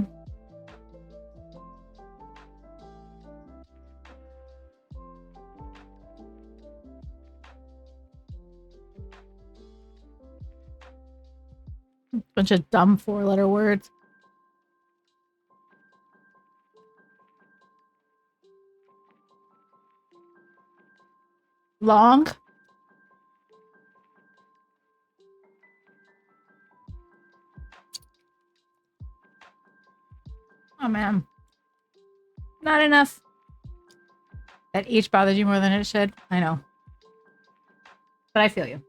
Bunch of dumb 4-letter words. Long. Oh, man. Not enough. That each bothers you more than it should. I know. But I feel you.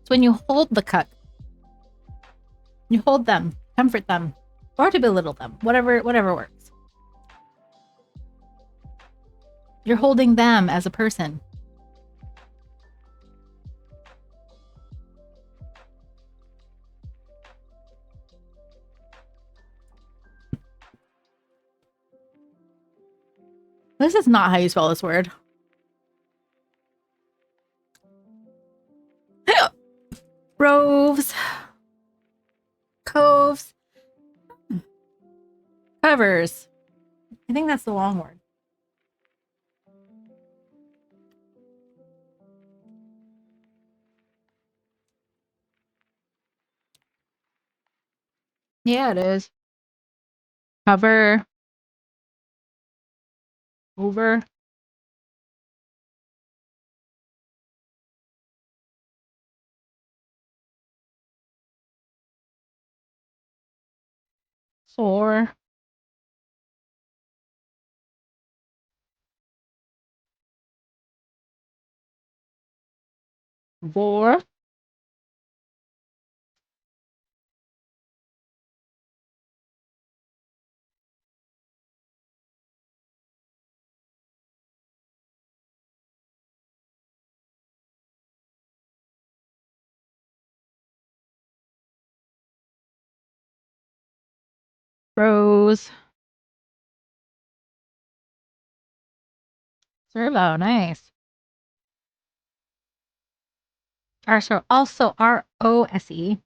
It's when you hold the cuck. You hold them, comfort them, or to belittle them. Whatever works. You're holding them as a person. This is not how you spell this word. Roves. Coves. Covers. I think that's the long word. Yeah, it is. Cover. Over. Sore. Vor. Rose. Servo, nice. Also ROSE.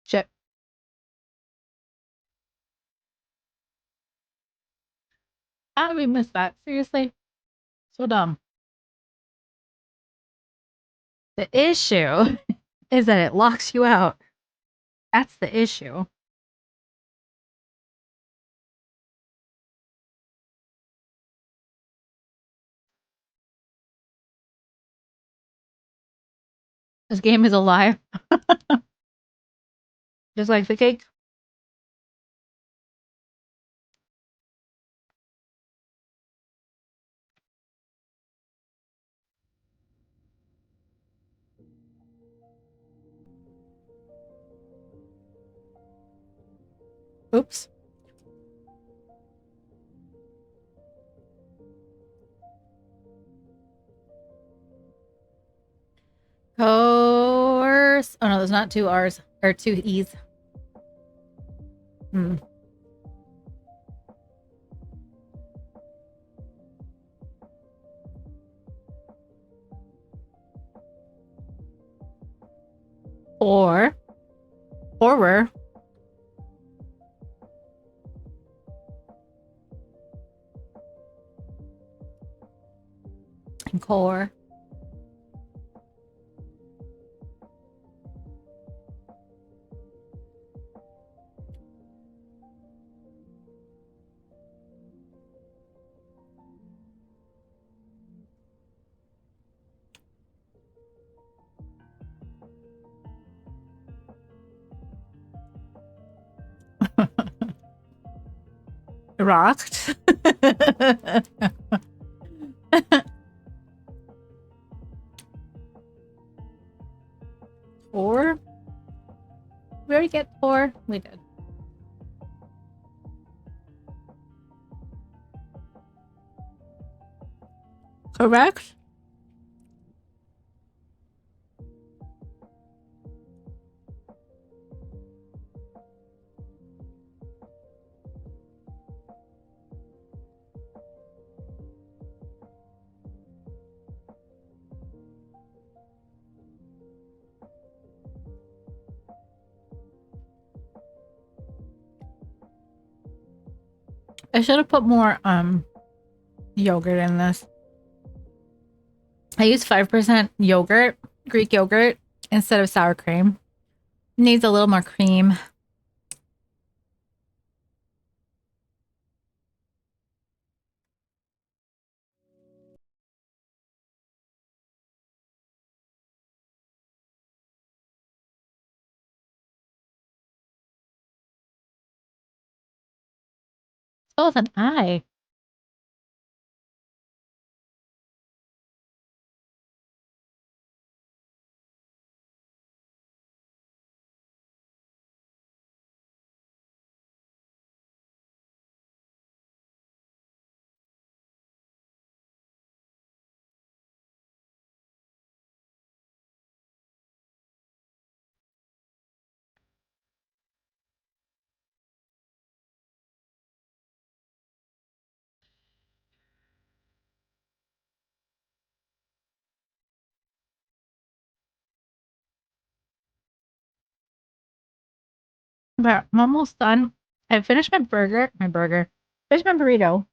Shit. How did we miss that? Seriously? So dumb. The issue is that it locks you out. That's the issue. This game is a lie. Just like the cake. Oops. Course. Oh no, there's not two R's or two E's. Hmm. Or horror. And core. Rocked. Four? We already get four? We did. Correct? I should have put more yogurt in this. I use 5% yogurt, Greek yogurt, instead of sour cream. Needs a little more cream. Oh, it's an eye. But I'm almost done. I finished my burger. Finished my burrito.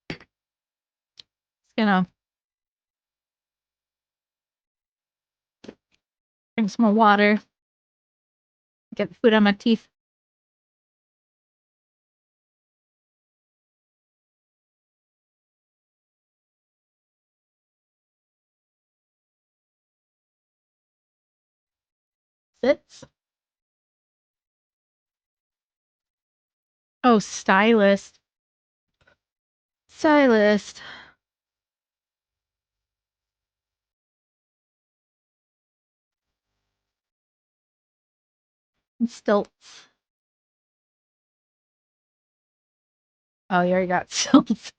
Just gonna drink some more water. Get the food on my teeth. Sits. Oh, stylist. Stylist. Stilts. Oh, you already got stilts.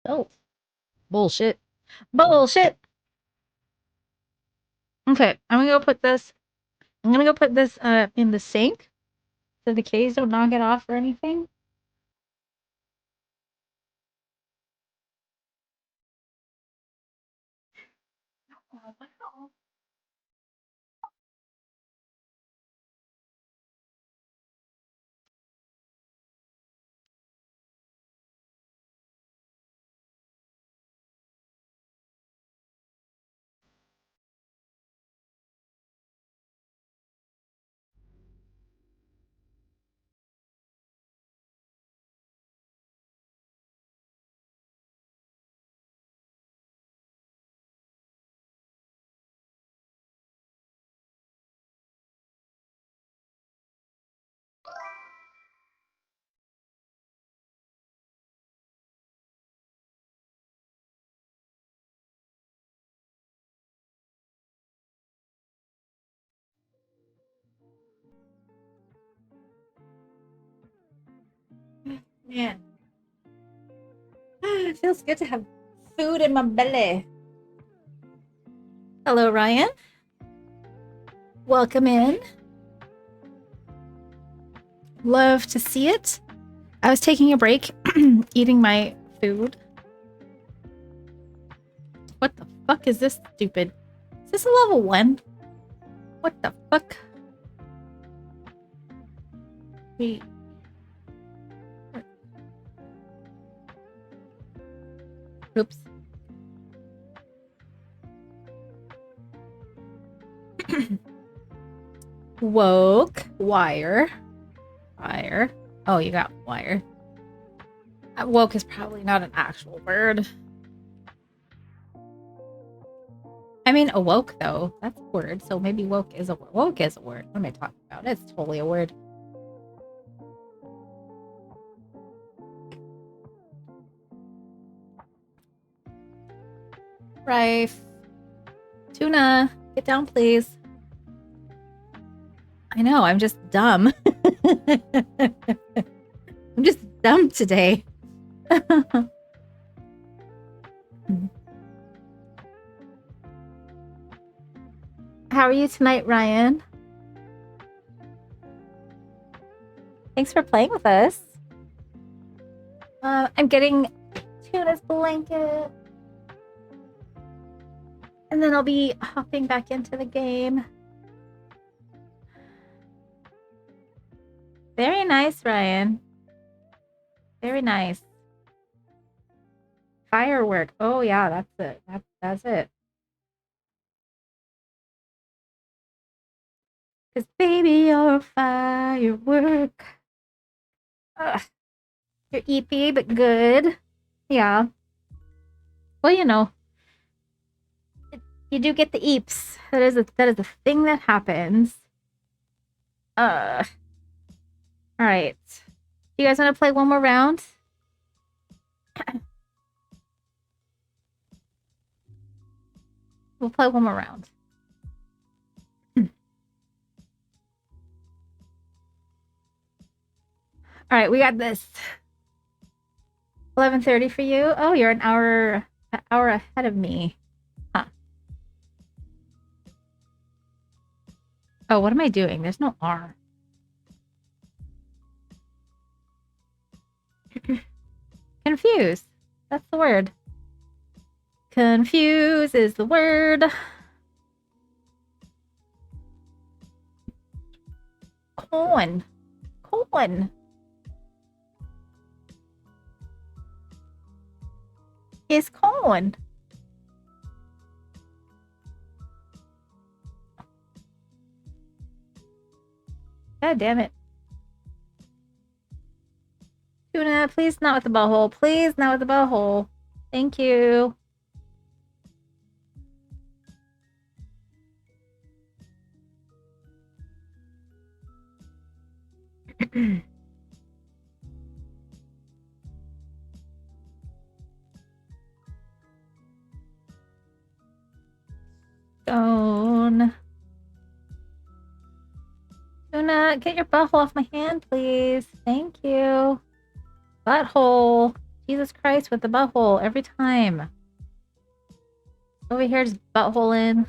Stilts. Bullshit. Bullshit. Okay, I'm gonna go put this. I'm gonna go put this in the sink so the K's don't knock it off or anything. Man, it feels good to have food in my belly. Hello, Ryan. Welcome in. Love to see it. I was taking a break, eating my food. What the fuck is this stupid? Is this a level 1? What the fuck? Wait. Oops. Woke. Wire. Fire. Oh, you got wire. Woke is probably not an actual word. I mean, awoke, though. That's a word. So maybe woke is a word. Woke is a word. What am I talking about? It's totally a word. Rife. Tuna. Get down, please. I know, I'm just dumb. I'm just dumb today. How are you tonight, Ryan? Thanks for playing with us. I'm getting Tuna's blanket. And then I'll be hopping back into the game. Very nice, Ryan. Very nice. Firework. Oh yeah, that's it. That's it. Cause baby, you're a firework. Ugh. You're eepy, but good. Yeah. Well, you know, you do get the eeps. That is a thing that happens. All right. Do you guys want to play one more round? We'll play one more round. All right, we got this. 11:30 for you. Oh, you're an hour ahead of me. Huh. Oh, what am I doing? There's no R. Confused. That's the word. Confuse is the word. Corn. Corn. Is corn. God damn it. Tuna, please not with the butthole. Please not with the butthole. Thank you. Luna, get your butthole off my hand, please. Thank you. Butthole. Jesus Christ with the butthole every time. Over here, just butthole in.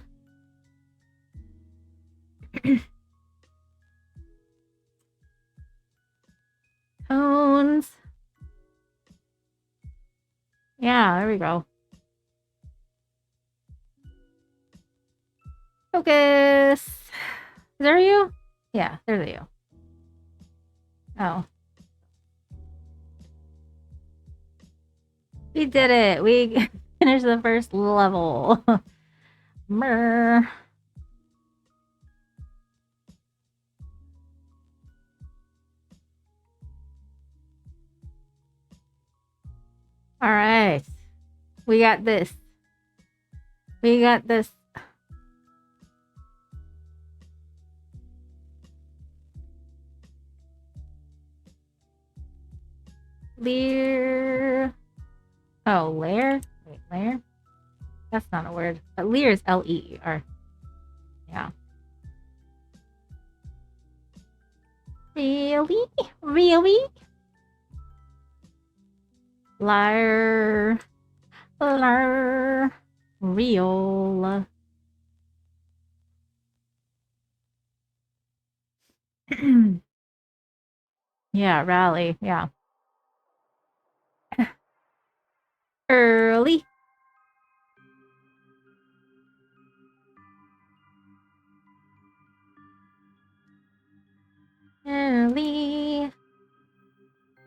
Tones. Yeah, there we go. Focus. Is there you? Yeah, there's you. Oh. We did it. We finished the first level. Brr. All right. We got this. We got this. Lear. Oh, lair? Wait, lair? That's not a word. But leer is L-E-E-R. Yeah. Really? Really? Liar. Liar. Real. Yeah, rally. Yeah. Early. Early.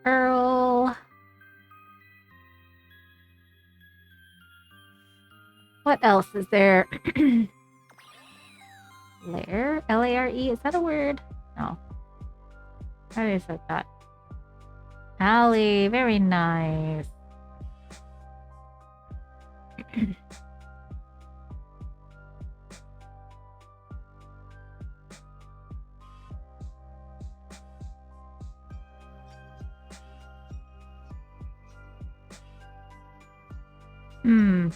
Earl. What else is there? Lair? L-A-R-E? Is that a word? No. I already said that. Allie, very nice. Hmm.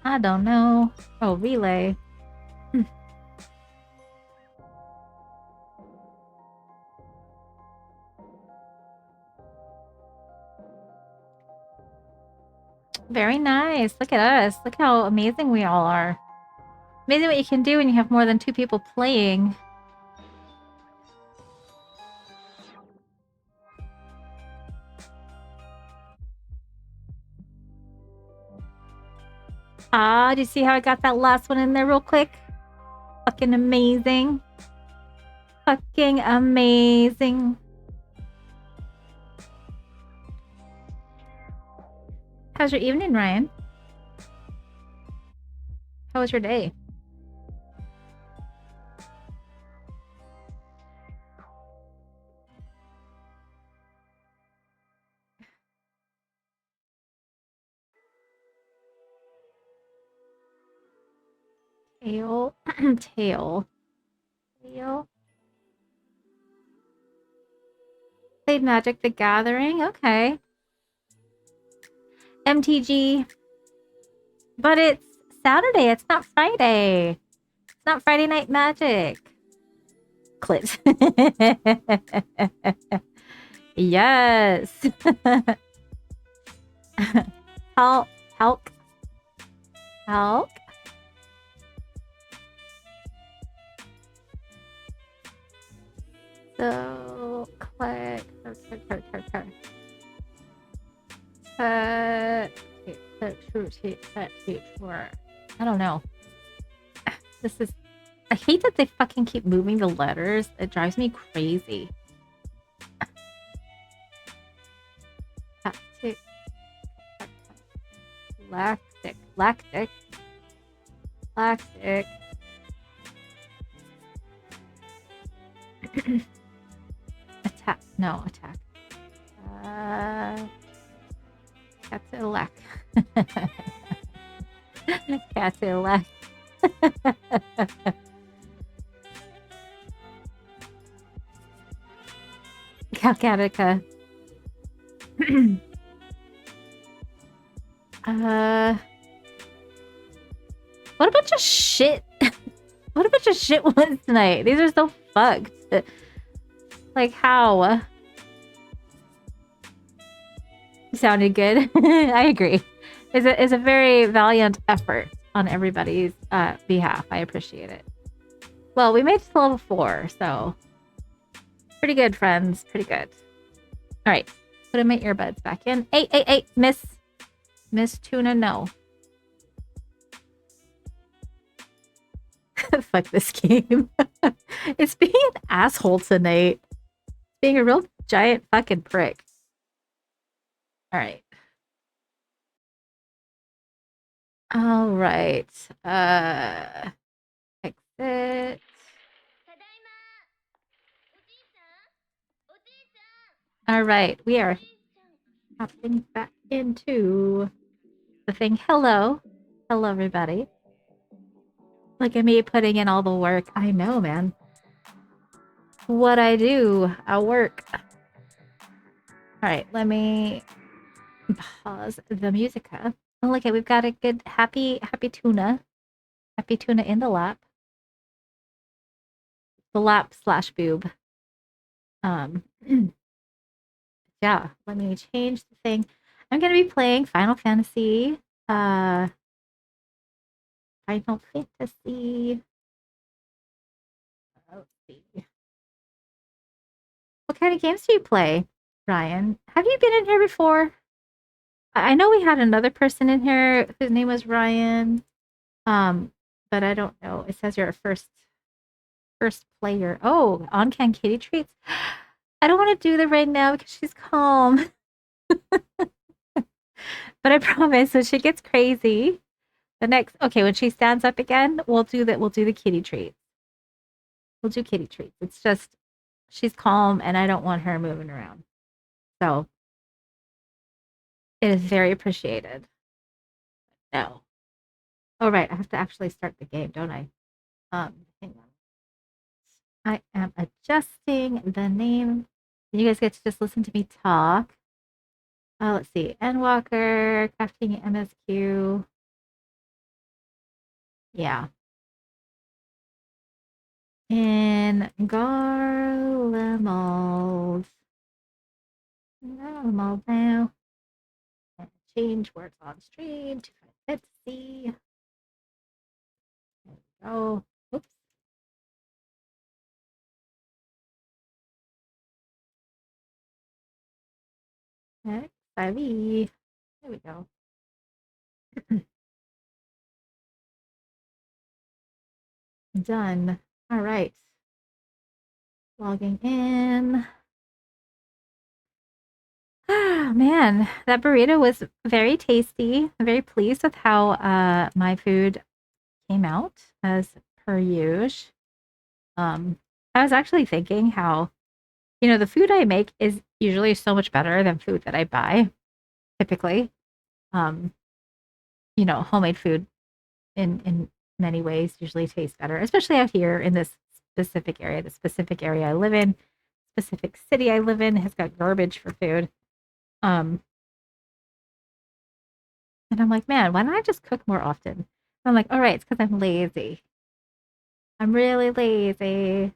I don't know. Oh, relay. Very nice. Look at us. Look how amazing we all are. Amazing what you can do when you have more than 2 people playing. Ah, do you see how I got that last one in there real quick? Fucking amazing. Fucking amazing. How's your evening, Ryan? How was your day? Tail. Tail. Tail. Played Magic the Gathering. Okay. MTG. But it's Saturday. It's not Friday. It's not Friday Night Magic. Clit. Yes. Help. Help. Help. So, click. I don't know. This is... I hate that they fucking keep moving the letters. It drives me crazy. Lactic. Lactic. Lactic. Attack. No, attack. Cadillac. Cadillac. Calcatica. What a bunch of shit. What a bunch of shit ones tonight. These are so fucked. Like, how? Sounded good. I agree. It's a very valiant effort on everybody's behalf. I appreciate it. Well, we made it to level 4, so pretty good, friends. Pretty good. All right, putting my earbuds back in. Hey, Miss Tuna, no. Fuck this game. It's being an asshole tonight. Being a real giant fucking prick. All right. All right. Exit. All right, we are hopping back into the thing. Hello. Hello, everybody. Look at me putting in all the work. I know, man. What I do, I work. All right, let me pause the musica. Oh, look at, we've got a good happy tuna. Happy tuna in the lap. The lap / boob. Yeah, let me change the thing. I'm gonna be playing Final Fantasy. Final Fantasy. Let's see. What kind of games do you play, Ryan? Have you been in here before? I know we had another person in here whose name was Ryan. But I don't know. It says you're a first player. Oh, on can kitty treats. I don't want to do that right now because she's calm. But I promise when she gets crazy, when she stands up again, we'll do that. We'll do the kitty treats. We'll do kitty treats. It's just she's calm and I don't want her moving around. So it is very appreciated. No. Oh right, I have to actually start the game, don't I? Hang on. I am adjusting the name. You guys get to just listen to me talk. Let's see. Endwalker Crafting MSQ. Yeah. In Garlemald. Garlemald now. And change where it's on stream to Etsy. There we go. Oops. XIV. There we go. Done. All right. Logging in. Ah, man, that burrito was very tasty. I'm very pleased with how my food came out as per usual. I was actually thinking how, the food I make is usually so much better than food that I buy, typically. Homemade food in many ways usually tastes better, especially out here in this specific area. The specific area I live in, specific city I live in has got garbage for food. And I'm like, man, why don't I just cook more often? And I'm like, all right, it's because I'm lazy. I'm really lazy.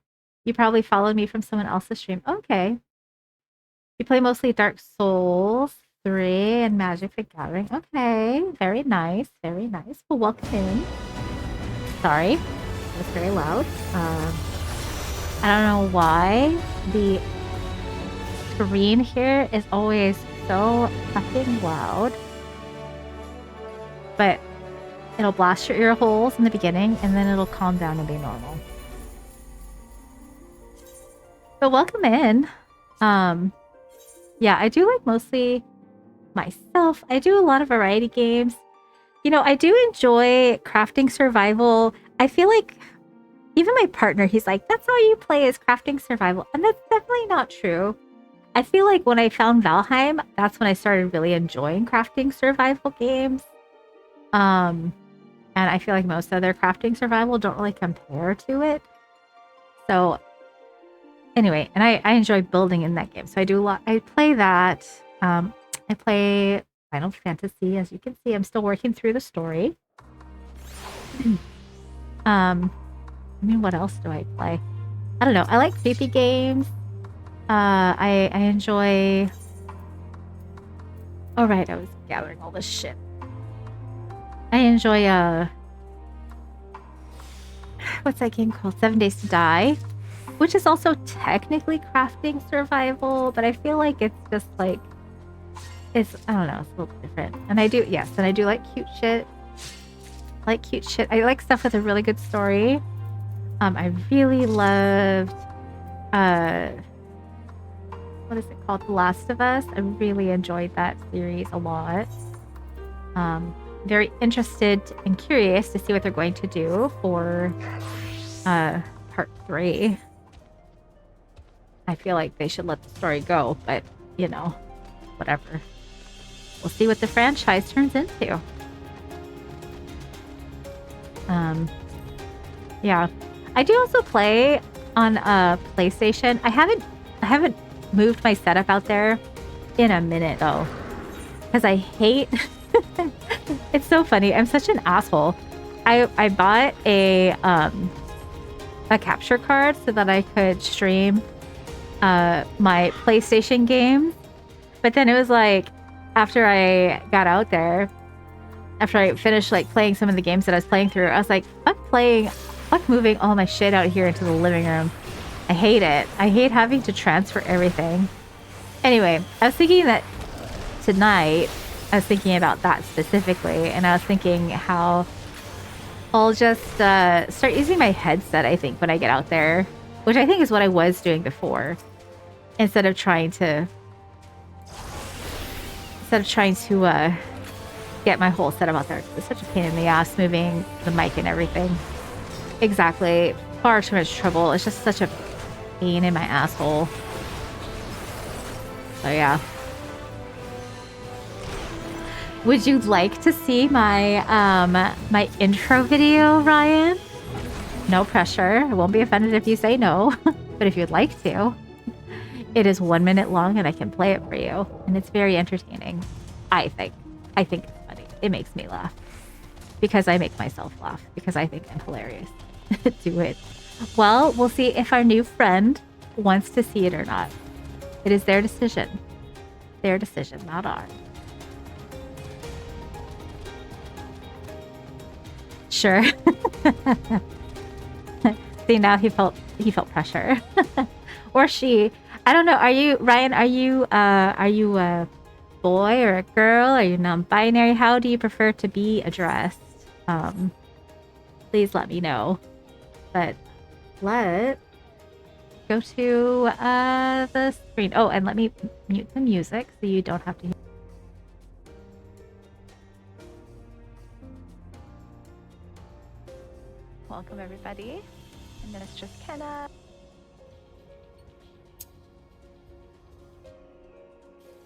You probably followed me from someone else's stream. Okay. You play mostly Dark Souls 3 and Magic the Gathering. Okay. Very nice. Very nice. Well, welcome in. Sorry. It was very loud. I don't know why the screen here is always so fucking loud. But it'll blast your ear holes in the beginning and then it'll calm down and be normal. But welcome in. Yeah, I do like mostly myself. I do a lot of variety games. I do enjoy crafting survival. I feel like even my partner, he's like, that's all you play is crafting survival. And that's definitely not true. I feel like when I found Valheim, that's when I started really enjoying crafting survival games. And I feel like most other crafting survival don't really compare to it. So anyway, and I enjoy building in that game. So I do a lot. I play that. I play Final Fantasy. As you can see, I'm still working through the story. I mean, what else do I play? I don't know. I like creepy games. I enjoy... Oh, right. I was gathering all this shit. I enjoy, what's that game called? 7 Days to Die, which is also technically crafting survival, but I feel like it's just like, it's, I don't know, it's a little different. And I do, yes, and I do like cute shit. I like cute shit. I like stuff with a really good story. I really loved, what is it called? The Last of Us. I really enjoyed that series a lot. Very interested and curious to see what they're going to do for part 3. I feel like they should let the story go, but you know, whatever. We'll see what the franchise turns into. Yeah. I do also play on a PlayStation. I haven't moved my setup out there in a minute though. Because I hate it's so funny. I'm such an asshole. I bought a capture card so that I could stream my PlayStation game. But then it was like after I got out there, after I finished like playing some of the games that I was playing through, I was like, fuck moving all my shit out here into the living room. I hate it. I hate having to transfer everything. Anyway, I was thinking that tonight, I was thinking about that specifically, and I was thinking how I'll just start using my headset, I think, when I get out there, which I think is what I was doing before, instead of trying to get my whole setup out there. It's such a pain in the ass moving the mic and everything. Exactly. Far too much trouble. It's just such a pain in my asshole. So yeah. Would you like to see my my intro video, Ryan? No pressure. I won't be offended if you say no. But if you'd like to, it is 1 minute long and I can play it for you. And it's very entertaining. I think it's funny. It makes me laugh. Because I make myself laugh. Because I think I'm hilarious. Do it. Well, we'll see if our new friend wants to see it or not. It is their decision. Their decision, not ours. Sure. See, now he felt pressure. Or she. I don't know. Are you, Ryan, are you a boy or a girl? Are you non-binary? How do you prefer to be addressed? Please let me know. But let's go to the screen. Oh, and let me mute the music so you don't have to hear. Welcome everybody. And then it's just Kenna.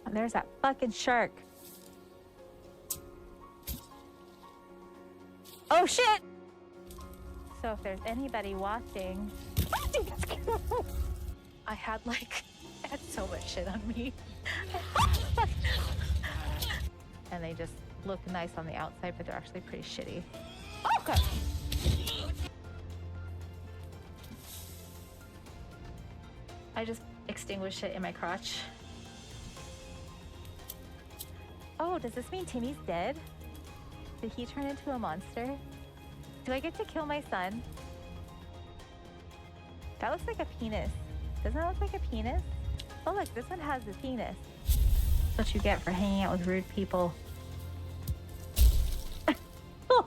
Oh, there's that fucking shark. Oh shit! So if there's anybody watching, I had so much shit on me. And they just look nice on the outside, but they're actually pretty shitty. Okay. I just extinguished it in my crotch. Oh, does this mean Timmy's dead? Did he turn into a monster? Do I get to kill my son? That looks like a penis. Doesn't that look like a penis? Oh look, this one has a penis. That's what you get for hanging out with rude people. Oh.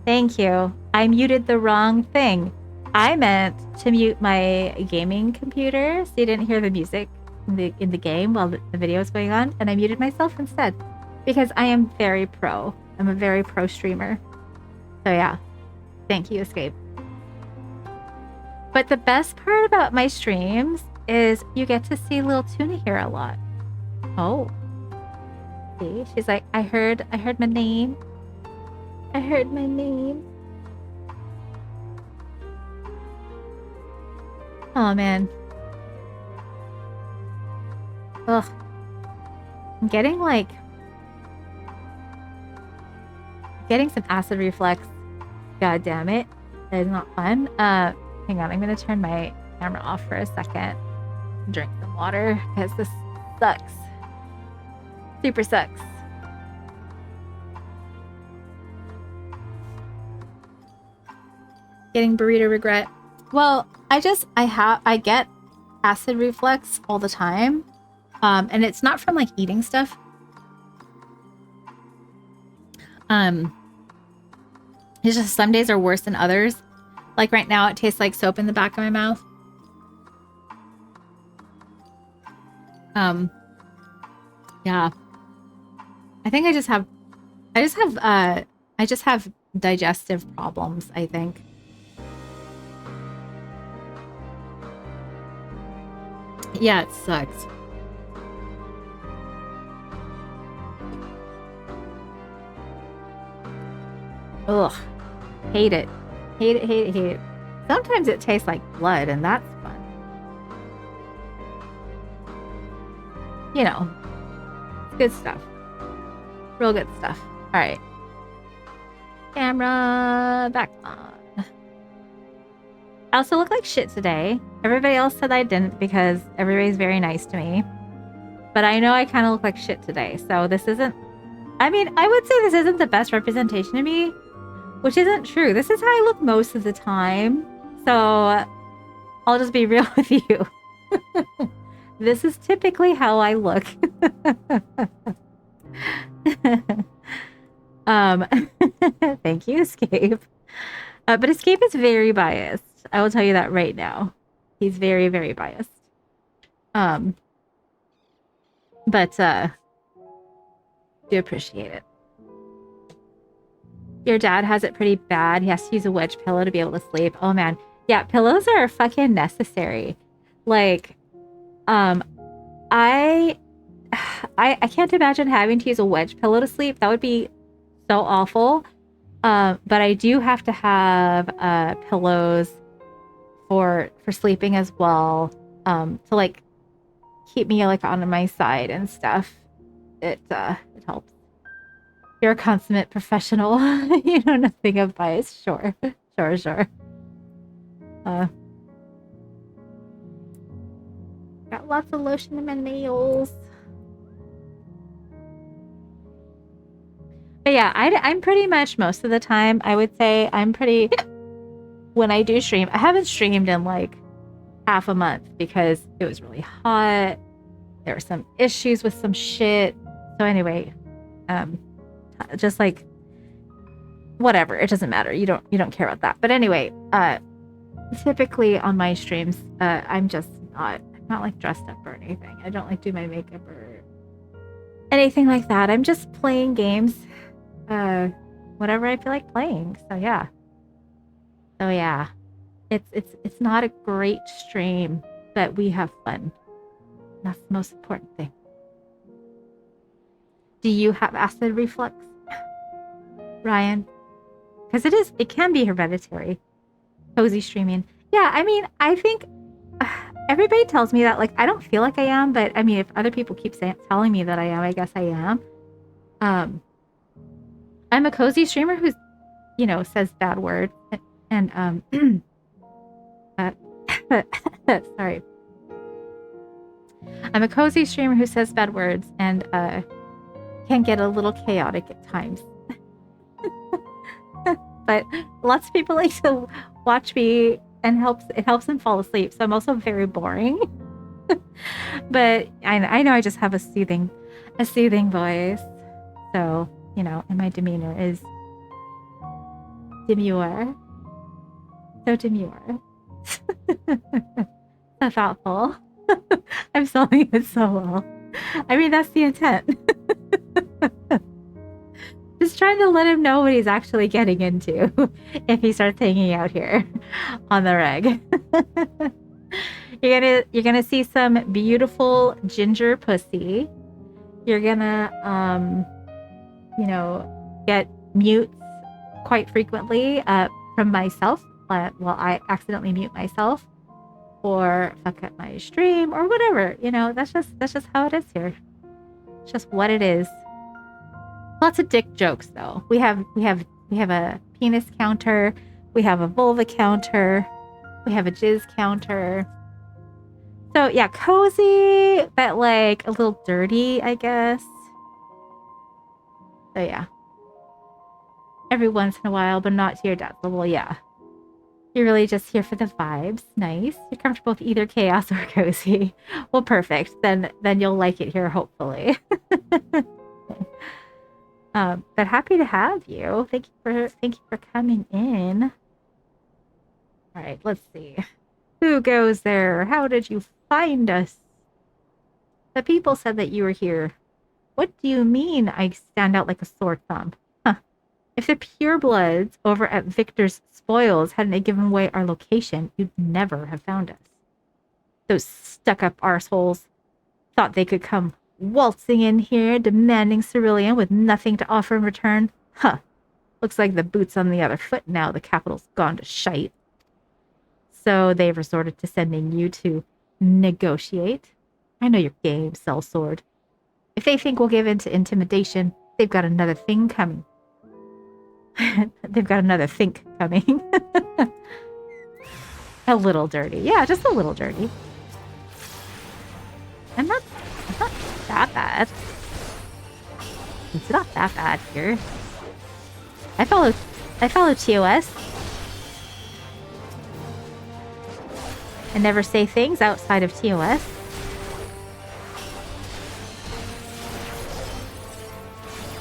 Thank you. I muted the wrong thing. I meant to mute my gaming computer so you didn't hear the music in the game while the video is going on, and I muted myself instead because I am very pro. I'm a very pro streamer. So yeah, thank you, Escape. But the best part about my streams is you get to see little Tuna here a lot. Oh, see, she's like, I heard my name. I heard my name. Oh man. Ugh. I'm getting some acid reflux. God damn it. That is not fun. Hang on, I'm gonna turn my camera off for a second. Drink some water because this sucks. Super sucks. Getting burrito regret. Well, I get acid reflux all the time. And it's not from like eating stuff. It's just some days are worse than others. Like right now it tastes like soap in the back of my mouth. Yeah. I think I just have digestive problems, I think. Yeah, it sucks. Ugh. Hate it. Hate it, hate it, hate it. Sometimes it tastes like blood, and that's fun. You know. It's good stuff. Real good stuff. Alright. Camera back on. I also look like shit today. Everybody else said I didn't because everybody's very nice to me. But I know I kind of look like shit today. So this isn't... I mean, I would say this isn't the best representation of me. Which isn't true. This is how I look most of the time. So I'll just be real with you. This is typically how I look. Thank you, Escape. But Escape is very biased. I will tell you that right now. He's very, very biased. But do appreciate it. Your dad has it pretty bad. He has to use a wedge pillow to be able to sleep. Oh man. Yeah, pillows are fucking necessary. Like, I can't imagine having to use a wedge pillow to sleep. That would be so awful. But I do have to have pillows for sleeping as well. To like keep me like on my side and stuff. It helps. You're a consummate professional. You know nothing of bias. Sure. Sure. Got lots of lotion in my nails. But yeah, I'm pretty much most of the time, I would say I'm pretty... When I do stream, I haven't streamed in like half a month because it was really hot. There were some issues with some shit. So anyway, just like whatever, it doesn't matter. You don't care about that. But anyway, typically on my streams, I'm just not like dressed up or anything. I don't like do my makeup or anything like that. I'm just playing games, whatever I feel like playing. So yeah. It's not a great stream, but we have fun. That's the most important thing. Do you have acid reflux, Ryan? Because it can be hereditary. Cozy streaming. Yeah, I mean, I think everybody tells me that, like, I don't feel like I am, but I mean, if other people keep telling me that I am, I guess I am. I'm a cozy streamer who's, says bad words and sorry. I'm a cozy streamer who says bad words and can get a little chaotic at times. But lots of people like to watch me and it helps them fall asleep. So I'm also very boring. But I know I just have a soothing voice. So, and my demeanor is demure. So demure. So thoughtful. I'm selling it so well. I mean, that's the intent. Just trying to let him know what he's actually getting into if he starts hanging out here on the reg. You're gonna see some beautiful ginger pussy. You're gonna you know, get mutes quite frequently from myself. Well, I accidentally mute myself or fuck up my stream or whatever. You know, that's just how it is here. It's just what it is. Lots of dick jokes though. We have a penis counter, we have a vulva counter, we have a jizz counter. So yeah, cozy, but like a little dirty, I guess. So yeah. Every once in a while, but not to your death level, yeah. You're really just here for the vibes. Nice. You're comfortable with either chaos or cozy. Well, perfect. Then you'll like it here, hopefully. But happy to have you. Thank you for coming in. All right, let's see. Who goes there? How did you find us? The people said that you were here. What do you mean I stand out like a sore thumb? Huh. If the purebloods over at Victor's Spoils hadn't given away our location, you'd never have found us. Those stuck-up arseholes thought they could come waltzing in here, demanding cerulean with nothing to offer in return. Huh. Looks like the boot's on the other foot now. The capital's gone to shite. So they've resorted to sending you to negotiate. I know your game, sellsword. If they think we'll give in to intimidation, they've got another thing coming. They've got another think coming. A little dirty. Yeah, just a little dirty. I'm not that bad. It's not that bad here. I follow TOS. I never say things outside of TOS.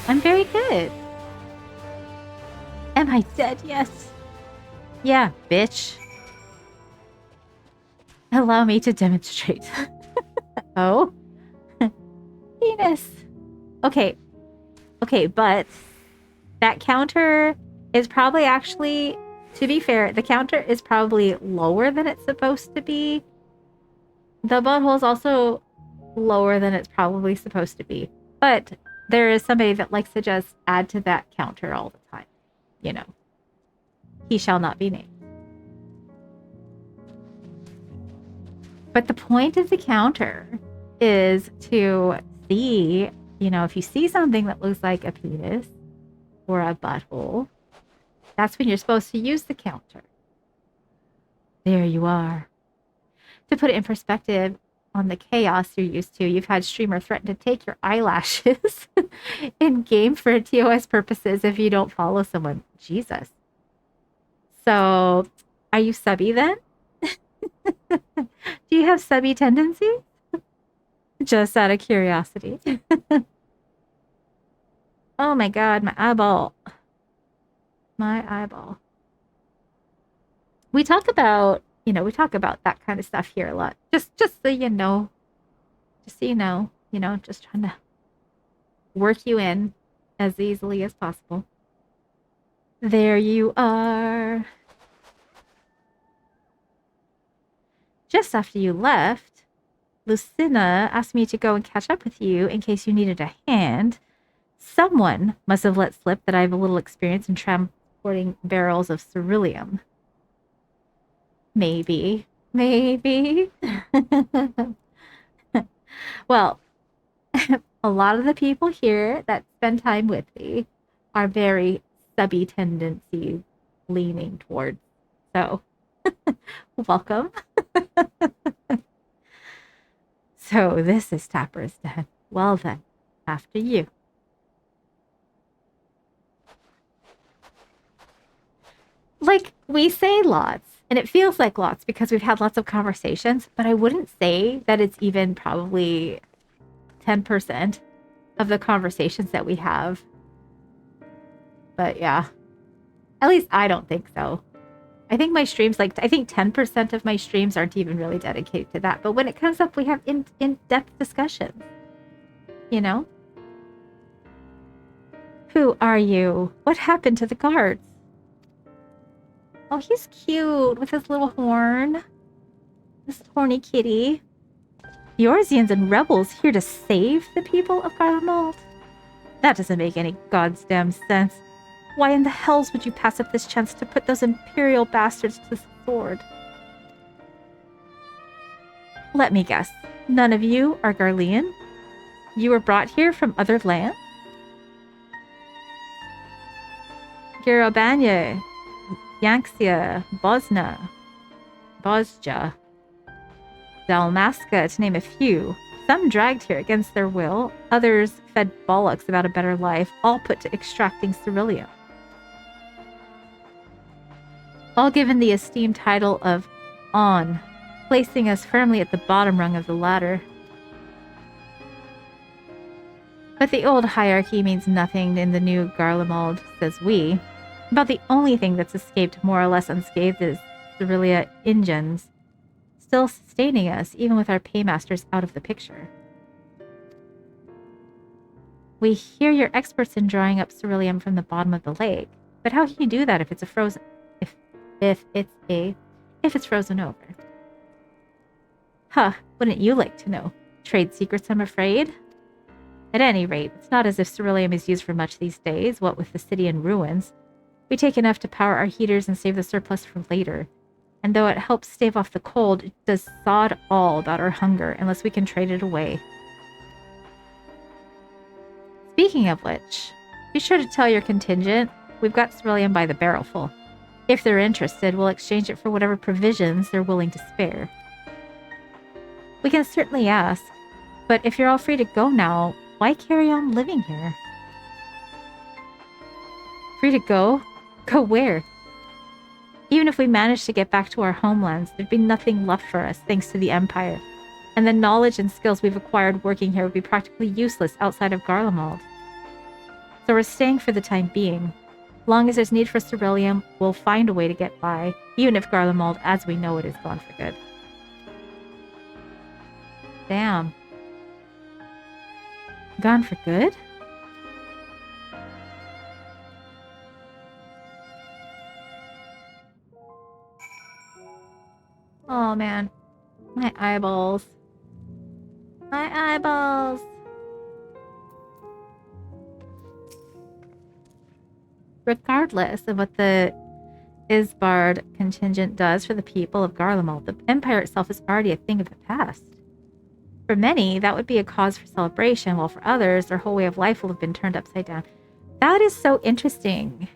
I'm very good. Am I dead yet? Yeah, bitch. Allow me to demonstrate. Oh? Penis. Okay, but that counter is probably actually, to be fair, the counter is probably lower than it's supposed to be. The butthole is also lower than it's probably supposed to be. But there is somebody that likes to just add to that counter all the time. You know. He shall not be named. But the point of the counter is to see, you know, if you see something that looks like a penis or a butthole, that's when you're supposed to use the counter. There you are. To put it in perspective on the chaos you're used to, you've had streamer threaten to take your eyelashes in game for TOS purposes if you don't follow someone. Jesus. So, are you subby then? Do you have subby tendencies? Just out of curiosity. Oh my god, my eyeball. My eyeball. We talk about, you know, that kind of stuff here a lot. Just so you know. Just so you know, just trying to work you in as easily as possible. There you are. Just after you left, Lucina asked me to go and catch up with you in case you needed a hand. Someone must have let slip that I have a little experience in transporting barrels of ceruleum. Maybe. Well, a lot of the people here that spend time with me are very subby tendency leaning towards. So, welcome. So, this is Tapper's Den. Well then, after you. Like, we say lots, and it feels like lots because we've had lots of conversations, but I wouldn't say that it's even probably 10% of the conversations that we have. But yeah, at least I don't think so. I think my streams, like, I think 10% of my streams aren't even really dedicated to that. But when it comes up, we have in-depth discussions. You know? Who are you? What happened to the guards? Oh, he's cute with his little horn. This horny kitty. The Orzians and rebels here to save the people of Garlemald? That doesn't make any goddamn sense. Why in the hells would you pass up this chance to put those imperial bastards to the sword? Let me guess. None of you are Garlean? You were brought here from other lands? Girobanya, Yanxia, Bosja, Dalmasca, to name a few. Some dragged here against their will, others fed bollocks about a better life, all put to extracting ceruleum. All given the esteemed title of On, placing us firmly at the bottom rung of the ladder. But the old hierarchy means nothing in the new Garlemald, says we. About the only thing that's escaped more or less unscathed is Cerulia Ingens, still sustaining us, even with our paymasters out of the picture. We hear you're experts in drawing up ceruleum from the bottom of the lake, but how can you do that if it's a frozen... if it's frozen over? Huh, wouldn't you like to know? Trade secrets, I'm afraid. At any rate, it's not as if ceruleum is used for much these days, what with the city in ruins. We take enough to power our heaters and save the surplus for later. And though it helps stave off the cold, it does sod all about our hunger unless we can trade it away. Speaking of which, be sure to tell your contingent we've got ceruleum by the barrelful. If they're interested, we'll exchange it for whatever provisions they're willing to spare. We can certainly ask, but if you're all free to go now, why carry on living here? Free to go? Go where? Even if we managed to get back to our homelands, there'd be nothing left for us thanks to the Empire. And the knowledge and skills we've acquired working here would be practically useless outside of Garlemald. So we're staying for the time being. As long as there's need for ceruleum, we'll find a way to get by, even if Garlemald as we know it is gone for good. Damn. Gone for good? Oh man. My eyeballs. My eyeballs! Regardless of what the Isbard contingent does for the people of Garlemald, the Empire itself is already a thing of the past. For many, that would be a cause for celebration, while for others, their whole way of life will have been turned upside down. That is so interesting.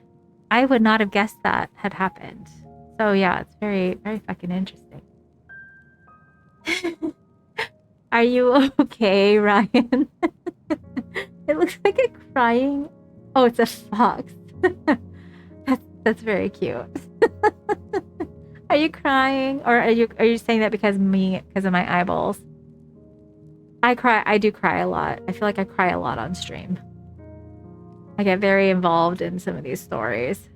I would not have guessed that had happened. So yeah, it's very, very fucking interesting. Are you okay, Ryan? It looks like a crying... Oh, it's a fox. That's very cute. Are you crying? Or are you saying that because of my eyeballs? I do cry a lot. I feel like I cry a lot on stream. I get very involved in some of these stories.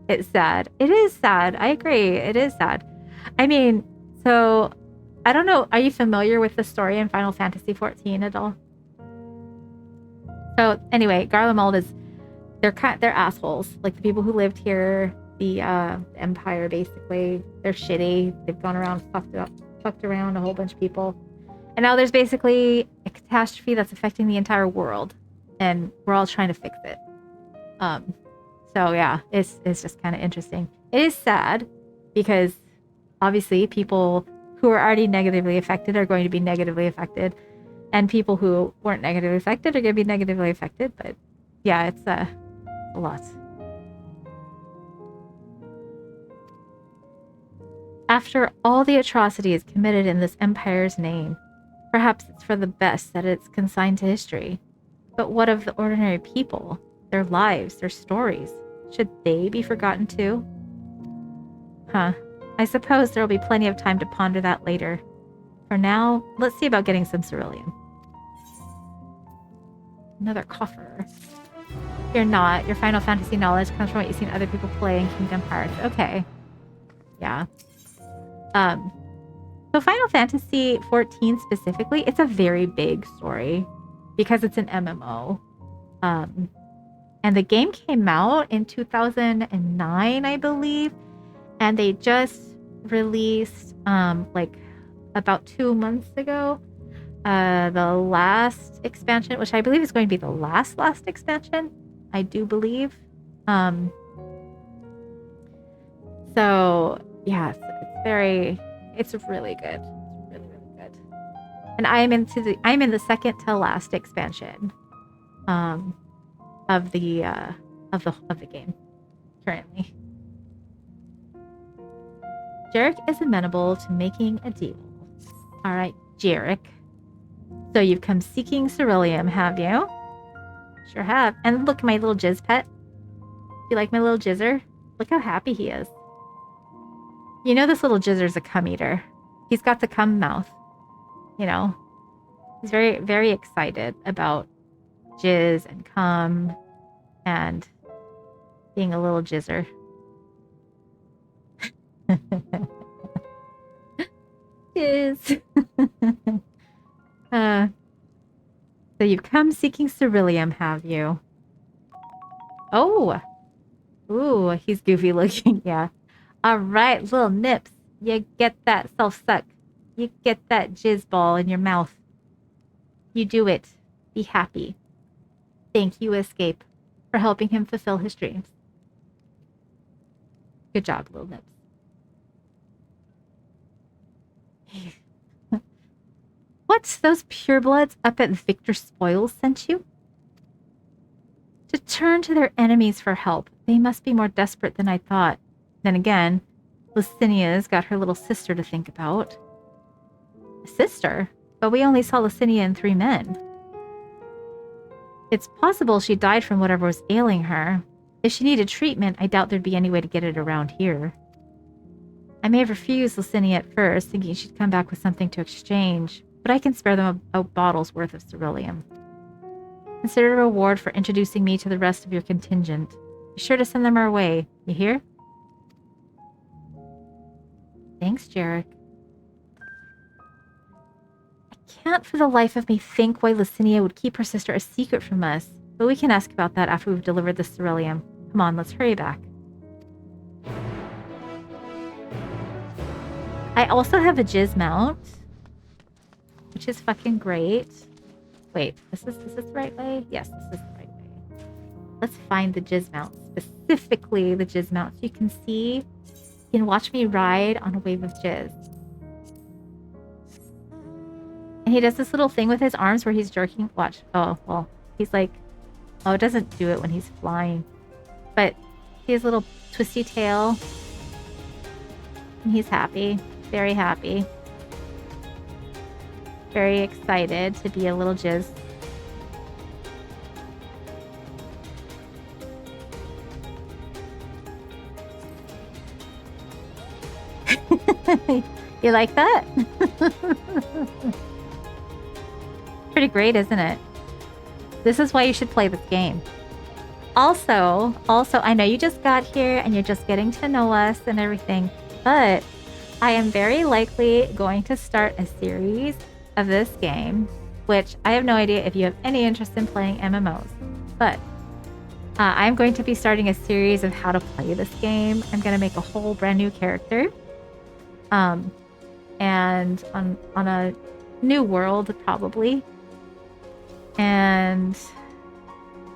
It's sad. It is sad. I agree. It is sad. I mean, so I don't know. Are you familiar with the story in Final Fantasy XIV at all? So anyway, Garlemald is they're assholes. Like the people who lived here, the Empire basically, they're shitty. They've gone around fucked around a whole bunch of people. And now there's basically a catastrophe that's affecting the entire world. And we're all trying to fix it. So yeah, it's just kind of interesting. It is sad because obviously people who are already negatively affected are going to be negatively affected. And people who weren't negatively affected are going to be negatively affected. But yeah, it's a lot. After all the atrocities committed in this empire's name, perhaps it's for the best that it's consigned to history. But what of the ordinary people? Their lives, their stories? Should they be forgotten too? Huh. I suppose there will be plenty of time to ponder that later. For now, let's see about getting some ceruleum. Another coffer. You're not. Your Final Fantasy knowledge comes from what you've seen other people play in Kingdom Hearts. Okay. Yeah. So Final Fantasy 14 specifically, it's a very big story because it's an MMO. And the game came out in 2009, I believe, and they just released like about 2 months ago the last expansion, which I believe is going to be the last expansion. I do believe. So yes, it's really good. It's really, really good. And I'm in the second to last expansion of the game currently. Jarek is amenable to making a deal. All right, Jarek. So you've come seeking Ceruleum, have you? Sure have. And look, my little jizz pet. Do you like my little jizzer? Look how happy he is. You know this little jizzer's a cum eater. He's got the cum mouth. You know? He's very, very excited about jizz and cum and being a little jizzer. Jizz. So you've come seeking Ceruleum, have you? Oh! Ooh, he's goofy looking, yeah. Alright, little nips. You get that self-suck. You get that jizz ball in your mouth. You do it. Be happy. Thank you, Escape, for helping him fulfill his dreams. Good job, little nips. What? Those purebloods up at Victor Spoils sent you? To turn to their enemies for help. They must be more desperate than I thought. Then again, Licinia's got her little sister to think about. A sister? But we only saw Licinia and 3 men. It's possible she died from whatever was ailing her. If she needed treatment, I doubt there'd be any way to get it around here. I may have refused Licinia at first, thinking she'd come back with something to exchange, but I can spare them a bottle's worth of ceruleum. Consider a reward for introducing me to the rest of your contingent. Be sure to send them our way. You hear? Thanks, Jarek. I can't for the life of me think why Licinia would keep her sister a secret from us, but we can ask about that after we've delivered the ceruleum. Come on, let's hurry back. I also have a jizz mount, which is fucking great. Wait, is this the right way? Yes, this is the right way. Let's find the jizz mount, specifically the jizz mount, so you can see, you can watch me ride on a wave of jizz. And he does this little thing with his arms where he's jerking. Watch. Oh, well, he's like, oh, it doesn't do it when he's flying. But he has a little twisty tail. And he's happy. Very happy. Very excited to be a little jizz. You like that? Pretty great, isn't it? This is why you should play this game. Also, I know you just got here and you're just getting to know us and everything, but I am very likely going to start a series of this game, which I have no idea if you have any interest in playing MMOs, but I'm going to be starting a series of how to play this game. I'm going to make a whole brand new character, and on a new world probably, and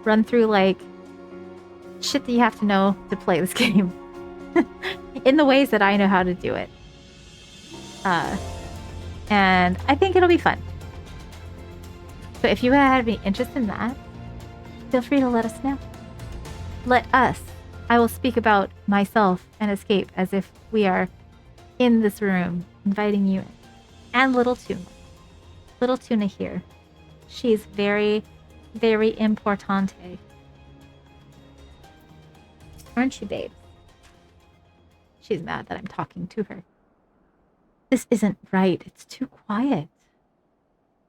run through like shit that you have to know to play this game in the ways that I know how to do it. And I think it'll be fun. So if you have any interest in that, feel free to let us know. Let us. I will speak about myself and Escape as if we are in this room, inviting you in. And Little Tuna. Little Tuna here. She's very, very importante. Aren't you, babe? She's mad that I'm talking to her. This isn't right. It's too quiet.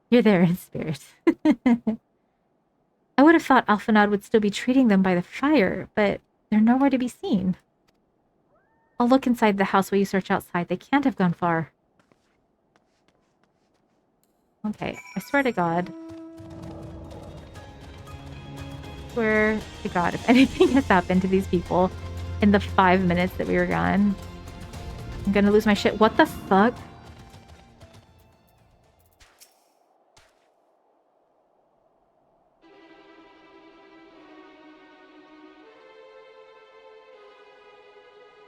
You're there in spirit. I would have thought Alphanod would still be treating them by the fire, but they're nowhere to be seen. I'll look inside the house while you search outside. They can't have gone far. Okay, I swear to God. Swear to God, if anything has happened to these people in the 5 minutes that we were gone, I'm gonna lose my shit. What the fuck?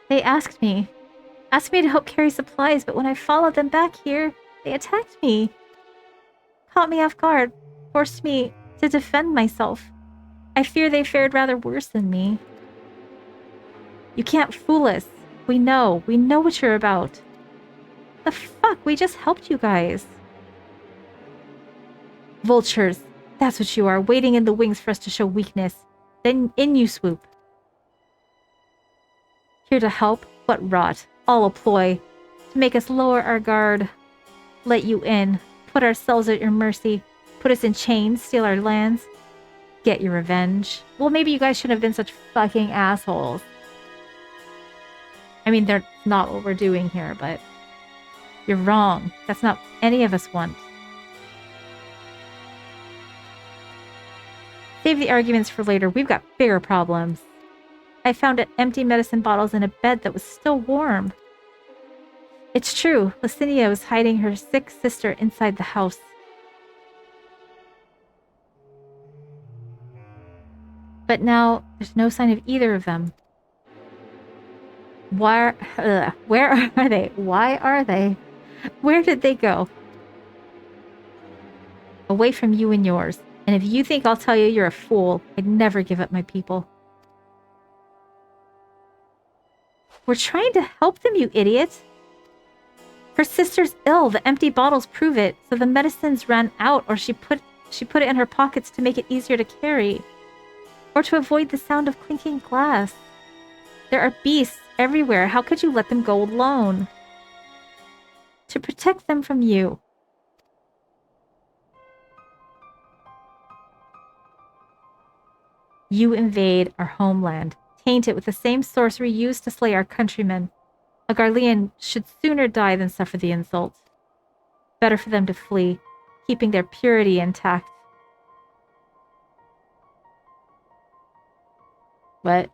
They asked me to help carry supplies, but when I followed them back here, they attacked me. Caught me off guard, forced me to defend myself. I fear they fared rather worse than me. You can't fool us. We know what you're about. The fuck? We just helped you guys. Vultures. That's what you are, waiting in the wings for us to show weakness. Then in you swoop. Here to help? What rot. All a ploy. To make us lower our guard. Let you in. Put ourselves at your mercy. Put us in chains. Steal our lands. Get your revenge. Well, maybe you guys shouldn't have been such fucking assholes. I mean, they're not what we're doing here, but... You're wrong. That's not what any of us want. Save the arguments for later. We've got bigger problems. I found empty medicine bottles in a bed that was still warm. It's true. Licinia was hiding her sick sister inside the house. But now, there's no sign of either of them. Where are they? Why are they? Where did they go? Away from you and yours. And if you think I'll tell you you're a fool, I'd never give up my people. We're trying to help them, you idiot. Her sister's ill. The empty bottles prove it. So the medicines ran out, or she put it in her pockets to make it easier to carry. Or to avoid the sound of clinking glass. There are beasts everywhere. How could you let them go alone? To protect them from you. You invade our homeland. Taint it with the same sorcery used to slay our countrymen. A Garlean should sooner die than suffer the insult. Better for them to flee, keeping their purity intact. What?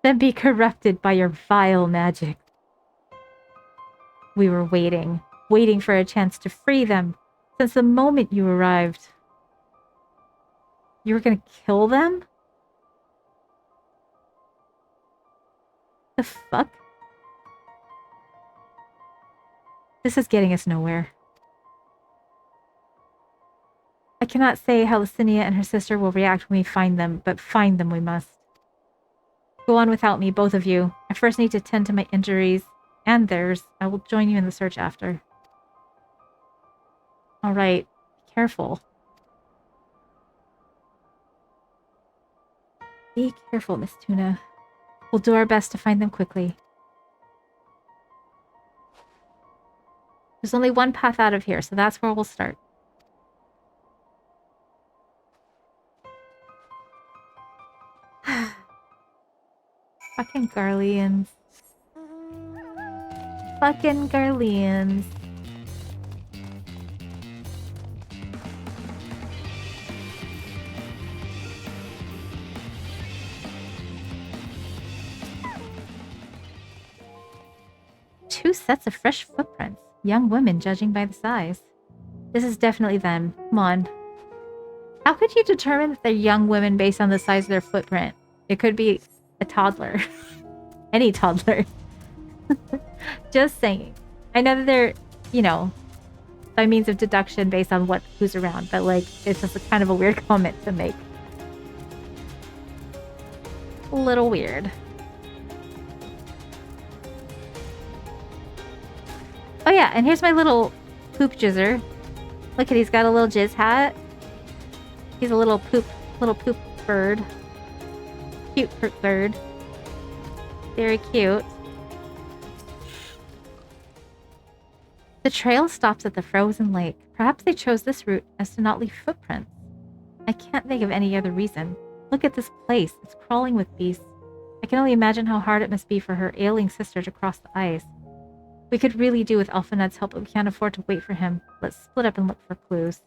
Then be corrupted by your vile magic. We were waiting for a chance to free them since the moment you arrived. You were gonna kill them? The fuck? This is getting us nowhere. I cannot say how Licinia and her sister will react when we find them, but find them we must. Go on without me, both of you. I first need to tend to my injuries and theirs. I will join you in the search after. Alright, be careful. Be careful, Miss Tuna. We'll do our best to find them quickly. There's only one path out of here, so that's where we'll start. Fucking Garleans. Fucking Garleans. Two sets of fresh footprints. Young women, judging by the size. This is definitely them. Come on. How could you determine that they're young women based on the size of their footprint? It could be a toddler. Any toddler. Just saying. I know that they're, you know, by means of deduction based on who's around, but like, it's just a kind of a weird comment to make. A little weird. Oh yeah, and here's my little poop jizzer. Look at, he's got a little jizz hat. He's a little poop bird. Cute bird. Very cute. The trail stops at the frozen lake. Perhaps they chose this route as to not leave footprints. I can't think of any other reason. Look at this place. It's crawling with beasts. I can only imagine how hard it must be for her ailing sister to cross the ice. We could really do with Alphanet's help, but we can't afford to wait for him. Let's split up and look for clues.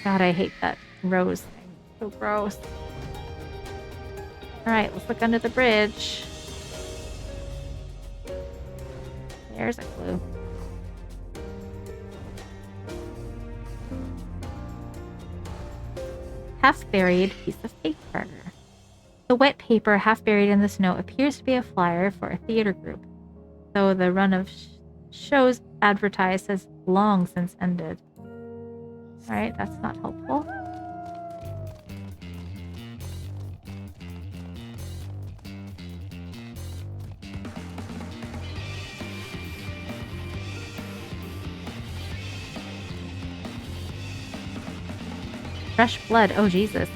God, I hate that rose thing. So gross. Alright, let's look under the bridge. There's a clue. Half-buried piece of paper. The wet paper, half buried in the snow, appears to be a flyer for a theater group, though the run of shows advertised has long since ended. Alright, that's not helpful. Fresh blood. Oh, Jesus.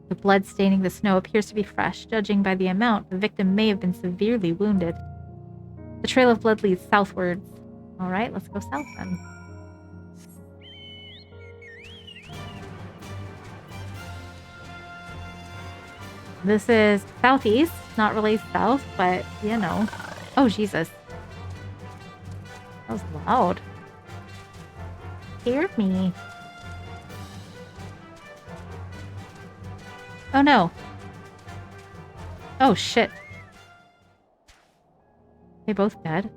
The blood staining the snow appears to be fresh. Judging by the amount, the victim may have been severely wounded. The trail of blood leads southwards. Alright, let's go south then. This is southeast, not really south, but you know. Oh, Jesus. That was loud. Scared me. Oh no. Oh shit. They both dead?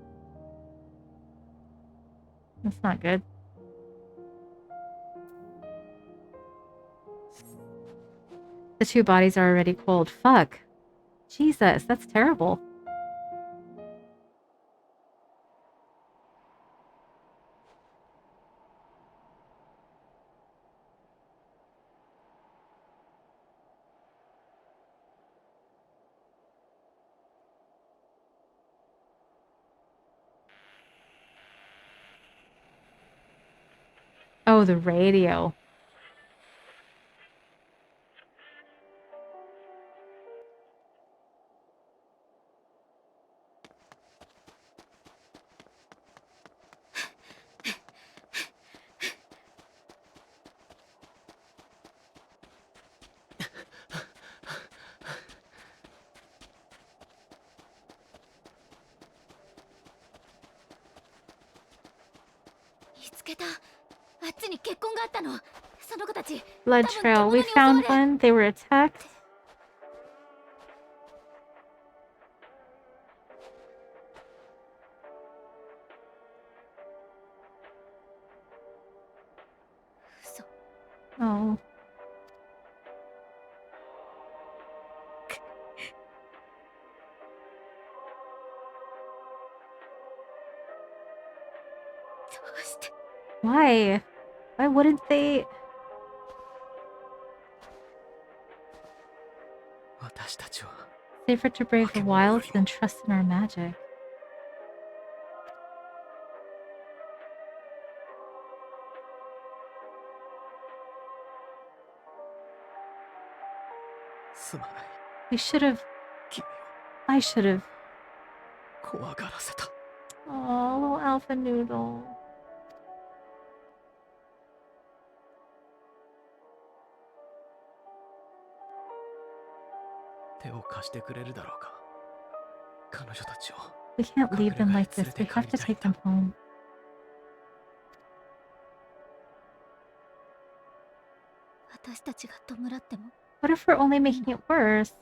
That's not good. The two bodies are already cold. Fuck. Jesus, that's terrible. Oh, the radio. Blood trail. We found one. They were attacked. Oh. Why? Why wouldn't they? Safer to brave the wilds than trust in our magic. We should have. I should have. Oh, little alpha noodle. We can't leave them like this. We have to take them home. What if we're only making it worse?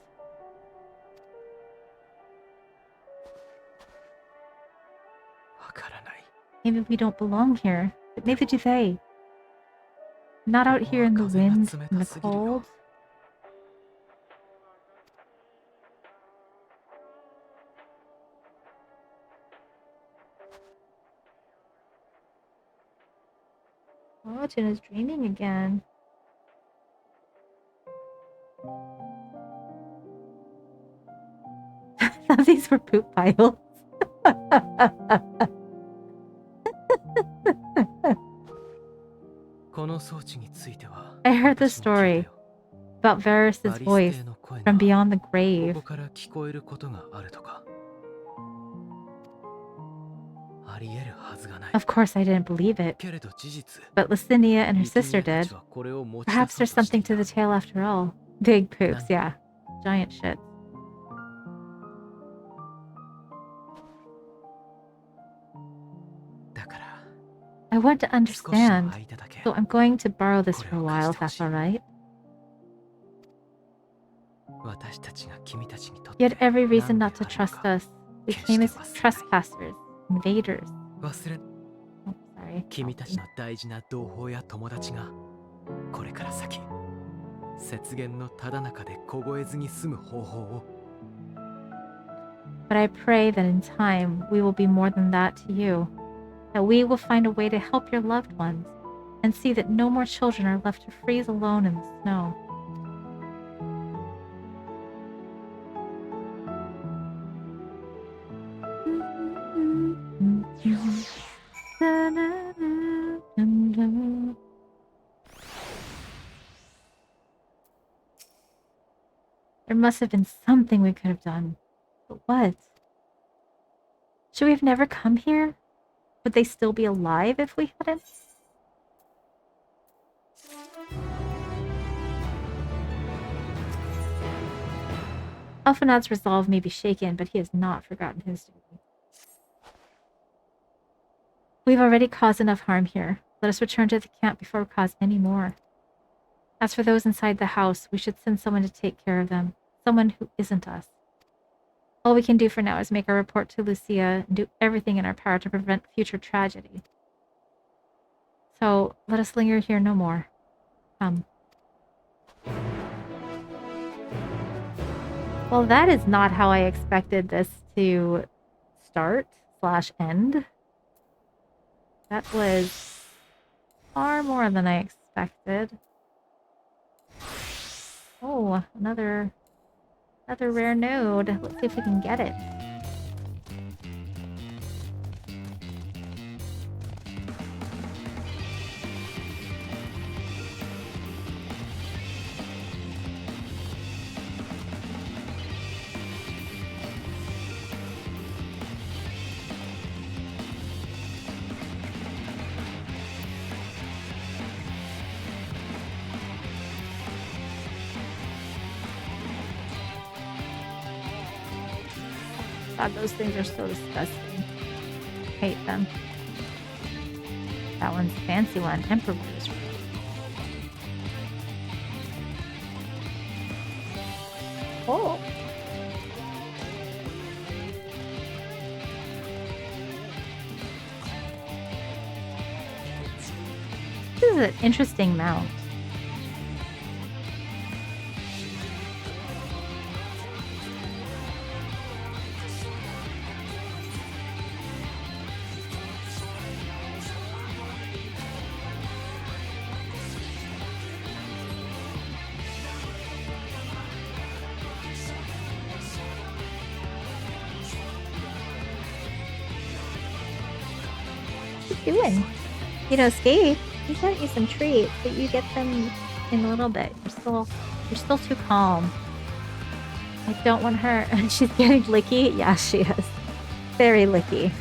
Maybe we don't belong here, but neither do they. Not out here in the wind and the cold. Oh, Jenna's dreaming again. I thought these were poop piles. I heard the story about Varys' voice from beyond the grave. あり得るはずがない Of course I didn't believe it, けれど事実 but Licinia and her 生 sister 贄た did. ちはこれを持ち出 Perhaps そう there's としてい something to た the tale after all. Big poops, yeah. Giant shit. だから I want to 少しの understand, 間だけ so I'm going to borrow this for a while, if that's alright. 私たちが君たちにとっ You て had every reason 何 not で to あるの trust か us. We came as trespassers, invaders. 忘れ Oh, sorry. 君たちの大事な同胞や友達がこれから先雪原のただ中で凍えずに済む方法を But I pray that in time we will be more than that to you. That we will find a way to help your loved ones and see that no more children are left to freeze alone in the snow. There must have been something we could have done. But what? Should we have never come here? Would they still be alive if we hadn't? Alphanad's resolve may be shaken, but he has not forgotten his duty. We've already caused enough harm here. Let us return to the camp before we cause any more. As for those inside the house, we should send someone to take care of them. Someone who isn't us. All we can do for now is make our report to Lucia and do everything in our power to prevent future tragedy. So, let us linger here no more. Come. Well, that is not how I expected this to start/end. That was far more than I expected. Oh, another rare node. Let's see if we can get it. God, those things are so disgusting. Hate them. That one's a fancy one. Emperor's. Oh. This is an interesting mount. Doing? You know, Skate, he sent you some treats, but you get them in a little bit. You're still too calm. I don't want her. She's getting licky. Yeah, she is. Very licky.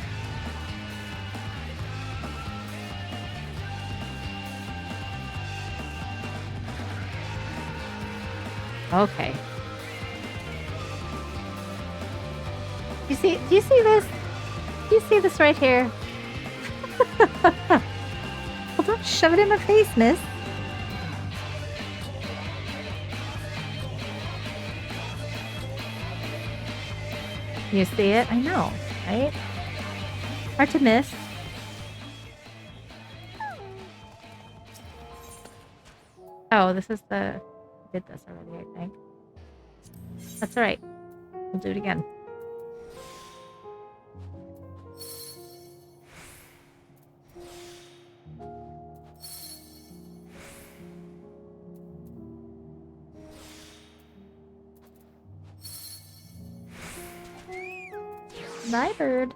Okay. Do you see this? Do you see this right here? Well, don't shove it in my face, miss. You see it? I know, right? Hard to miss. Oh, this is the... I did this already, I think. That's alright. We'll do it again. Bye, bird.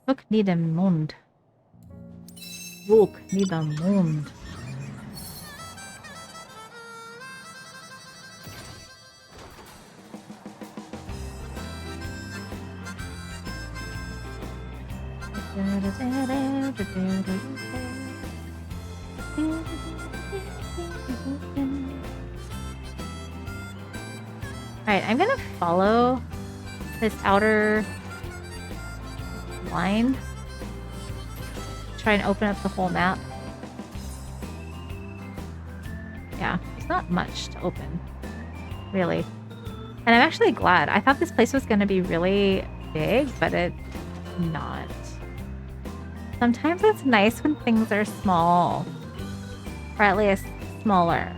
Look, need a mund. Look, need a mund. Alright, I'm gonna follow this outer line. Try and open up the whole map. Yeah, there's not much to open, really. And I'm actually glad. I thought this place was gonna be really big, but it's not. Sometimes it's nice when things are small. Or at least smaller.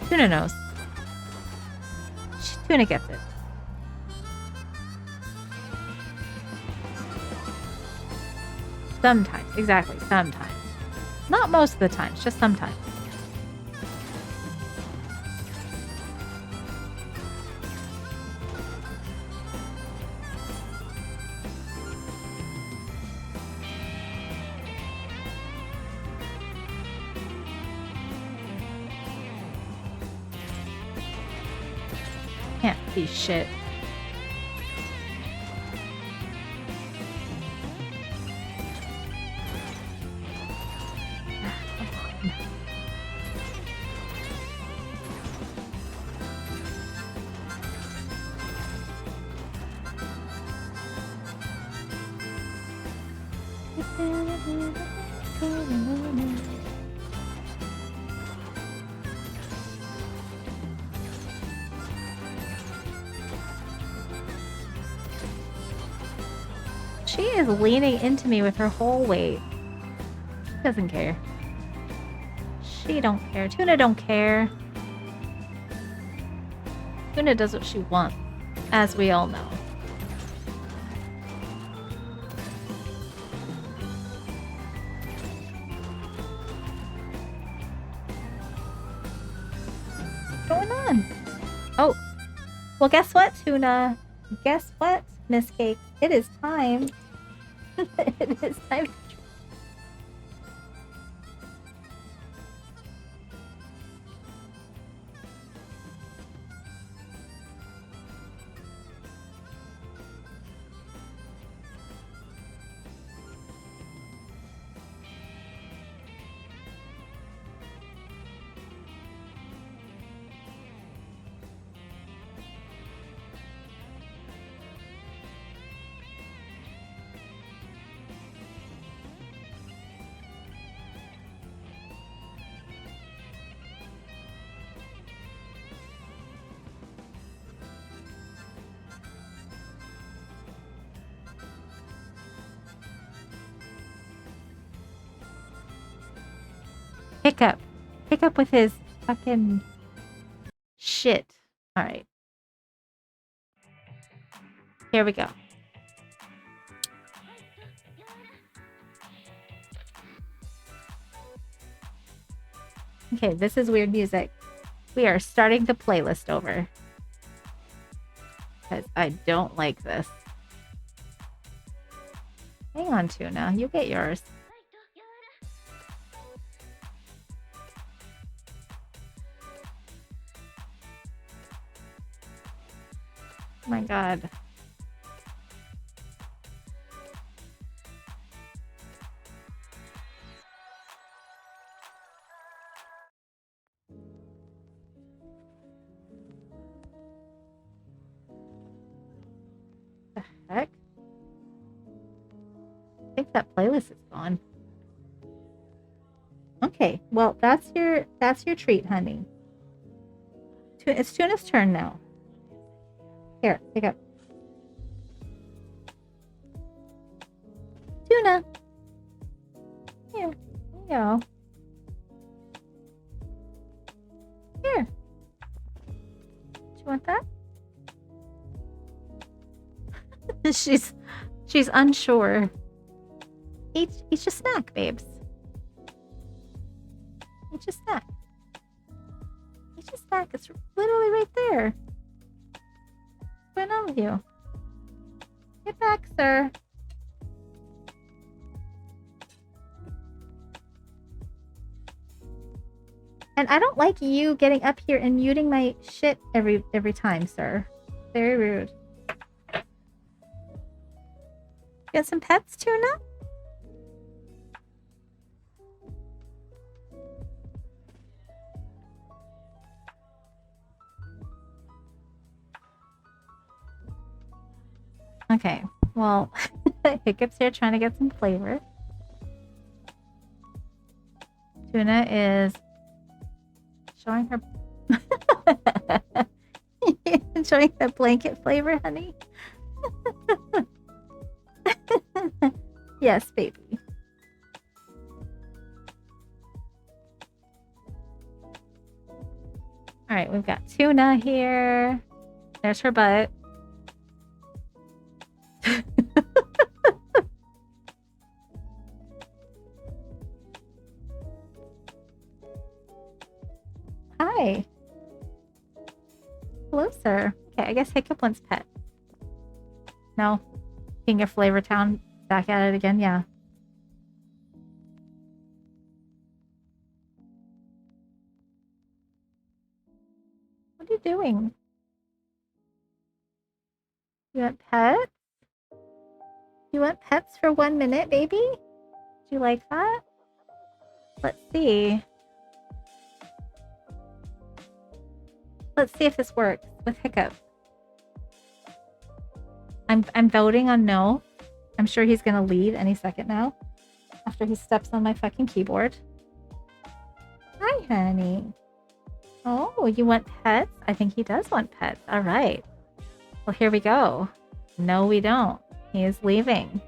Tuna knows. Tuna gets it. Sometimes, exactly, sometimes. Not most of the time, just sometimes. Can't see shit. She is leaning into me with her whole weight. She doesn't care. She don't care. Tuna don't care. Tuna does what she wants, as we all know. What's going on? Oh. Well, guess what, Tuna? Guess what, Miss Cake? It is time. It is time to Hiccup. Hiccup with his fucking shit. Alright. Here we go. Okay, this is weird music. We are starting the playlist over. Because I don't like this. Hang on, Tuna. You get yours. Oh my god. The heck? I think that playlist is gone. Okay, well that's your treat, honey. It's Tuna's turn now. Here, pick up. Tuna. Here you go. Here. Do you want that? she's unsure. Eat your snack, babes. Eat your snack. Eat your snack. It's literally right there. What's going on with you? Get back, sir. And I don't like you getting up here and muting my shit every time, sir. Very rude. Get some pets, Tuna? Okay, well, Hiccup's here trying to get some flavor. Tuna is showing her enjoying the blanket flavor, honey. Yes, baby. All right, we've got Tuna here. There's her butt. Hi. Hello, sir. Okay, I guess Hiccup wants pet. No? King of Flavor Town back at it again? Yeah. What are you doing? You want pets? You want pets for 1 minute, baby? Do you like that? Let's see. Let's see if this works with Hiccup. I'm voting on no. I'm sure he's gonna leave any second now. After he steps on my fucking keyboard. Hi, honey. Oh, you want pets? I think he does want pets. All right. Well, here we go. No, we don't. He is leaving.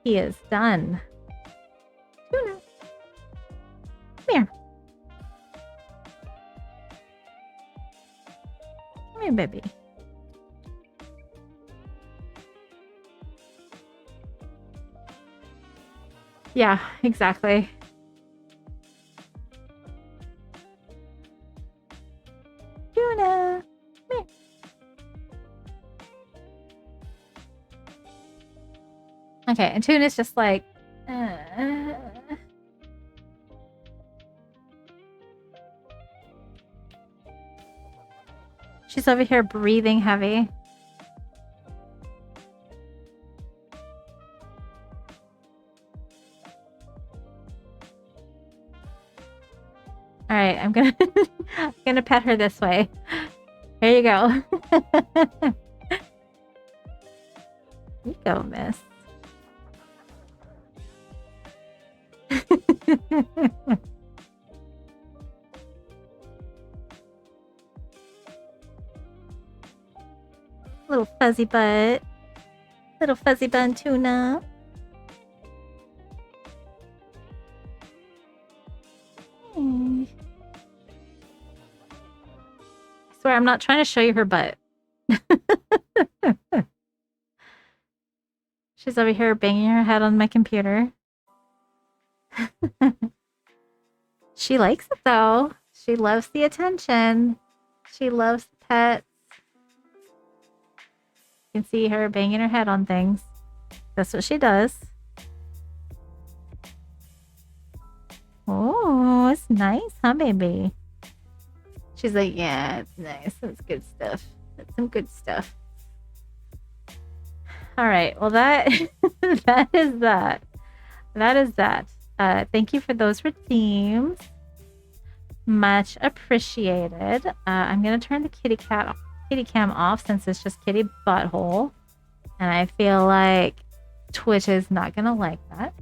He is done. Tuna. Come here. Come here, baby. Yeah, exactly. Tuna. Come here. Okay, and Tuna's just like, She's over here breathing heavy. All right, I'm gonna pet her this way. Here you go. You go, miss. Little fuzzy butt. Little fuzzy bun Tuna. I swear I'm not trying to show you her butt. She's over here banging her head on my computer. She likes it though. She loves the attention. She loves the pets. You can see her banging her head on things. That's what she does. Oh, it's nice, huh, baby? She's like, yeah, it's nice. That's good stuff. That's some good stuff. All right. Well, that that is that. That is that. Thank you for those redeems. Much appreciated. I'm gonna turn the kitty cam off since it's just kitty butthole, and I feel like Twitch is not gonna like that.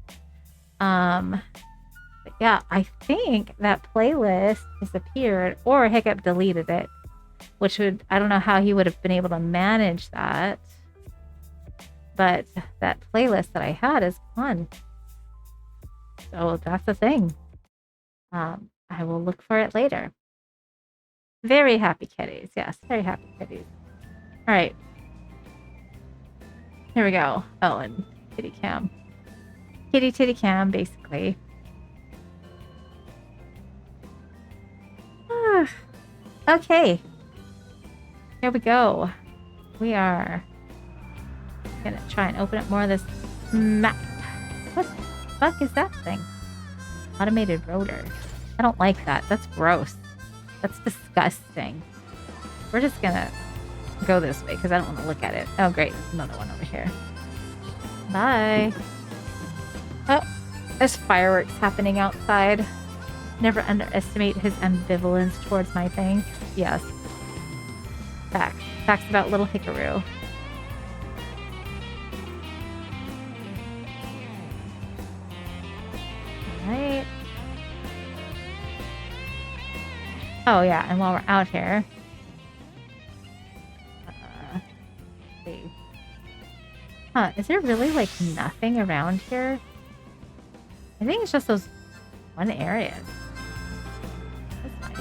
But yeah, I think that playlist disappeared, or Hiccup deleted it, which would, I don't know how he would have been able to manage that. But that playlist that I had is gone. So that's the thing. I will look for it later. Very happy kitties. Yes, very happy kitties. All right. Here we go. Oh, and kitty cam. Kitty titty cam, basically. Okay. Here we go. We are gonna try and open up more of this map. What the fuck is that thing? Automated rotor. I don't like that. That's gross. That's disgusting. We're just gonna go this way because I don't want to look at it. Oh, great. Another one over here. Bye. Oh, there's fireworks happening outside. Never underestimate his ambivalence towards my thing. Yes. Facts. Facts about little Hikaru. Alright. Oh, yeah, and while we're out here... let's see. Huh, is there really, like, nothing around here? I think it's just those one areas. That's nice.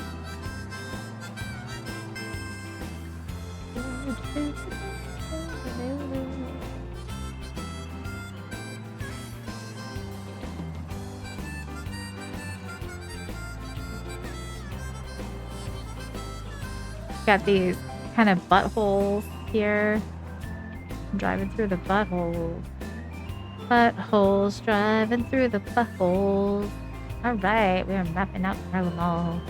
Got these kind of buttholes here. I'm driving through the buttholes. Buttholes, driving through the buttholes. Alright, we are mapping out Harlem Mall.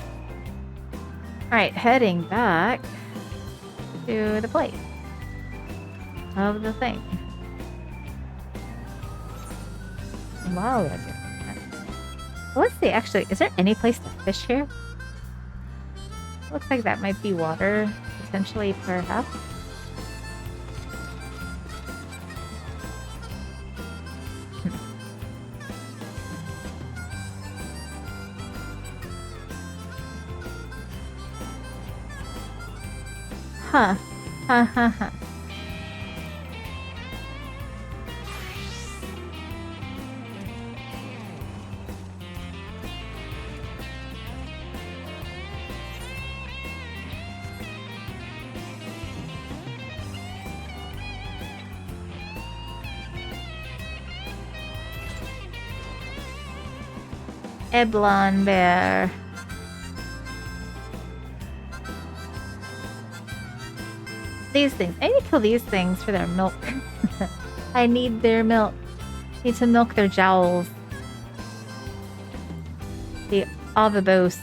Alright, heading back to the place of the thing. Wow, that's it. Well, let's see, actually, is there any place to fish here? Looks like that might be water, potentially, perhaps. Huh. Ha ha ha. A blonde bear. These things. I need to kill these things for their milk. I need their milk. Need to milk their jowls. The avibos.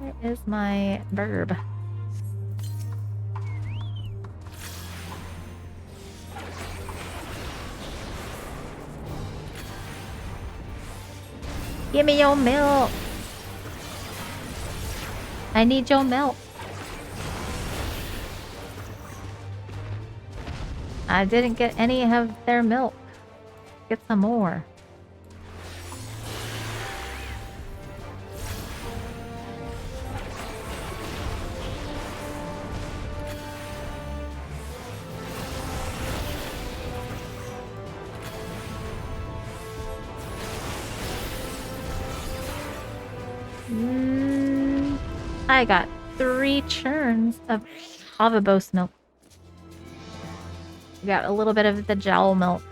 Where is my verb? Give me your milk. I need your milk. I didn't get any of their milk. Get some more. I got 3 churns of avibos milk. We got a little bit of the jowl milk.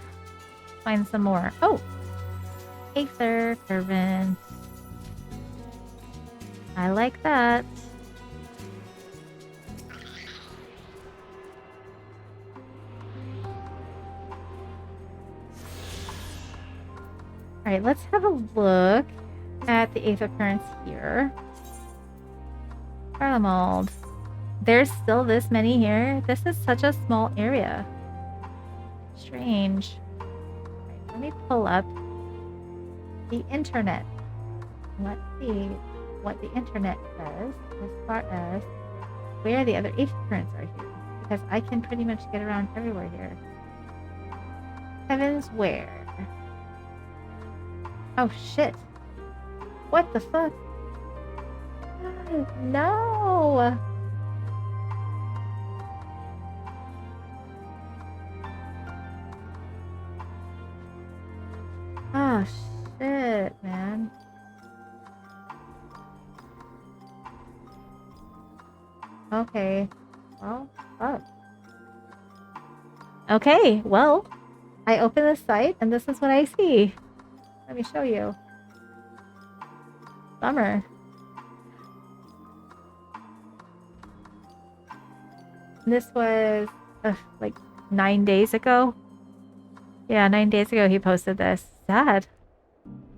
Find some more. Oh! Aether Curvin. I like that. Alright, let's have a look at the Aether Currents here. Garlemald. There's still this many here? This is such a small area. Strange. Right, let me pull up the internet. Let's see what the internet says as far as where the other Aether Currents are here. Because I can pretty much get around everywhere here. Heavens, where? Oh shit. What the fuck? No! Oh shit, man. Okay. Well, fuck. Okay, well, I open the site and this is what I see. Let me show you. Bummer. This was like 9 days ago. Yeah, 9 days ago he posted this. Sad.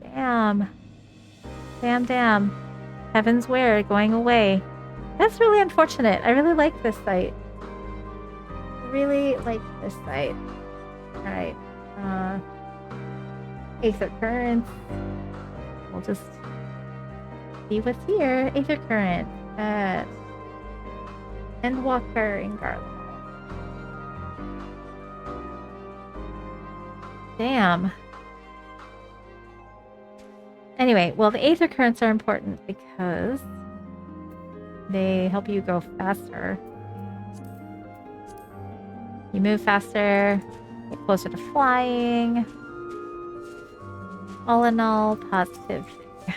Damn. Damn, damn. Heaven's Where going away. That's really unfortunate. I really like this site. Really like this site. Alright. Aether Currents. We'll just see what's here. Aether Current. Endwalker in Garland. Damn. Anyway, well, the Aether Currents are important because they help you go faster. You move faster, get closer to flying. All in all, positive. Yeah.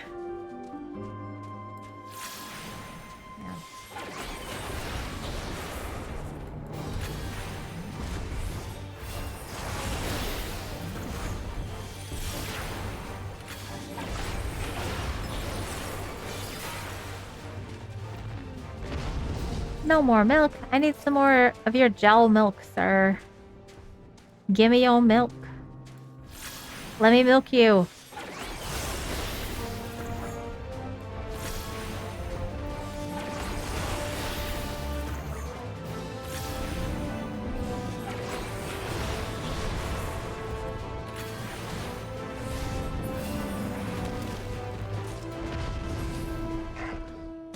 No more milk. I need some more of your gel milk, sir. Gimme your milk. Let me milk you.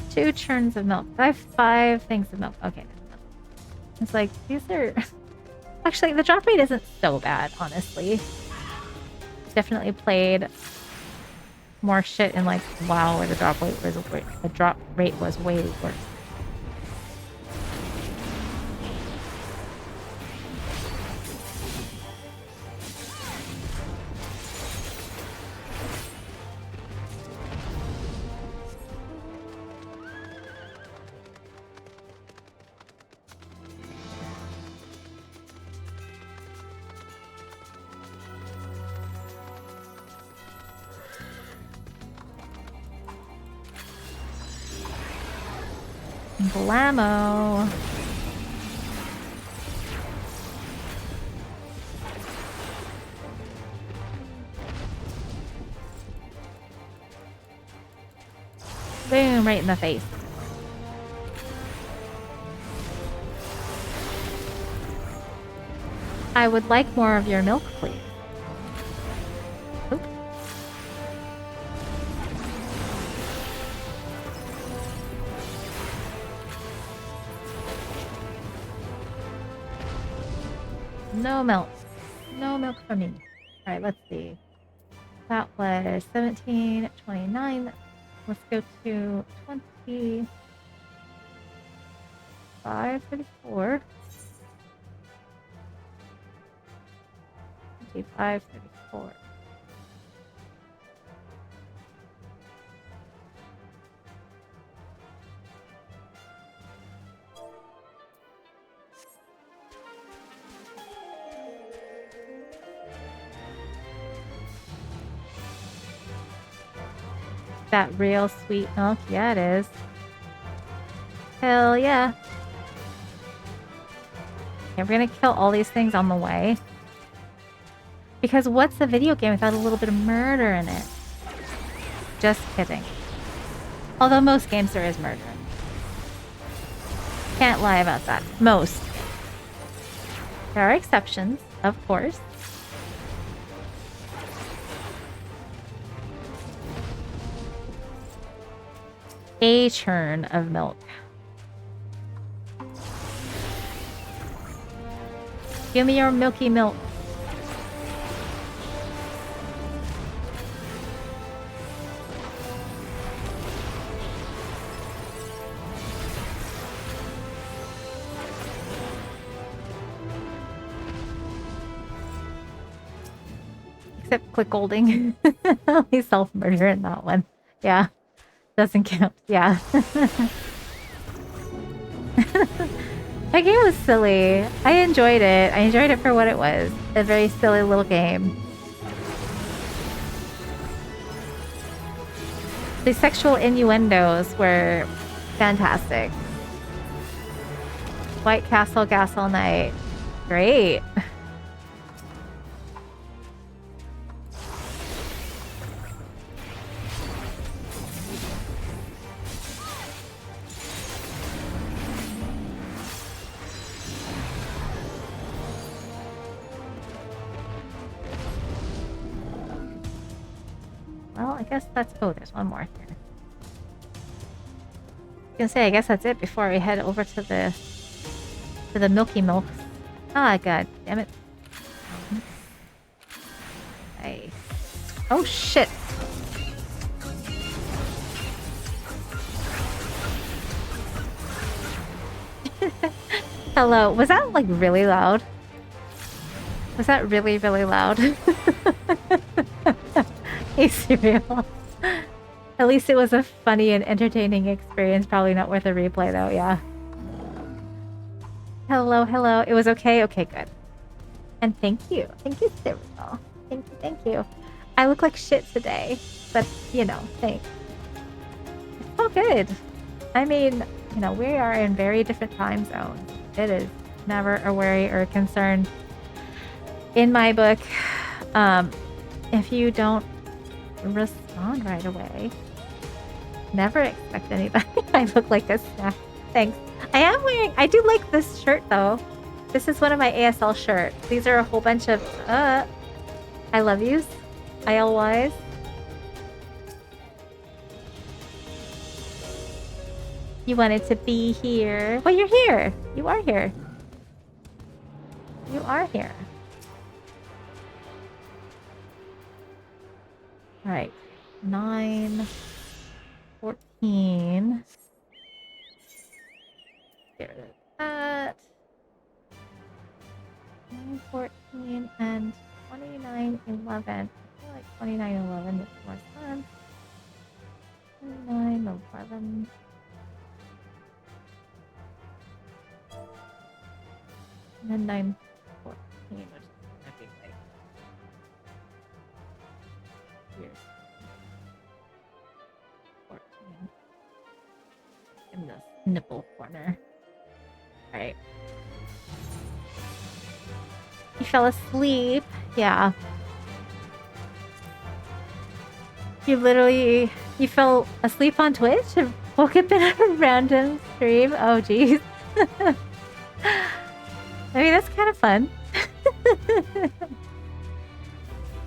Two churns of milk. I have 5 things of milk. Okay. It's like, these are... Actually, the drop rate isn't so bad, honestly. Definitely played more shit in like WoW where the drop rate was way worse. Blammo. Boom, right in the face. I would like more of your milk, please. Oop. No milk. No milk for me. Alright, let's see. That was 17, 29. Let's go to 25, 34. 25, 34. That real sweet milk? Yeah, it is. Hell yeah. Okay, we're gonna kill all these things on the way. Because what's a video game without a little bit of murder in it? Just kidding. Although most games there is murder. Can't lie about that. Most. There are exceptions, of course. A churn of milk. Give me your milky milk. Except click holding. Only self-murder in that one. Yeah. Doesn't count. Yeah. That game was silly. I enjoyed it. I enjoyed it for what it was. A very silly little game. The sexual innuendos were fantastic. White Castle, Gas All Night. Great. Well, I guess that's... Oh, there's one more here. I was gonna say, I guess that's it before we head over to the Milky Milk. Ah, god damn it. Nice. Oh, shit. Hello. Was that, like, really loud? Was that really, really loud? Hey, Cereal. At least it was a funny and entertaining experience. Probably not worth a replay, though, yeah. Hello, hello. It was okay? Okay, good. And thank you. Thank you, Cereal. Thank you, thank you. I look like shit today, but, you know, thanks. It's all good. I mean, you know, we are in very different time zones. It is never a worry or a concern in my book. If you don't respond right away, never expect anybody. I look like a snack. Thanks. I do like this shirt though. This is one of my ASL shirts. These are a whole bunch of I love yous. ILYs. You wanted to be here. Well, you're here. You are here. You are here. Alright. 9, 14. Get rid of that. 9, 14, and 29, 11. I feel like 29, 11 makes more sense. 29, 11. And then 9, 14, which is gonna be like here. 14. In this nipple corner. Alright. You fell asleep. Yeah. You fell asleep on Twitch and woke up in a random stream. Oh, jeez. I mean, that's kind of fun.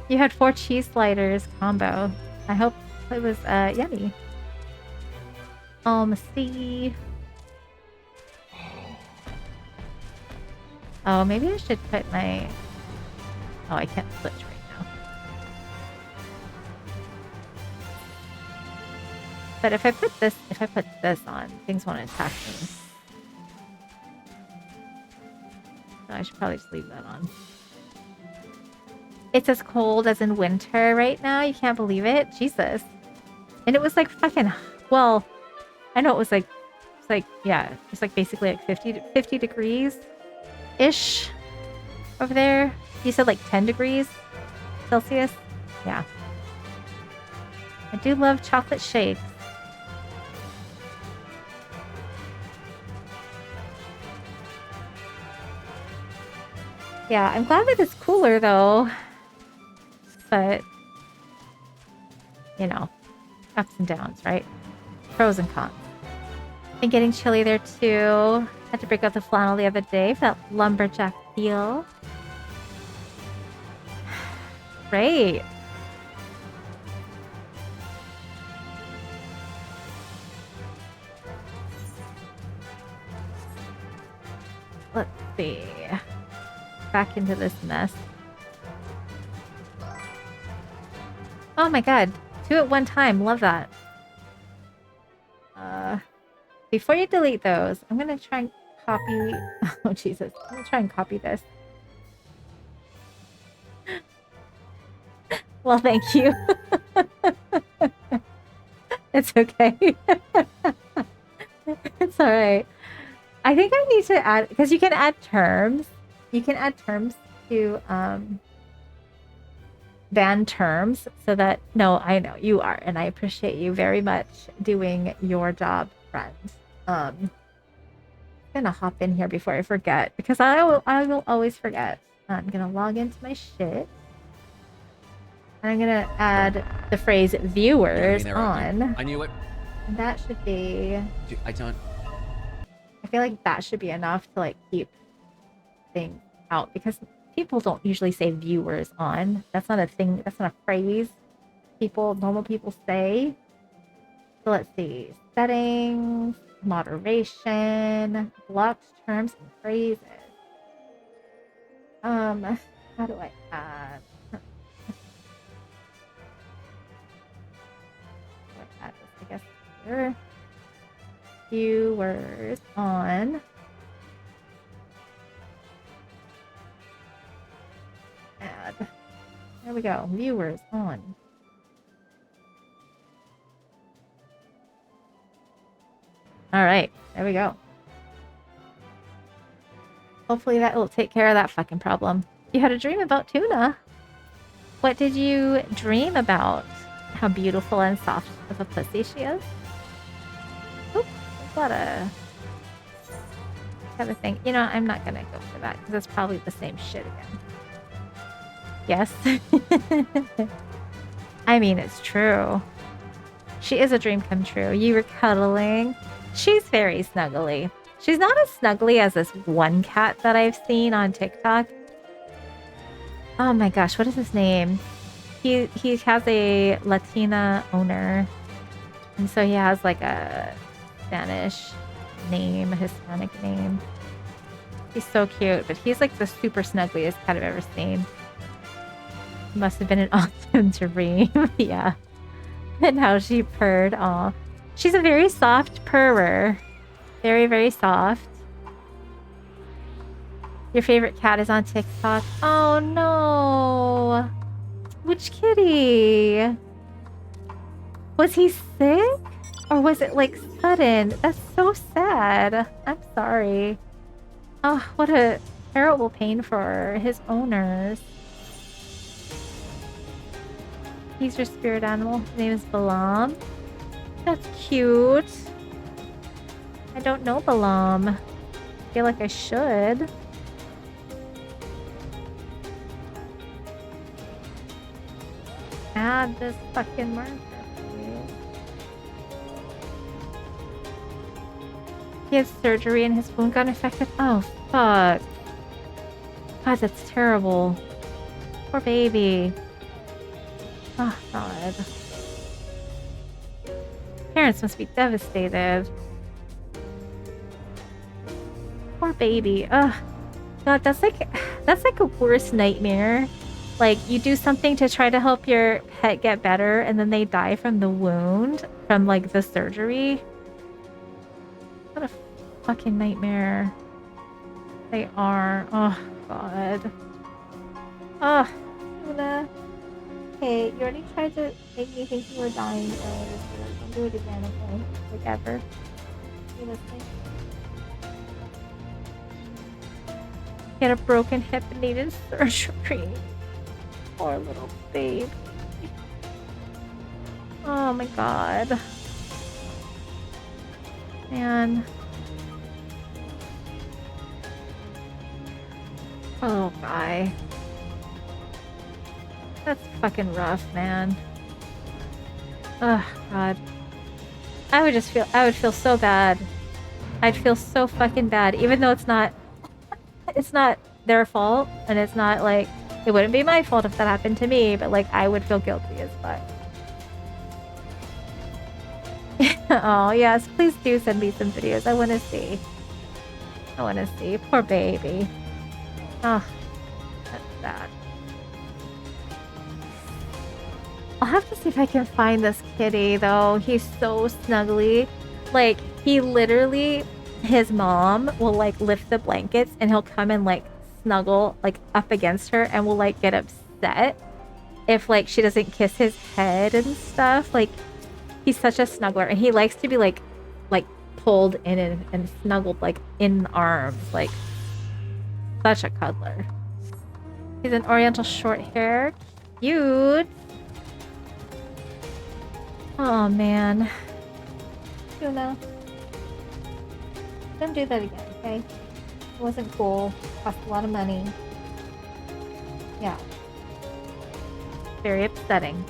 You had 4 cheese sliders combo. I hope it was yummy. See. Oh, maybe I should put my... Oh, I can't switch right now. But if I put this on, things won't attack me. So I should probably just leave that on. It's as cold as in winter right now. You can't believe it. Jesus. And it was like fucking... Well, I know it was like... It's like, yeah. It's like basically like 50 degrees-ish over there. You said like 10 degrees Celsius? Yeah. I do love chocolate shakes. Yeah, I'm glad that it's cooler though. But, you know, ups and downs, right? Pros and cons. Been getting chilly there too. Had to break out the flannel the other day for that lumberjack feel. Great. Let's see. Back into this mess. Oh my god. 2 at one time. Love that. Before you delete those, I'm gonna try and copy... Oh, Jesus. I'm gonna try and copy this. Well, thank you. It's okay. It's alright. I think I need to add... Because you can add terms. You can add terms to ban terms so that... No, I know you are, and I appreciate you very much doing your job, friend. I'm gonna hop in here before I forget, because I will always forget. I'm gonna log into my shit. And I'm gonna add the phrase viewers on. I knew it. And that should be... I don't... I feel like that should be enough to like keep things out, because people don't usually say viewers on. That's not a thing. That's not a phrase. normal people say. So let's see. Settings, moderation, blocked terms and phrases. How do I add? Add this, I guess, here. Viewers on. Add. There we go. Viewers on. All right. There we go. Hopefully that will take care of that fucking problem. You had a dream about Tuna. What did you dream about? How beautiful and soft of a pussy she is? Oop, I've got a... have a thing. You know, I'm not gonna go for that because it's probably the same shit again. Yes. I mean, it's true. She is a dream come true. You were cuddling. She's very snuggly. She's not as snuggly as this one cat that I've seen on TikTok. Oh my gosh, what is his name? He has a Latina owner. And so he has like a Spanish name, a Hispanic name. He's so cute, but he's like the super snuggliest cat I've ever seen. Must have been an awesome dream. Yeah. And how she purred. Aw. She's a very soft purrer. Very, very soft. Your favorite cat is on TikTok. Oh no. Which kitty? Was he sick? Or was it like sudden? That's so sad. I'm sorry. Oh, what a terrible pain for his owners. He's your spirit animal. His name is Balam. That's cute. I don't know Balam. I feel like I should. Add this fucking marker, please. He had surgery and his wound got infected. Oh, fuck. God, that's terrible. Poor baby. Oh, God. Parents must be devastated. Poor baby. Ugh. God, that's like a worst nightmare. Like, you do something to try to help your pet get better, and then they die from the wound, from, like, the surgery. What a fucking nightmare. They are. Oh, God. Oh, Luna. Hey, you already tried to make me think you were dying earlier. Don't do it again, okay? Like, ever. You listening? He had a broken hip and needed surgery. Poor little baby. Oh my god. Man. Oh, guy. That's fucking rough, man. Oh, God. I would feel so bad. I'd feel so fucking bad, even though it's not their fault, and it's not like, it wouldn't be my fault if that happened to me, but like, I would feel guilty as fuck. Oh, yes, please do send me some videos. I want to see. I want to see. Poor baby. Oh, that's sad. I'll have to see if I can find this kitty, though. He's so snuggly. Like, he literally, his mom will, like, lift the blankets, and he'll come and, like, snuggle, like, up against her, and will, like, get upset if, like, she doesn't kiss his head and stuff. Like, he's such a snuggler, and he likes to be, like pulled in and snuggled, like, in arms. Like, such a cuddler. He's an oriental short hair. Cute. Oh, man. Tuna. Don't do that again, okay? It wasn't cool. Cost a lot of money. Yeah. Very upsetting.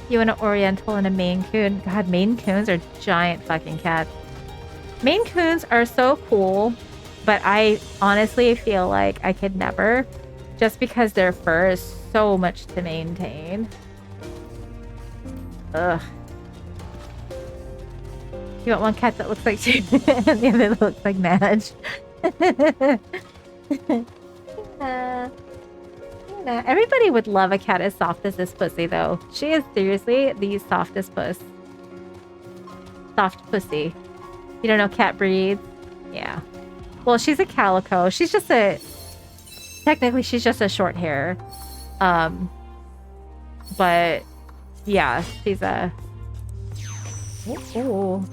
You and an Oriental and a Maine Coon. God, Maine Coons are giant fucking cats. Maine Coons are so cool, but I honestly feel like I could never. just because their fur is so much to maintain. Ugh. You want one cat that looks like Tuna and the other that looks like Madge. Everybody would love a cat as soft as this pussy, though. She is seriously the softest puss. Soft pussy. You don't know cat breeds? Yeah. Well, she's a calico. She's just a... Technically, she's just a short hair. But, yeah, she's a... Ooh.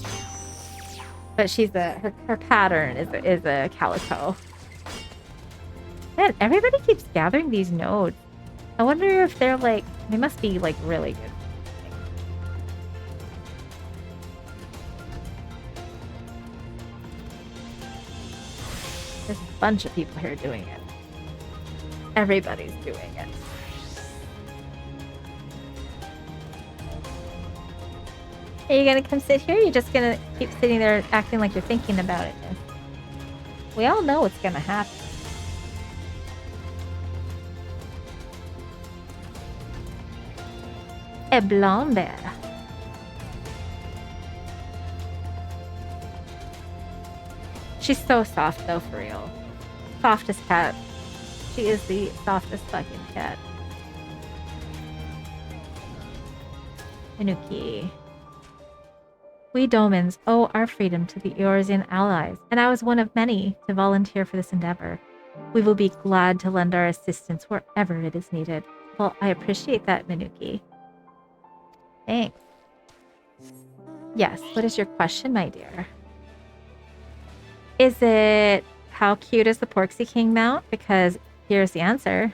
But she's a... Her pattern is a calico. Man, everybody keeps gathering these nodes. I wonder if they're like... They must be, like, really good. There's a bunch of people here doing it. Everybody's doing it. Are you gonna come sit here? You're just gonna keep sitting there acting like you're thinking about it. We all know what's gonna happen. A blonde. She's so soft though, for real. Softest cat. She is the softest fucking cat. Inuki. We Domans owe our freedom to the Eorzean allies, and I was one of many to volunteer for this endeavor. We will be glad to lend our assistance wherever it is needed. Well, I appreciate that, Minuki. Thanks. Yes, what is your question, my dear? Is it how cute is the Porksy King mount? Because here's the answer.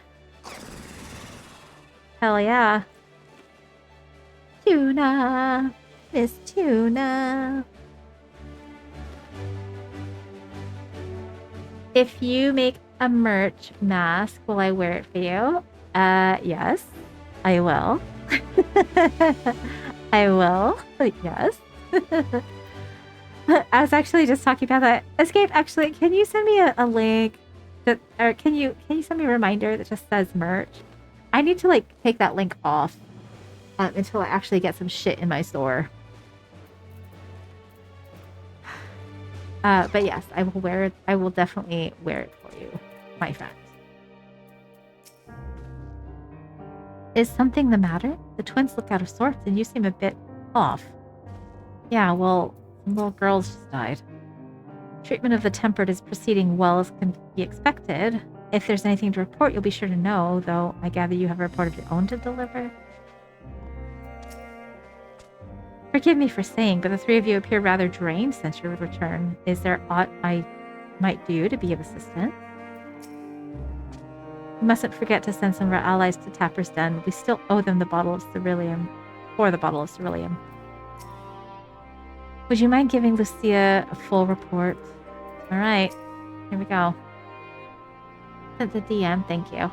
Hell yeah. Tuna. Miss Tuna. If you make a merch mask, will I wear it for you? Yes. I will. I will. Yes. I was actually just talking about that. Escape, actually, can you send me a link that, or can you send me a reminder that just says merch? I need to like take that link off until I actually get some shit in my store. But yes, I will wear it. I will definitely wear it for you, my friend. Is something the matter? The twins look out of sorts and you seem a bit off. Yeah, well, some little girls just died. Treatment of the tempered is proceeding well as can be expected. If there's anything to report, you'll be sure to know, though I gather you have a report of your own to deliver. Forgive me for saying, but the three of you appear rather drained since your return. Is there aught I might do to be of assistance? We mustn't forget to send some of our allies to Tapper's Den. We still owe them the bottle of ceruleum. Or the bottle of ceruleum. Would you mind giving Lucia a full report? Alright. Here we go. Sent the DM, thank you.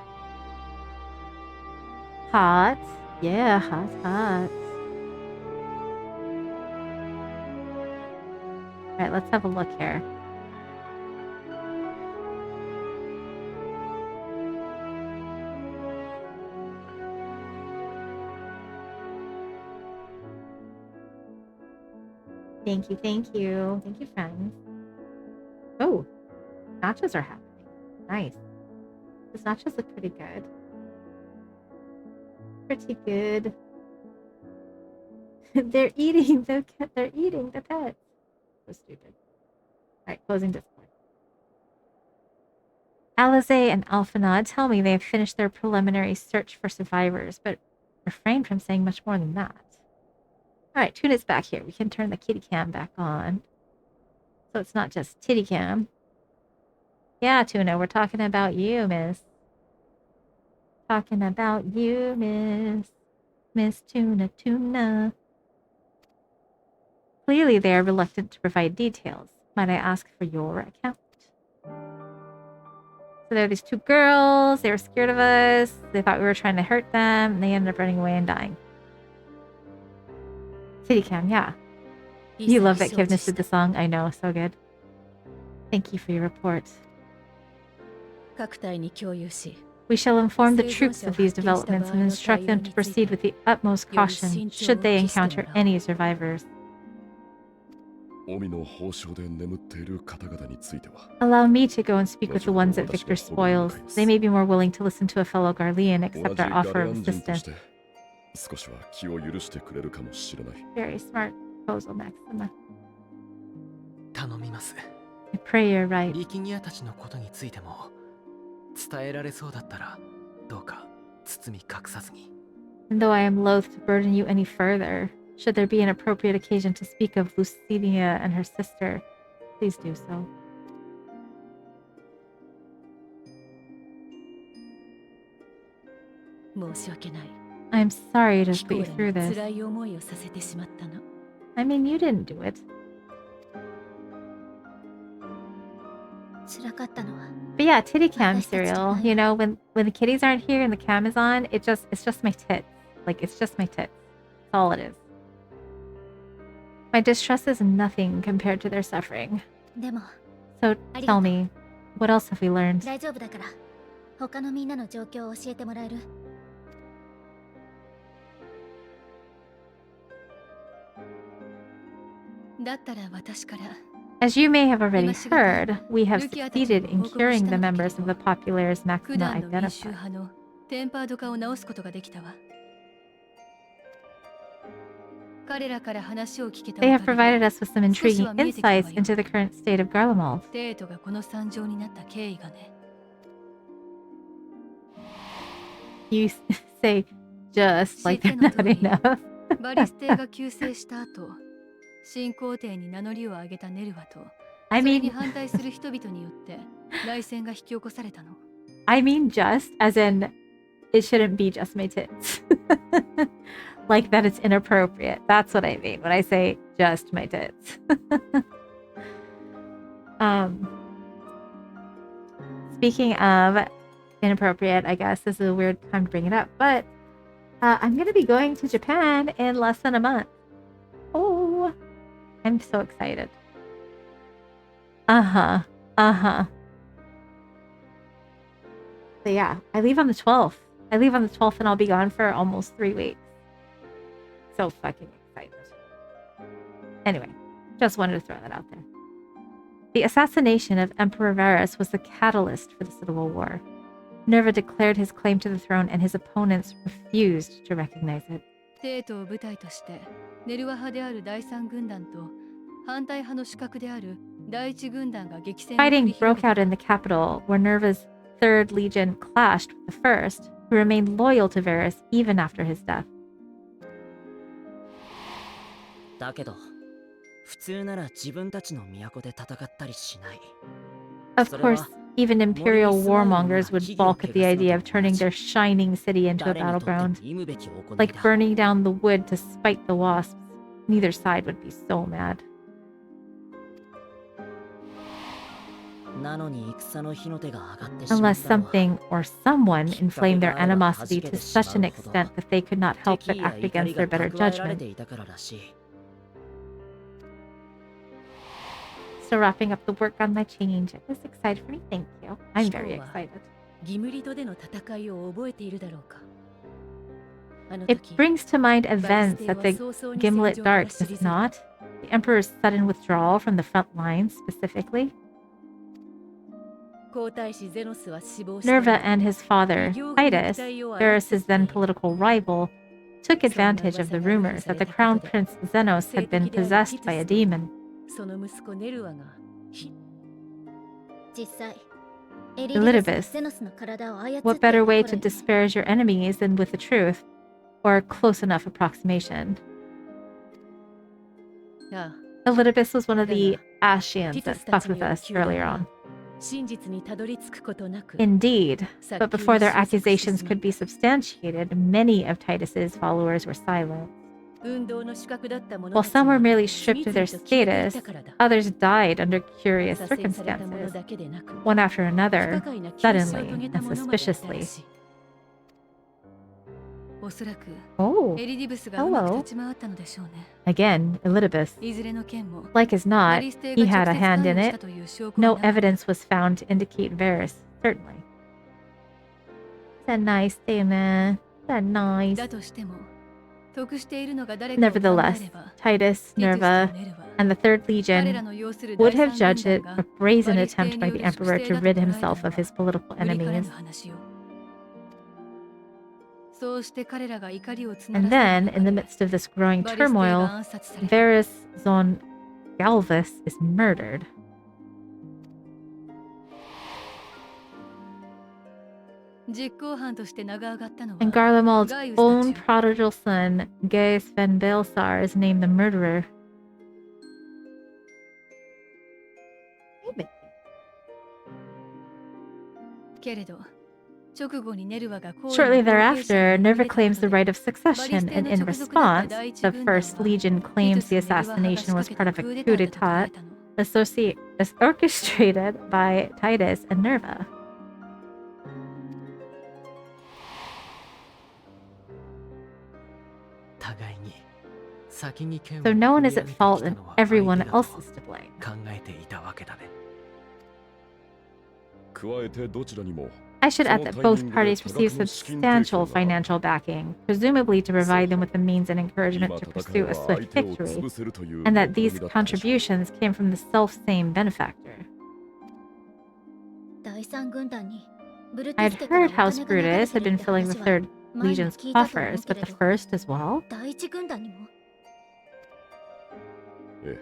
Hot. Yeah, hot, hot. Alright, let's have a look here. Thank you, thank you. Thank you, friends. Oh, nachos are happening. Nice. Those nachos look pretty good. Pretty good. They're eating the pets. So stupid. Alright, closing Discord. Alize and Alphanod tell me they have finished their preliminary search for survivors, but refrain from saying much more than that. Alright, Tuna's back here. We can turn the kitty cam back on. So it's not just titty cam. Yeah, Tuna, we're talking about you, miss. Talking about you, miss. Miss Tuna, Tuna. Clearly they are reluctant to provide details. Might I ask for your account? So there are these two girls. They were scared of us. They thought we were trying to hurt them. And they ended up running away and dying. City Cam, yeah. You love that Kivnis did the song. I know, so good. Thank you for your report. 各隊に共有し、We shall inform the troops of these developments and instruct them to proceed with the utmost caution should they encounter any survivors. 臣の報奨で眠っている方々については Allow me to go and speak with the ones at Victor's spoils. They may be more willing to listen to a fellow Garlean, 同 accept じ our ガ offer レア of ン人とし assistance. て少しは気を許してくれるかもしれない Very smart proposal, Maxima. 頼みます。 I pray you're right. 力ギアたちのことについても伝えられそうだったらどうか包み隠さずに。 And though I am loath to burden you any further, should there be an appropriate occasion to speak of Lucinia and her sister, please do so. 申し訳ない。 I'm sorry to ヒ put コ you ラ through に this. 辛い思いをさせてしまったの。 I mean, you didn't do it. 辛かったのは But yeah, titty cam serial. You know, when the kitties aren't here and the cam is on, it's just my tits. Like, it's just my tits. That's all it is. My distress is nothing compared to their suffering. でも So tell me, what else have we learned? 大丈夫だから他のみんなの状況を教えてもらえる？だったら私から。 As you may have already heard, we have succeeded in curing the members of the Populares 普 Maxima 段の民衆 identified. 派のテンパード化を直すことができたわ。彼らから話を聞けた They お have かげ provided で us with some intriguing insights into the current state of Garlemald. テートがこの惨状になった経緯がね。 You say just like they're not enough. バリステが急逝した後、新皇帝に名乗りを上げたネルワと、 I それに mean, 反対する人々によって内戦が引き起こされたの。 I mean just as in it shouldn't be just my tits. Like that it's inappropriate. That's what I mean when I say just my tits. Speaking of inappropriate, I guess this is a weird time to bring it up, but I'm going to be going to Japan in less than a month. Oh, I'm so excited. Uh-huh. So yeah, I leave on the 12th. I leave on the 12th and I'll be gone for almost 3 weeks. So fucking excited. Anyway, just wanted to throw that out there. The assassination of Emperor Varus was the catalyst for the Civil War. Nerva declared his claim to the throne and his opponents refused to recognize it. テートを舞台として、ネルワ派である第三軍団と反対派の主角である第一軍団が激戦を繰り Fighting 広げ broke た。 out in the capital, where Nerva's 3rd Legion clashed with the 1st, who remained loyal to Varus even after his death. だけど普通なら自分たちの都で戦ったりしない。 Of course, even imperial warmongers would balk at the idea of turning their shining city into a 誰にとっても battleground. 忌むべき行い Like だ。 burning down the wood to spite the wasps. Neither side would be so mad. なのに戦の火の手が上がってしまっ Unless たのは something or someone inflamed their animosity to such an extent that they could not help but 敵や act 怒り against が their better 蓄えられて judgment. いたかららしい。 So wrapping up the work on my change. It was excited for me. Thank you. I'm very ヒコは excited. ギムリドでの戦いを覚えているだろうか。あの It 時、 brings to mind バリス events テ at は the 早々に Gimlet 戦場から Dark, 退 does い it た。 not? The Emperor's sudden withdrawal from the front lines, specifically. 皇太子ゼノスは死亡した Nerva and his father, Titus, Varus's then political rival, took advantage of the rumors that the Crown Prince Xenos had been possessed by a demon. その息子ネルワが実際エリリベスが Elidibus, ゼノスの体を操っていた what better way 頃 to に disparage your enemies than with the truth, or a close enough approximation? あ Elidibus was one of the Ashians ティト that スたち fucked に with よる us 糾弾 earlier は on. 真実にたどり着くことなく Indeed, 早 but 急に before their 収束してし accusations まっ could be た substantiated, many of Titus's followers were silent. 運動の主角だった者 While たち some were が merely 次 stripped of 々 their と消えてい status, たからだ。 others died under curious 左遷された者 circumstances, だけでなく one after 不 another, 可解な急死を suddenly 遂げた and 者までいたら suspiciously. しい。おそらく Oh, エリディブスがうまく hello. 立ち回ったのでしょうね。 Again, Elidibus. いずれの件も Like as バ not, リステ he が had 直 a 接 hand 関 in 与した it. という証拠 No はなかった。 evidence was found to indicate Varus, certainly. a nice statement. That's nice. だとしても得しているのが誰かを考 Nevertheless, えれば Titus, ティトゥス と Nerva, ネルは and the Third 彼ら Legion の要する would 第 have 三 judged 軍 it 団 a が brazen バリステ attempt に by よ the る粛 Emperor 清 to だと rid 捉え himself た of の his political は無理から enemies. ぬ話よ。そうして彼らが怒りを募 And らせ then, た in the 中で midst of this growing バリステが turmoil, 暗殺された。 Varys Zon Galvus is murdered. 実行犯として名が上がったのは And Garlemald's ガイウス own たち。 prodigal son, Gaius Van Baelsar, is named the murderer. けれど直後にネルワが行為 Shortly の後継者 thereafter, に名乗 Nerva り出た claims こと the で right of succession, and in response, the First Legion claims the assassination was part of a coup d'etat orchestrated by Titus and Nerva. So no one is at fault and everyone else is to blame. 考えていたわけだね。加えてどちらにも I should add that both parties received substantial financial backing, presumably to provide them with the means and encouragement to pursue a swift victory, and that these contributions came from the self-same benefactor. 第三軍団にブル I ト had ス家から heard お House 金が流れ Brutus て had る been って filling 話 the は Third 前に Legion's 聞いたと思 coffers, うけ but れ the ど、 First as well? 第一軍団にも。え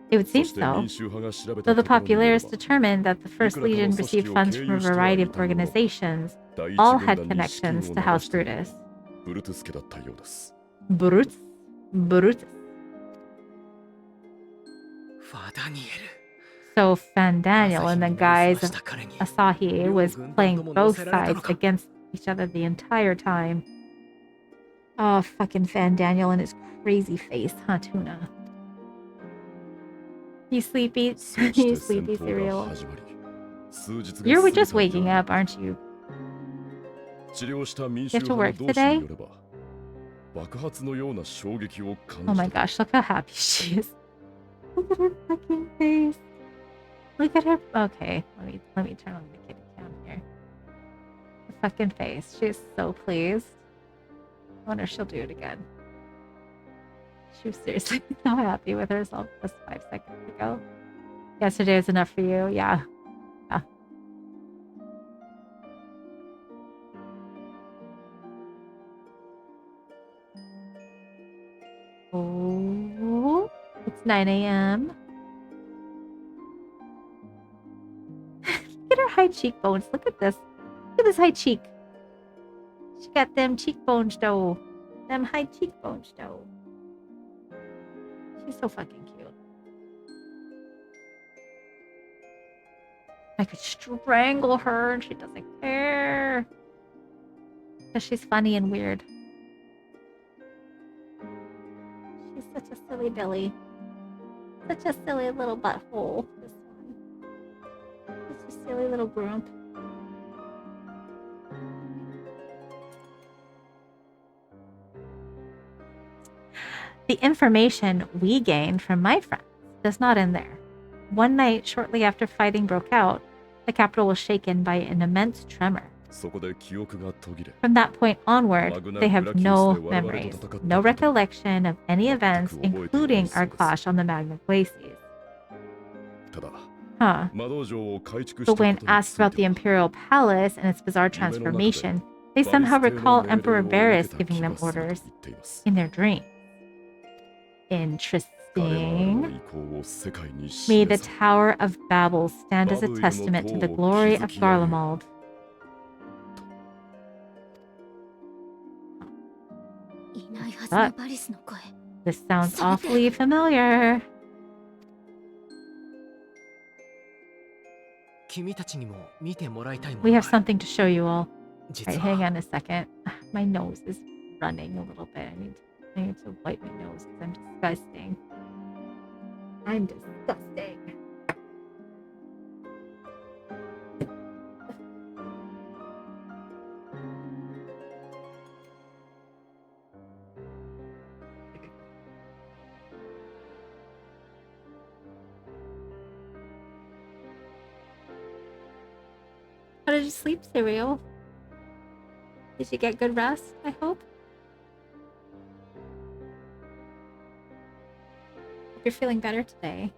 It would え、 seem そして so. 民衆派が調べ Though た the ところによれ Populares ば determined that the First Legion received funds from a variety of organizations, 第一 all 軍 had 団に資金を connections 流 to House したのは Brutus. ブルトゥス家だったようです。 Brutus? Brutus. ファダニエル。 So Fandaniel, in the guise of Asahi, was playing both sides against each other the entire time. Oh, fucking Fandaniel and his crazy face, huh, Tuna? You sleepy? そうして You 戦 sleepy 闘 cereal? が始まり、数日が You're 過ぎた just waking 夜 up, aren't you? 治療した民 You 衆 have to 派 work の同士に today? よれば、爆発のような衝撃を感 Oh じ my た。 gosh, look how happy she is. Look at her fucking face. Look at her. Okay, let me turn on the kitty cam here. The fucking face. She's so pleased. I wonder if she'll do it again. She was seriously so happy with herself just 5 seconds ago. Yesterday was enough for you. Yeah. Yeah. Oh, it's 9 a.m. Look at her high cheekbones. Look at this. Look at this high cheek. She got them cheekbones, though. Them high cheekbones, though. She's so fucking cute. I could strangle her and she doesn't care. Because she's funny and weird. She's such a silly Billy. Such a silly little butthole. This one. Such a silly little grump. The information we gained from my friends does not end there. One night, shortly after fighting broke out, the capital was shaken by an immense tremor. そこで記憶が途切れ、 From that point onward, they have no memories, no recollection of any events, including our clash on the Magna Glacies. ただ、 Huh. 魔道場を改築した But こと when につ asked い about the ては Imperial Palace and its bizarre transformation, they somehow recall Emperor Varys giving them orders in their dreams. 彼はあの Interesting. 意向を世界に May the 示さ Tower of Babel stand as a testament to the glory of Garlemald. いないはずのバリスの声。 This sounds awfully familiar. 君たちにも見てもらいたいも We の have がある。 something to show you all. 実 Alright, は hang on a second. My nose is running a little bit. I need to wipe my nose because I'm disgusting. I'm disgusting. How did you sleep, Cereal? Did you get good rest, I hope? Hope you're feeling better today.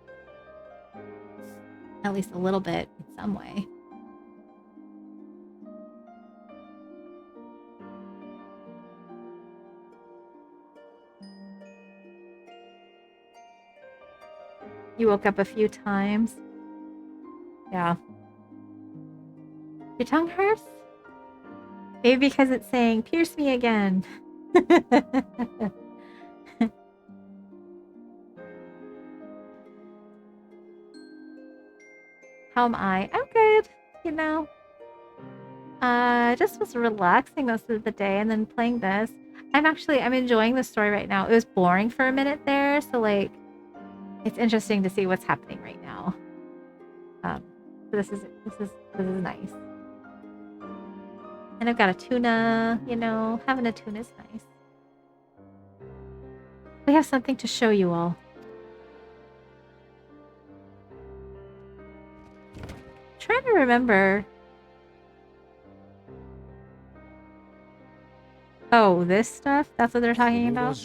At least a little bit in some way. You woke up a few times. Yeah. Your tongue hurts? Maybe because it's saying, pierce me again. How am I? I'm good, you know. Just was relaxing most of the day and then playing this. I'm enjoying the story right now. It was boring for a minute there, so like it's interesting to see what's happening right now. So this is nice. And I've got a tuna, you know, having a tuna is nice. We have something to show you all. Trying to remember. Oh, this stuff? That's what they're talking about?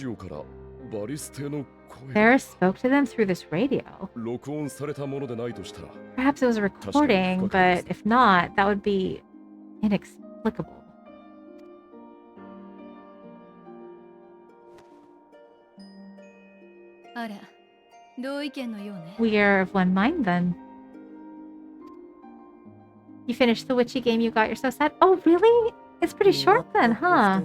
There spoke to them through this radio. Perhaps it was a recording, but if not, that would be inexplicable. We are of one mind then. You finished the witchy game you got, you're so sad. Oh, really? It's pretty short then, huh?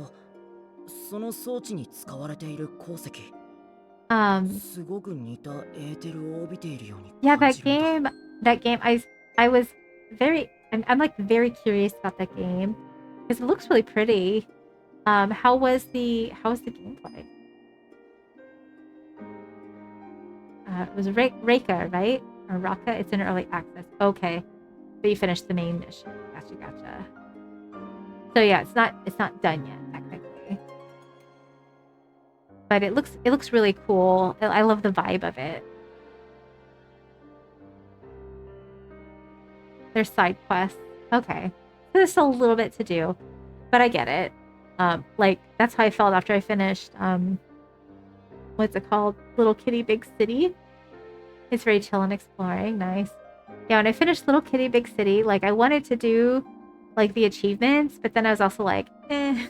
Yeah, that game, I was I'm like very curious about that game because it looks really pretty. How was the gameplay? It was Reika, right? Or Raka? It's in early access. Okay. But you finished the main mission. Gotcha. So yeah, it's not done yet, technically. But it looks really cool. I love the vibe of it. There's side quests. Okay. There's a little bit to do. But I get it. Like that's how I felt after I finished what's it called? Little Kitty Big City. It's very chill and exploring. Nice. Yeah, when I finished Little Kitty Big City, like I wanted to do like the achievements, but then I was also like, eh.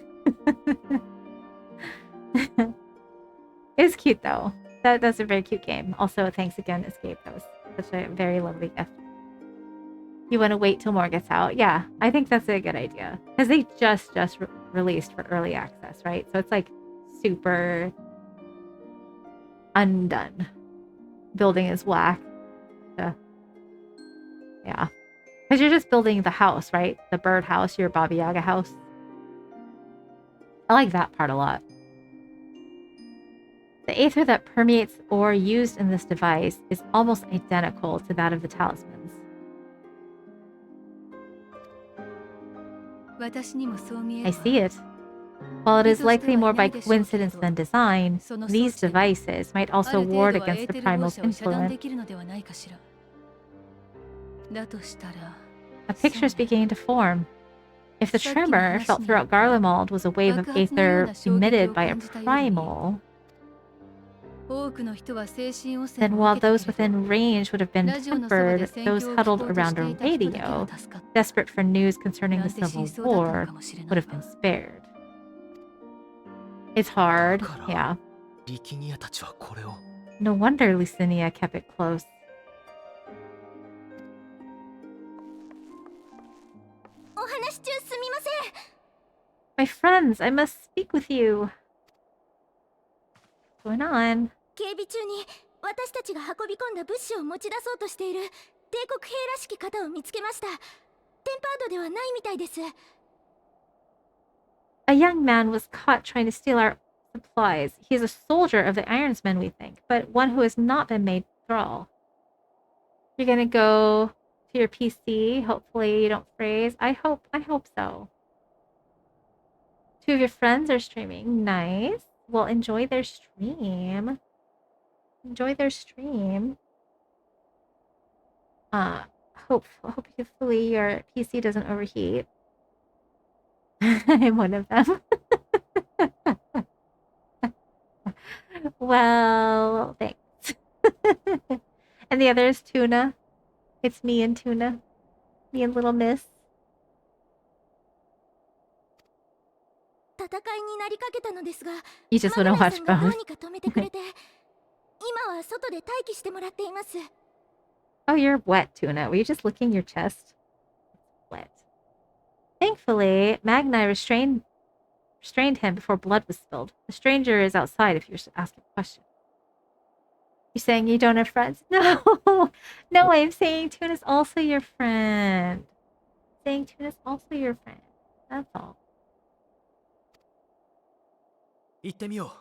It's cute though. That's a very cute game. Also, thanks again, Escape. That was such a very lovely gift. You want to wait till more gets out? Yeah, I think that's a good idea because they just released for early access, right? So it's like super undone. Building is whack. Yeah, because you're just building the house, right? The bird house, your Baba Yaga house. I like that part a lot. The aether that permeates ore used in this device is almost identical to that of the talismans. I see it. While it is likely more by coincidence than design, these devices might also ward against the primal's influence. A picture is beginning to form. If the tremor felt throughout Garlemald was a wave of aether emitted by a primal, then while those within range would have been tempered, those huddled around a radio, desperate for news concerning the Civil War, would have been spared. It's hard, yeah. No wonder Lucinia kept it close. My friends, I must speak with you. What's going on? A young man was caught trying to steal our supplies. He is a soldier of the Ironsmen, we think, but one who has not been made thrall. You're gonna go to your PC. Hopefully you don't freeze. I hope so. 2 of your friends are streaming. Nice. Well, enjoy their stream. Hopefully your PC doesn't overheat. I'm one of them. Well, thanks. And the other is Tuna. It's me and Tuna. Me and little miss. 戦いになりかけたのですが、 You just マ want グ to ナ watch さんがど both. うにか止めてくれて、今は外で待機してもらっています。 Oh, you're wet, Tuna. Were you just licking your chest? Wet. Thankfully, Magni restrained him before blood was spilled. The stranger is outside if you're asking a question. You're saying you don't have friends? No! No, I'm saying Tuna's also your friend. Saying Tuna's also your friend. That's all. 行ってみよ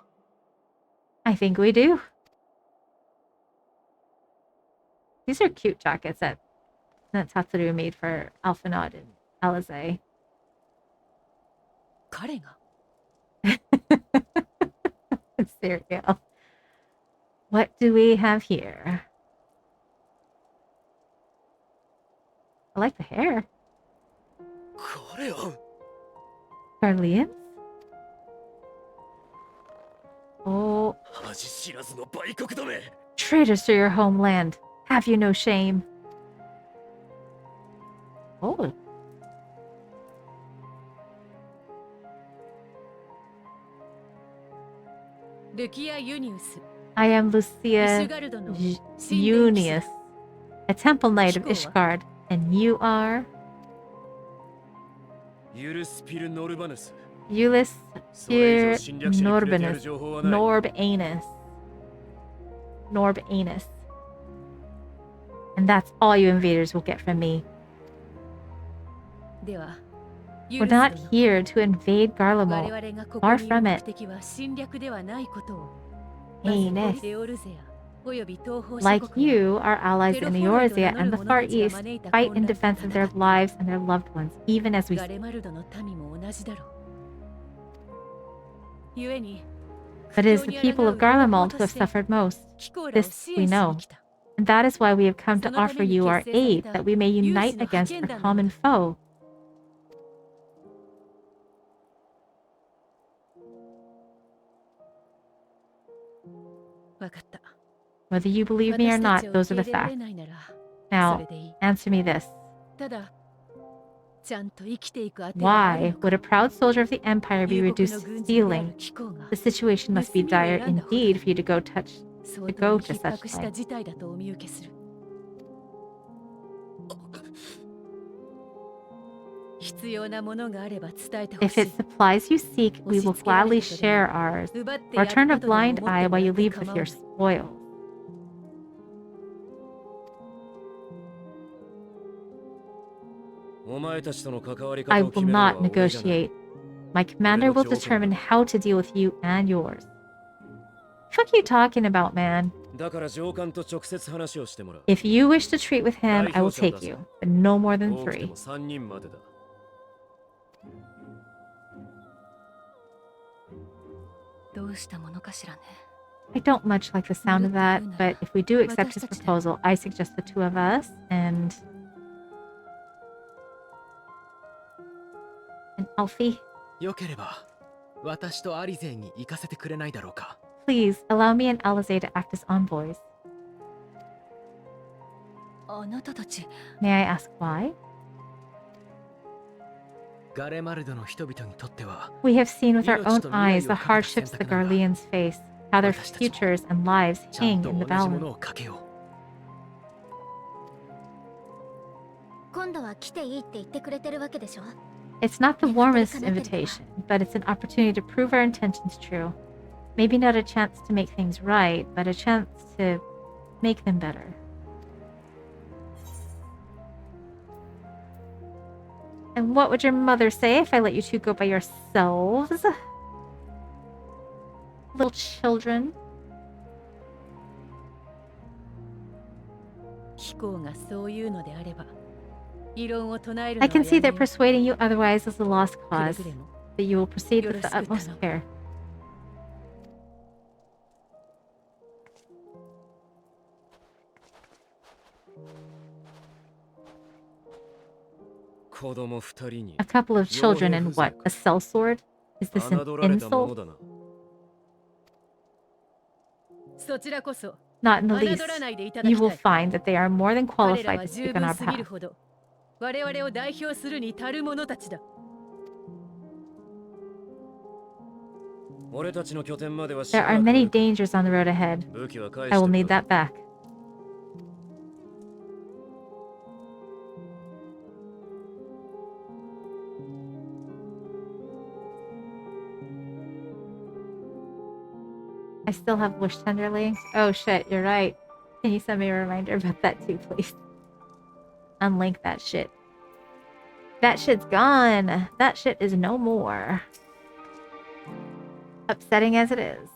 I think we do. These are cute jackets that Tatsuru made for Alphanod and Alize. 彼が Cereal. What do we have here? I like the hair. う。これは Garleans? Oh, 恥知らずの売国どめ。 traitors to your homeland. Have you no shame? Oh. ルキア・ユニウス I am イシ Lucia ュガルドの J- 神殿騎士 Unius, a temple knight of 貴公は Ishgard, and you are ユルスピル・ノルバヌス。 Ulyss それ以 Sir 上侵略者に触れてやる Norbanus. 情報はない。 Norbanus. Norbanus. And that's all you invaders will get from me. では We're not ユル here ス to invade 殿 Garlemald. 我々がここ Far にいる from 目 it. 的は侵略ではないことを Hey, ま Ness. ずエオルゼアおよび東方諸 Like 国が you, our allies in Eorzea and the Far East fight in defense of their lives and their loved ones, even as we ガレマルドの民も同じだろう。故に But it is the people of Garlemald who have suffered most. 貴公らを This 支 we 援し know. に来た。 And that is why we have come to そのために offer you our 結成され aid, た that we may 有 unite 志の against 派遣 our 団 common の foe. わかった。 Whether you believe me or 私 not, たちを those are 受 the け入れられ facts. ないなら、そ Now, れでいい。 answer me this. ただ、ちゃんと生きていく当てがある Why のか would a proud soldier of the Empire be 友国 reduced の to 軍人である stealing? 貴公が The situation must be dire indeed for you to go 相 to 当 go に to 逼 such 迫した lengths. 事態だとお見受けする。必要なものがあれば伝えてほ If しい it's。supplies you seek, we will gladly share ours, 奪って or や turn る a ことでも blind 思って eye も while ら you って leave 構 with わ your ない spoils. I will not negotiate. My commander will determine how to deal with you and yours. What are you talking about, man? だから上官と直接話をしてもらう。 If you wish to treat with him, I will take you, but no more than 多くて 3. も3人までだ。どうしたものかしらね。 I don't much like the sound of that, but if we do accept his proposal, I suggest the two of us and Alfie. よければ、私とアリゼンに行かせてくれないだろうか。 Please allow me and Alize to act as envoys. あなたたち、 May I ask why? ガレマルドの人々にとっては、 We have seen with our own eyes the hardships the Garleans face, how their futures and lives ちゃん hang と in 同 the じも balance. のをかけよう。今度は来ていいって言ってくれてるわけでしょ。 It's not the warmest invitation, but it's an opportunity to prove our intentions true. Maybe not a chance to make things right, but a chance to make them better. And what would your mother say if I let you two go by yourselves? Little children. 貴公がそういうのであれば、異論を唱えるの I は can see やめ that よう。 persuading you otherwise is a lost くれ cause, ぐれも that you will proceed with the utmost care. こ A couple of children and what? A sellsword? Is this an insult? そちらこそ Not in the 侮 least. らないでいただ You き will たい find that they are more than 彼ら qualified は to 十 speak on 分 our すぎる behalf. ほど我々を代表するに足る者たちだ俺たちの拠点までは There are many dangers on the road ahead. 武器は I will need that back. I still have wish tenderly. Oh shit, you're right. Can you send me a reminder about that too, please? Unlink that shit. That shit's gone. That shit is no more. Upsetting as it is.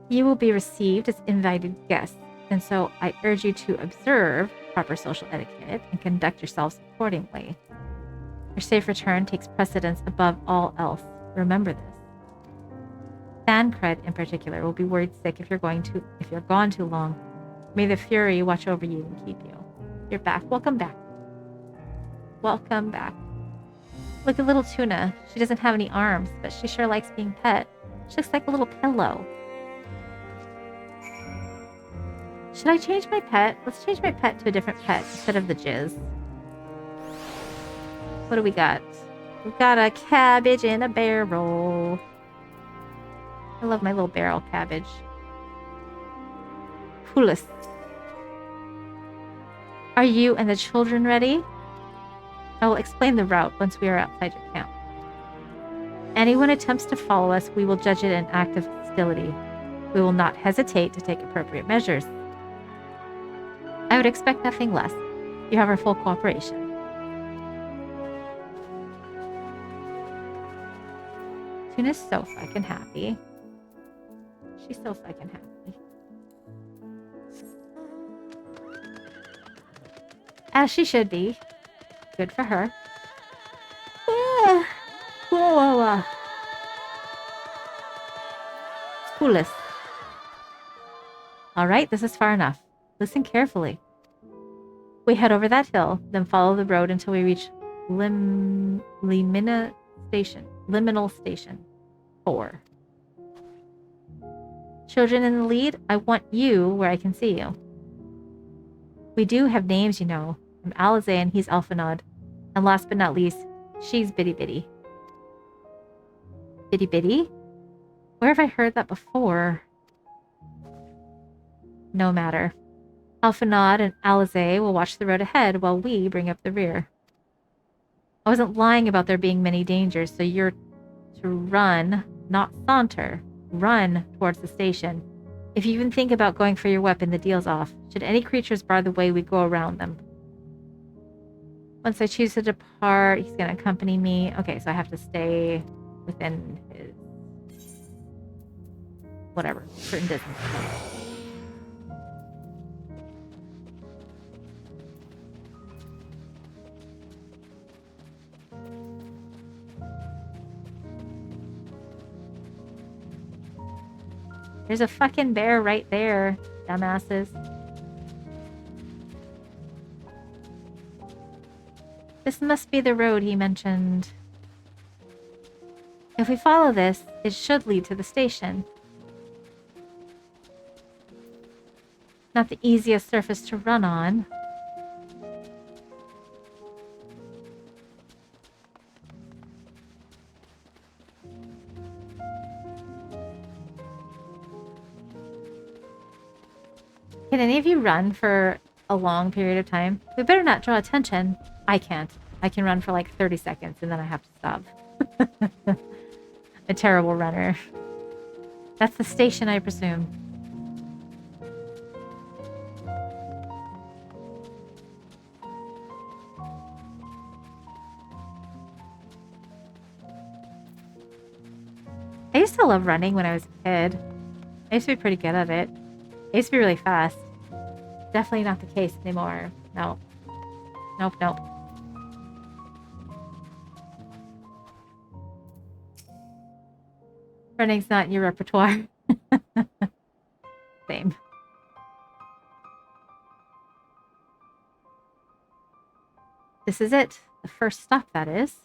You will be received as invited guests, and so I urge you to observe proper social etiquette and conduct yourselves accordingly. Your safe return takes precedence above all else. Remember this. Thancred, in particular, will be worried sick if you're gone too long. May the Fury watch over you and keep you. You're back. Welcome back. Welcome back. Look at little Tuna. She doesn't have any arms, but she sure likes being pet. She looks like a little pillow. Should I change my pet? Let's change my pet to a different pet instead of the jizz. What do we got? We've got a cabbage in a barrel. I love my little barrel cabbage. Coolest. Are you and the children ready? I will explain the route once we are outside your camp. Anyone attempts to follow us, we will judge it an act of hostility. We will not hesitate to take appropriate measures. I would expect nothing less. You have our full cooperation. Tuna's so fucking happy. She's so fucking happy. As she should be. Good for her. Coolest. Alright, this is far enough. Listen carefully. We head over that hill, then follow the road until we reach Liminal Station 4. Children in the lead, I want you where I can see you. We do have names, you know. I'm Alize and he's Alphanod. And last but not least, she's Bitty Bitty. Bitty Bitty? Where have I heard that before? No matter. Alphanod and Alize will watch the road ahead while we bring up the rear. I wasn't lying about there being many dangers, so you're to run, not saunter. Run towards the station. If you even think about going for your weapon, the deal's off. Should any creatures bar the way, we go around them. Once I choose to depart, he's going to accompany me. Okay, so I have to stay within his... whatever, certain distance. There's a fucking bear right there, dumbasses. This must be the road he mentioned. If we follow this, it should lead to the station. Not the easiest surface to run on. Can any of you run for a long period of time? We better not draw attention. I can't. I can run for like 30 seconds and then I have to stop. A terrible runner. That's the station, I presume. I used to love running when I was a kid. I used to be pretty good at it. I used to be really fast. Definitely not the case anymore. No. Nope, nope. Running's not in your repertoire. Same. This is it. The first stop, that is.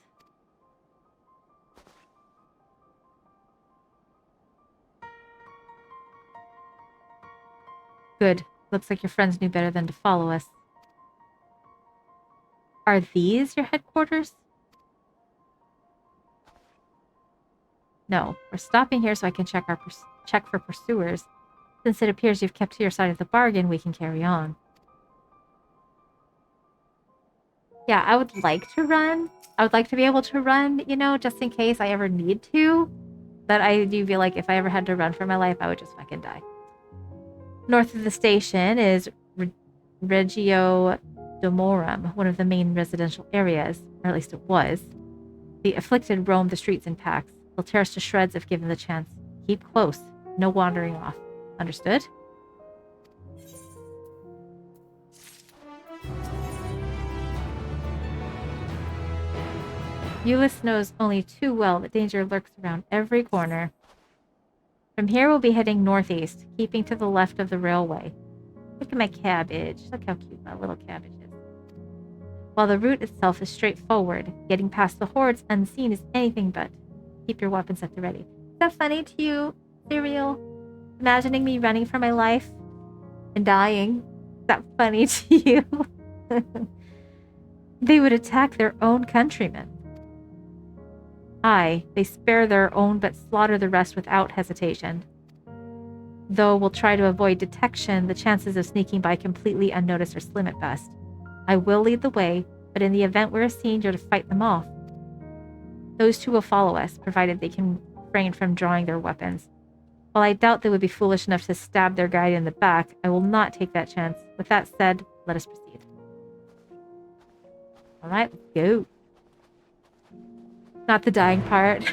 Good. Looks like your friends knew better than to follow us. Are these your headquarters? No. We're stopping here so I can check for pursuers. Since it appears you've kept to your side of the bargain, we can carry on. Yeah, I would like to run. I would like to be able to run, you know, just in case I ever need to. But I do feel like if I ever had to run for my life, I would just fucking die. North of the station is Regio Domorum, one of the main residential areas, or at least it was. The afflicted roam the streets in packs. They'll tear us to shreds if given the chance. Keep close. No wandering off. Understood? Euless knows only too well that danger lurks around every corner. From here, we'll be heading northeast, keeping to the left of the railway. Look at my cabbage. Look how cute my little cabbage is. While the route itself is straightforward, getting past the hordes unseen is anything but. Keep your weapons at the ready. Is that funny to you, Serial? Imagining me running for my life and dying? Is that funny to you? They would attack their own countrymen. Aye, they spare their own but slaughter the rest without hesitation. Though we'll try to avoid detection, the chances of sneaking by completely unnoticed are slim at best. I will lead the way, but in the event we're seen, you're to fight them off. Those two will follow us, provided they can refrain from drawing their weapons. While I doubt they would be foolish enough to stab their guide in the back, I will not take that chance. With that said, let us proceed. Alright, let's go. Not the dying part.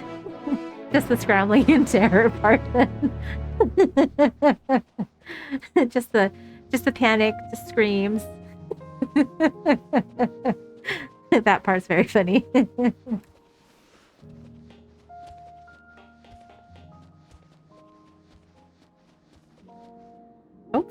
Just the scrambling and terror part. just the panic, just screams. That part's very funny. Oh.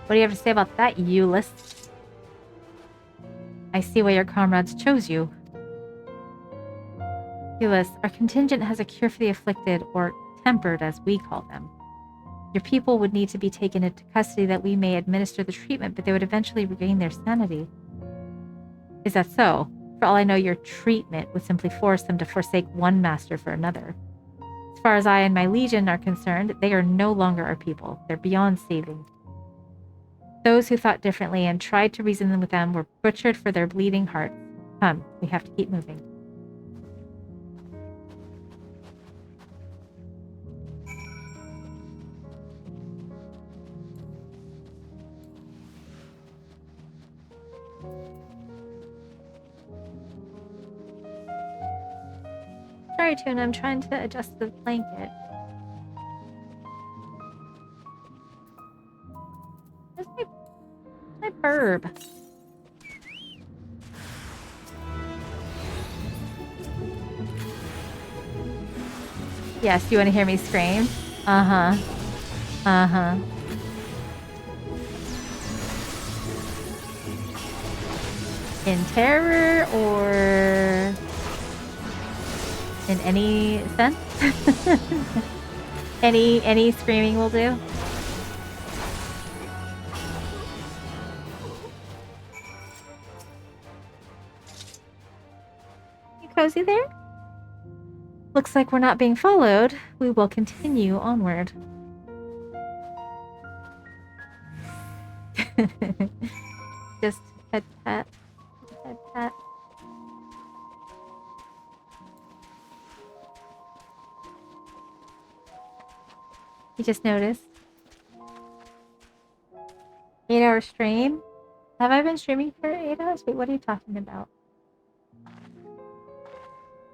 What do you have to say about that, Euless? I see why your comrades chose you. Euless, our contingent has a cure for the afflicted, or tempered as we call them. Your people would need to be taken into custody that we may administer the treatment, but they would eventually regain their sanity. Is that so? For all I know, your treatment would simply force them to forsake one master for another. As far as I and my legion are concerned, they are no longer our people. They're beyond saving. Those who thought differently and tried to reason with them were butchered for their bleeding hearts. Come, we have to keep moving. Sorry, Tuna, I'm trying to adjust the blanket. Where's my burb? Yes, you want to hear me scream? Uh-huh. Uh-huh. In terror or in any sense? any screaming will do. You cozy there? Looks like we're not being followed. We will continue onward. Just head pat. Head pat. You just noticed? You know, 8-hour stream? Have I been streaming for 8 hours? Wait, what are you talking about?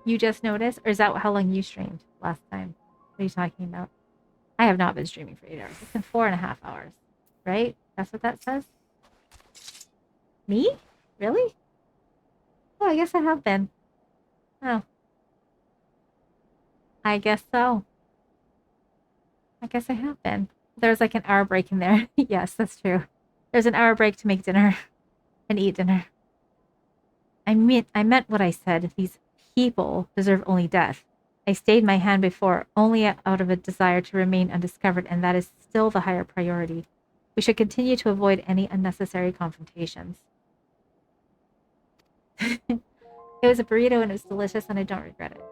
You just noticed? Or is that how long you streamed last time? What are you talking about? I have not been streaming for 8 hours. It's been 4.5 hours. Right? That's what that says? Me? Really? Oh, I guess I have been. Oh. I guess so. I guess I have been. There's like an hour break in there. Yes, that's true. There's an hour break to make dinner and eat dinner. I meant what I said. These people deserve only death. I stayed my hand before only out of a desire to remain undiscovered, and that is still the higher priority. We should continue to avoid any unnecessary confrontations. It was a burrito and it was delicious and I don't regret it.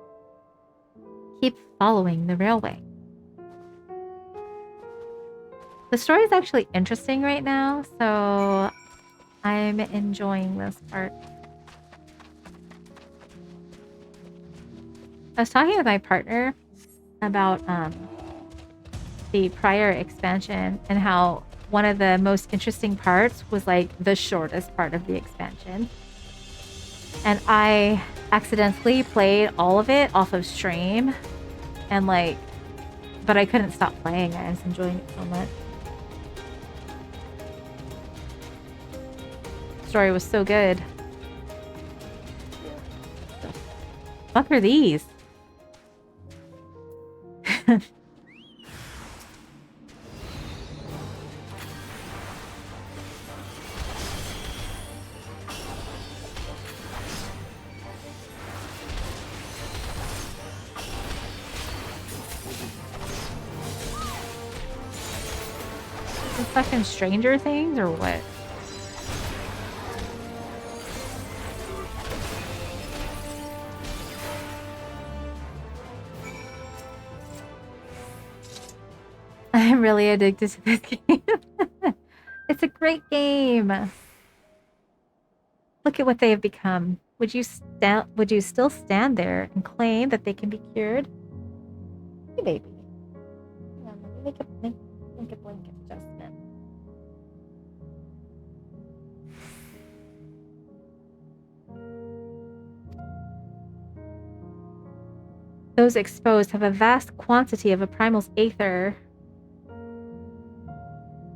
Keep following the railway. The story is actually interesting right now, so I'm enjoying this part. I was talking with my partner about the prior expansion and how one of the most interesting parts was like the shortest part of the expansion. And I accidentally played all of it off of stream and like, but I couldn't stop playing. I was enjoying it so much. The story was so good. The fuck are these? Fucking Stranger Things or what? I'm really addicted to this game. It's a great game. Look at what they have become. Would you still stand there and claim that they can be cured? Hey baby. Hang on, let me make a blanket adjustment. Those exposed have a vast quantity of a primal's aether.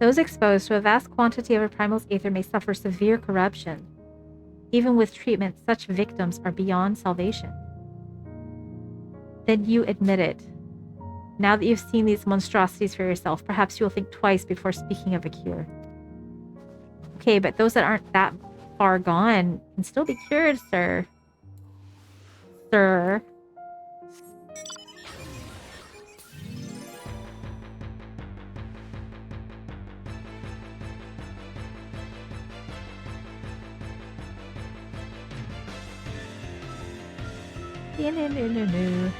Those exposed to a vast quantity of a primal's aether may suffer severe corruption. Even with treatment, such victims are beyond salvation. Then you admit it. Now that you've seen these monstrosities for yourself, perhaps you'll think twice before speaking of a cure. Okay, but those that aren't that far gone can still be cured, sir. Sir. No.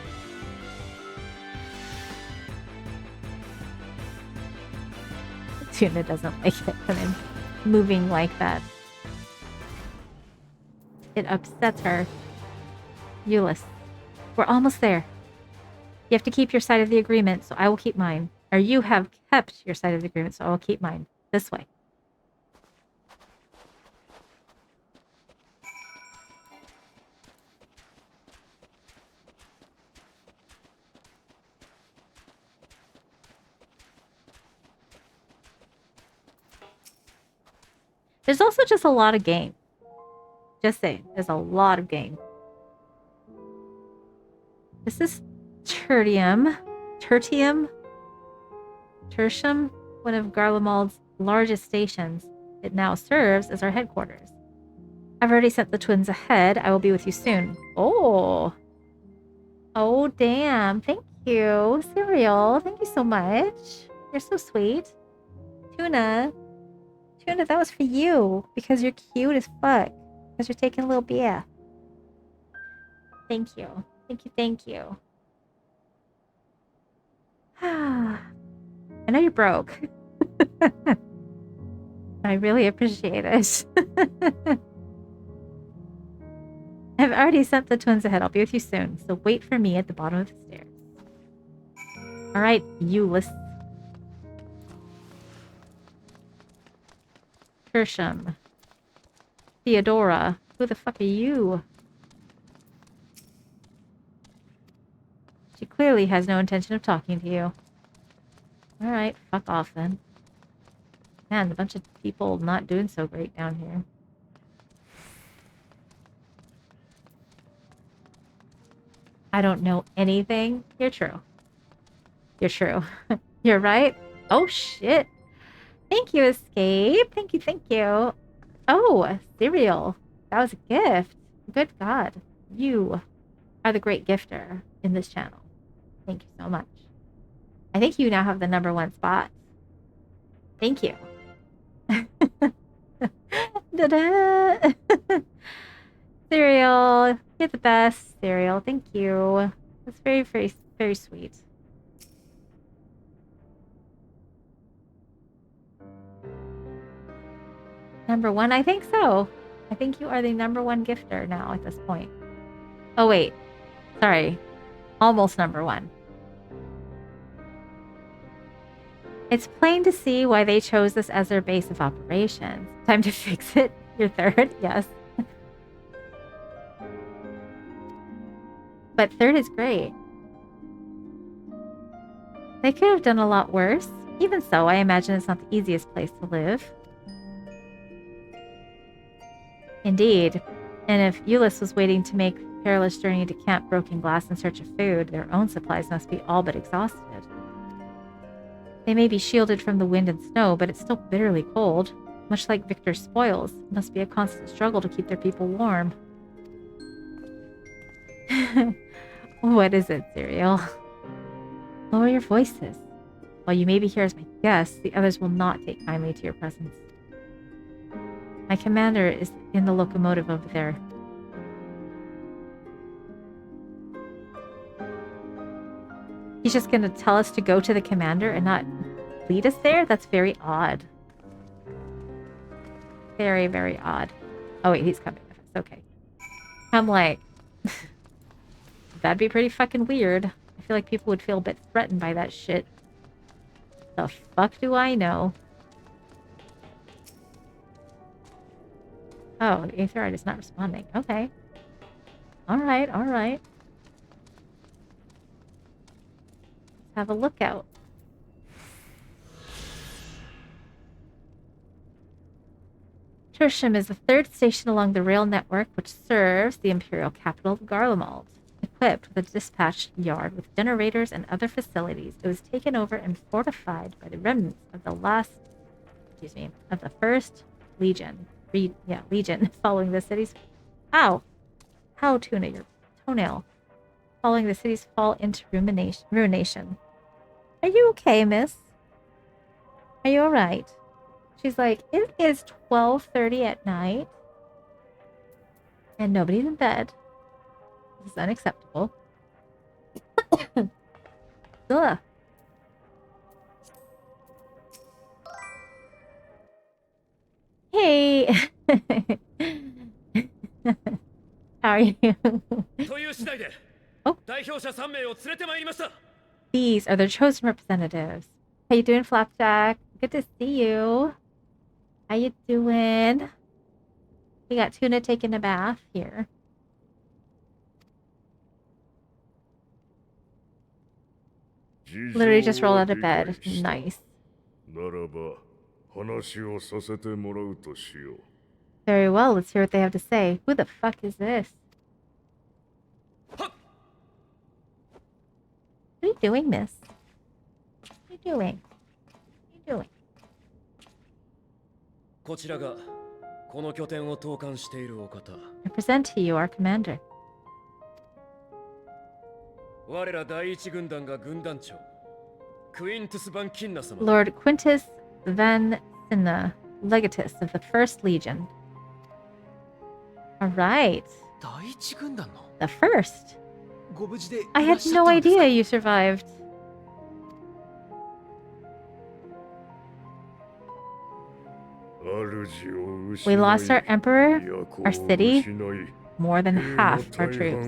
Tuna doesn't like it when I'm moving like that. It upsets her. Euless, we're almost there. You have to keep your side of the agreement, so I will keep mine. Or you have kept your side of the agreement, so I will keep mine. This way. There's also just a lot of game. Just saying, there's a lot of game. This is Tertium, one of Garlemald's largest stations. It now serves as our headquarters. I've already sent the twins ahead. I will be with you soon. Oh. Oh, damn. Thank you. Cereal. Thank you so much. You're so sweet. Tuna, that was for you. Because you're cute as fuck. Because you're taking a little beer. Thank you. Thank you. I know you're broke. I really appreciate it. I've already sent the twins ahead. I'll be with you soon. So wait for me at the bottom of the stairs. Alright, you listen. Tertium. Theodora. Who the fuck are you? She clearly has no intention of talking to you. Alright, fuck off then. Man, a bunch of people not doing so great down here. I don't know anything. You're true. You're true. You're right. Oh, shit. Thank you, Escape. Thank you, thank you. Oh, cereal. That was a gift. Good God. You are the great gifter in this channel. Thank you so much. I think you now have the #1 spot. Thank you. Da-da! Cereal. You're the best, Cereal. Thank you. That's very, very, very sweet. #1? I think so. I think you are the #1 gifter now at this point. Oh, wait. Sorry. Almost #1. It's plain to see why they chose this as their base of operations. Time to fix it. You're 3rd? Yes. But 3rd is great. They could have done a lot worse. Even so, I imagine it's not the easiest place to live. Indeed. And if Euless was waiting to make the perilous journey to Camp Broken Glass in search of food, their own supplies must be all but exhausted. They may be shielded from the wind and snow, but it's still bitterly cold. Much like Victor's spoils, it must be a constant struggle to keep their people warm. What is it, Cereal? Lower your voices. While you may be here as my guest, the others will not take kindly to your presence. My commander is in the locomotive over there. He's just gonna tell us to go to the commander and not lead us there? That's very odd. Very, very odd. Oh wait, he's coming with us. Okay. I'm like... that'd be pretty fucking weird. I feel like people would feel a bit threatened by that shit. The fuck do I know? Oh, the Aetherite is not responding. Okay. Alright, alright. Let's have a lookout. Tertium is the 3rd station along the rail network which serves the imperial capital of Garlemald. Equipped with a dispatch yard with generators and other facilities, it was taken over and fortified by the remnants of the first Legion. Legion, following the city's... Ow! How, Tuna, your toenail. Following the city's fall into ruination. Are you okay, miss? Are you alright? She's like, it is 12:30 at night. And nobody's in bed. This is unacceptable. Ugh. Hey! How are you? Oh. These are their chosen representatives. How you doing, Flapjack? Good to see you. How you doing? We got Tuna taking a bath here. Literally just rolled out of bed. Nice. Very well, let's hear what they have to say. Who the fuck is this? What are you doing, miss? What are you doing? What are you doing? I present to you our commander. Lord Quintus Van Cinna, Legatus of the First Legion. Alright. The first? I had no idea you survived. We lost our emperor, our city, more than half our troops.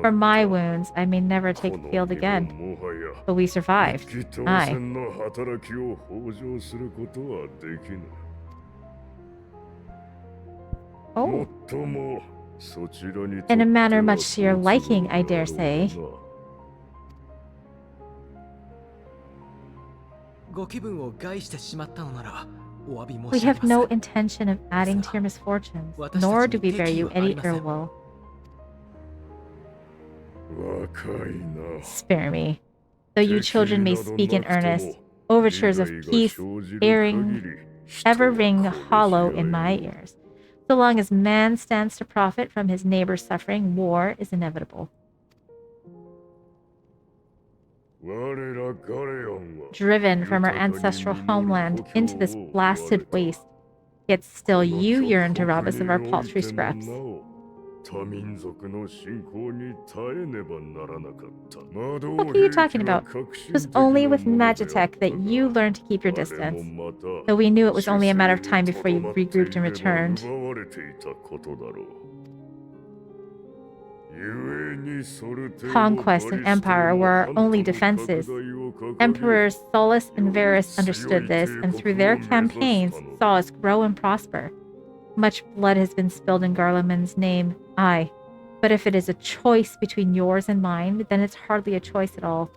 From my wounds, I may never take the field again. But we survived. Aye. Oh, ともそちらに in a とっては manner much to your 好都合 liking, I だろ dare う say. な。ご気分を害してしまったのならお詫び We 申し上げ have ます no intention of adding to your misfortunes, nor do we bear you any ill will. 若いな。 Spare me. Though you children may speak in earnest, overtures of peace ever ring hollow in my ears. So long as man stands to profit from his neighbor's suffering, war is inevitable. 我らガレオンは Driven from our ancestral homeland into this blasted waste, yet still you yearn to rob us of our paltry scraps. 他民族の侵攻に耐えねばならなかった。 What are you talking about? It was only with Magitech that you learned to keep your distance, though we knew it was only a matter of time before you regrouped and returned. Conquest and empire were our only defenses. Emperors Solus and Varus understood this, and through their campaigns saw us grow and prosper. Much blood has been spilled in Garlemon's name, aye. But if it is a choice between yours and mine, then it's hardly a choice at all.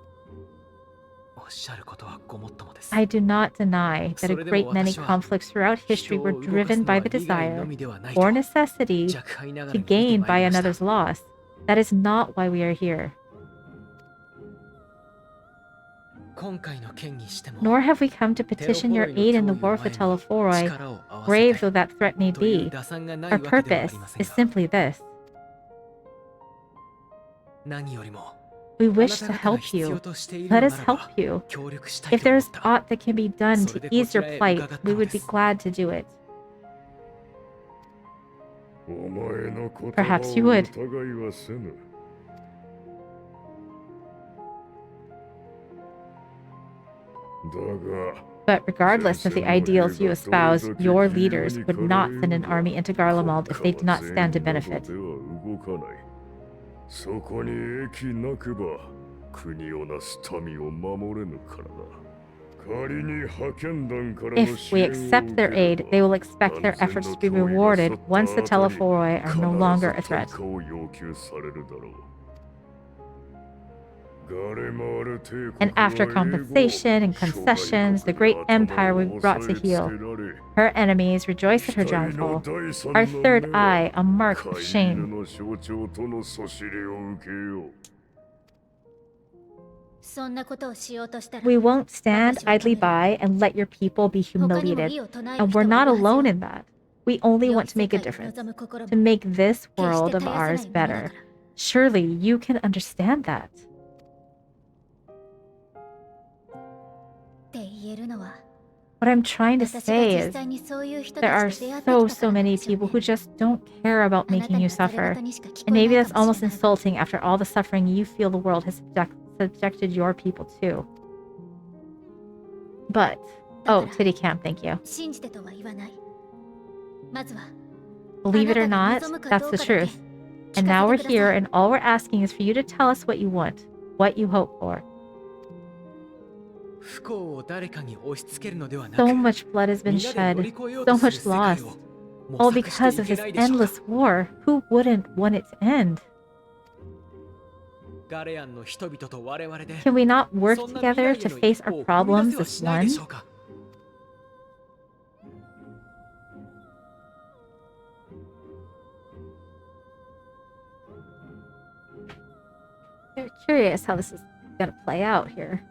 おっしゃることはごもっともです I do not deny that a great many conflicts throughout history were driven by the desire or necessity to gain by another's loss. That is not why we are here. 今回の件にしても Nor have we come to petition your aid in the war for Telephoroi, brave though that threat may という be. 打算がない Our わけではあ purpose りません is が simply this. 何よりも We あな wish た to 方が help 必要 you. としている Let の us なら help ば you. 協力したい If と there 思 is った aught that can be done そ to れで ease こち your らへ plight, 伺った we の would で be す glad to do it. お前の言葉を Perhaps you would. 疑いはせぬ。だが But regardless of the ideals you espouse, your leaders would not send an army into Garlemald if they did not stand to benefit. そこに益なくば国をなす民を守れぬからだ。仮に派遣団からの If 支 we 援を accept 受け their れ aid, ば they will expect their efforts to be rewarded once the Telephoroi are no longer a threat. 必ず対価を要求されるだろう。ガレマール帝国 And after は英語 compensation and concessions, the great empire we brought to heel. Her enemies rejoice at her 期待の downfall. 第三 Our の third 目は eye, a mark 飼 of い犬 shame. の象徴とのそしりを受けよう。そんなことをしようとしたら We won't stand idly by and let your people be 他にも humiliated. 義を唱える And 人 we're がい not るはず alone よ in that. We only 良い want to 世 make a 界を difference, 望む心 to も make this 決して world of 絶やさ ours ないものだ better. から Surely you can understand that. って言えるのは What I'm trying to 私が say 実 is 際にそういう人 there た are ちと出会ってきた so からなん many でしょう people who ね just don't care about あなた making に you はそれ suffer. 方にしか聞こ And え maybe ない that's かもし almost れないが insulting after all the suffering you feel the world has subjected your people to. But, oh, Titty Camp, thank you. 信じてとは言わないまずは Believe it or あな not, たが望むか that's どう the かだけ truth. And 聞 now か we're せてくださ here, い and all we're asking is for you to tell us what you want, what you hope for. 不幸を誰かに押し付けるのではなく So much blood has been みんなで乗り shed, 越えよう so とする much 世界 lost, を all 模索して because い of け this ないでしょうか endless war. Who wouldn't want it to end? ガレアンの人々と我々で Can we not work そんな together 未来 to への一 face 歩 our を踏み出 problems せは as しない one? でしょうか They're curious how this is gonna play out here.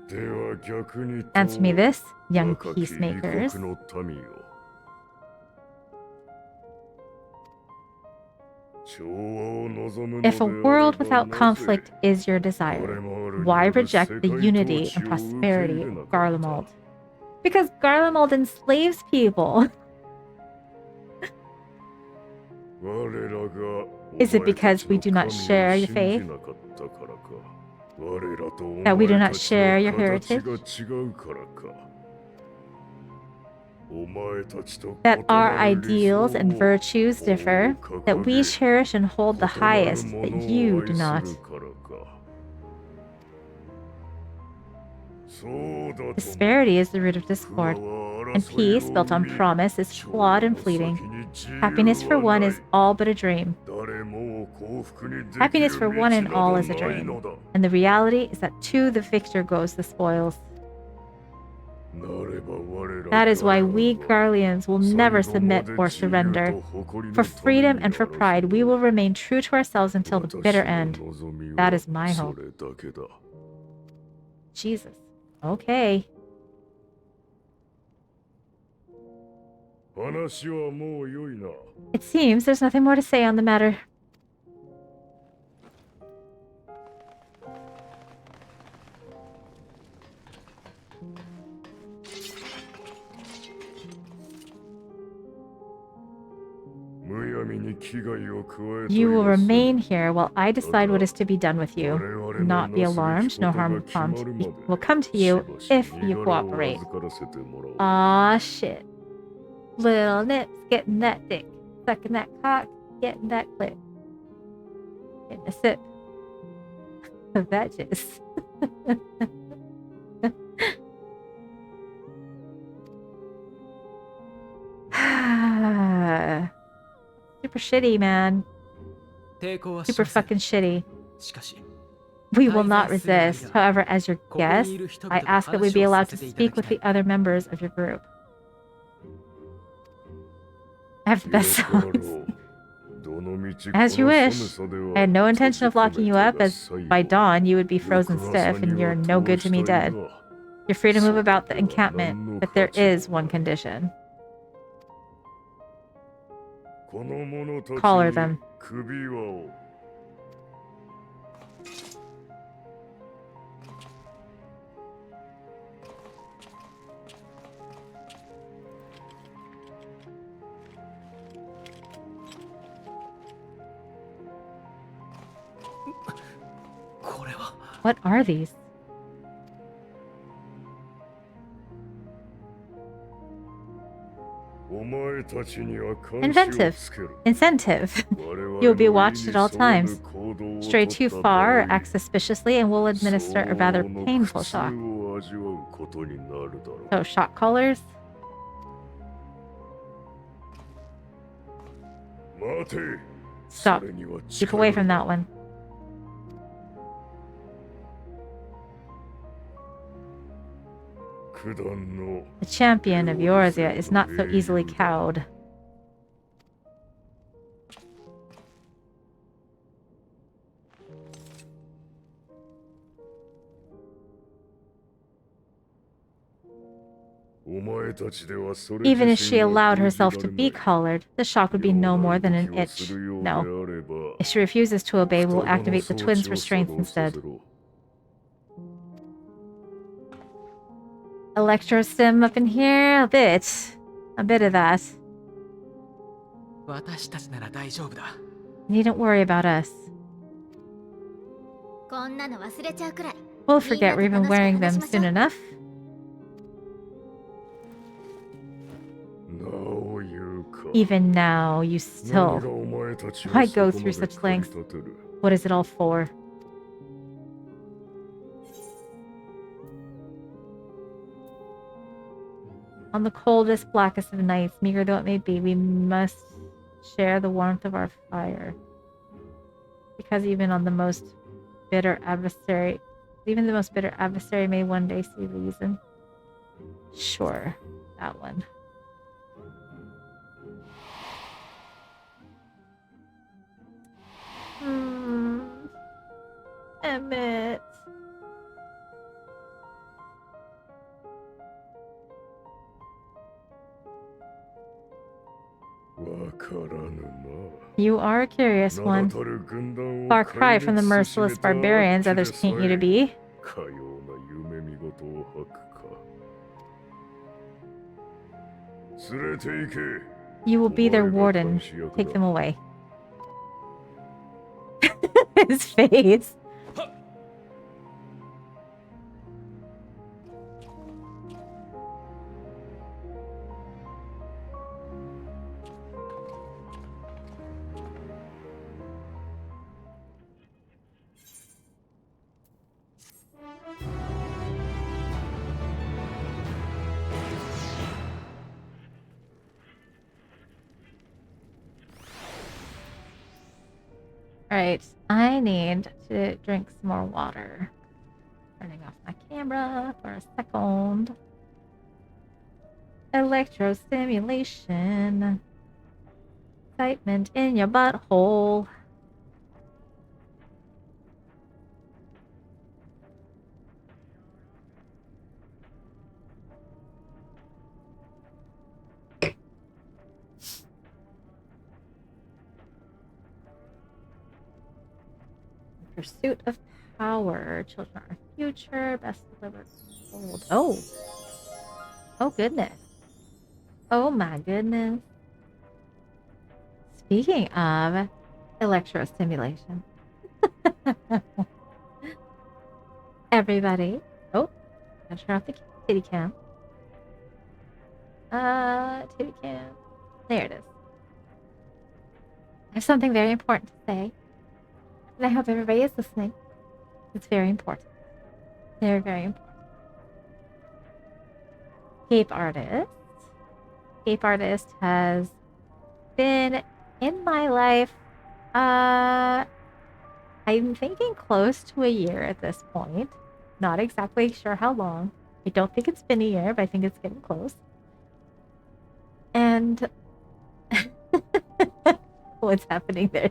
では逆に Answer me this, young 若き異 peacemakers. 国の民よ。調和を望むので If a あれ world ば without なぜ conflict is your ガレ desire, マールに why よる reject 世 the 界 unity 統治 and を受け入 prosperity れ of なかった Garlemald? Because Garlemald enslaves people. 我らが Is it お前た because ち we の do not 神を share your 信 faith? じなかったからか。我らとお That we do 前 not たち share の your 形 heritage? が違うからか。お前たちと That 異 our なる理想 ideals and を virtues differ? 掲 That we げ cherish and hold the 異なる highest も that の you を do 愛 not? するからか。そうだとも Disparity is the root of 不和 discord. はあ and peace, built on promise, is flawed and fleeting. Happiness for one is all but a dream. Happiness for one and all is a dream. And the reality is that to the victor goes the spoils. That is why we Garleans will never submit or surrender. For freedom and for pride, we will remain true to ourselves until the bitter end. That is my hope. Jesus. Okay. It seems there's nothing more to say on the matter. You will remain here while I decide what is to be done with you. Do not be alarmed, no harm will come to you if you cooperate. Aw, shit. Little Nips getting that dick, sucking that cock, getting that clit. Getting a sip of that jizz. Super shitty, man. Super fucking shitty. We will not resist. However, as your guest, I ask that we be allowed to speak with the other members of your group. I have the best songs. As you wish. I had no intention of locking you up, as by dawn you would be frozen stiff and you're no good to me dead. You're free to move about the encampment, but there is one condition. Collar them. What are these? Incentive. You'll be watched at all times. Stray too far or act suspiciously and we'll administer a rather painful shock. So, shock collars? Stop. Keep away from that one. The champion of Eorzea is not so easily cowed. Even if she allowed herself to be collared, the shock would be no more than an itch. No. If she refuses to obey, we'll activate the twins' restraints instead. Electro-sim up in here? A bit. A bit of that. Needn't worry about us. We'll forget we're even wearing them soon enough. Even now, you still... Why go through such lengths? What is it all for? On the coldest, blackest of nights, meager though it may be, we must share the warmth of our fire. Because even the most bitter adversary may one day see reason. Sure, that one. Emmett. You are a curious one. Far cry from the merciless barbarians others paint you to be. You will be their warden. Take them away. His face. Alright, I need to drink some more water. Turning off my camera for a second. Electrostimulation. Excitement in your butthole. Pursuit of power. Children are our future. Best delivered gold. Oh. Oh, goodness. Oh, my goodness. Speaking of electrostimulation. Everybody. Oh, gotta turn off the titty cam. Titty cam. There it is. I have something very important to say. And I hope everybody is listening. It's very important. Very, very important. Cape Artist. Cape Artist has been in my life, I'm thinking close to a year at this point. Not exactly sure how long. I don't think it's been a year, but I think it's getting close. And what's happening there,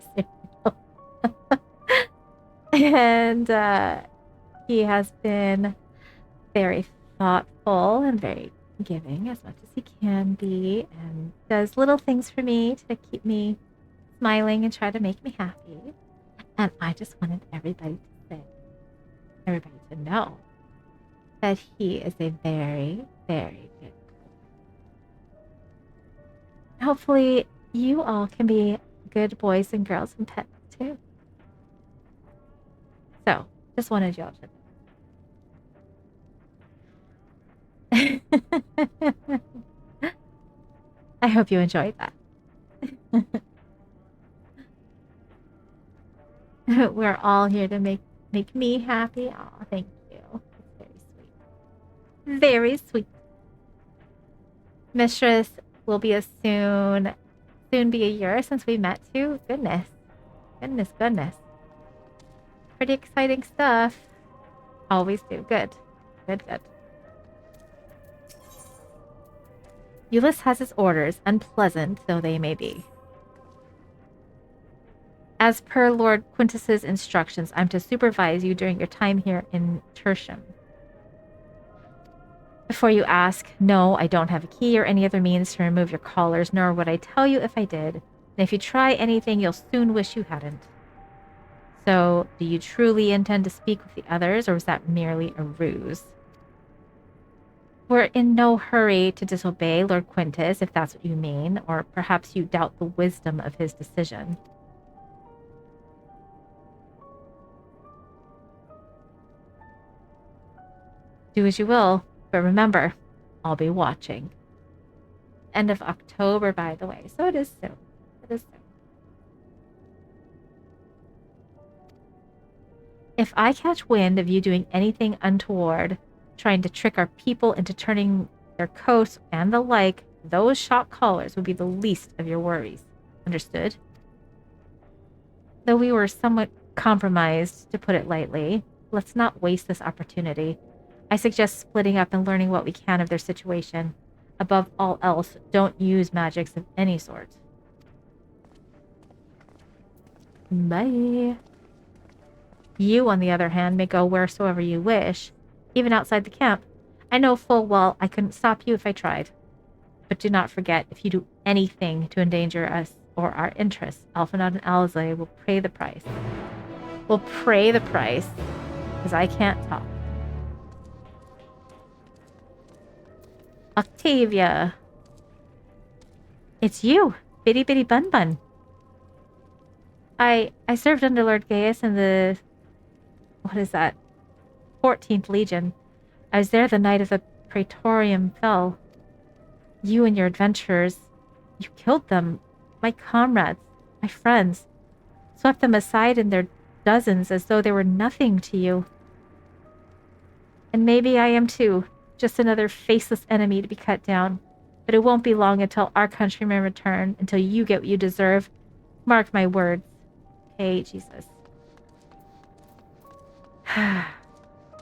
and he has been very thoughtful and very giving as much as he can be, and does little things for me to keep me smiling and try to make me happy. And I just wanted everybody to know that he is a very, very good boy. Hopefully you all can be good boys and girls and pets too. So, just wanted y'all to know. I hope you enjoyed that. We're all here to make me happy. Oh, thank you. It's very sweet. Very sweet. Mistress will be soon be a year since we met too. Goodness. Goodness. Pretty exciting stuff. Always do. Good. Ulysses has his orders, unpleasant though they may be. As per Lord Quintus's instructions, I'm to supervise you during your time here in Tertium. Before you ask, no, I don't have a key or any other means to remove your collars, nor would I tell you if I did. And if you try anything, you'll soon wish you hadn't. So, do you truly intend to speak with the others, or was that merely a ruse? We're in no hurry to disobey Lord Quintus, if that's what you mean, or perhaps you doubt the wisdom of his decision. Do as you will, but remember, I'll be watching. End of October, by the way, so it is soon. If I catch wind of you doing anything untoward, trying to trick our people into turning their coats and the like, those shock collars would be the least of your worries. Understood? Though we were somewhat compromised, to put it lightly, let's not waste this opportunity. I suggest splitting up and learning what we can of their situation. Above all else, don't use magics of any sort. Bye. You, on the other hand, may go wheresoever you wish, even outside the camp. I know full well I couldn't stop you if I tried. But do not forget, if you do anything to endanger us or our interests, Alphinaud and Alizé will pay the price. Because I can't talk. Octavia. It's you, Bitty Bitty Bun Bun. I served under Lord Gaius in the... What is that? 14th Legion. I was there the night of the Praetorium fell. You and your adventurers, you killed them. My comrades, my friends. Swept them aside in their dozens as though they were nothing to you. And maybe I am too. Just another faceless enemy to be cut down. But it won't be long until our countrymen return, until you get what you deserve. Mark my words. Okay, Jesus.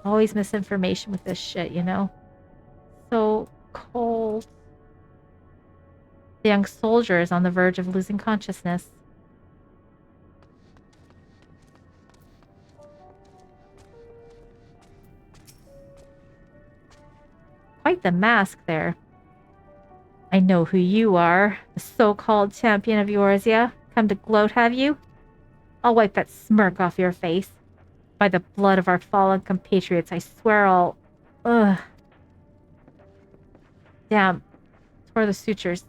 Always misinformation with this shit, you know? So cold. The young soldier is on the verge of losing consciousness. Quite the mask there. I know who you are. The so-called champion of Eorzea. Come to gloat, have you? I'll wipe that smirk off your face. By the blood of our fallen compatriots, I swear I'll... Ugh. Damn. Tore the sutures.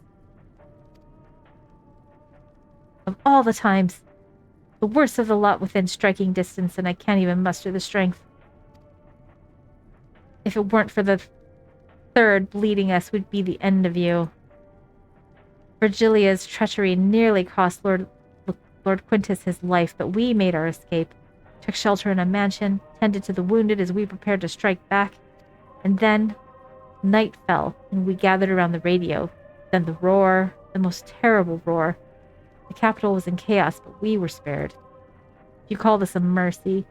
Of all the times. The worst of the lot within striking distance, and I can't even muster the strength. If it weren't for the third bleeding us, would be the end of you. Virgilia's treachery nearly cost Lord Quintus his life, but we made our escape. Took shelter in a mansion, tended to the wounded as we prepared to strike back. And then, night fell, and we gathered around the radio. Then the roar, the most terrible roar. The capital was in chaos, but we were spared. If you call this a mercy...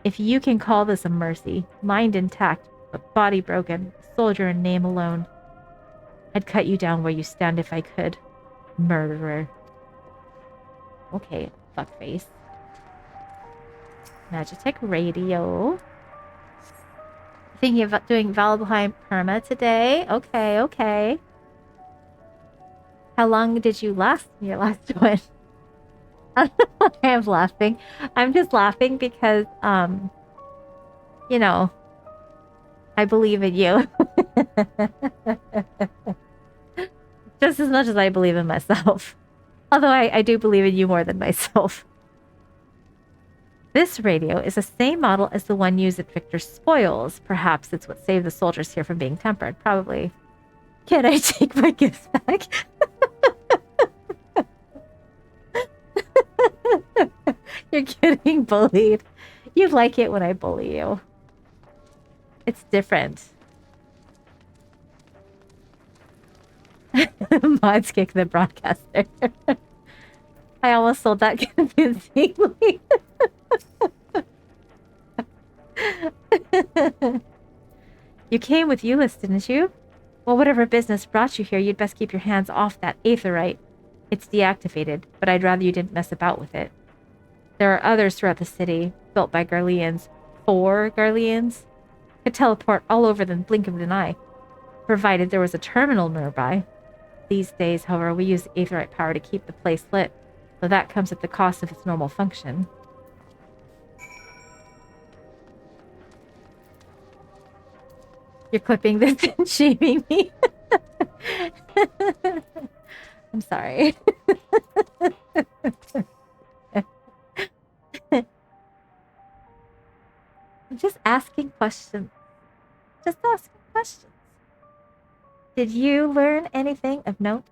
If you can call this a mercy, mind intact, but body broken, soldier in name alone. I'd cut you down where you stand if I could. Murderer. Okay, fuckface. Magitech radio. Thinking about doing Valheim Perma today. Okay, okay. How long did you last in your last one? I don't know why I'm laughing. I'm just laughing because, you know, I believe in you. Just as much as I believe in myself. Although I do believe in you more than myself. This radio is the same model as the one used at Victor's spoils. Perhaps it's what saved the soldiers here from being tempered. Probably. Can I take my gifts back? You're getting bullied. You like it when I bully you. It's different. Mods kick the broadcaster. I almost sold that convincingly. You came with Euless, didn't you? Well, whatever business brought you here, you'd best keep your hands off that aetherite. It's deactivated, but I'd rather you didn't mess about with it. There are others throughout the city, built by Garleans. 4 Garleans? Could teleport all over the blink of an eye, provided there was a terminal nearby. These days, however, we use aetherite power to keep the place lit, though that comes at the cost of its normal function. You're clipping this and shaming me. I'm sorry. I'm just asking questions. Just asking questions. Did you learn anything of note?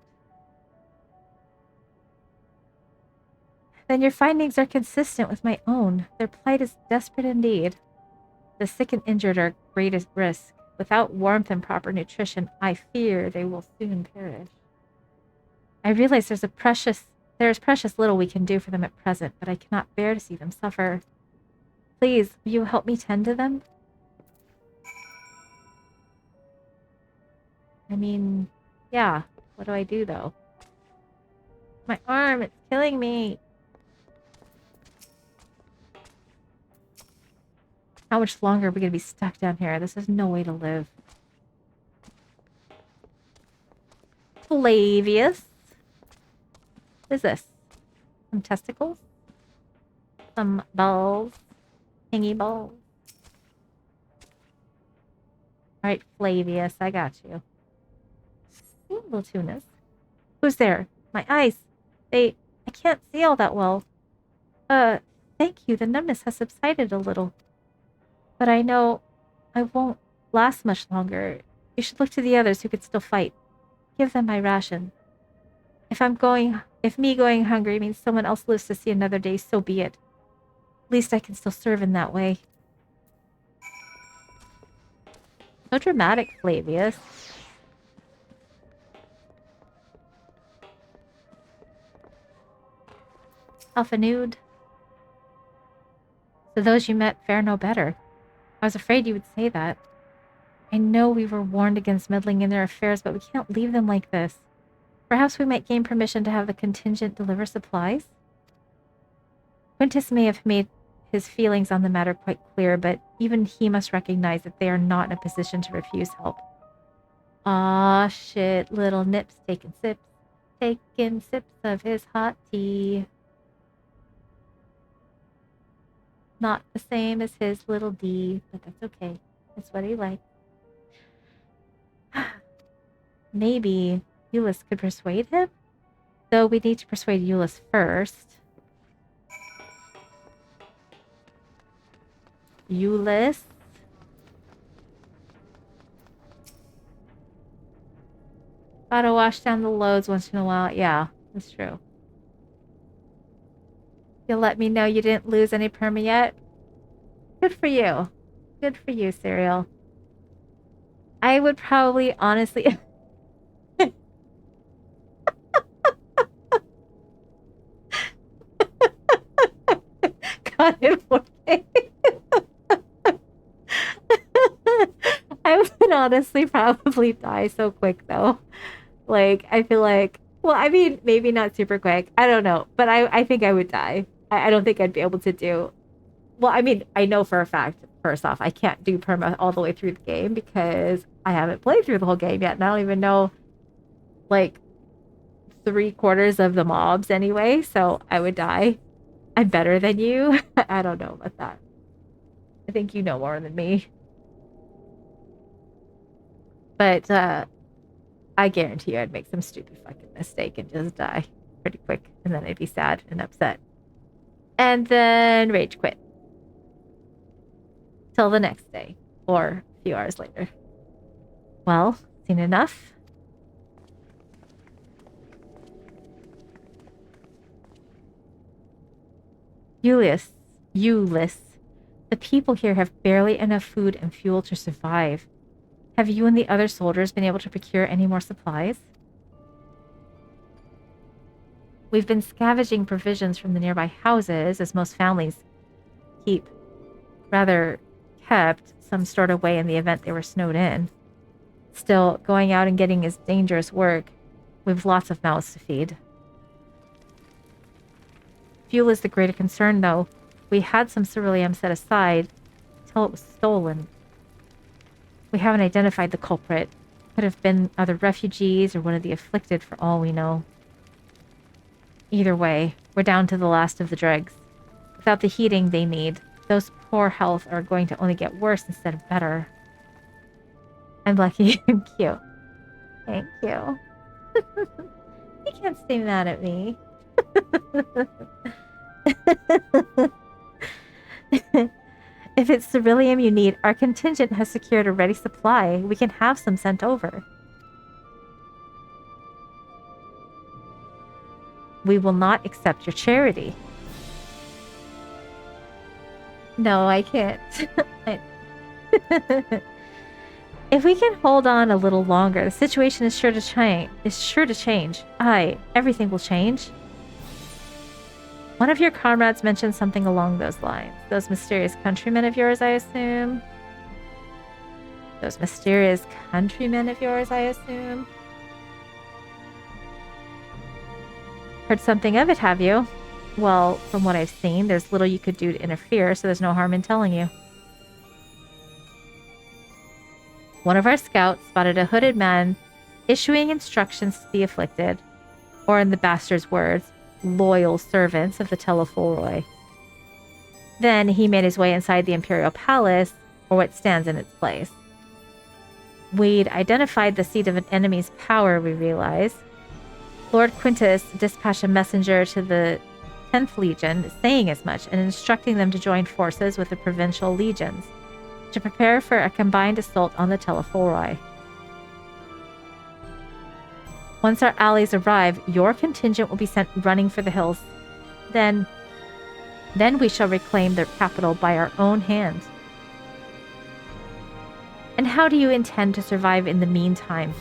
Then your findings are consistent with my own. Their plight is desperate indeed. The sick and injured are at greatest risk. Without warmth and proper nutrition, I fear they will soon perish. I realize there is precious little we can do for them at present, but I cannot bear to see them suffer. Please, will you help me tend to them? I mean, yeah. What do I do, though? My arm, it's killing me. How much longer are we going to be stuck down here? This is no way to live. Flavius. What is this? Some testicles? Some balls? Hingy balls? Alright, Flavius, I got you. Ooh, little tunas. Who's there? My eyes. I can't see all that well. Thank you. The numbness has subsided a little. But I know I won't last much longer. You should look to the others who could still fight. Give them my ration. If me going hungry means someone else lives to see another day, so be it. At least I can still serve in that way. So dramatic, Flavius. Alpha Nude. So those you met fare no better. I was afraid you would say that. I know we were warned against meddling in their affairs, but we can't leave them like this. Perhaps we might gain permission to have the contingent deliver supplies? Quintus may have made his feelings on the matter quite clear, but even he must recognize that they are not in a position to refuse help. Aw, shit, little Nips taking sips of his hot tea. Not the same as his little D, but that's okay. That's what he likes. Maybe Euless could persuade him? Though we need to persuade Euless first. Euless? Gotta wash down the loads once in a while. Yeah, that's true. You'll let me know you didn't lose any perma yet? Good for you. Good for you, Serial. I would probably honestly... God, it working. I would honestly probably die so quick, though. Like, I feel like... Well, I mean, maybe not super quick. I don't know. But I think I would die. I don't think I'd be able to do... Well, I mean, I know for a fact, first off, I can't do perma all the way through the game because I haven't played through the whole game yet. And I don't even know, like, 3/4 of the mobs anyway. So I would die. I'm better than you. I don't know about that. I think you know more than me. But I guarantee you I'd make some stupid fucking mistake and just die pretty quick. And then I'd be sad and upset. And then rage quit. Till the next day. Or a few hours later. Well, seen enough? Euless, the people here have barely enough food and fuel to survive. Have you and the other soldiers been able to procure any more supplies? We've been scavenging provisions from the nearby houses, as most families kept some stored away in the event they were snowed in. Still, going out and getting is dangerous work. We've lots of mouths to feed. Fuel is the greater concern, though. We had some ceruleum set aside till it was stolen. We haven't identified the culprit. Could have been other refugees or one of the afflicted for all we know. Either way, we're down to the last of the dregs. Without the heating they need, those poor health are going to only get worse instead of better. I'm lucky and cute. Thank you. You can't stay mad at me. If it's ceruleum you need, our contingent has secured a ready supply. We can have some sent over. We will not accept your charity. No, I can't. If we can hold on a little longer, the situation is sure to change. Aye, everything will change. One of your comrades mentioned something along those lines. Those mysterious countrymen of yours, I assume. Heard something of it, have you? Well, from what I've seen, there's little you could do to interfere, so there's no harm in telling you. One of our scouts spotted a hooded man issuing instructions to the afflicted, or in the bastard's words, loyal servants of the Telephoroi. Then he made his way inside the Imperial Palace, or what stands in its place. We'd identified the seat of an enemy's power, we realized. Lord Quintus dispatched a messenger to the 10th Legion, saying as much and instructing them to join forces with the provincial legions to prepare for a combined assault on the Telephoroi. Once our allies arrive, your contingent will be sent running for the hills. Then we shall reclaim their capital by our own hand. And how do you intend to survive in the meantime?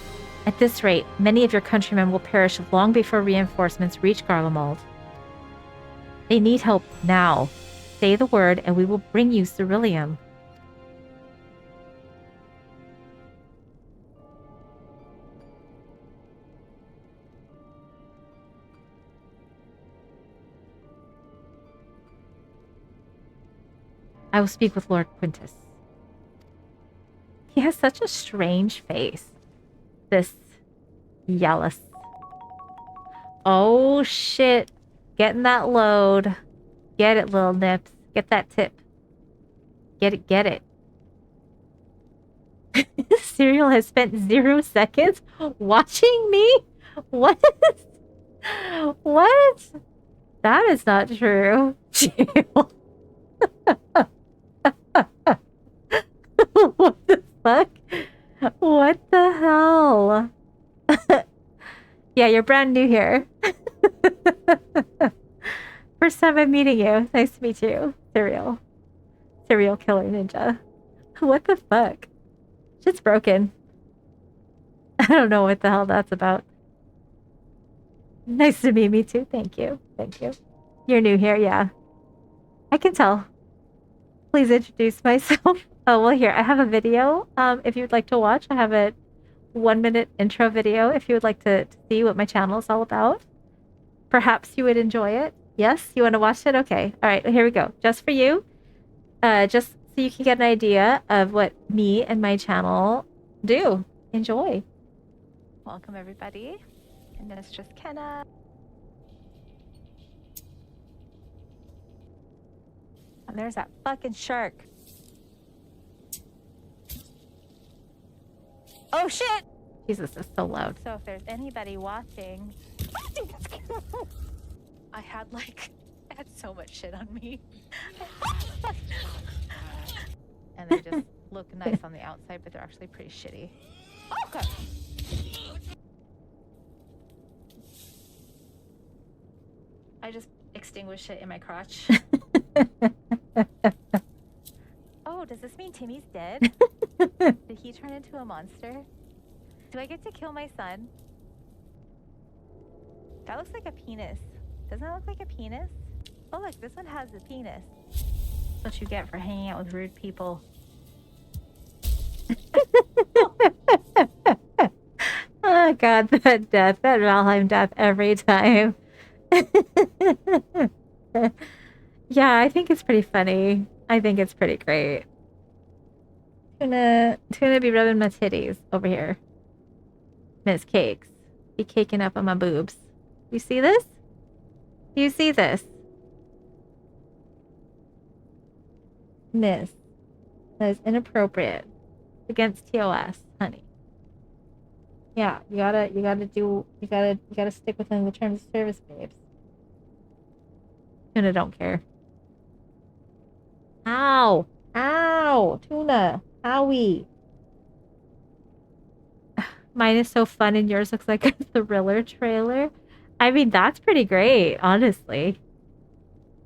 At this rate, many of your countrymen will perish long before reinforcements reach Garlemald. They need help now. Say the word and we will bring you ceruleum. I will speak with Lord Quintus. He has such a strange face. This Yellus. Oh shit. Getting that load. Get it, little nips. Get that tip. Get it, get it. Serial has spent 0 seconds watching me? What? What? That is not true. What the fuck? What the hell? Yeah, you're brand new here. First time I'm meeting you. Nice to meet you. Serial killer ninja. What the fuck? Shit's broken. I don't know what the hell that's about. Nice to meet me too. Thank you. Thank you. You're new here, yeah. I can tell. Please introduce myself. Oh, well, here, I have a video. If you'd like to watch, I have a 1-minute intro video if you would like to see what my channel is all about. Perhaps you would enjoy it. Yes? You want to watch it? Okay. All right, here we go. Just for you. Just so you can get an idea of what me and my channel do. Enjoy. Welcome, everybody. And then it's just Kenna. And there's that fucking shark. Oh shit! Jesus, it's so loud. So if there's anybody watching... I had so much shit on me. And they just look nice on the outside, but they're actually pretty shitty. Okay. I just extinguished it in my crotch. Oh, does this mean Timmy's dead? Did he turn into a monster? Do I get to kill my son? That looks like a penis. Doesn't that look like a penis? Oh, look, this one has a penis. That's what you get for hanging out with rude people. Oh god, that death, that Valheim death every time. Yeah, I think it's pretty funny. I think it's pretty great. Tuna be rubbing my titties over here. Miss Cakes. Be caking up on my boobs. You see this? You see this? Miss. That is inappropriate. Against TOS, honey. Yeah, you gotta stick within the terms of service, babes. Tuna don't care. Ow! Ow! Tuna! Owie! Mine is so fun and yours looks like a thriller trailer. I mean, that's pretty great, honestly.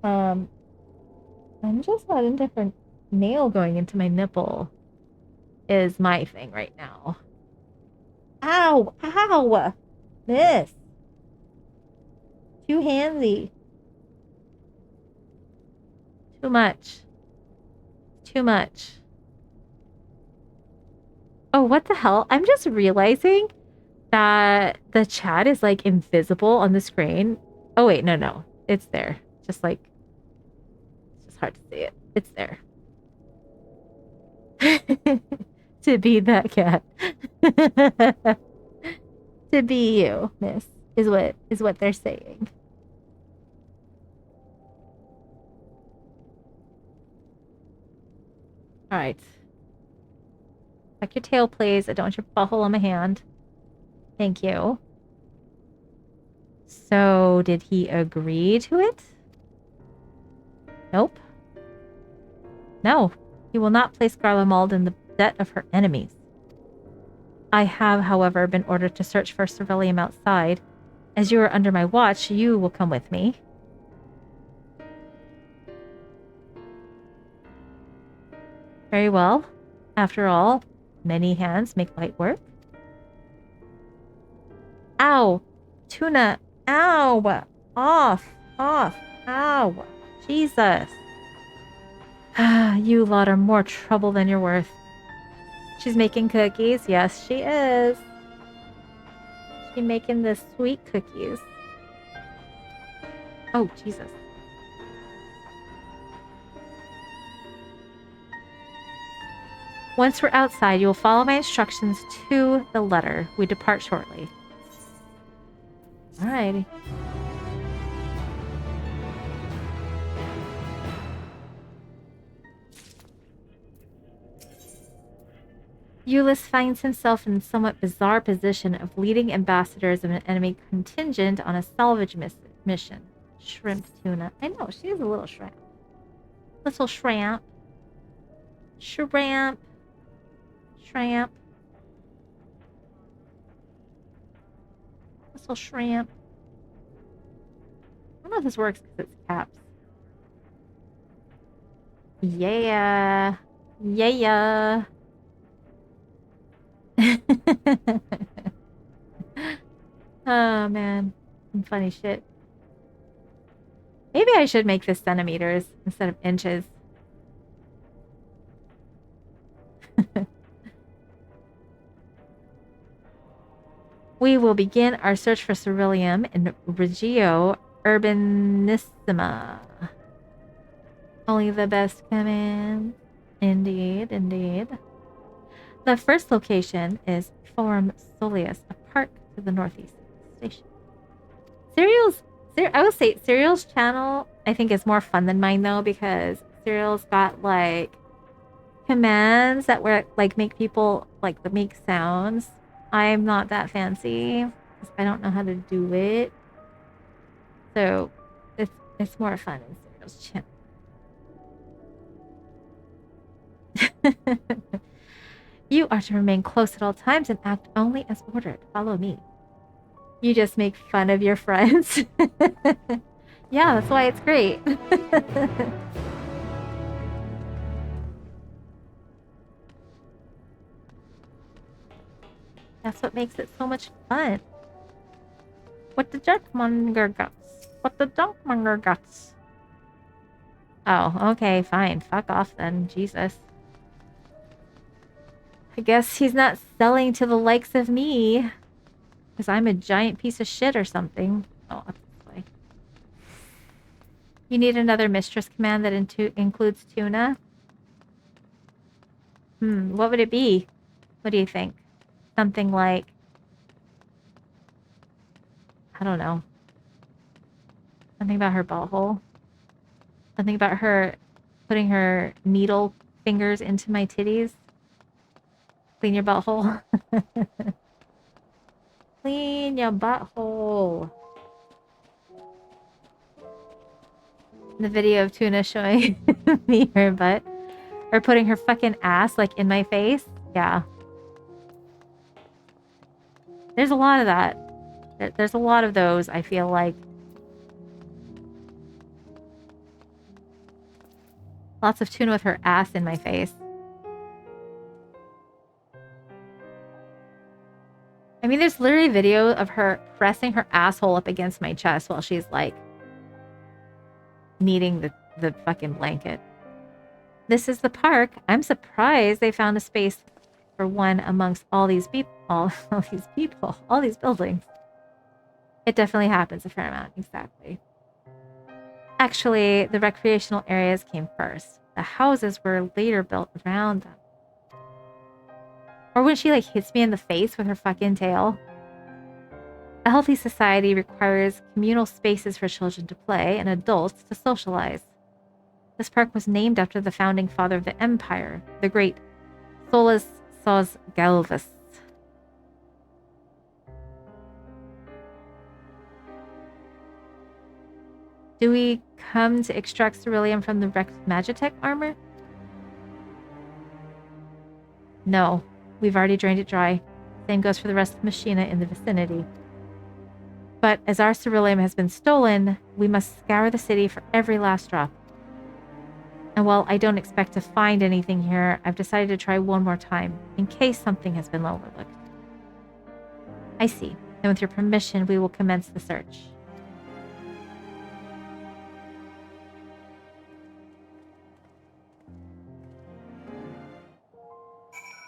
I'm just not into different nail going into my nipple is my thing right now. Ow! Ow! Miss! Too handsy. Too much. Too much. Oh, what the hell? I'm just realizing that the chat is like invisible on the screen. Oh wait, no. It's there. Just like, it's just hard to see it. It's there. To be that cat. To be you, miss, is what they're saying. Alright. Tuck your tail, please. I don't want your butthole on my hand. Thank you. So, did he agree to it? Nope. No. He will not place Garlemald in the debt of her enemies. I have, however, been ordered to search for Ceruleum outside. As you are under my watch, you will come with me. Very well. After all, many hands make light work. Ow! Tuna! Ow! Off! Off! Ow. Jesus. You lot are more trouble than you're worth. She's making cookies. Yes, she is. She's making the sweet cookies. Oh, Jesus. Once we're outside, you will follow my instructions to the letter. We depart shortly. Alrighty. Eulis finds himself in a somewhat bizarre position of leading ambassadors of an enemy contingent on a salvage mission. Shrimp tuna. I know, she is a little shrimp. Little shrimp. Shrimp. Shrimp. Little shrimp. I don't know if this works because it's caps. Yeah. Yeah. Oh, man. Some funny shit. Maybe I should make this centimeters instead of inches. We will begin our search for Ceruleum in Regio Urbanissima. Only the best come in. Indeed, indeed. The first location is Forum Soleus, a park to the northeast of the station. I would say Serial's channel, I think, is more fun than mine, though, because Serial's got, like, commands that were, like, make people, like, that make sounds. I'm not that fancy, because I don't know how to do it. So, it's more fun in Serial's channel. You are to remain close at all times and act only as ordered. Follow me. You just make fun of your friends. Yeah, that's why it's great. That's what makes it so much fun. What the jerkmonger guts? What the junkmonger guts? Oh, okay, fine. Fuck off then. Jesus. I guess he's not selling to the likes of me. Because I'm a giant piece of shit or something. Oh, up this way. You need another mistress command that includes tuna? What would it be? What do you think? Something like... I don't know. Something about her butthole. Something about her putting her needle fingers into my titties. Clean your butthole. Clean your butthole. The video of Tuna showing me her butt. Or putting her fucking ass, like, in my face. Yeah. There's a lot of that. There's a lot of those, I feel like. Lots of Tuna with her ass in my face. I mean, there's literally a video of her pressing her asshole up against my chest while she's, like, kneading the fucking blanket. This is the park. I'm surprised they found a space for one amongst all these people, all these buildings. It definitely happens a fair amount, exactly. Actually, the recreational areas came first. The houses were later built around them. Or when she, like, hits me in the face with her fucking tail. A healthy society requires communal spaces for children to play and adults to socialize. This park was named after the founding father of the empire, the great Solus Sos Galvus. Do we come to extract ceruleum from the wrecked Magitech armor? No. We've already drained it dry. Same goes for the rest of the machina in the vicinity. But as our ceruleum has been stolen, we must scour the city for every last drop. And while I don't expect to find anything here, I've decided to try one more time, in case something has been overlooked. I see. And with your permission, we will commence the search.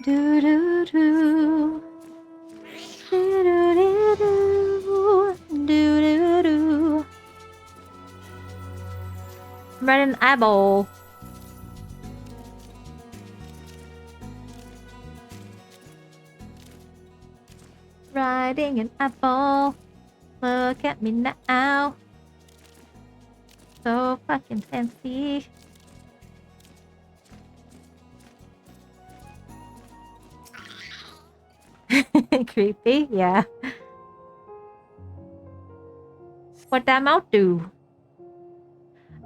Do do do. Do do do do. Do do do. I'm riding an eyeball. Riding an apple. Look at me now. So fucking fancy. Creepy, yeah. What that mouth do?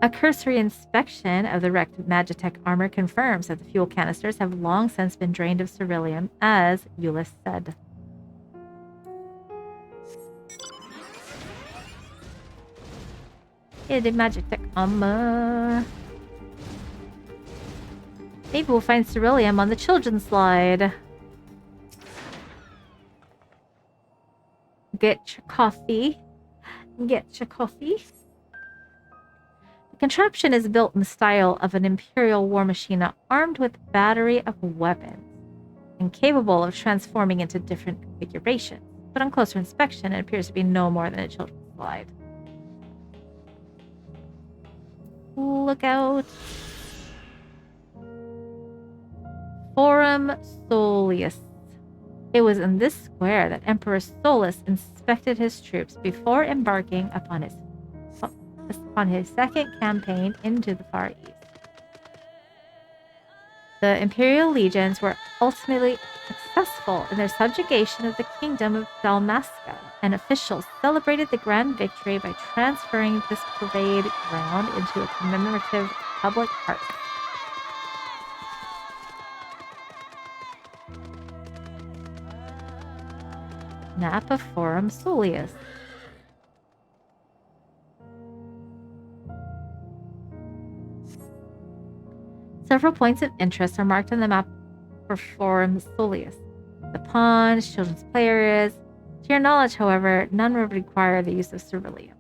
A cursory inspection of the wrecked Magitech armor confirms that the fuel canisters have long since been drained of ceruleum, as Euless said. Yeah, the Magitech armor. Maybe we'll find ceruleum on the children's slide. Get your coffee. Get your coffee. The contraption is built in the style of an Imperial war machine armed with a battery of weapons and capable of transforming into different configurations. But on closer inspection, it appears to be no more than a children's slide. Look out. Forum Solius. It was in this square that Emperor Solus inspected his troops before embarking upon his second campaign into the Far East. The Imperial legions were ultimately successful in their subjugation of the kingdom of Dalmasca, and officials celebrated the grand victory by transferring this parade ground into a commemorative public park. Map of Forum Solius. Several points of interest are marked on the map for Forum Solius. The ponds, children's play areas. To your knowledge, however, none would require the use of ceruleum.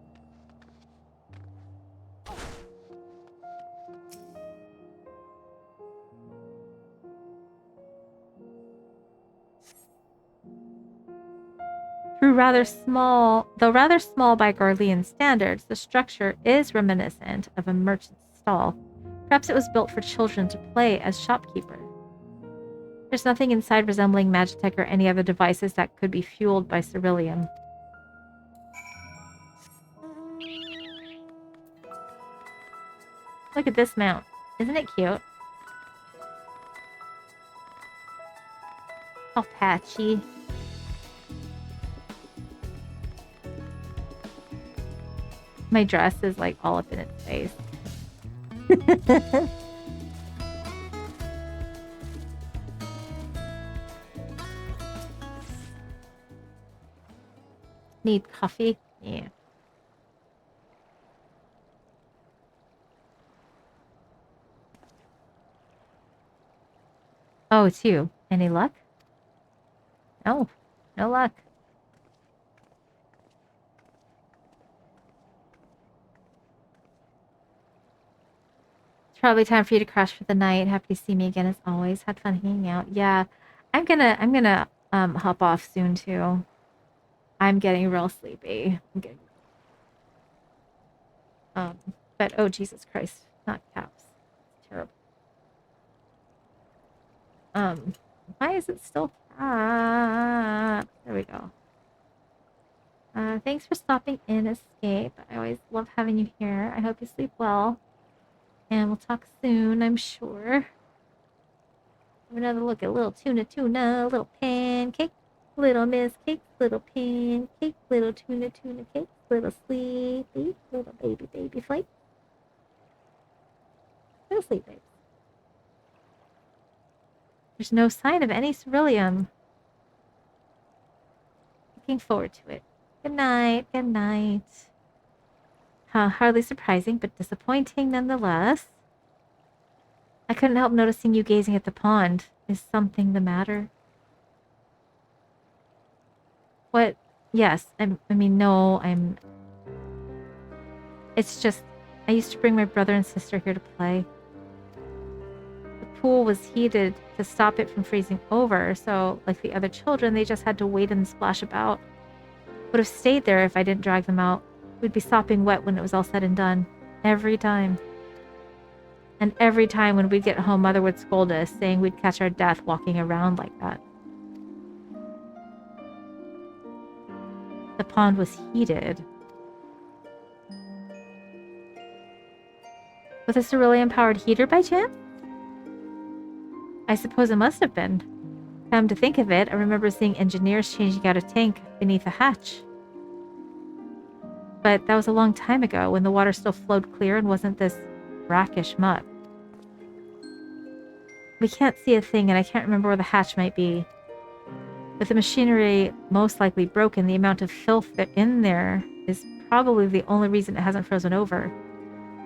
Though rather small by Garlean standards, the structure is reminiscent of a merchant's stall. Perhaps it was built for children to play as shopkeeper. There's nothing inside resembling Magitech or any other devices that could be fueled by ceruleum. Look at this mount. Isn't it cute? All patchy. My dress is like all up in its face. Need coffee? Yeah. Oh, it's you. Any luck? No. No luck. It's probably time for you to crash for the night. Happy to see me again as always. Had fun hanging out. Yeah. I'm gonna hop off soon too. I'm getting real sleepy. But oh Jesus Christ, not caps. It's terrible. Why is it still caps? There we go. Thanks for stopping in, Escape. I always love having you here. I hope you sleep well. And we'll talk soon, I'm sure. Have another look at little tuna, little pancake, little miss cake, little pancake, little tuna cake, little sleepy, little baby flake. Go sleep, babe. There's no sign of any ceruleum. Looking forward to it. Good night, good night. Hardly surprising, but disappointing nonetheless. I couldn't help noticing you gazing at the pond. Is something the matter? What? Yes, no, It's just, I used to bring my brother and sister here to play. The pool was heated to stop it from freezing over, so like the other children, they just had to wait and splash about. Would have stayed there if I didn't drag them out. We'd be sopping wet when it was all said and done. Every time. And every time when we'd get home, Mother would scold us, saying we'd catch our death walking around like that. The pond was heated. With a cerulean-powered heater by chance? I suppose it must have been. Come to think of it, I remember seeing engineers changing out a tank beneath a hatch. But that was a long time ago, when the water still flowed clear and wasn't this brackish muck. We can't see a thing, and I can't remember where the hatch might be. With the machinery most likely broken, the amount of filth in there is probably the only reason it hasn't frozen over.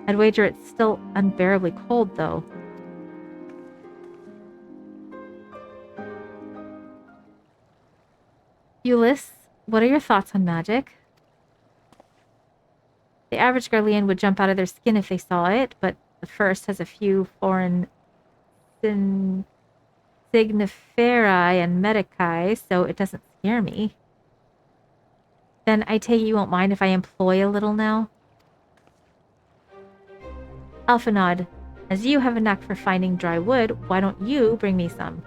I'd wager it's still unbearably cold, though. Euless, what are your thoughts on magic? The average Garlean would jump out of their skin if they saw it, but the first has a few foreign signiferi and medici, so it doesn't scare me. Then I take it you won't mind if I employ a little now? Alphanod, as you have a knack for finding dry wood, why don't you bring me some?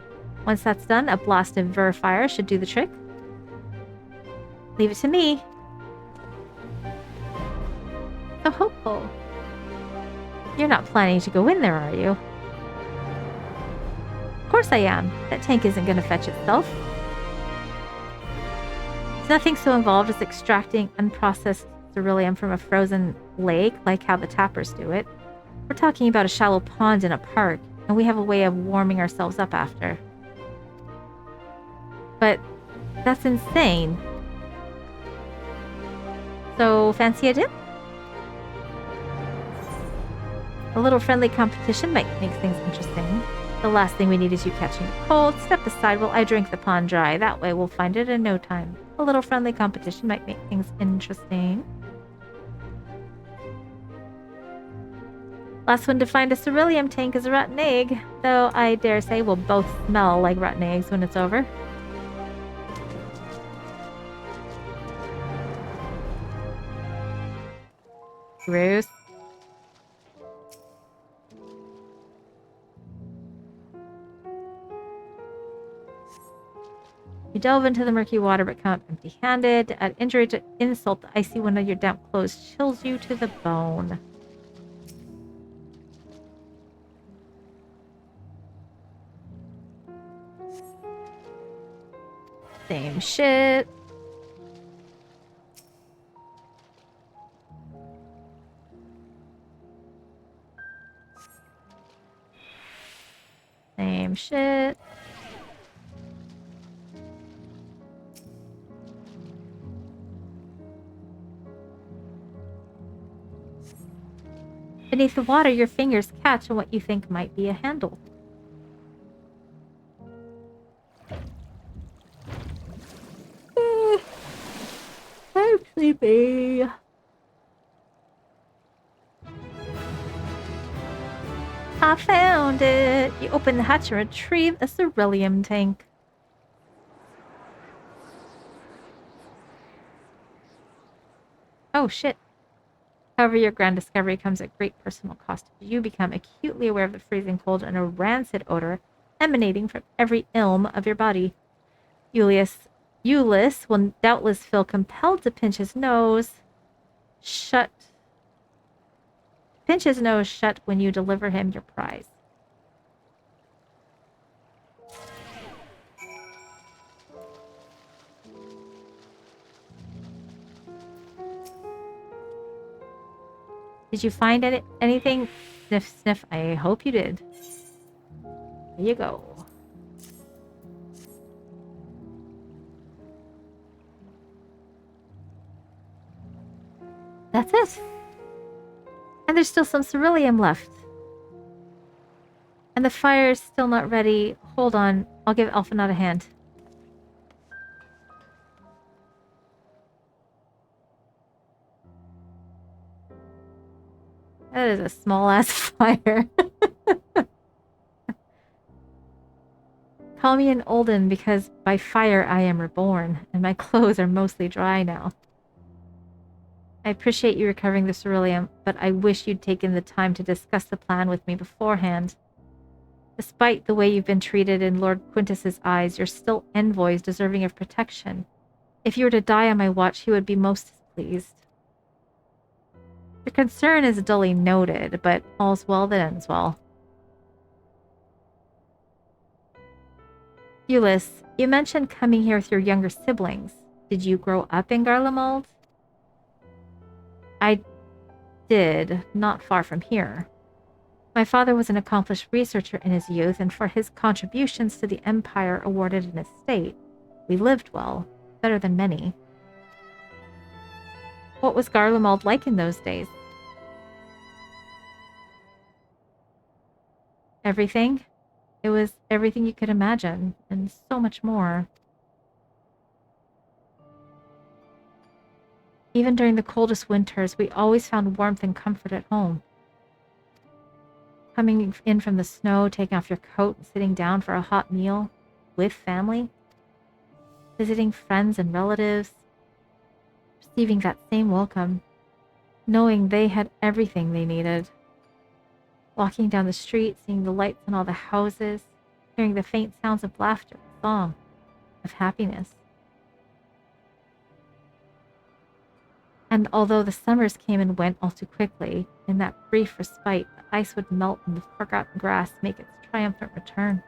Once that's done, a blast of fire should do the trick. Leave it to me. So hopeful. You're not planning to go in there, are you? Of course I am. That tank isn't going to fetch itself. It's nothing so involved as extracting unprocessed ceruleum from a frozen lake, like how the tappers do it. We're talking about a shallow pond in a park, and we have a way of warming ourselves up after. But that's insane. So, fancy a dip? A little friendly competition might make things interesting. The last thing we need is you catching a cold. Step aside while I drink the pond dry. That way we'll find it in no time. A little friendly competition might make things interesting. Last one to find a ceruleum tank is a rotten egg, though I dare say we'll both smell like rotten eggs when it's over. Gross. You delve into the murky water but come up empty-handed. To add injury to insult, the icy wind of your damp clothes chills you to the bone. Same shit. Same shit. Beneath the water, your fingers catch on what you think might be a handle. I'm sleepy. I found it! You open the hatch and retrieve a ceruleum tank. Oh shit. However, your grand discovery comes at great personal cost. You become acutely aware of the freezing cold and a rancid odor emanating from every ilm of your body. Euless will doubtless feel compelled to pinch his nose shut when you deliver him your prize. Did you find anything? Sniff, sniff. I hope you did. There you go. That's it. And there's still some ceruleum left. And the fire is still not ready. Hold on. I'll give Alphanot a hand. That is a small-ass fire. call me an olden because by fire I am reborn, and my clothes are mostly dry now. I appreciate you recovering the ceruleum, but I wish you'd taken the time to discuss the plan with me beforehand. Despite the way you've been treated in Lord Quintus's eyes, you're still envoys deserving of protection. If you were to die on my watch, he would be most displeased. Your concern is duly noted, but all's well that ends well. Euless, you mentioned coming here with your younger siblings. Did you grow up in Garlemald? I did, not far from here. My father was an accomplished researcher in his youth, and for his contributions to the Empire awarded an estate. We lived well, better than many. What was Garlemald like in those days? Everything. It was everything you could imagine, and so much more. Even during the coldest winters, we always found warmth and comfort at home. Coming in from the snow, taking off your coat, and sitting down for a hot meal with family. Visiting friends and relatives. Receiving that same welcome. Knowing they had everything they needed. Walking down the street, seeing the lights on all the houses. Hearing the faint sounds of laughter, song, of happiness. And although the summers came and went all too quickly, in that brief respite, the ice would melt and the forgotten grass make its triumphant return.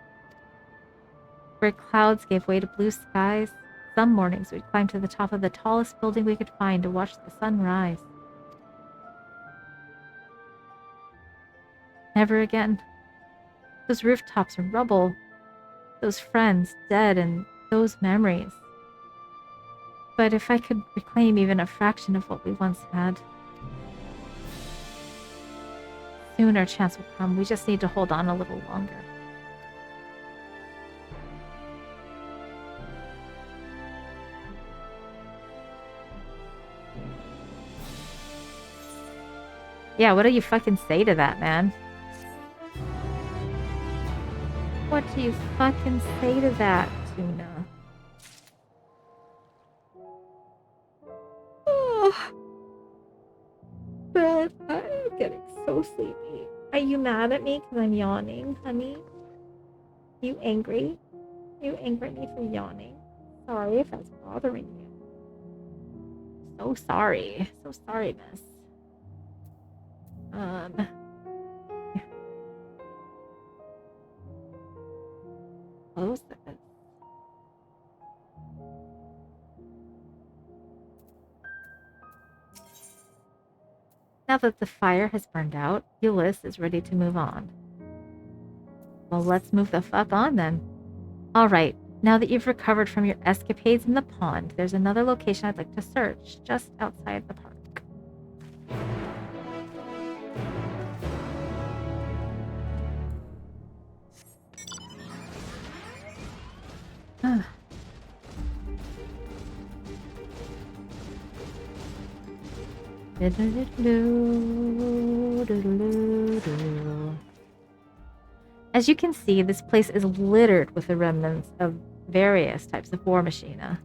Gray clouds gave way to blue skies. Some mornings we'd climb to the top of the tallest building we could find to watch the sun rise. Never again. Those rooftops are rubble. Those friends dead and those memories. But if I could reclaim even a fraction of what we once had, soon our chance will come. We just need to hold on a little longer. Yeah, what do you fucking say to that, man? What do you fucking say to that, Tuna? Oh, but I'm getting so sleepy. Are you mad at me because I'm yawning, honey? You angry? You angry at me for yawning? Sorry if that's bothering you. So sorry. So sorry, miss. Close this. Now that the fire has burned out, Euless is ready to move on. Well, let's move the fuck on then. Alright, now that you've recovered from your escapades in the pond, there's another location I'd like to search, just outside the park. As you can see, this place is littered with the remnants of various types of war machina.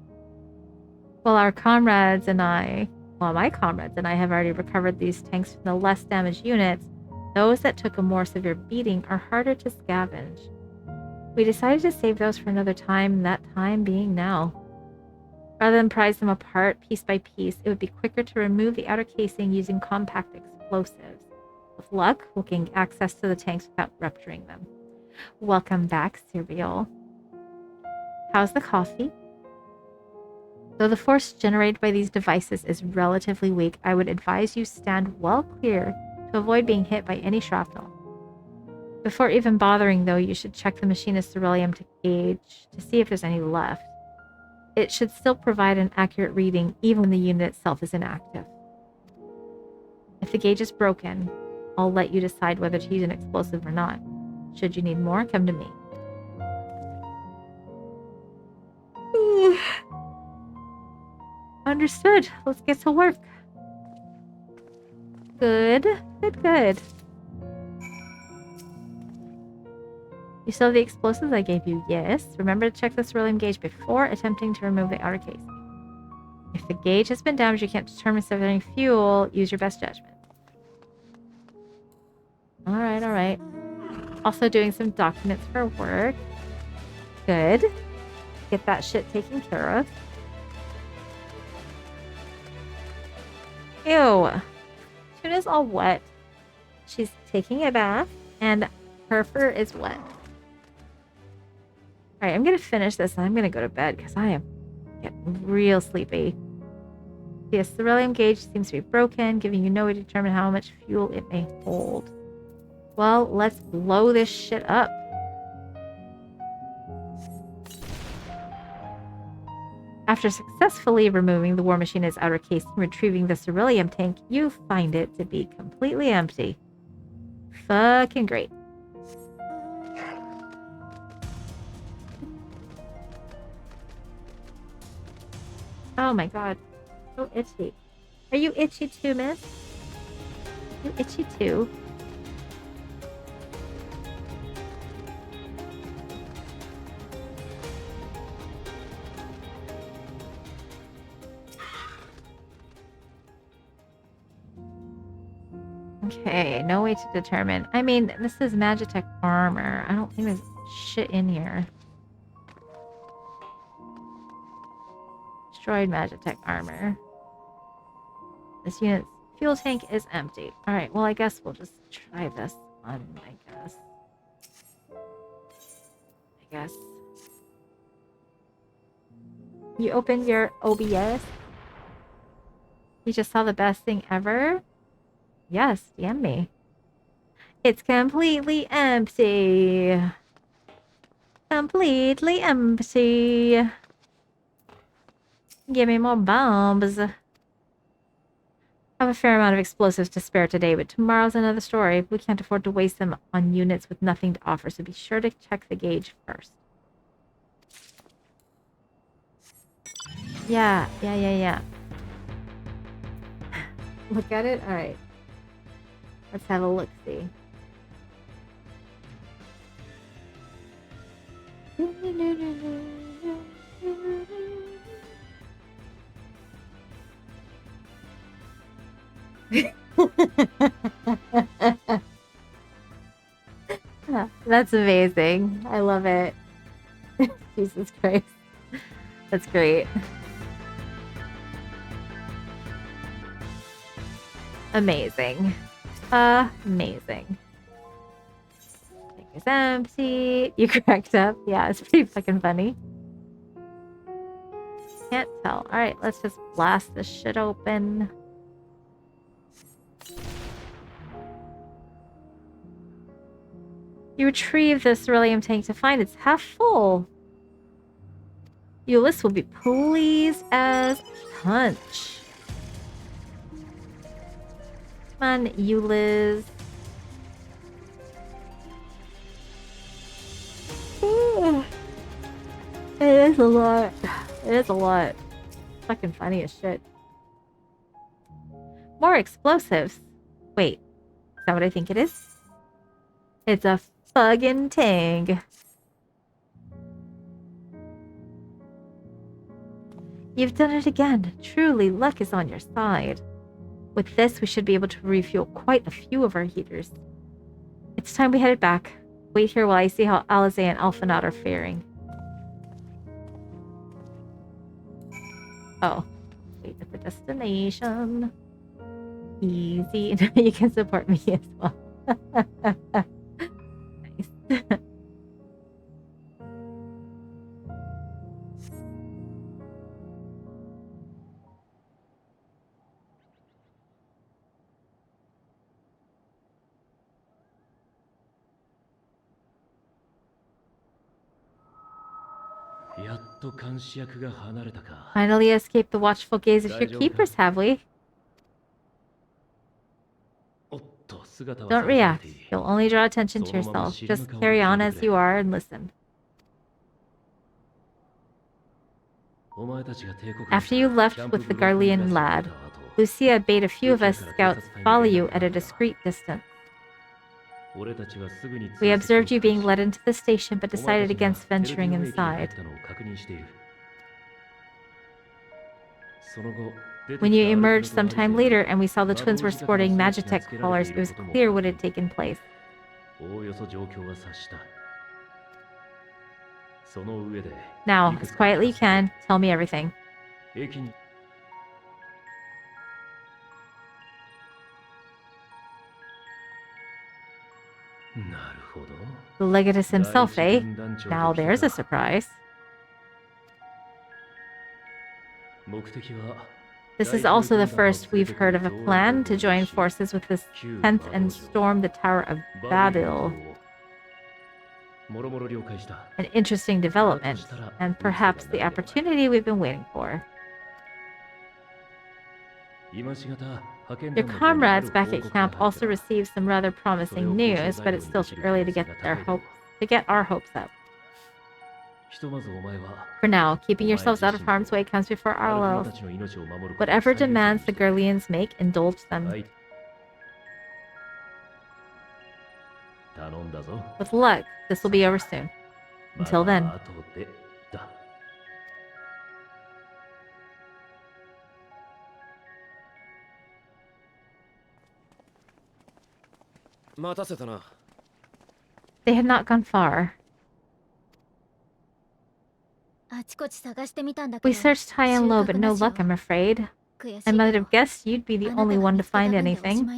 While my comrades and I have already recovered these tanks from the less damaged units, those that took a more severe beating are harder to scavenge. We decided to save those for another time, and that time being now. Rather than prise them apart piece by piece, it would be quicker to remove the outer casing using compact explosives. With luck, we'll gain access to the tanks without rupturing them. Welcome back, Cereal. How's the coffee? Though the force generated by these devices is relatively weak, I would advise you stand well clear to avoid being hit by any shrapnel. Before even bothering, though, you should check the machinist's beryllium to gauge to see if there's any left. It should still provide an accurate reading even when the unit itself is inactive. If the gauge is broken, I'll let you decide whether to use an explosive or not. Should you need more, come to me. Understood. Let's get to work. Good. Good, good. You still have the explosives I gave you? Yes. Remember to check the ceruleum gauge before attempting to remove the outer case. If the gauge has been damaged, you can't determine if there's any fuel. Use your best judgment. Alright, alright. Also doing some documents for work. Good. Get that shit taken care of. Ew. Tuna's all wet. She's taking a bath, and her fur is wet. Alright, I'm gonna finish this, and I'm gonna go to bed, because I am getting real sleepy. The ceruleum gauge seems to be broken, giving you no way to determine how much fuel it may hold. Well, let's blow this shit up. After successfully removing the war machine's outer case and retrieving the ceruleum tank, you find it to be completely empty. Fucking great. Oh my god. So itchy. Are you itchy too, miss? You itchy too? Okay, no way to determine. I mean, this is Magitech armor. I don't think there's shit in here. Destroyed Magitech armor. This unit's fuel tank is empty. Alright, well, I guess we'll just try this one, I guess. You opened your OBS? You just saw the best thing ever? Yes, DM me. It's completely empty. Completely empty. Give me more bombs. I have a fair amount of explosives to spare today, but tomorrow's another story. We can't afford to waste them on units with nothing to offer, so be sure to check the gauge first. Yeah. Look at it? Alright. Let's have a look-see. That's amazing. I love it. Jesus Christ. That's great. Amazing. Amazing. Tank is empty. You cracked up. Yeah, it's pretty fucking funny. Can't tell. Alright, let's just blast this shit open. You retrieve the ceruleum tank to find it's half full. Euless will be pleased as punch. Come on, Euless. It is a lot. It is a lot. Fucking funny as shit. More explosives. Wait, is that what I think it is? It's a fucking tank. You've done it again. Truly, luck is on your side. With this, we should be able to refuel quite a few of our heaters. It's time we headed back. Wait here while I see how Alize and Alphanaut are faring. Oh. Wait at the destination. Easy. You can support me as well. Nice. Finally escaped the watchful gaze of your keepers, have we? Don't react. You'll only draw attention to yourself. Just carry on as you are and listen. After you left with the Garlean lad, Lucia bade a few of us scouts follow you at a discreet distance. We observed you being led into the station, but decided against venturing inside. When you emerged sometime later and we saw the twins were sporting Magitech collars, it was clear what had taken place. Now, as quietly you can, tell me everything. The Legatus himself, eh? Now there's a surprise. This is also the first we've heard of a plan to join forces with the 10th and storm the Tower of Babel. An interesting development, and perhaps the opportunity we've been waiting for. Your comrades back at camp also received some rather promising news, but it's still too early to get our hopes up. For now, keeping yourselves out of harm's way comes before all else. Whatever demands the Gurlians make, indulge them. With luck, this will be over soon. Until then. They had not gone far. We searched high and low, but no luck, I'm afraid. I might have guessed you'd be the only one to find anything.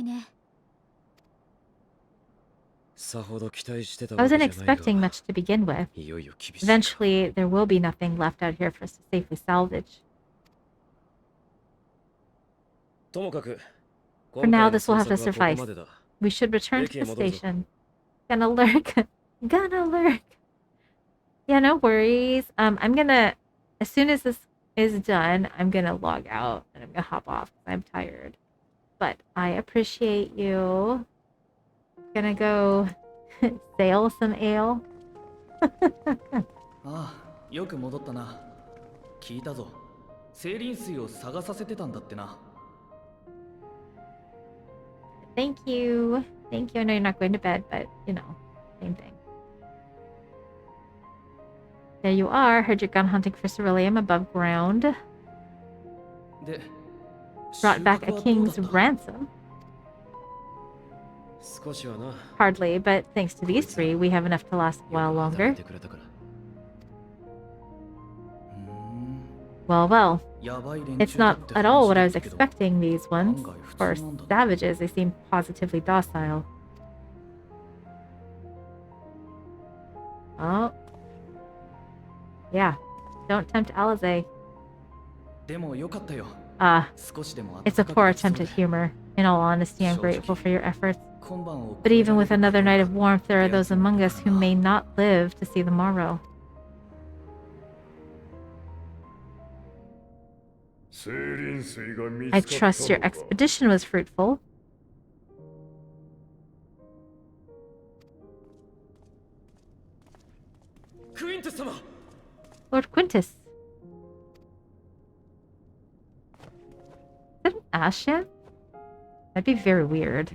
I wasn't expecting much to begin with. Eventually, there will be nothing left out here for us to safely salvage. For now, this will have to suffice. We should return to the station. Gonna lurk. Gonna lurk. Yeah, no worries. I'm gonna, as soon as this is done, I'm gonna log out and I'm gonna hop off because I'm tired. But I appreciate you. Gonna go sail some ale. ああ、よく戻ったな。聞いたぞ。聖輪水を探させてたんだってな。Thank you. Thank you. I know you're not going to bed, but, you know, same thing. There you are. Heard you're gone hunting for ceruleum above ground. Brought back a king's ransom. Hardly, but thanks to these three, we have enough to last a while longer. Well, well. It's not at all what I was expecting, these ones. For savages, they seem positively docile. Oh. Yeah. Don't tempt Alize. It's a poor attempt at humor. In all honesty, I'm grateful for your efforts. But even with another night of warmth, there are those among us who may not live to see the morrow. I trust your expedition was fruitful. Lord Quintus. Is that an Ashen? That'd be very weird.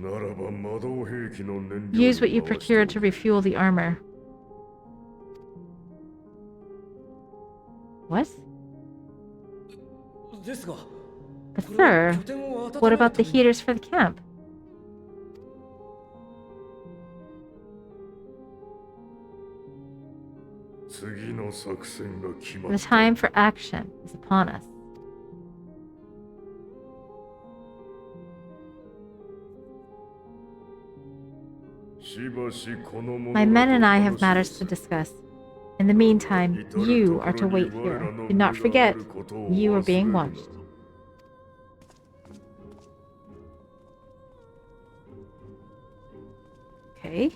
Use what you procured to refuel the armor. What? But sir, what about the heaters for the camp? The time for action is upon us. My men and I have matters to discuss. In the meantime, you are to wait here. Do not forget, you are being watched. Okay.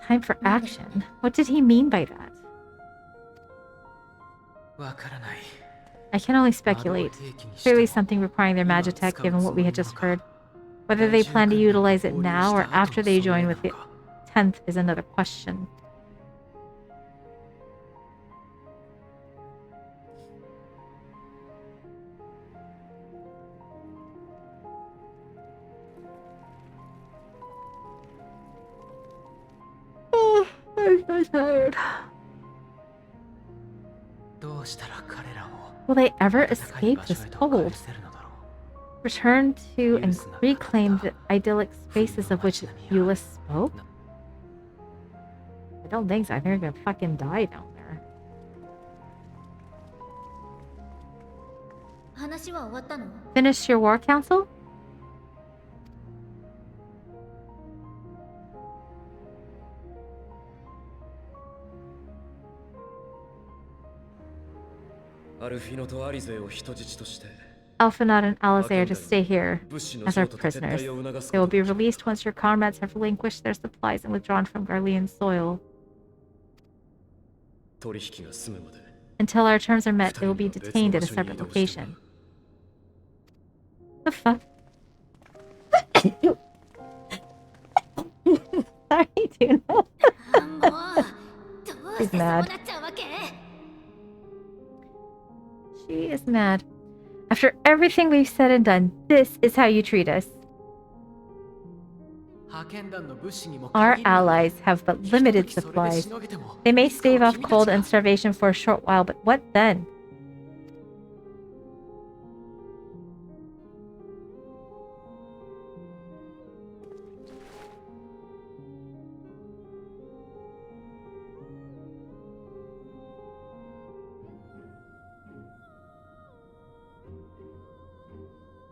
Time for action? What did he mean by that? I can only speculate. Clearly something requiring their Magitech, given what we had just heard. Whether they plan to utilize it now or after they join with the 10th is another question. I'm so tired. どうしたら彼らを Will they ever 暖かい escape 場所 this へと cold? 帰せるのだろう Return to and reclaim the idyllic spaces of which Euless spoke? I don't think so. I think they're gonna fucking die down there. 話は終わったの？ Finish your war council? アルフィノとアリゼを人質として Alphanot and Alizair to stay here as our prisoners. They will be released once your comrades have relinquished their supplies and withdrawn from Garlean soil. 取引が済むまで Until our terms are met, they will be detained at a separate location. The fuck? Sorry, Tuna. もうどうしてそうなっちゃうわけ？ She is mad. After everything we've said and done, this is how you treat us. 派遣団の物資にも Our 限りがある allies have but limited 一時それで supplies. しのげても They may いつかは stave off 君たち cold が and starvation for a short while, but what then?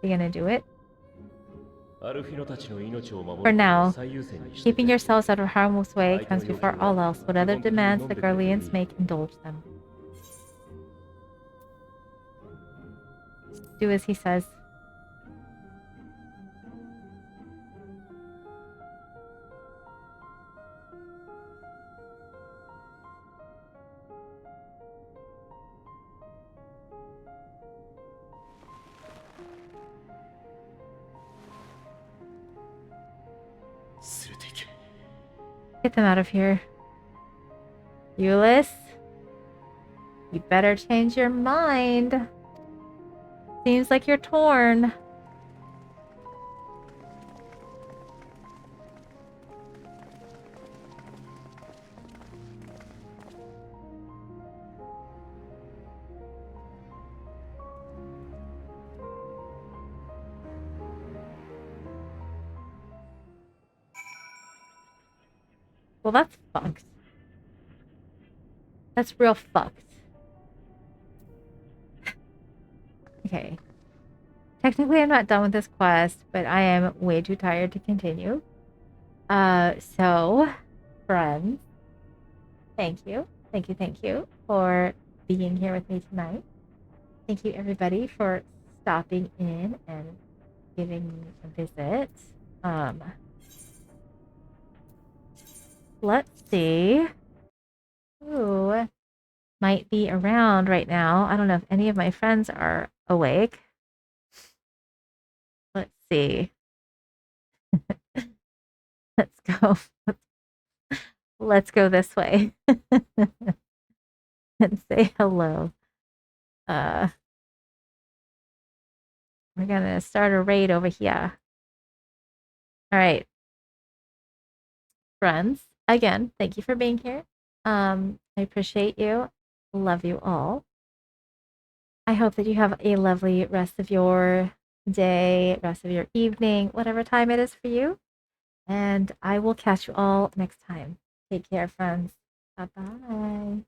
You gonna do it? アルフィノたちの命を守 For ること now, を最優先にして keeping yourselves out of harm's way comes before all else. What other demands the Garleans make, indulge them. Do as he says. Get them out of here. Euless, you better change your mind. Seems like you're torn. Well, that's fucked. That's real fucked. Okay. Technically, I'm not done with this quest, but I am way too tired to continue. So, friends, thank you. Thank you for being here with me tonight. Thank you, everybody, for stopping in and giving me a visit. Let's see who might be around right now. I don't know if any of my friends are awake. Let's see. Let's go. Let's go this way and say hello. We're gonna start a raid over here. All right, friends. Again, thank you for being here. I appreciate you. Love you all. I hope that you have a lovely rest of your day, rest of your evening, whatever time it is for you. And I will catch you all next time. Take care, friends. Bye-bye.